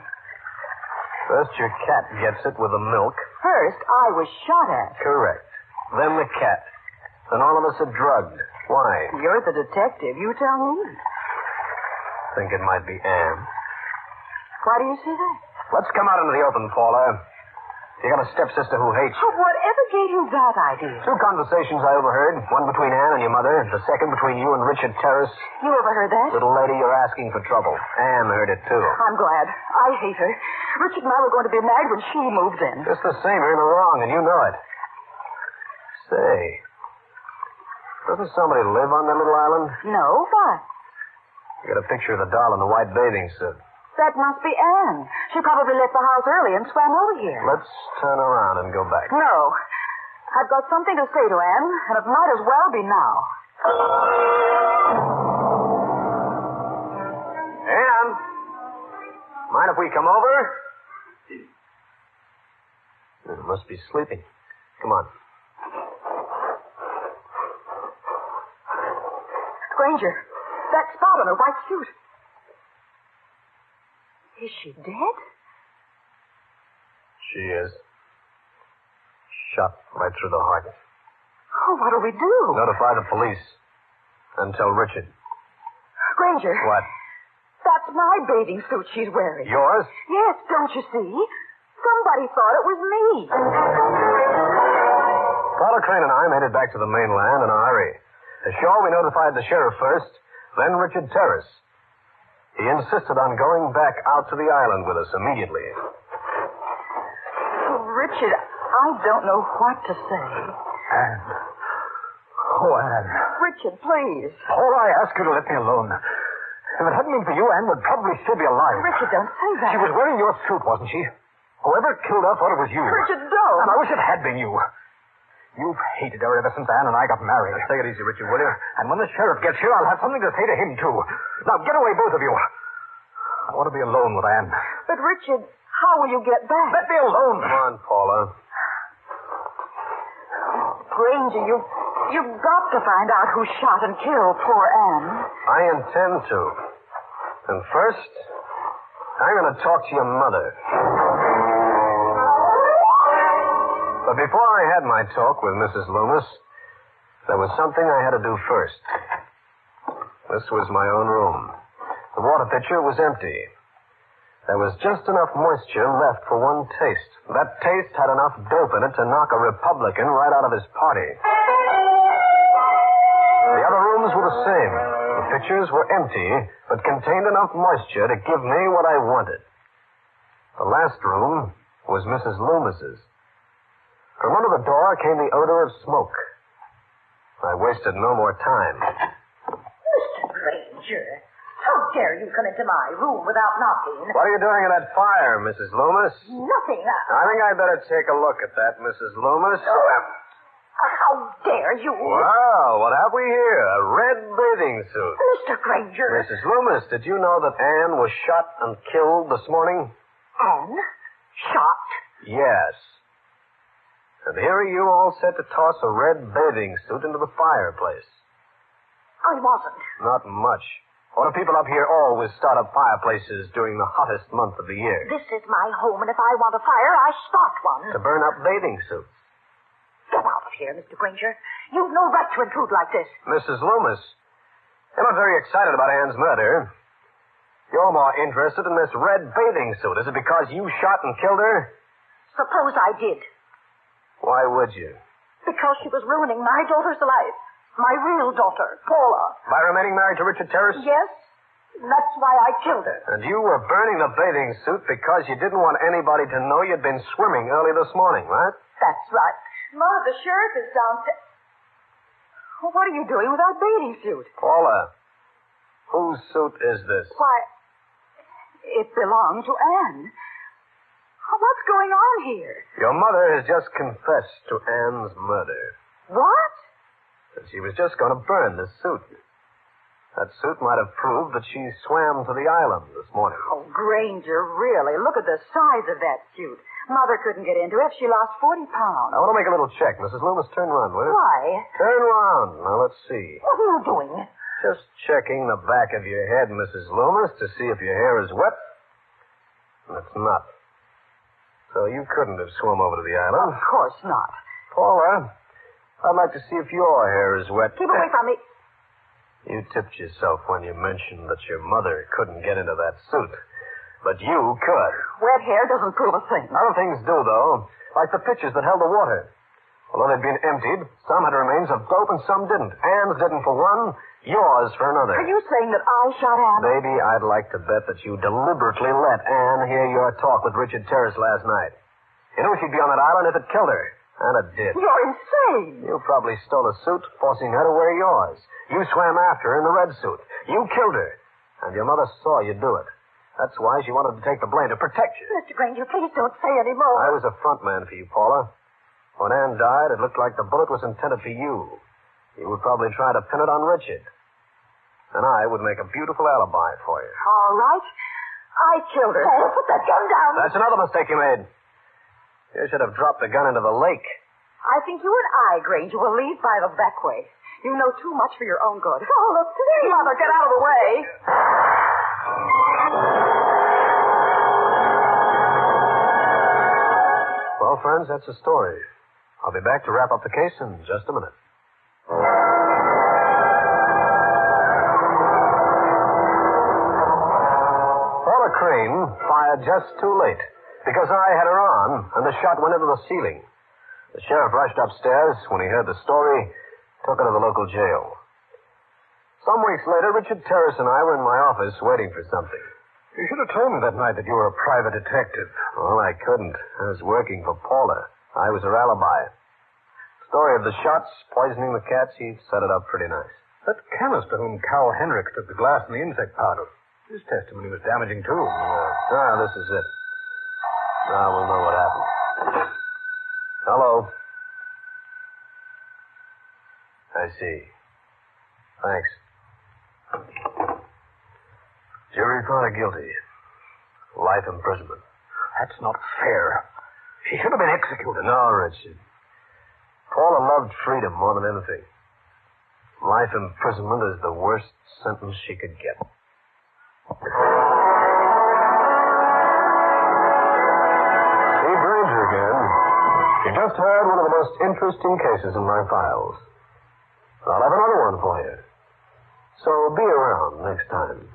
Speaker 1: First your cat gets it with the milk.
Speaker 6: First, I was shot at.
Speaker 1: Correct. Then the cat. Then all of us are drugged. Why?
Speaker 6: You're the detective. You tell me.
Speaker 1: Think it might be Anne.
Speaker 6: Why do you say that?
Speaker 1: Let's come out into the open, Paula. You got a stepsister who hates you.
Speaker 6: Oh, whatever gave you that idea?
Speaker 1: 2 conversations I overheard. One between Anne and your mother. The second between you and Richard Terrace.
Speaker 6: You overheard that?
Speaker 1: Little lady, you're asking for trouble. Anne heard it, too.
Speaker 6: I'm glad. I hate her. Richard and I were going to be married when she moves in.
Speaker 1: Just the same, you're in the wrong, and you know it. Say, doesn't somebody live on that little island?
Speaker 6: No, why?
Speaker 1: You got a picture of the doll in the white bathing suit.
Speaker 6: That must be Anne. She probably left the house early and swam over here.
Speaker 1: Let's turn around and go back.
Speaker 6: No. I've got something to say to Anne, and it might as well be now.
Speaker 1: Anne, mind if we come over? Must be sleeping. Come on.
Speaker 6: Granger, that spot on her white suit. Is she dead?
Speaker 1: She is. Shot right through the heart.
Speaker 6: Oh, what'll we do?
Speaker 1: Notify the police. And tell Richard.
Speaker 6: Granger.
Speaker 1: What?
Speaker 6: That's my bathing suit she's wearing.
Speaker 1: Yours?
Speaker 6: Yes, don't you see? Somebody thought it was me.
Speaker 1: Paula Crane and I made it back to the mainland in a hurry. Ashore, we notified the sheriff first, then Richard Terrace. He insisted on going back out to the island with us immediately.
Speaker 6: Oh, Richard, I don't know what to say.
Speaker 20: Anne. Oh, Anne.
Speaker 6: Richard, please.
Speaker 20: Paula, I ask you to let me alone. If it hadn't been for you, Anne would probably still be alive.
Speaker 6: Richard, don't say that.
Speaker 20: She was wearing your suit, wasn't she? Whoever killed her thought it was you.
Speaker 6: Richard, don't.
Speaker 20: And I wish it had been you. You've hated her ever since Anne and I got married.
Speaker 1: Take it easy, Richard, will you?
Speaker 20: And when the sheriff gets here, I'll have something to say to him, too. Now, get away, both of you. I want to be alone with Anne.
Speaker 6: But, Richard, how will you get back?
Speaker 20: Let me alone.
Speaker 1: Come on, Paula.
Speaker 6: Granger, you've got to find out who shot and killed poor Anne.
Speaker 1: I intend to. And first, I'm going to talk to your mother. But before I had my talk with Mrs. Loomis, there was something I had to do first. This was my own room. The water pitcher was empty. There was just enough moisture left for one taste. That taste had enough dope in it to knock a Republican right out of his party. The other rooms were the same. The pitchers were empty, but contained enough moisture to give me what I wanted. The last room was Mrs. Loomis's. From under the door came the odor of smoke. I wasted no more time.
Speaker 15: Mr. Granger, how dare you come into my room without knocking?
Speaker 1: What are you doing in that fire, Mrs. Loomis?
Speaker 15: Nothing.
Speaker 1: I think I'd better take a look at that, Mrs. Loomis.
Speaker 15: How dare you?
Speaker 1: Well, what have we here? A red bathing suit.
Speaker 15: Mr. Granger.
Speaker 1: Mrs. Loomis, did you know that Anne was shot and killed this morning?
Speaker 15: Anne? Shot?
Speaker 1: Yes. And here are you all set to toss a red bathing suit into the fireplace.
Speaker 15: I wasn't.
Speaker 1: Not much. All the people up here always start up fireplaces during the hottest month of the year.
Speaker 15: This is my home, and if I want a fire, I start one.
Speaker 1: To burn up bathing suits.
Speaker 15: Get out of here, Mr. Granger. You've no right to intrude like this.
Speaker 1: Mrs. Loomis, you're not very excited about Anne's murder. You're more interested in this red bathing suit. Is it because you shot and killed her?
Speaker 15: Suppose I did.
Speaker 1: Why would you?
Speaker 15: Because she was ruining my daughter's life. My real daughter, Paula.
Speaker 1: By remaining married to Richard Terrace?
Speaker 15: Yes. That's why I killed her.
Speaker 1: And you were burning the bathing suit because you didn't want anybody to know you'd been swimming early this morning, right?
Speaker 15: That's right.
Speaker 6: Mother, the sheriff is downstairs. Well, what are you doing with that bathing suit?
Speaker 1: Paula, whose suit is this?
Speaker 6: Why, it belonged to Anne. What's going on here?
Speaker 1: Your mother has just confessed to Anne's murder.
Speaker 6: What?
Speaker 1: And she was just going to burn this suit. That suit might have proved that she swam to the island this morning.
Speaker 6: Oh, Granger, really? Look at the size of that suit. Mother couldn't get into it. She lost 40 pounds.
Speaker 1: I want to make a little check. Mrs. Loomis, turn around, will you?
Speaker 6: Why?
Speaker 1: Turn around. Now, let's see.
Speaker 6: What are you doing?
Speaker 1: Just checking the back of your head, Mrs. Loomis, to see if your hair is wet. And it's not. So you couldn't have swum over to the island.
Speaker 6: Of course not.
Speaker 1: Paula, I'd like to see if your hair is wet.
Speaker 6: Keep away from me.
Speaker 1: You tipped yourself when you mentioned that your mother couldn't get into that suit. But you could.
Speaker 6: Wet hair doesn't prove a thing.
Speaker 1: Other things do, though. Like the pitchers that held the water. Although they'd been emptied, some had remains of dope and some didn't. Anne's didn't for one, yours for another.
Speaker 6: Are you saying that I shot Anne?
Speaker 1: Baby, I'd like to bet that you deliberately let Anne hear your talk with Richard Terrace last night. You knew she'd be on that island if it killed her. And it did.
Speaker 6: You're insane.
Speaker 1: You probably stole a suit, forcing her to wear yours. You swam after her in the red suit. You killed her. And your mother saw you do it. That's why she wanted to take the blame, to protect you.
Speaker 6: Mr. Granger, please don't say any more.
Speaker 1: I was a front man for you, Paula. When Anne died, it looked like the bullet was intended for you. You would probably try to pin it on Richard. And I would make a beautiful alibi for you.
Speaker 6: All right. I killed her. Oh, put that gun down.
Speaker 1: That's another mistake you made. You should have dropped the gun into the lake.
Speaker 6: I think you and I, Granger, will leave by the back way. You know too much for your own good. Oh, please. Mother, get out of the way.
Speaker 1: Well, friends, that's the story. I'll be back to wrap up the case in just a minute. Paula Crane fired just too late because I had her on and the shot went into the ceiling. The sheriff rushed upstairs when he heard the story, took her to the local jail. Some weeks later, Richard Terrace and I were in my office waiting for something.
Speaker 20: You should have told me that night that you were a private detective.
Speaker 1: Well, I couldn't. I was working for Paula. I was her alibi. Story of the shots, poisoning the cats, he set it up pretty nice.
Speaker 20: That chemist to whom Carl Hendricks took the glass and the insect powder. His testimony was damaging, too.
Speaker 1: This is it. Now we'll know what happened. Hello. I see. Thanks. Jury found her guilty. Life imprisonment.
Speaker 20: That's not fair. She should have been executed.
Speaker 1: No, Richard. Paula loved freedom more than anything. Life imprisonment is the worst sentence she could get. Steve Granger again. You just heard one of the most interesting cases in my files. I'll have another one for you. So be around next time.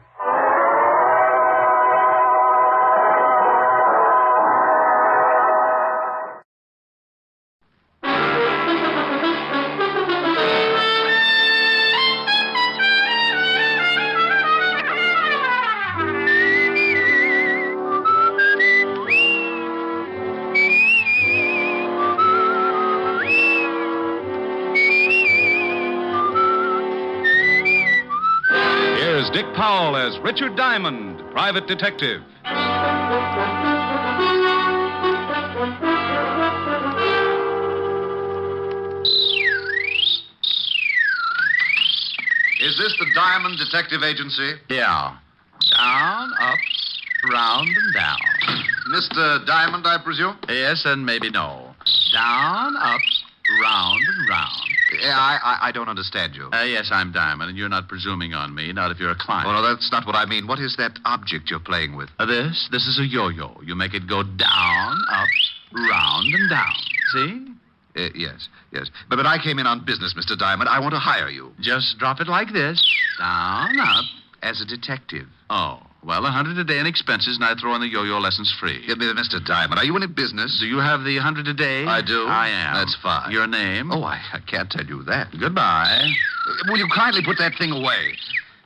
Speaker 4: Dick Powell as Richard Diamond, private detective.
Speaker 5: Is this the Diamond Detective Agency?
Speaker 10: Yeah. Down, up, round, and down.
Speaker 5: Mr. Diamond, I presume?
Speaker 10: Yes, and maybe no. Down, up, round, and round.
Speaker 5: I don't understand you.
Speaker 10: Yes, I'm Diamond, and you're not presuming on me, not if you're a client.
Speaker 5: Oh, no, that's not what I mean. What is that object you're playing with?
Speaker 10: This is a yo-yo. You make it go down, up, round, and down. See?
Speaker 5: Yes. But I came in on business, Mr. Diamond. I want to hire you.
Speaker 10: Just drop it like this. Down, up.
Speaker 5: As a detective.
Speaker 10: Oh, well, $100 a day in expenses, and I throw in the yo-yo lessons free.
Speaker 5: Mr. Diamond, are you in business?
Speaker 10: Do you have the $100 a day?
Speaker 5: I do.
Speaker 10: I am.
Speaker 5: That's fine.
Speaker 10: Your name?
Speaker 5: Oh, I can't tell you that.
Speaker 10: Goodbye.
Speaker 5: Will you kindly put that thing away?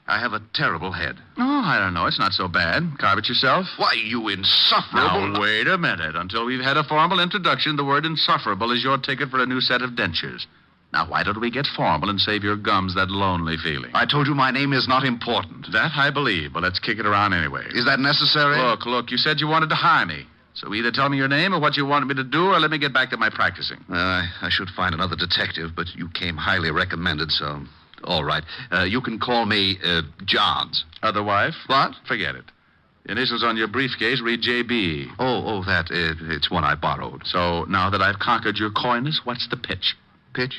Speaker 5: I have a terrible head.
Speaker 10: Oh, I don't know. It's not so bad. Carve it yourself.
Speaker 5: Why, you insufferable...
Speaker 10: Now, wait a minute. Until we've had a formal introduction, the word insufferable is your ticket for a new set of dentures.
Speaker 5: Now, why don't we get formal and save your gums that lonely feeling?
Speaker 2: I told you my name is not important.
Speaker 5: That I believe, but let's kick it around anyway.
Speaker 2: Is that necessary?
Speaker 5: Look, you said you wanted to hire me. So either tell me your name or what you wanted me to do, or let me get back to my practicing.
Speaker 2: I should find another detective, but you came highly recommended, so... All right. You can call me, Johns.
Speaker 5: Other wife?
Speaker 2: What?
Speaker 5: Forget it. The initials on your briefcase read J.B.
Speaker 2: It's one I borrowed.
Speaker 5: So now that I've conquered your coyness, what's the pitch?
Speaker 2: Pitch?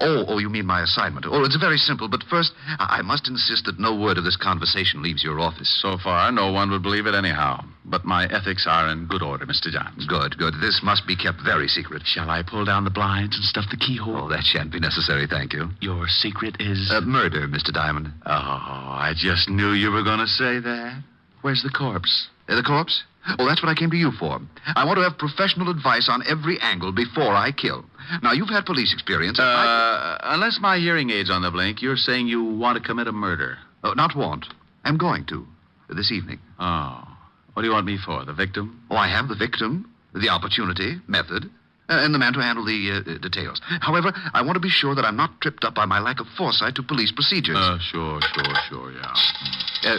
Speaker 2: Oh, you mean my assignment. Oh, it's very simple, but first, I must insist that no word of this conversation leaves your office.
Speaker 5: So far, no one would believe it anyhow. But my ethics are in good order, Mr. Johns.
Speaker 2: Good. This must be kept very secret.
Speaker 5: Shall I pull down the blinds and stuff the keyhole?
Speaker 2: Oh, that shan't be necessary, thank you.
Speaker 5: Your secret is...
Speaker 2: murder, Mr. Diamond.
Speaker 5: Oh, I just knew you were going to say that. Where's the corpse?
Speaker 2: The corpse? Oh, that's what I came to you for. I want to have professional advice on every angle before I kill. Now, you've had police experience.
Speaker 5: Unless my hearing aid's on the blink, you're saying you want to commit a murder.
Speaker 2: Not want. I'm going to. This evening.
Speaker 5: Oh. What do you want me for? The victim?
Speaker 2: Oh, I have the victim, the opportunity, method, and the man to handle the details. However, I want to be sure that I'm not tripped up by my lack of foresight to police procedures.
Speaker 5: Sure, yeah.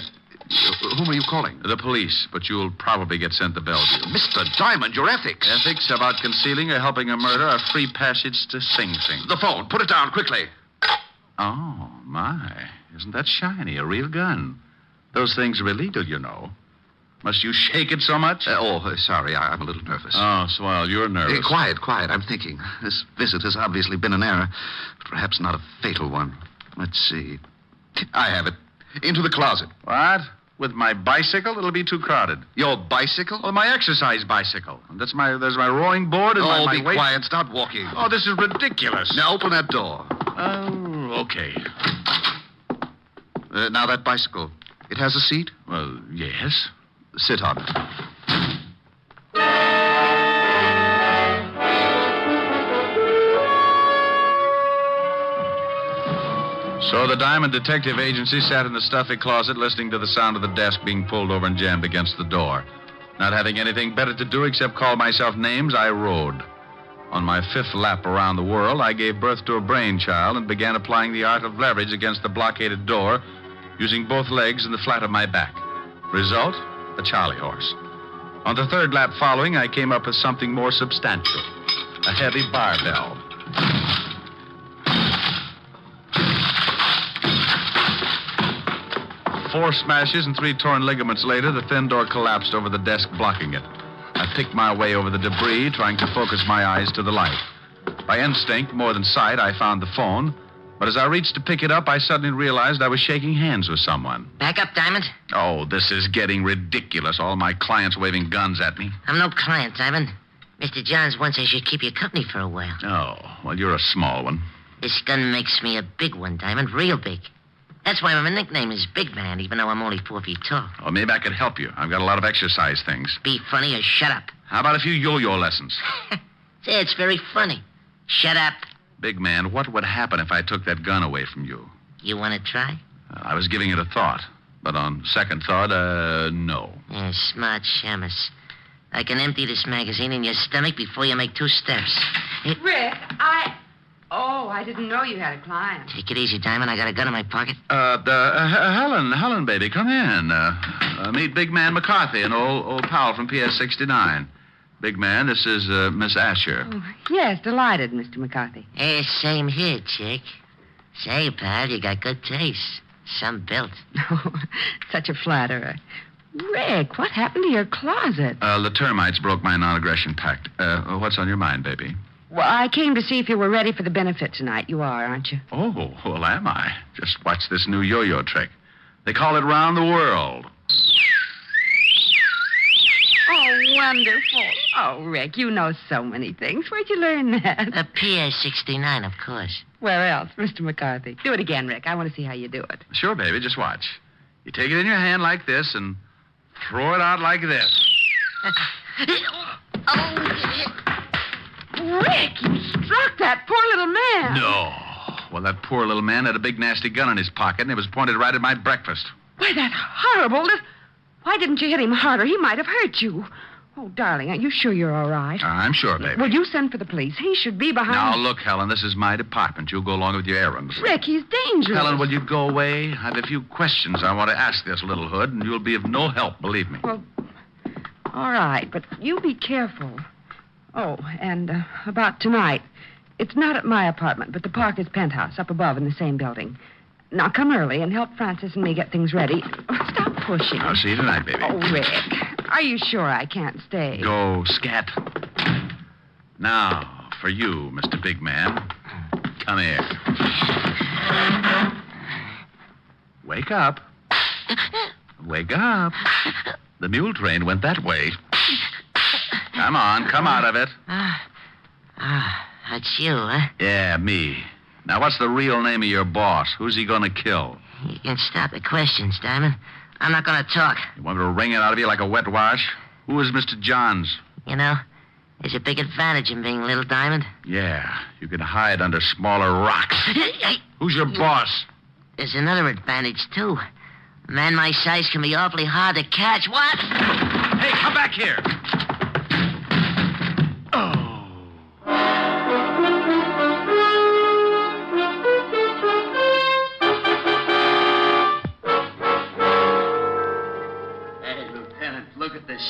Speaker 2: Whom are you calling?
Speaker 5: The police, but you'll probably get sent to Bellevue.
Speaker 2: Mr. Diamond, your ethics.
Speaker 5: Ethics about concealing or helping a murder are free passage to Sing Sing.
Speaker 2: The phone. Put it down, quickly.
Speaker 5: Oh, my. Isn't that shiny? A real gun. Those things are illegal, you know. Must you shake it so much?
Speaker 2: Sorry. I'm a little nervous.
Speaker 5: Oh, swell. You're nervous.
Speaker 2: Quiet. I'm thinking. This visit has obviously been an error. Perhaps not a fatal one. Let's see. I have it. Into the closet.
Speaker 5: What? With my bicycle? It'll be too crowded.
Speaker 2: Your bicycle?
Speaker 5: Well, my exercise bicycle. There's my rowing board and my
Speaker 2: be quiet. Stop walking.
Speaker 5: Oh, this is ridiculous.
Speaker 2: Now open that door.
Speaker 5: Oh, okay.
Speaker 2: Now that bicycle. It has a seat?
Speaker 5: Well, yes.
Speaker 2: Sit on it.
Speaker 5: So the Diamond Detective Agency sat in the stuffy closet listening to the sound of the desk being pulled over and jammed against the door. Not having anything better to do except call myself names, I rode. On my fifth lap around the world, I gave birth to a brainchild and began applying the art of leverage against the blockaded door, using both legs and the flat of my back. Result? A Charlie horse. On the third lap following, I came up with something more substantial. A heavy barbell. 4 smashes and 3 torn ligaments later, the thin door collapsed over the desk, blocking it. I picked my way over the debris, trying to focus my eyes to the light. By instinct, more than sight, I found the phone. But as I reached to pick it up, I suddenly realized I was shaking hands with someone.
Speaker 7: Back up, Diamond.
Speaker 5: Oh, this is getting ridiculous. All my clients waving guns at me.
Speaker 7: I'm no client, Diamond. Mr. Johns wants I should keep you company for a while.
Speaker 5: Oh, well, you're a small one.
Speaker 7: This gun makes me a big one, Diamond. Real big. That's why my nickname is Big Man, even though I'm only 4 feet tall.
Speaker 5: Oh, maybe I could help you. I've got a lot of exercise things.
Speaker 7: Be funny or shut up.
Speaker 5: How about a few yo-yo lessons?
Speaker 7: Say, it's very funny. Shut up.
Speaker 5: Big Man, what would happen if I took that gun away from you?
Speaker 7: You want to try?
Speaker 5: I was giving it a thought. But on second thought, no.
Speaker 7: Yeah, smart shamus. I can empty this magazine in your stomach before you make 2 steps.
Speaker 16: Rick, I didn't know you had a client.
Speaker 7: Take it easy, Diamond. I got a gun in my pocket.
Speaker 5: Helen, baby, come in. Meet Big Man McCarthy, an old pal from PS 69. Big Man, this is Miss Asher.
Speaker 16: Oh, yes, delighted, Mr. McCarthy.
Speaker 7: Hey, same here, chick. Say, pal, you got good taste. Some built.
Speaker 16: Oh, such a flatterer. Rick, what happened to your closet?
Speaker 5: The termites broke my non-aggression pact. What's on your mind, baby?
Speaker 16: Well, I came to see if you were ready for the benefit tonight. You are, aren't you?
Speaker 5: Oh, well, am I? Just watch this new yo-yo trick. They call it round the world.
Speaker 16: Oh, wonderful. Oh, Rick, you know so many things. Where'd you learn that?
Speaker 7: A PS 69, of course.
Speaker 16: Where else, Mr. McCarthy? Do it again, Rick. I want to see how you do it.
Speaker 5: Sure, baby. Just watch. You take it in your hand like this and throw it out like this.
Speaker 16: Rick, you struck that poor little man.
Speaker 5: No. Well, that poor little man had a big, nasty gun in his pocket, and it was pointed right at my breakfast.
Speaker 16: Why, that's horrible. Why didn't you hit him harder? He might have hurt you. Oh, darling, are you sure you're all right?
Speaker 5: I'm sure, baby.
Speaker 16: Will you send for the police? He should be behind...
Speaker 5: Now, look, Helen, this is my department. You go along with your errands.
Speaker 16: Rick, he's dangerous.
Speaker 5: Helen, will you go away? I have a few questions I want to ask this little hood, and you'll be of no help, believe me.
Speaker 16: Well, all right, but you be careful. Oh, and about tonight. It's not at my apartment, but the Parker's penthouse up above in the same building. Now, come early and help Francis and me get things ready. Oh, stop pushing.
Speaker 5: I'll see you tonight, baby.
Speaker 16: Oh, Rick, are you sure I can't stay?
Speaker 5: Go, scat. Now, for you, Mr. Big Man. Come here. Wake up. Wake up. The mule train went that way. Come on, come out of it.
Speaker 7: That's you, huh?
Speaker 5: Yeah, me. Now, what's the real name of your boss? Who's he going to kill?
Speaker 7: You can stop the questions, Diamond. I'm not going to talk.
Speaker 5: You want me to wring it out of you like a wet wash? Who is Mr. Johns?
Speaker 7: You know, there's a big advantage in being Little Diamond.
Speaker 5: Yeah, you can hide under smaller rocks. Who's your boss?
Speaker 7: There's another advantage, too. A man my size can be awfully hard to catch. What?
Speaker 5: Hey, come back here.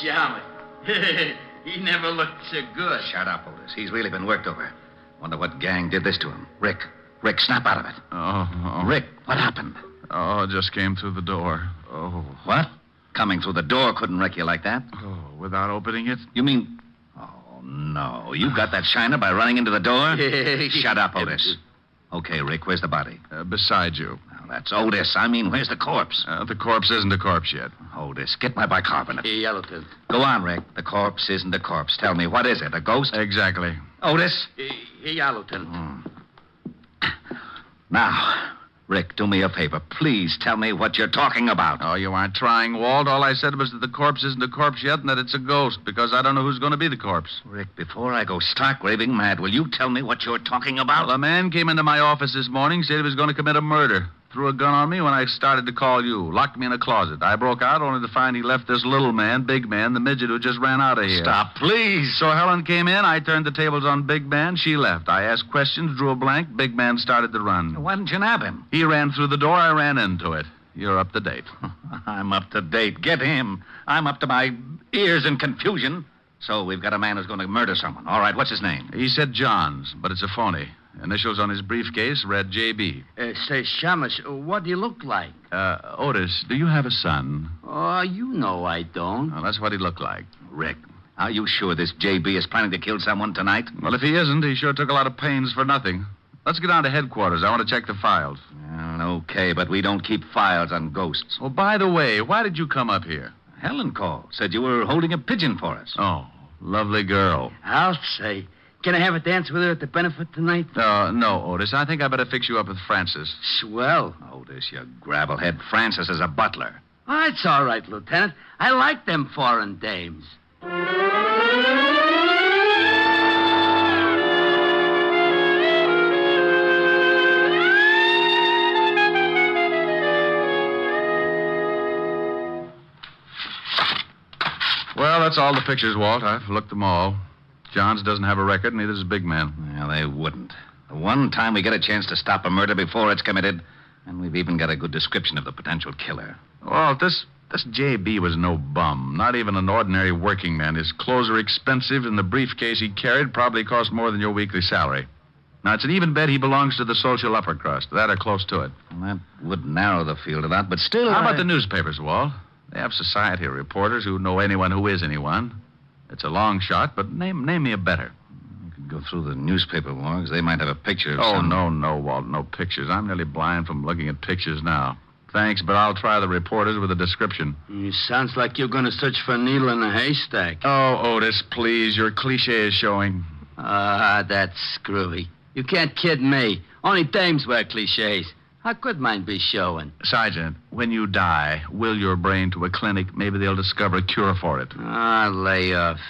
Speaker 10: Shaman. He never looked so good.
Speaker 11: Shut up, Otis. He's really been worked over. Wonder what gang did this to him. Rick, snap out of it.
Speaker 5: Oh.
Speaker 11: Rick, what happened?
Speaker 5: Oh, it just came through the door. Oh.
Speaker 11: What? Coming through the door couldn't wreck you like that?
Speaker 5: Oh, without opening it?
Speaker 11: You mean... Oh, no. You got that shiner by running into the door? Shut up, Otis. Okay, Rick, where's the body?
Speaker 5: Beside you.
Speaker 11: Now, that's Otis. I mean, where's the corpse?
Speaker 5: The corpse isn't a corpse yet.
Speaker 11: Otis, get my bicarbonate.
Speaker 10: Hey, Yellowton.
Speaker 11: Go on, Rick. The corpse isn't a corpse. Tell me, what is it, a ghost?
Speaker 5: Exactly.
Speaker 11: Otis?
Speaker 10: Hey, Yellowton.
Speaker 11: Now, Rick, do me a favor. Please tell me what you're talking about.
Speaker 5: Oh, you aren't trying, Walt. All I said was that the corpse isn't a corpse yet and that it's a ghost, because I don't know who's going to be the corpse.
Speaker 11: Rick, before I go stark raving mad, will you tell me what you're talking about?
Speaker 5: Well, a man came into my office this morning, said he was going to commit a murder. Threw a gun on me when I started to call you. Locked me in a closet. I broke out only to find he left this little man, Big Man, the midget who just ran out of here.
Speaker 11: Stop, please.
Speaker 5: So Helen came in. I turned the tables on Big Man. She left. I asked questions, drew a blank. Big Man started to run.
Speaker 11: Why didn't you nab him?
Speaker 5: He ran through the door. I ran into it. You're up to date.
Speaker 11: I'm up to date. Get him. I'm up to my ears in confusion. So we've got a man who's going to murder someone. All right, what's his name?
Speaker 5: He said Johns, but it's a phony. Initials on his briefcase read J.B.
Speaker 10: Say, Shamash, what do you look like?
Speaker 5: Otis, do you have a son?
Speaker 10: Oh, you know I don't.
Speaker 5: Well, that's what he looked like.
Speaker 11: Rick, are you sure this J.B. is planning to kill someone tonight?
Speaker 5: Well, if he isn't, he sure took a lot of pains for nothing. Let's get down to headquarters. I want to check the files.
Speaker 11: Okay, but we don't keep files on ghosts.
Speaker 5: Oh, by the way, why did you come up here?
Speaker 11: Helen called. Said you were holding a pigeon for us.
Speaker 5: Oh, lovely girl.
Speaker 10: I'll say. Can I have a dance with her at the benefit tonight?
Speaker 5: No, Otis. I think I better fix you up with Francis.
Speaker 10: Swell.
Speaker 11: Otis, you gravelhead. Francis is a butler.
Speaker 10: Oh, it's all right, Lieutenant. I like them foreign dames.
Speaker 5: Well, that's all the pictures, Walt. I've looked them all. Johns doesn't have a record, neither does Big Man.
Speaker 11: Well, they wouldn't. The one time we get a chance to stop a murder before it's committed, and we've even got a good description of the potential killer.
Speaker 5: Walt, this J.B. was no bum. Not even an ordinary working man. His clothes are expensive, and the briefcase he carried probably cost more than your weekly salary. Now, it's an even bet he belongs to the social upper crust. That or close to it.
Speaker 11: Well, that would narrow the field of that, but still...
Speaker 5: How about the newspapers, Walt? They have society reporters who know anyone who is anyone. It's a long shot, but name me a better.
Speaker 11: You could go through the newspaper logs. They might have a picture of
Speaker 5: some... no, Walt, no pictures. I'm nearly blind from looking at pictures now. Thanks, but I'll try the reporters with a description.
Speaker 10: It sounds like you're going to search for a needle in a haystack.
Speaker 5: Oh, Otis, please. Your cliche is showing.
Speaker 10: That's screwy. You can't kid me. Only dames wear cliches. How could mine be showing?
Speaker 5: Sergeant, when you die, will your brain to a clinic. Maybe they'll discover a cure for it.
Speaker 10: Lay off.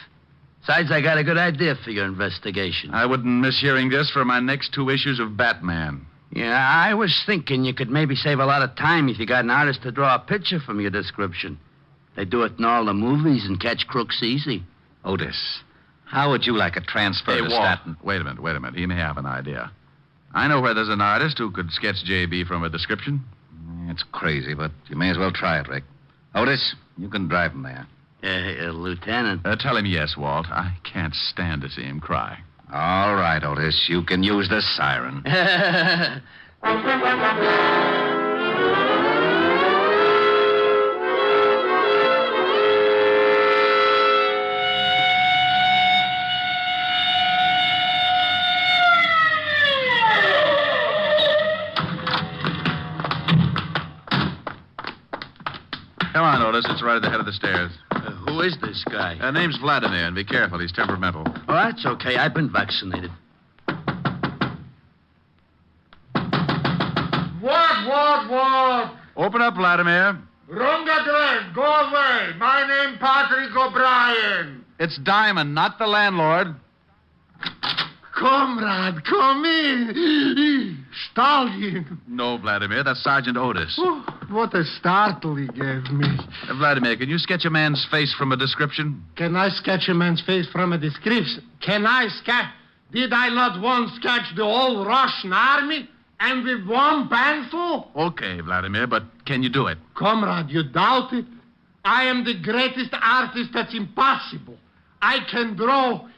Speaker 10: Besides, I got a good idea for your investigation.
Speaker 5: I wouldn't miss hearing this for my next 2 issues of Batman.
Speaker 10: Yeah, I was thinking you could maybe save a lot of time if you got an artist to draw a picture from your description. They do it in all the movies and catch crooks easy.
Speaker 11: Otis, how would you like a transfer
Speaker 5: Hey,
Speaker 11: to
Speaker 5: Walt,
Speaker 11: Staten?
Speaker 5: wait a minute. He may have an idea. I know where there's an artist who could sketch J.B. from a description.
Speaker 11: It's crazy, but you may as well try it, Rick. Otis, you can drive him there.
Speaker 10: Lieutenant.
Speaker 5: Tell him yes, Walt. I can't stand to see him cry.
Speaker 11: All right, Otis, you can use the siren.
Speaker 5: Come on, Otis. It's right at the head of the stairs.
Speaker 10: Who is this guy?
Speaker 5: Name's Vladimir, and be careful. He's temperamental.
Speaker 10: Oh, that's okay. I've been vaccinated.
Speaker 8: What?
Speaker 5: Open up, Vladimir.
Speaker 8: Wrong address. Go away. My name Patrick O'Brien.
Speaker 5: It's Diamond, not the landlord.
Speaker 8: Comrade, come in. Stallion.
Speaker 5: No, Vladimir. That's Sergeant Otis.
Speaker 8: Oh, what a startle he gave me.
Speaker 5: Vladimir, can you sketch a man's face from a description?
Speaker 8: Can I sketch a man's face from a description? Can I sketch? Did I not once sketch the whole Russian army? And with one pencil?
Speaker 5: Okay, Vladimir, but can you do it?
Speaker 8: Comrade, you doubt it? I am the greatest artist that's impossible. I can draw...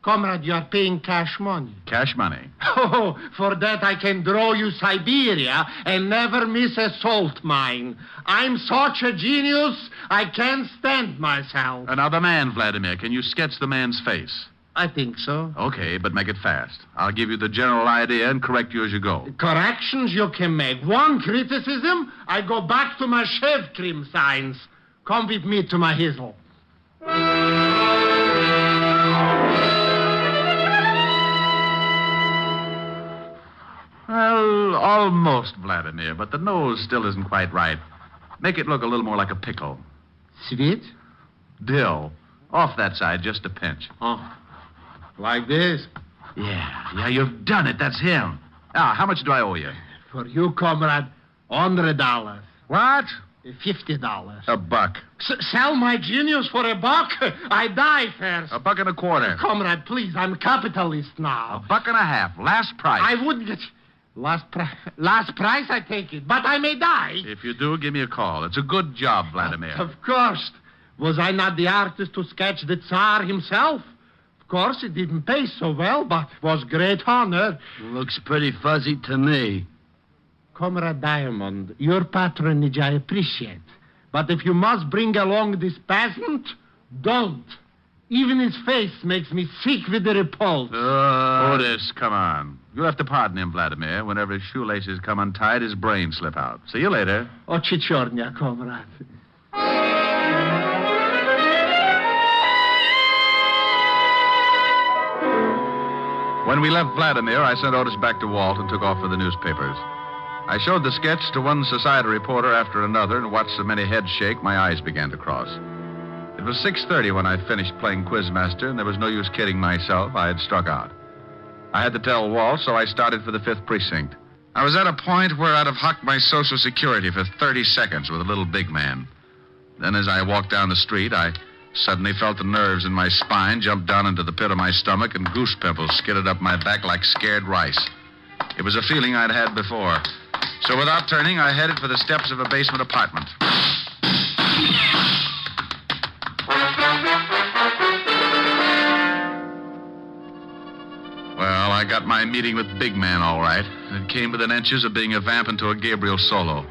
Speaker 8: Comrade, you are paying cash money.
Speaker 5: Cash money.
Speaker 8: Oh, for that I can draw you Siberia and never miss a salt mine. I'm such a genius, I can't stand myself.
Speaker 5: Another man, Vladimir. Can you sketch the man's face?
Speaker 8: I think so.
Speaker 5: Okay, but make it fast. I'll give you the general idea and correct you as you go.
Speaker 8: Corrections you can make. One criticism, I go back to my shave cream signs. Come with me to my hizzle.
Speaker 5: Well, almost, Vladimir, but the nose still isn't quite right. Make it look a little more like a pickle.
Speaker 8: Sweet?
Speaker 5: Dill. Off that side, just a pinch.
Speaker 8: Oh, like this?
Speaker 5: Yeah, you've done it. That's him. Now, how much do I owe you?
Speaker 8: For you, comrade, $100.
Speaker 5: What?
Speaker 8: $50.
Speaker 5: A buck.
Speaker 8: Sell my genius for $1? I die first.
Speaker 5: $1.25.
Speaker 8: Comrade, please, I'm capitalist now.
Speaker 5: $1.50. Last price.
Speaker 8: I wouldn't get... Last price, I take it. But I may die.
Speaker 5: If you do, give me a call. It's a good job, Vladimir.
Speaker 8: Of course. Was I not the artist to sketch the Tsar himself? Of course, it didn't pay so well, but was great honor.
Speaker 10: Looks pretty fuzzy to me.
Speaker 8: Comrade Diamond, your patronage I appreciate. But if you must bring along this peasant, don't. Even his face makes me sick with the repulse.
Speaker 5: Otis, come on. You'll have to pardon him, Vladimir. Whenever his shoelaces come untied, his brains slip out. See you later.
Speaker 8: Ochichornia, comrade.
Speaker 5: When we left Vladimir, I sent Otis back to Walt and took off for the newspapers. I showed the sketch to one society reporter after another and watched so many heads shake, my eyes began to cross. It was 6:30 when I finished playing Quizmaster, and there was no use kidding myself. I had struck out. I had to tell Walt, so I started for the 5th Precinct. I was at a point where I'd have hucked my Social Security for 30 seconds with a little big man. Then as I walked down the street, I suddenly felt the nerves in my spine jump down into the pit of my stomach, and goose pimples skidded up my back like scared rice. It was a feeling I'd had before. So without turning, I headed for the steps of a basement apartment. Well, I got my meeting with Big Man all right. It came within inches of being a vamp into a Gabriel solo.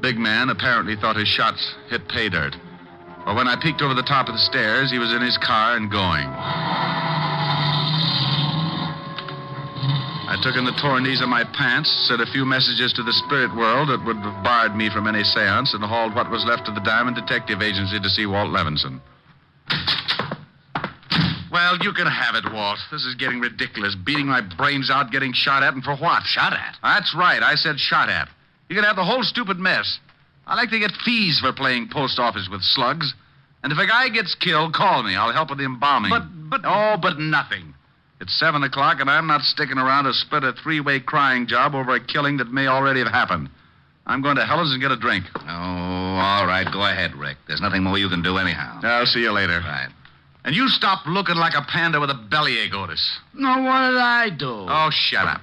Speaker 5: Big Man apparently thought his shots hit pay dirt. But when I peeked over the top of the stairs, he was in his car and going. I took in the torn knees of my pants, said a few messages to the spirit world that would have barred me from any seance, and hauled what was left of the Diamond Detective Agency to see Walt Levinson. Well, you can have it, Walt. This is getting ridiculous. Beating my brains out, getting shot at, and for what?
Speaker 11: Shot at?
Speaker 5: That's right. I said shot at. You can have the whole stupid mess. I like to get fees for playing post office with slugs. And if a guy gets killed, call me. I'll help with the embalming.
Speaker 11: But...
Speaker 5: Oh, but nothing. It's 7 o'clock, and I'm not sticking around to split a 3-way crying job over a killing that may already have happened. I'm going to Helen's and get a drink.
Speaker 11: Oh, all right. Go ahead, Rick. There's nothing more you can do anyhow.
Speaker 5: I'll see you later.
Speaker 11: Right.
Speaker 5: And you stop looking like a panda with a bellyache, Otis.
Speaker 8: No, what did I do?
Speaker 5: Oh, shut up.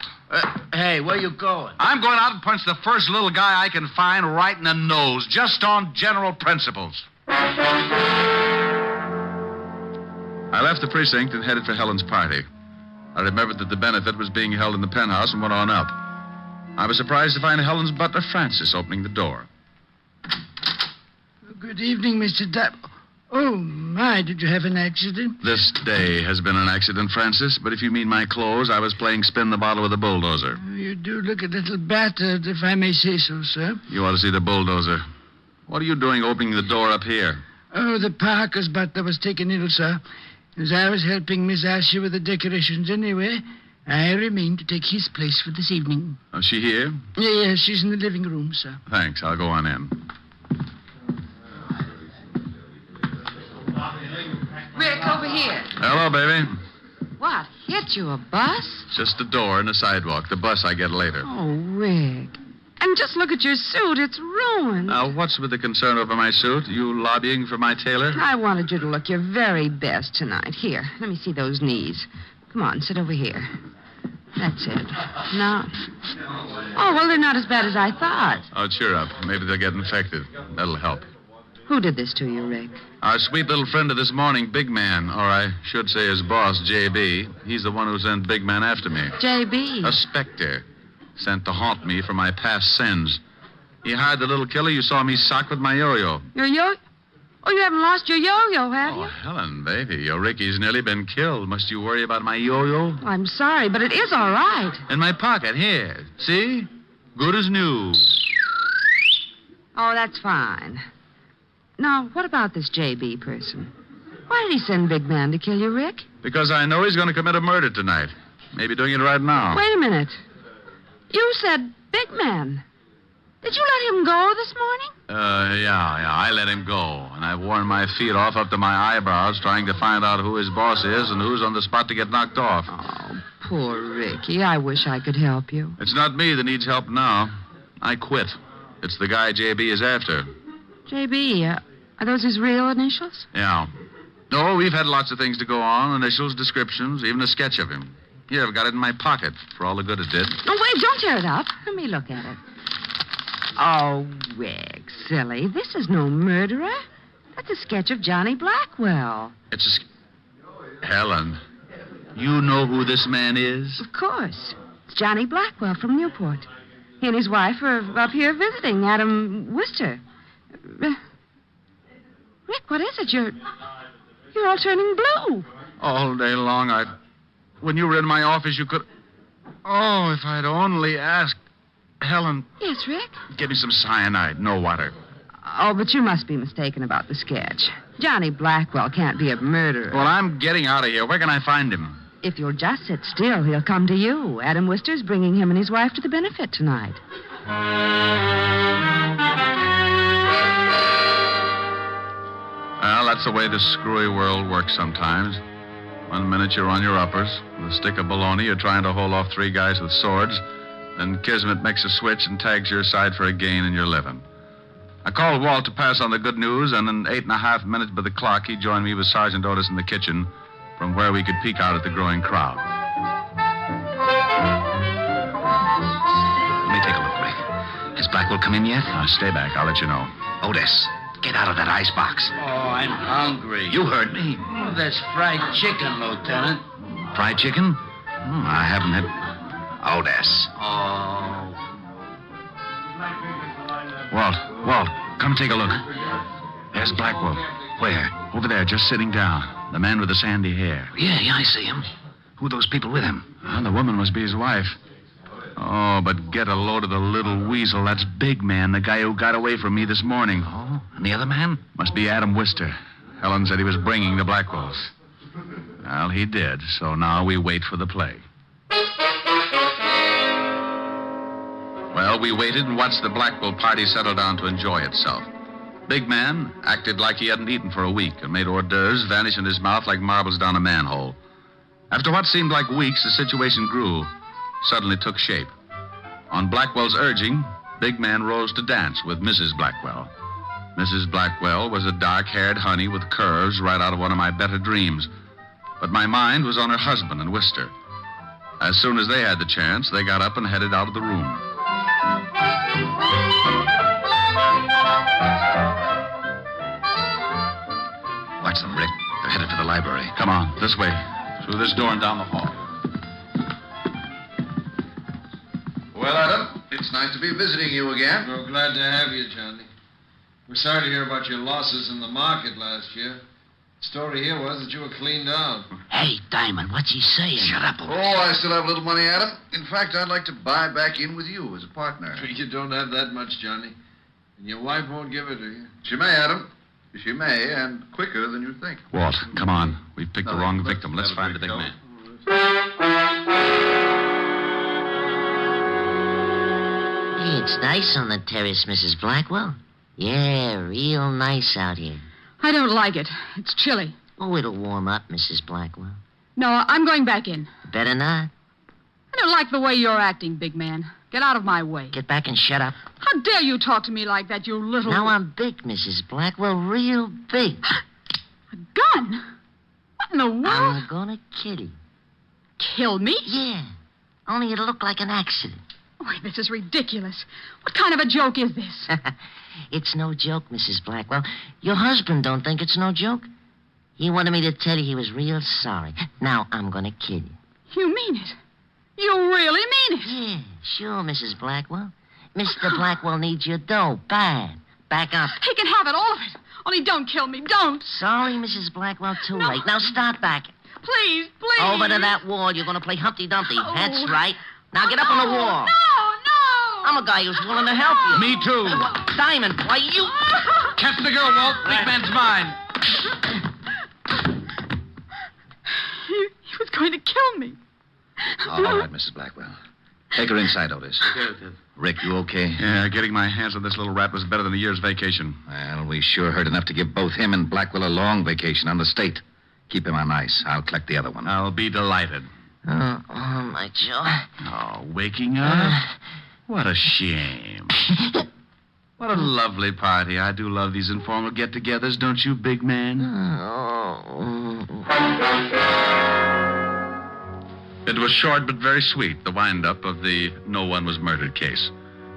Speaker 8: Hey, where you going?
Speaker 5: I'm going out and punch the first little guy I can find right in the nose, just on general principles. I left the precinct and headed for Helen's party. I remembered that the benefit was being held in the penthouse and went on up. I was surprised to find Helen's butler, Francis, opening the door.
Speaker 8: Good evening, Mr. Oh, my, did you have an accident?
Speaker 5: This day has been an accident, Francis, but if you mean my clothes, I was playing spin the bottle with a bulldozer.
Speaker 8: You do look a little battered, if I may say so, sir.
Speaker 5: You ought to see the bulldozer. What are you doing opening the door up here?
Speaker 8: Oh, the Parker's butler was taken ill, sir. As I was helping Miss Asher with the decorations anyway, I remained to take his place for this evening.
Speaker 5: Is she here?
Speaker 8: Yes, she's in the living room, sir.
Speaker 5: Thanks. I'll go on in.
Speaker 16: Rick, over here.
Speaker 5: Hello, baby.
Speaker 16: What, hit you, a bus?
Speaker 5: Just the door and the sidewalk. The bus I get later.
Speaker 16: Oh, Rick. And just look at your suit. It's ruined.
Speaker 5: Now, what's with the concern over my suit? You lobbying for my tailor?
Speaker 16: I wanted you to look your very best tonight. Here, let me see those knees. Come on, sit over here. That's it. Now. Oh, well, they're not as bad as I thought.
Speaker 5: Oh, cheer up. Maybe they'll get infected. That'll help.
Speaker 16: Who did this to you, Rick?
Speaker 5: Our sweet little friend of this morning, Big Man, or I should say his boss, J.B. He's the one who sent Big Man after me.
Speaker 16: J.B.?
Speaker 5: A specter. Sent to haunt me for my past sins. He hired the little killer you saw me sock with my yo-yo.
Speaker 16: Your yo? Oh, you haven't lost your yo-yo, have you?
Speaker 5: Oh, Helen, baby, your Ricky's nearly been killed. Must you worry about my yo-yo?
Speaker 16: Oh, I'm sorry, but it is all right.
Speaker 5: In my pocket, here. See? Good as new.
Speaker 16: Oh, that's fine. Now, what about this J.B. person? Why did he send Big Man to kill you, Rick?
Speaker 5: Because I know he's going to commit a murder tonight. Maybe doing it right now.
Speaker 16: Wait a minute. You said Big Man. Did you let him go this morning?
Speaker 5: Yeah, I let him go. And I've worn my feet off up to my eyebrows trying to find out who his boss is and who's on the spot to get knocked off.
Speaker 16: Oh, poor Ricky. I wish I could help you.
Speaker 5: It's not me that needs help now. I quit. It's the guy J.B. is after.
Speaker 16: J.B., are those his real initials?
Speaker 5: Yeah. No, we've had lots of things to go on. Initials, descriptions, even a sketch of him. Here, I've got it in my pocket for all the good it did.
Speaker 16: No, wait, don't tear it up. Let me look at it. Oh, Rick, silly. This is no murderer. That's a sketch of Johnny Blackwell.
Speaker 5: It's a... Helen, you know who this man is?
Speaker 16: Of course. It's Johnny Blackwell from Newport. He and his wife are up here visiting Adam Wister. Rick, what is it? You're all turning blue.
Speaker 5: All day long, when you were in my office, you could... Oh, if I'd only asked... Helen...
Speaker 16: Yes, Rick?
Speaker 5: Give me some cyanide, no water.
Speaker 16: Oh, but you must be mistaken about the sketch. Johnny Blackwell can't be a murderer.
Speaker 5: Well, I'm getting out of here. Where can I find him?
Speaker 16: If you'll just sit still, he'll come to you. Adam Wister's bringing him and his wife to the benefit tonight.
Speaker 5: Well, that's the way this screwy world works sometimes. 1 minute you're on your uppers. With a stick of bologna, you're trying to hold off 3 guys with swords. Then Kismet makes a switch and tags your side for a gain and you're living. I called Walt to pass on the good news, and in 8.5 minutes by the clock, he joined me with Sergeant Otis in the kitchen, from where we could peek out at the growing crowd.
Speaker 10: Let me take a look, Rick. Has Blackwell come in yet?
Speaker 5: Stay back. I'll let you know.
Speaker 10: Otis, get out of that icebox.
Speaker 8: Oh, I'm hungry.
Speaker 10: You heard me.
Speaker 8: Oh, that's fried chicken, Lieutenant.
Speaker 10: Fried chicken? I haven't had... Otis.
Speaker 8: Oh.
Speaker 5: Walt, come take a look. There's Blackwell.
Speaker 10: Where?
Speaker 5: Over there, just sitting down. The man with the sandy hair.
Speaker 10: Yeah, I see him. Who are those people with him?
Speaker 5: The woman must be his wife. Oh, but get a load of the little weasel. That's Big Man, the guy who got away from me this morning.
Speaker 10: Oh, and the other man?
Speaker 5: Must be Adam Wister. Helen said he was bringing the Blackwells. Well, he did, so now we wait for the play. Well, we waited and watched the Blackwell party settle down to enjoy itself. Big Man acted like he hadn't eaten for a week and made hors d'oeuvres vanish in his mouth like marbles down a manhole. After what seemed like weeks, the situation grew, suddenly took shape. On Blackwell's urging, Big Man rose to dance with Mrs. Blackwell. Mrs. Blackwell was a dark-haired honey with curves right out of one of my better dreams. But my mind was on her husband and Wister. As soon as they had the chance, they got up and headed out of the room.
Speaker 11: Watch them, Rick. They're headed for the library.
Speaker 5: Come on, this way. Through this door and down the hall.
Speaker 11: Well, Adam, it's nice to be visiting you again.
Speaker 12: We're glad to have you, Johnny. We're sorry to hear about your losses in the market last year. The story here was that you were cleaned out.
Speaker 7: Hey, Diamond, what's he saying?
Speaker 11: Shut up. Oh, I still have a little money, Adam. In fact, I'd like to buy back in with you as a partner.
Speaker 12: You don't have that much, Johnny. And your wife won't give it to you.
Speaker 11: She may, Adam. She may, and quicker than you think.
Speaker 5: Walt, come on. We've picked the wrong victim. Let's find the big man.
Speaker 7: Hey, it's nice on the terrace, Mrs. Blackwell. Yeah, real nice out here.
Speaker 17: I don't like it. It's chilly.
Speaker 7: Oh, it'll warm up, Mrs. Blackwell.
Speaker 17: No, I'm going back in.
Speaker 7: Better not.
Speaker 17: I don't like the way you're acting, big man. Get out of my way.
Speaker 7: Get back and shut up.
Speaker 17: How dare you talk to me like that, you little...
Speaker 7: Now I'm big, Mrs. Blackwell, real big.
Speaker 17: A gun? What in the world?
Speaker 7: I'm gonna kill you.
Speaker 17: Kill me?
Speaker 7: Yeah. Only it'll look like an accident.
Speaker 17: Oh, this is ridiculous. What kind of a joke is this?
Speaker 7: It's no joke, Mrs. Blackwell. Your husband don't think it's no joke. He wanted me to tell you he was real sorry. Now I'm gonna kill you.
Speaker 17: You mean it? You really mean it?
Speaker 7: Yeah, sure, Mrs. Blackwell. Mr. Blackwell needs your dough, bad. Back up.
Speaker 17: He can have it, all of it. Only don't kill me, don't.
Speaker 7: Sorry, Mrs. Blackwell, too late. Now start back.
Speaker 17: Please, please.
Speaker 7: Over to that wall. You're gonna play Humpty Dumpty.
Speaker 17: Oh.
Speaker 7: That's right. Now get up on the wall.
Speaker 17: No.
Speaker 7: I'm a guy who's willing to help you.
Speaker 11: Me too.
Speaker 7: Diamond, why you...
Speaker 11: Catch the girl, Walt. Big man's mine.
Speaker 17: He was going to kill me.
Speaker 11: All right, Mrs. Blackwell. Take her inside, Otis. Rick, you okay?
Speaker 5: Yeah, getting my hands on this little rat was better than a year's vacation.
Speaker 11: Well, we sure heard enough to give both him and Blackwell a long vacation on the state. Keep him on ice. I'll collect the other one.
Speaker 5: I'll be delighted.
Speaker 7: Oh, my jaw.
Speaker 5: Oh, waking up? What a shame. What a lovely party. I do love these informal get-togethers, don't you, big man? It was short but very sweet, the wind-up of the no one was murdered case.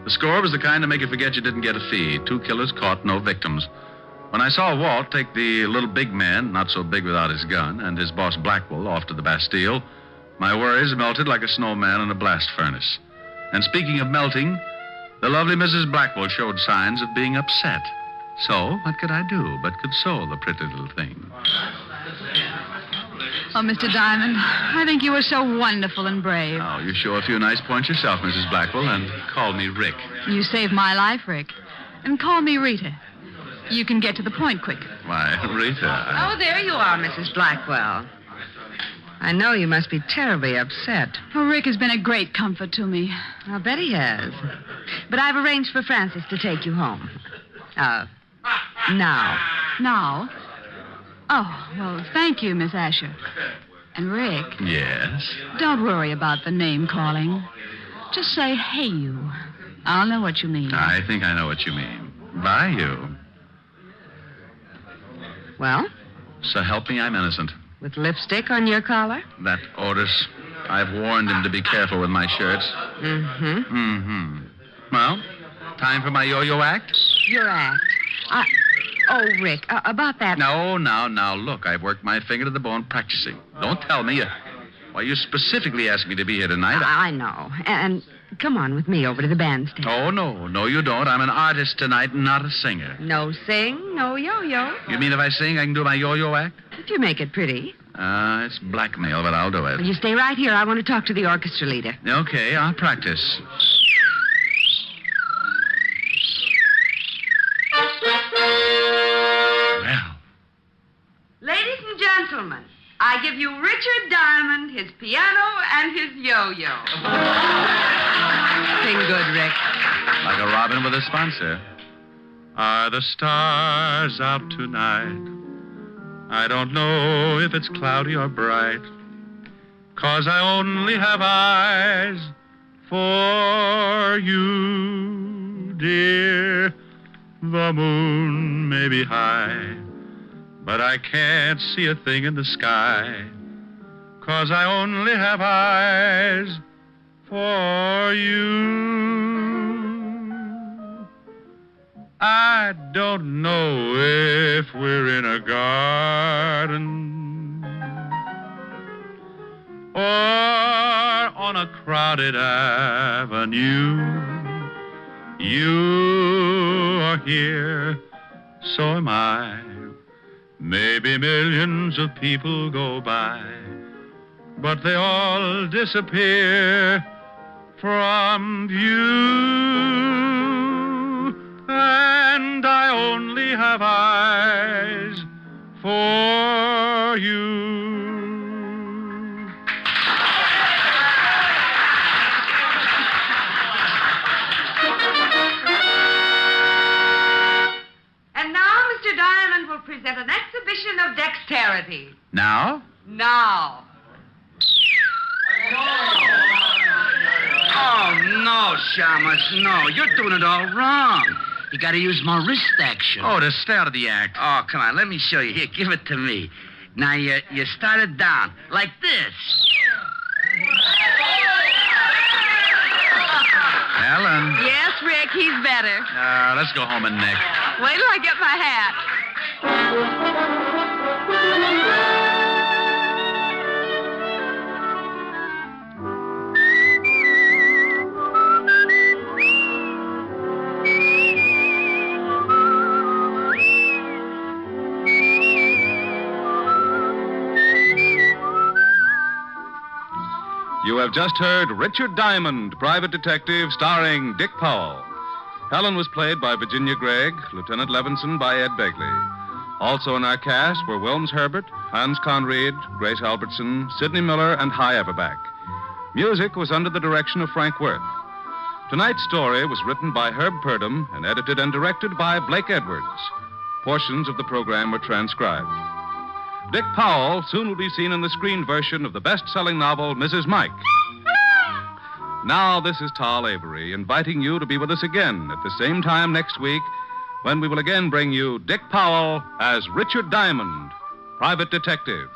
Speaker 5: The score was the kind to make you forget you didn't get a fee. 2 killers caught, no victims. When I saw Walt take the little big man, not so big without his gun, and his boss Blackwell off to the Bastille, my worries melted like a snowman in a blast furnace. And speaking of melting, the lovely Mrs. Blackwell showed signs of being upset. So, what could I do but console the pretty little thing?
Speaker 17: Oh, Mr. Diamond, I think you were so wonderful and brave.
Speaker 5: Oh, you show a few nice points yourself, Mrs. Blackwell, and call me Rick.
Speaker 17: You saved my life, Rick. And call me Rita. You can get to the point quick.
Speaker 5: Why, Rita.
Speaker 16: Oh, there you are, Mrs. Blackwell. I know you must be terribly upset.
Speaker 17: Oh, Rick has been a great comfort to me.
Speaker 16: I'll bet he has. But I've arranged for Francis to take you home. Now.
Speaker 17: Now? Oh, well, thank you, Miss Asher. And Rick.
Speaker 5: Yes?
Speaker 17: Don't worry about the name calling. Just say, hey, you. I'll know what you mean.
Speaker 5: I think I know what you mean. By you.
Speaker 16: Well?
Speaker 5: So help me, I'm innocent.
Speaker 16: With lipstick on your collar?
Speaker 5: That Otis. I've warned him to be careful with my shirts.
Speaker 16: Mm-hmm.
Speaker 5: Mm-hmm. Well, time for my yo-yo act?
Speaker 16: Your act. Oh, Rick, about that...
Speaker 5: No, now, look, I've worked my finger to the bone practicing. Don't tell me. Why, you specifically asked me to be here tonight.
Speaker 16: I know. And come on with me over to the bandstand.
Speaker 5: Oh, no, you don't. I'm an artist tonight, not a singer.
Speaker 16: No sing, no yo-yo.
Speaker 5: You mean if I sing, I can do my yo-yo act?
Speaker 16: If you make it pretty.
Speaker 5: It's blackmail, but I'll do it.
Speaker 16: Well, you stay right here. I want to talk to the orchestra leader.
Speaker 5: Okay, I'll practice. Well.
Speaker 16: Ladies and gentlemen, I give you Richard Diamond, his piano, and his yo-yo. Sing good, Rick.
Speaker 5: Like a robin with a sponsor. Are the stars out tonight? I don't know if it's cloudy or bright, 'cause I only have eyes for you, dear. The moon may be high, but I can't see a thing in the sky, 'cause I only have eyes for you. I don't know if we're in a garden or on a crowded avenue. You are here, so am I. Maybe millions of people go by, but they all disappear from view. And I only have eyes for you.
Speaker 16: And now Mr. Diamond will present an exhibition of dexterity.
Speaker 5: Now?
Speaker 16: Now.
Speaker 10: Oh, no, Shamus, no. You're doing it all wrong. You got to use more wrist action.
Speaker 5: Oh, to stay out of the act.
Speaker 10: Oh, come on, let me show you. Here, give it to me. Now, you start it down, like this.
Speaker 5: Ellen.
Speaker 16: Yes, Rick, he's better.
Speaker 5: Let's go home and Nick.
Speaker 16: Wait till I get my hat.
Speaker 4: You have just heard Richard Diamond, Private Detective, starring Dick Powell. Helen was played by Virginia Gregg, Lieutenant Levinson by Ed Begley. Also in our cast were Wilms Herbert, Hans Conried, Grace Albertson, Sidney Miller, and Hy Everback. Music was under the direction of Frank Worth. Tonight's story was written by Herb Purdom and edited and directed by Blake Edwards. Portions of the program were transcribed. Dick Powell soon will be seen in the screen version of the best-selling novel, Mrs. Mike. Now, this is Tal Avery, inviting you to be with us again at the same time next week, when we will again bring you Dick Powell as Richard Diamond, Private Detective.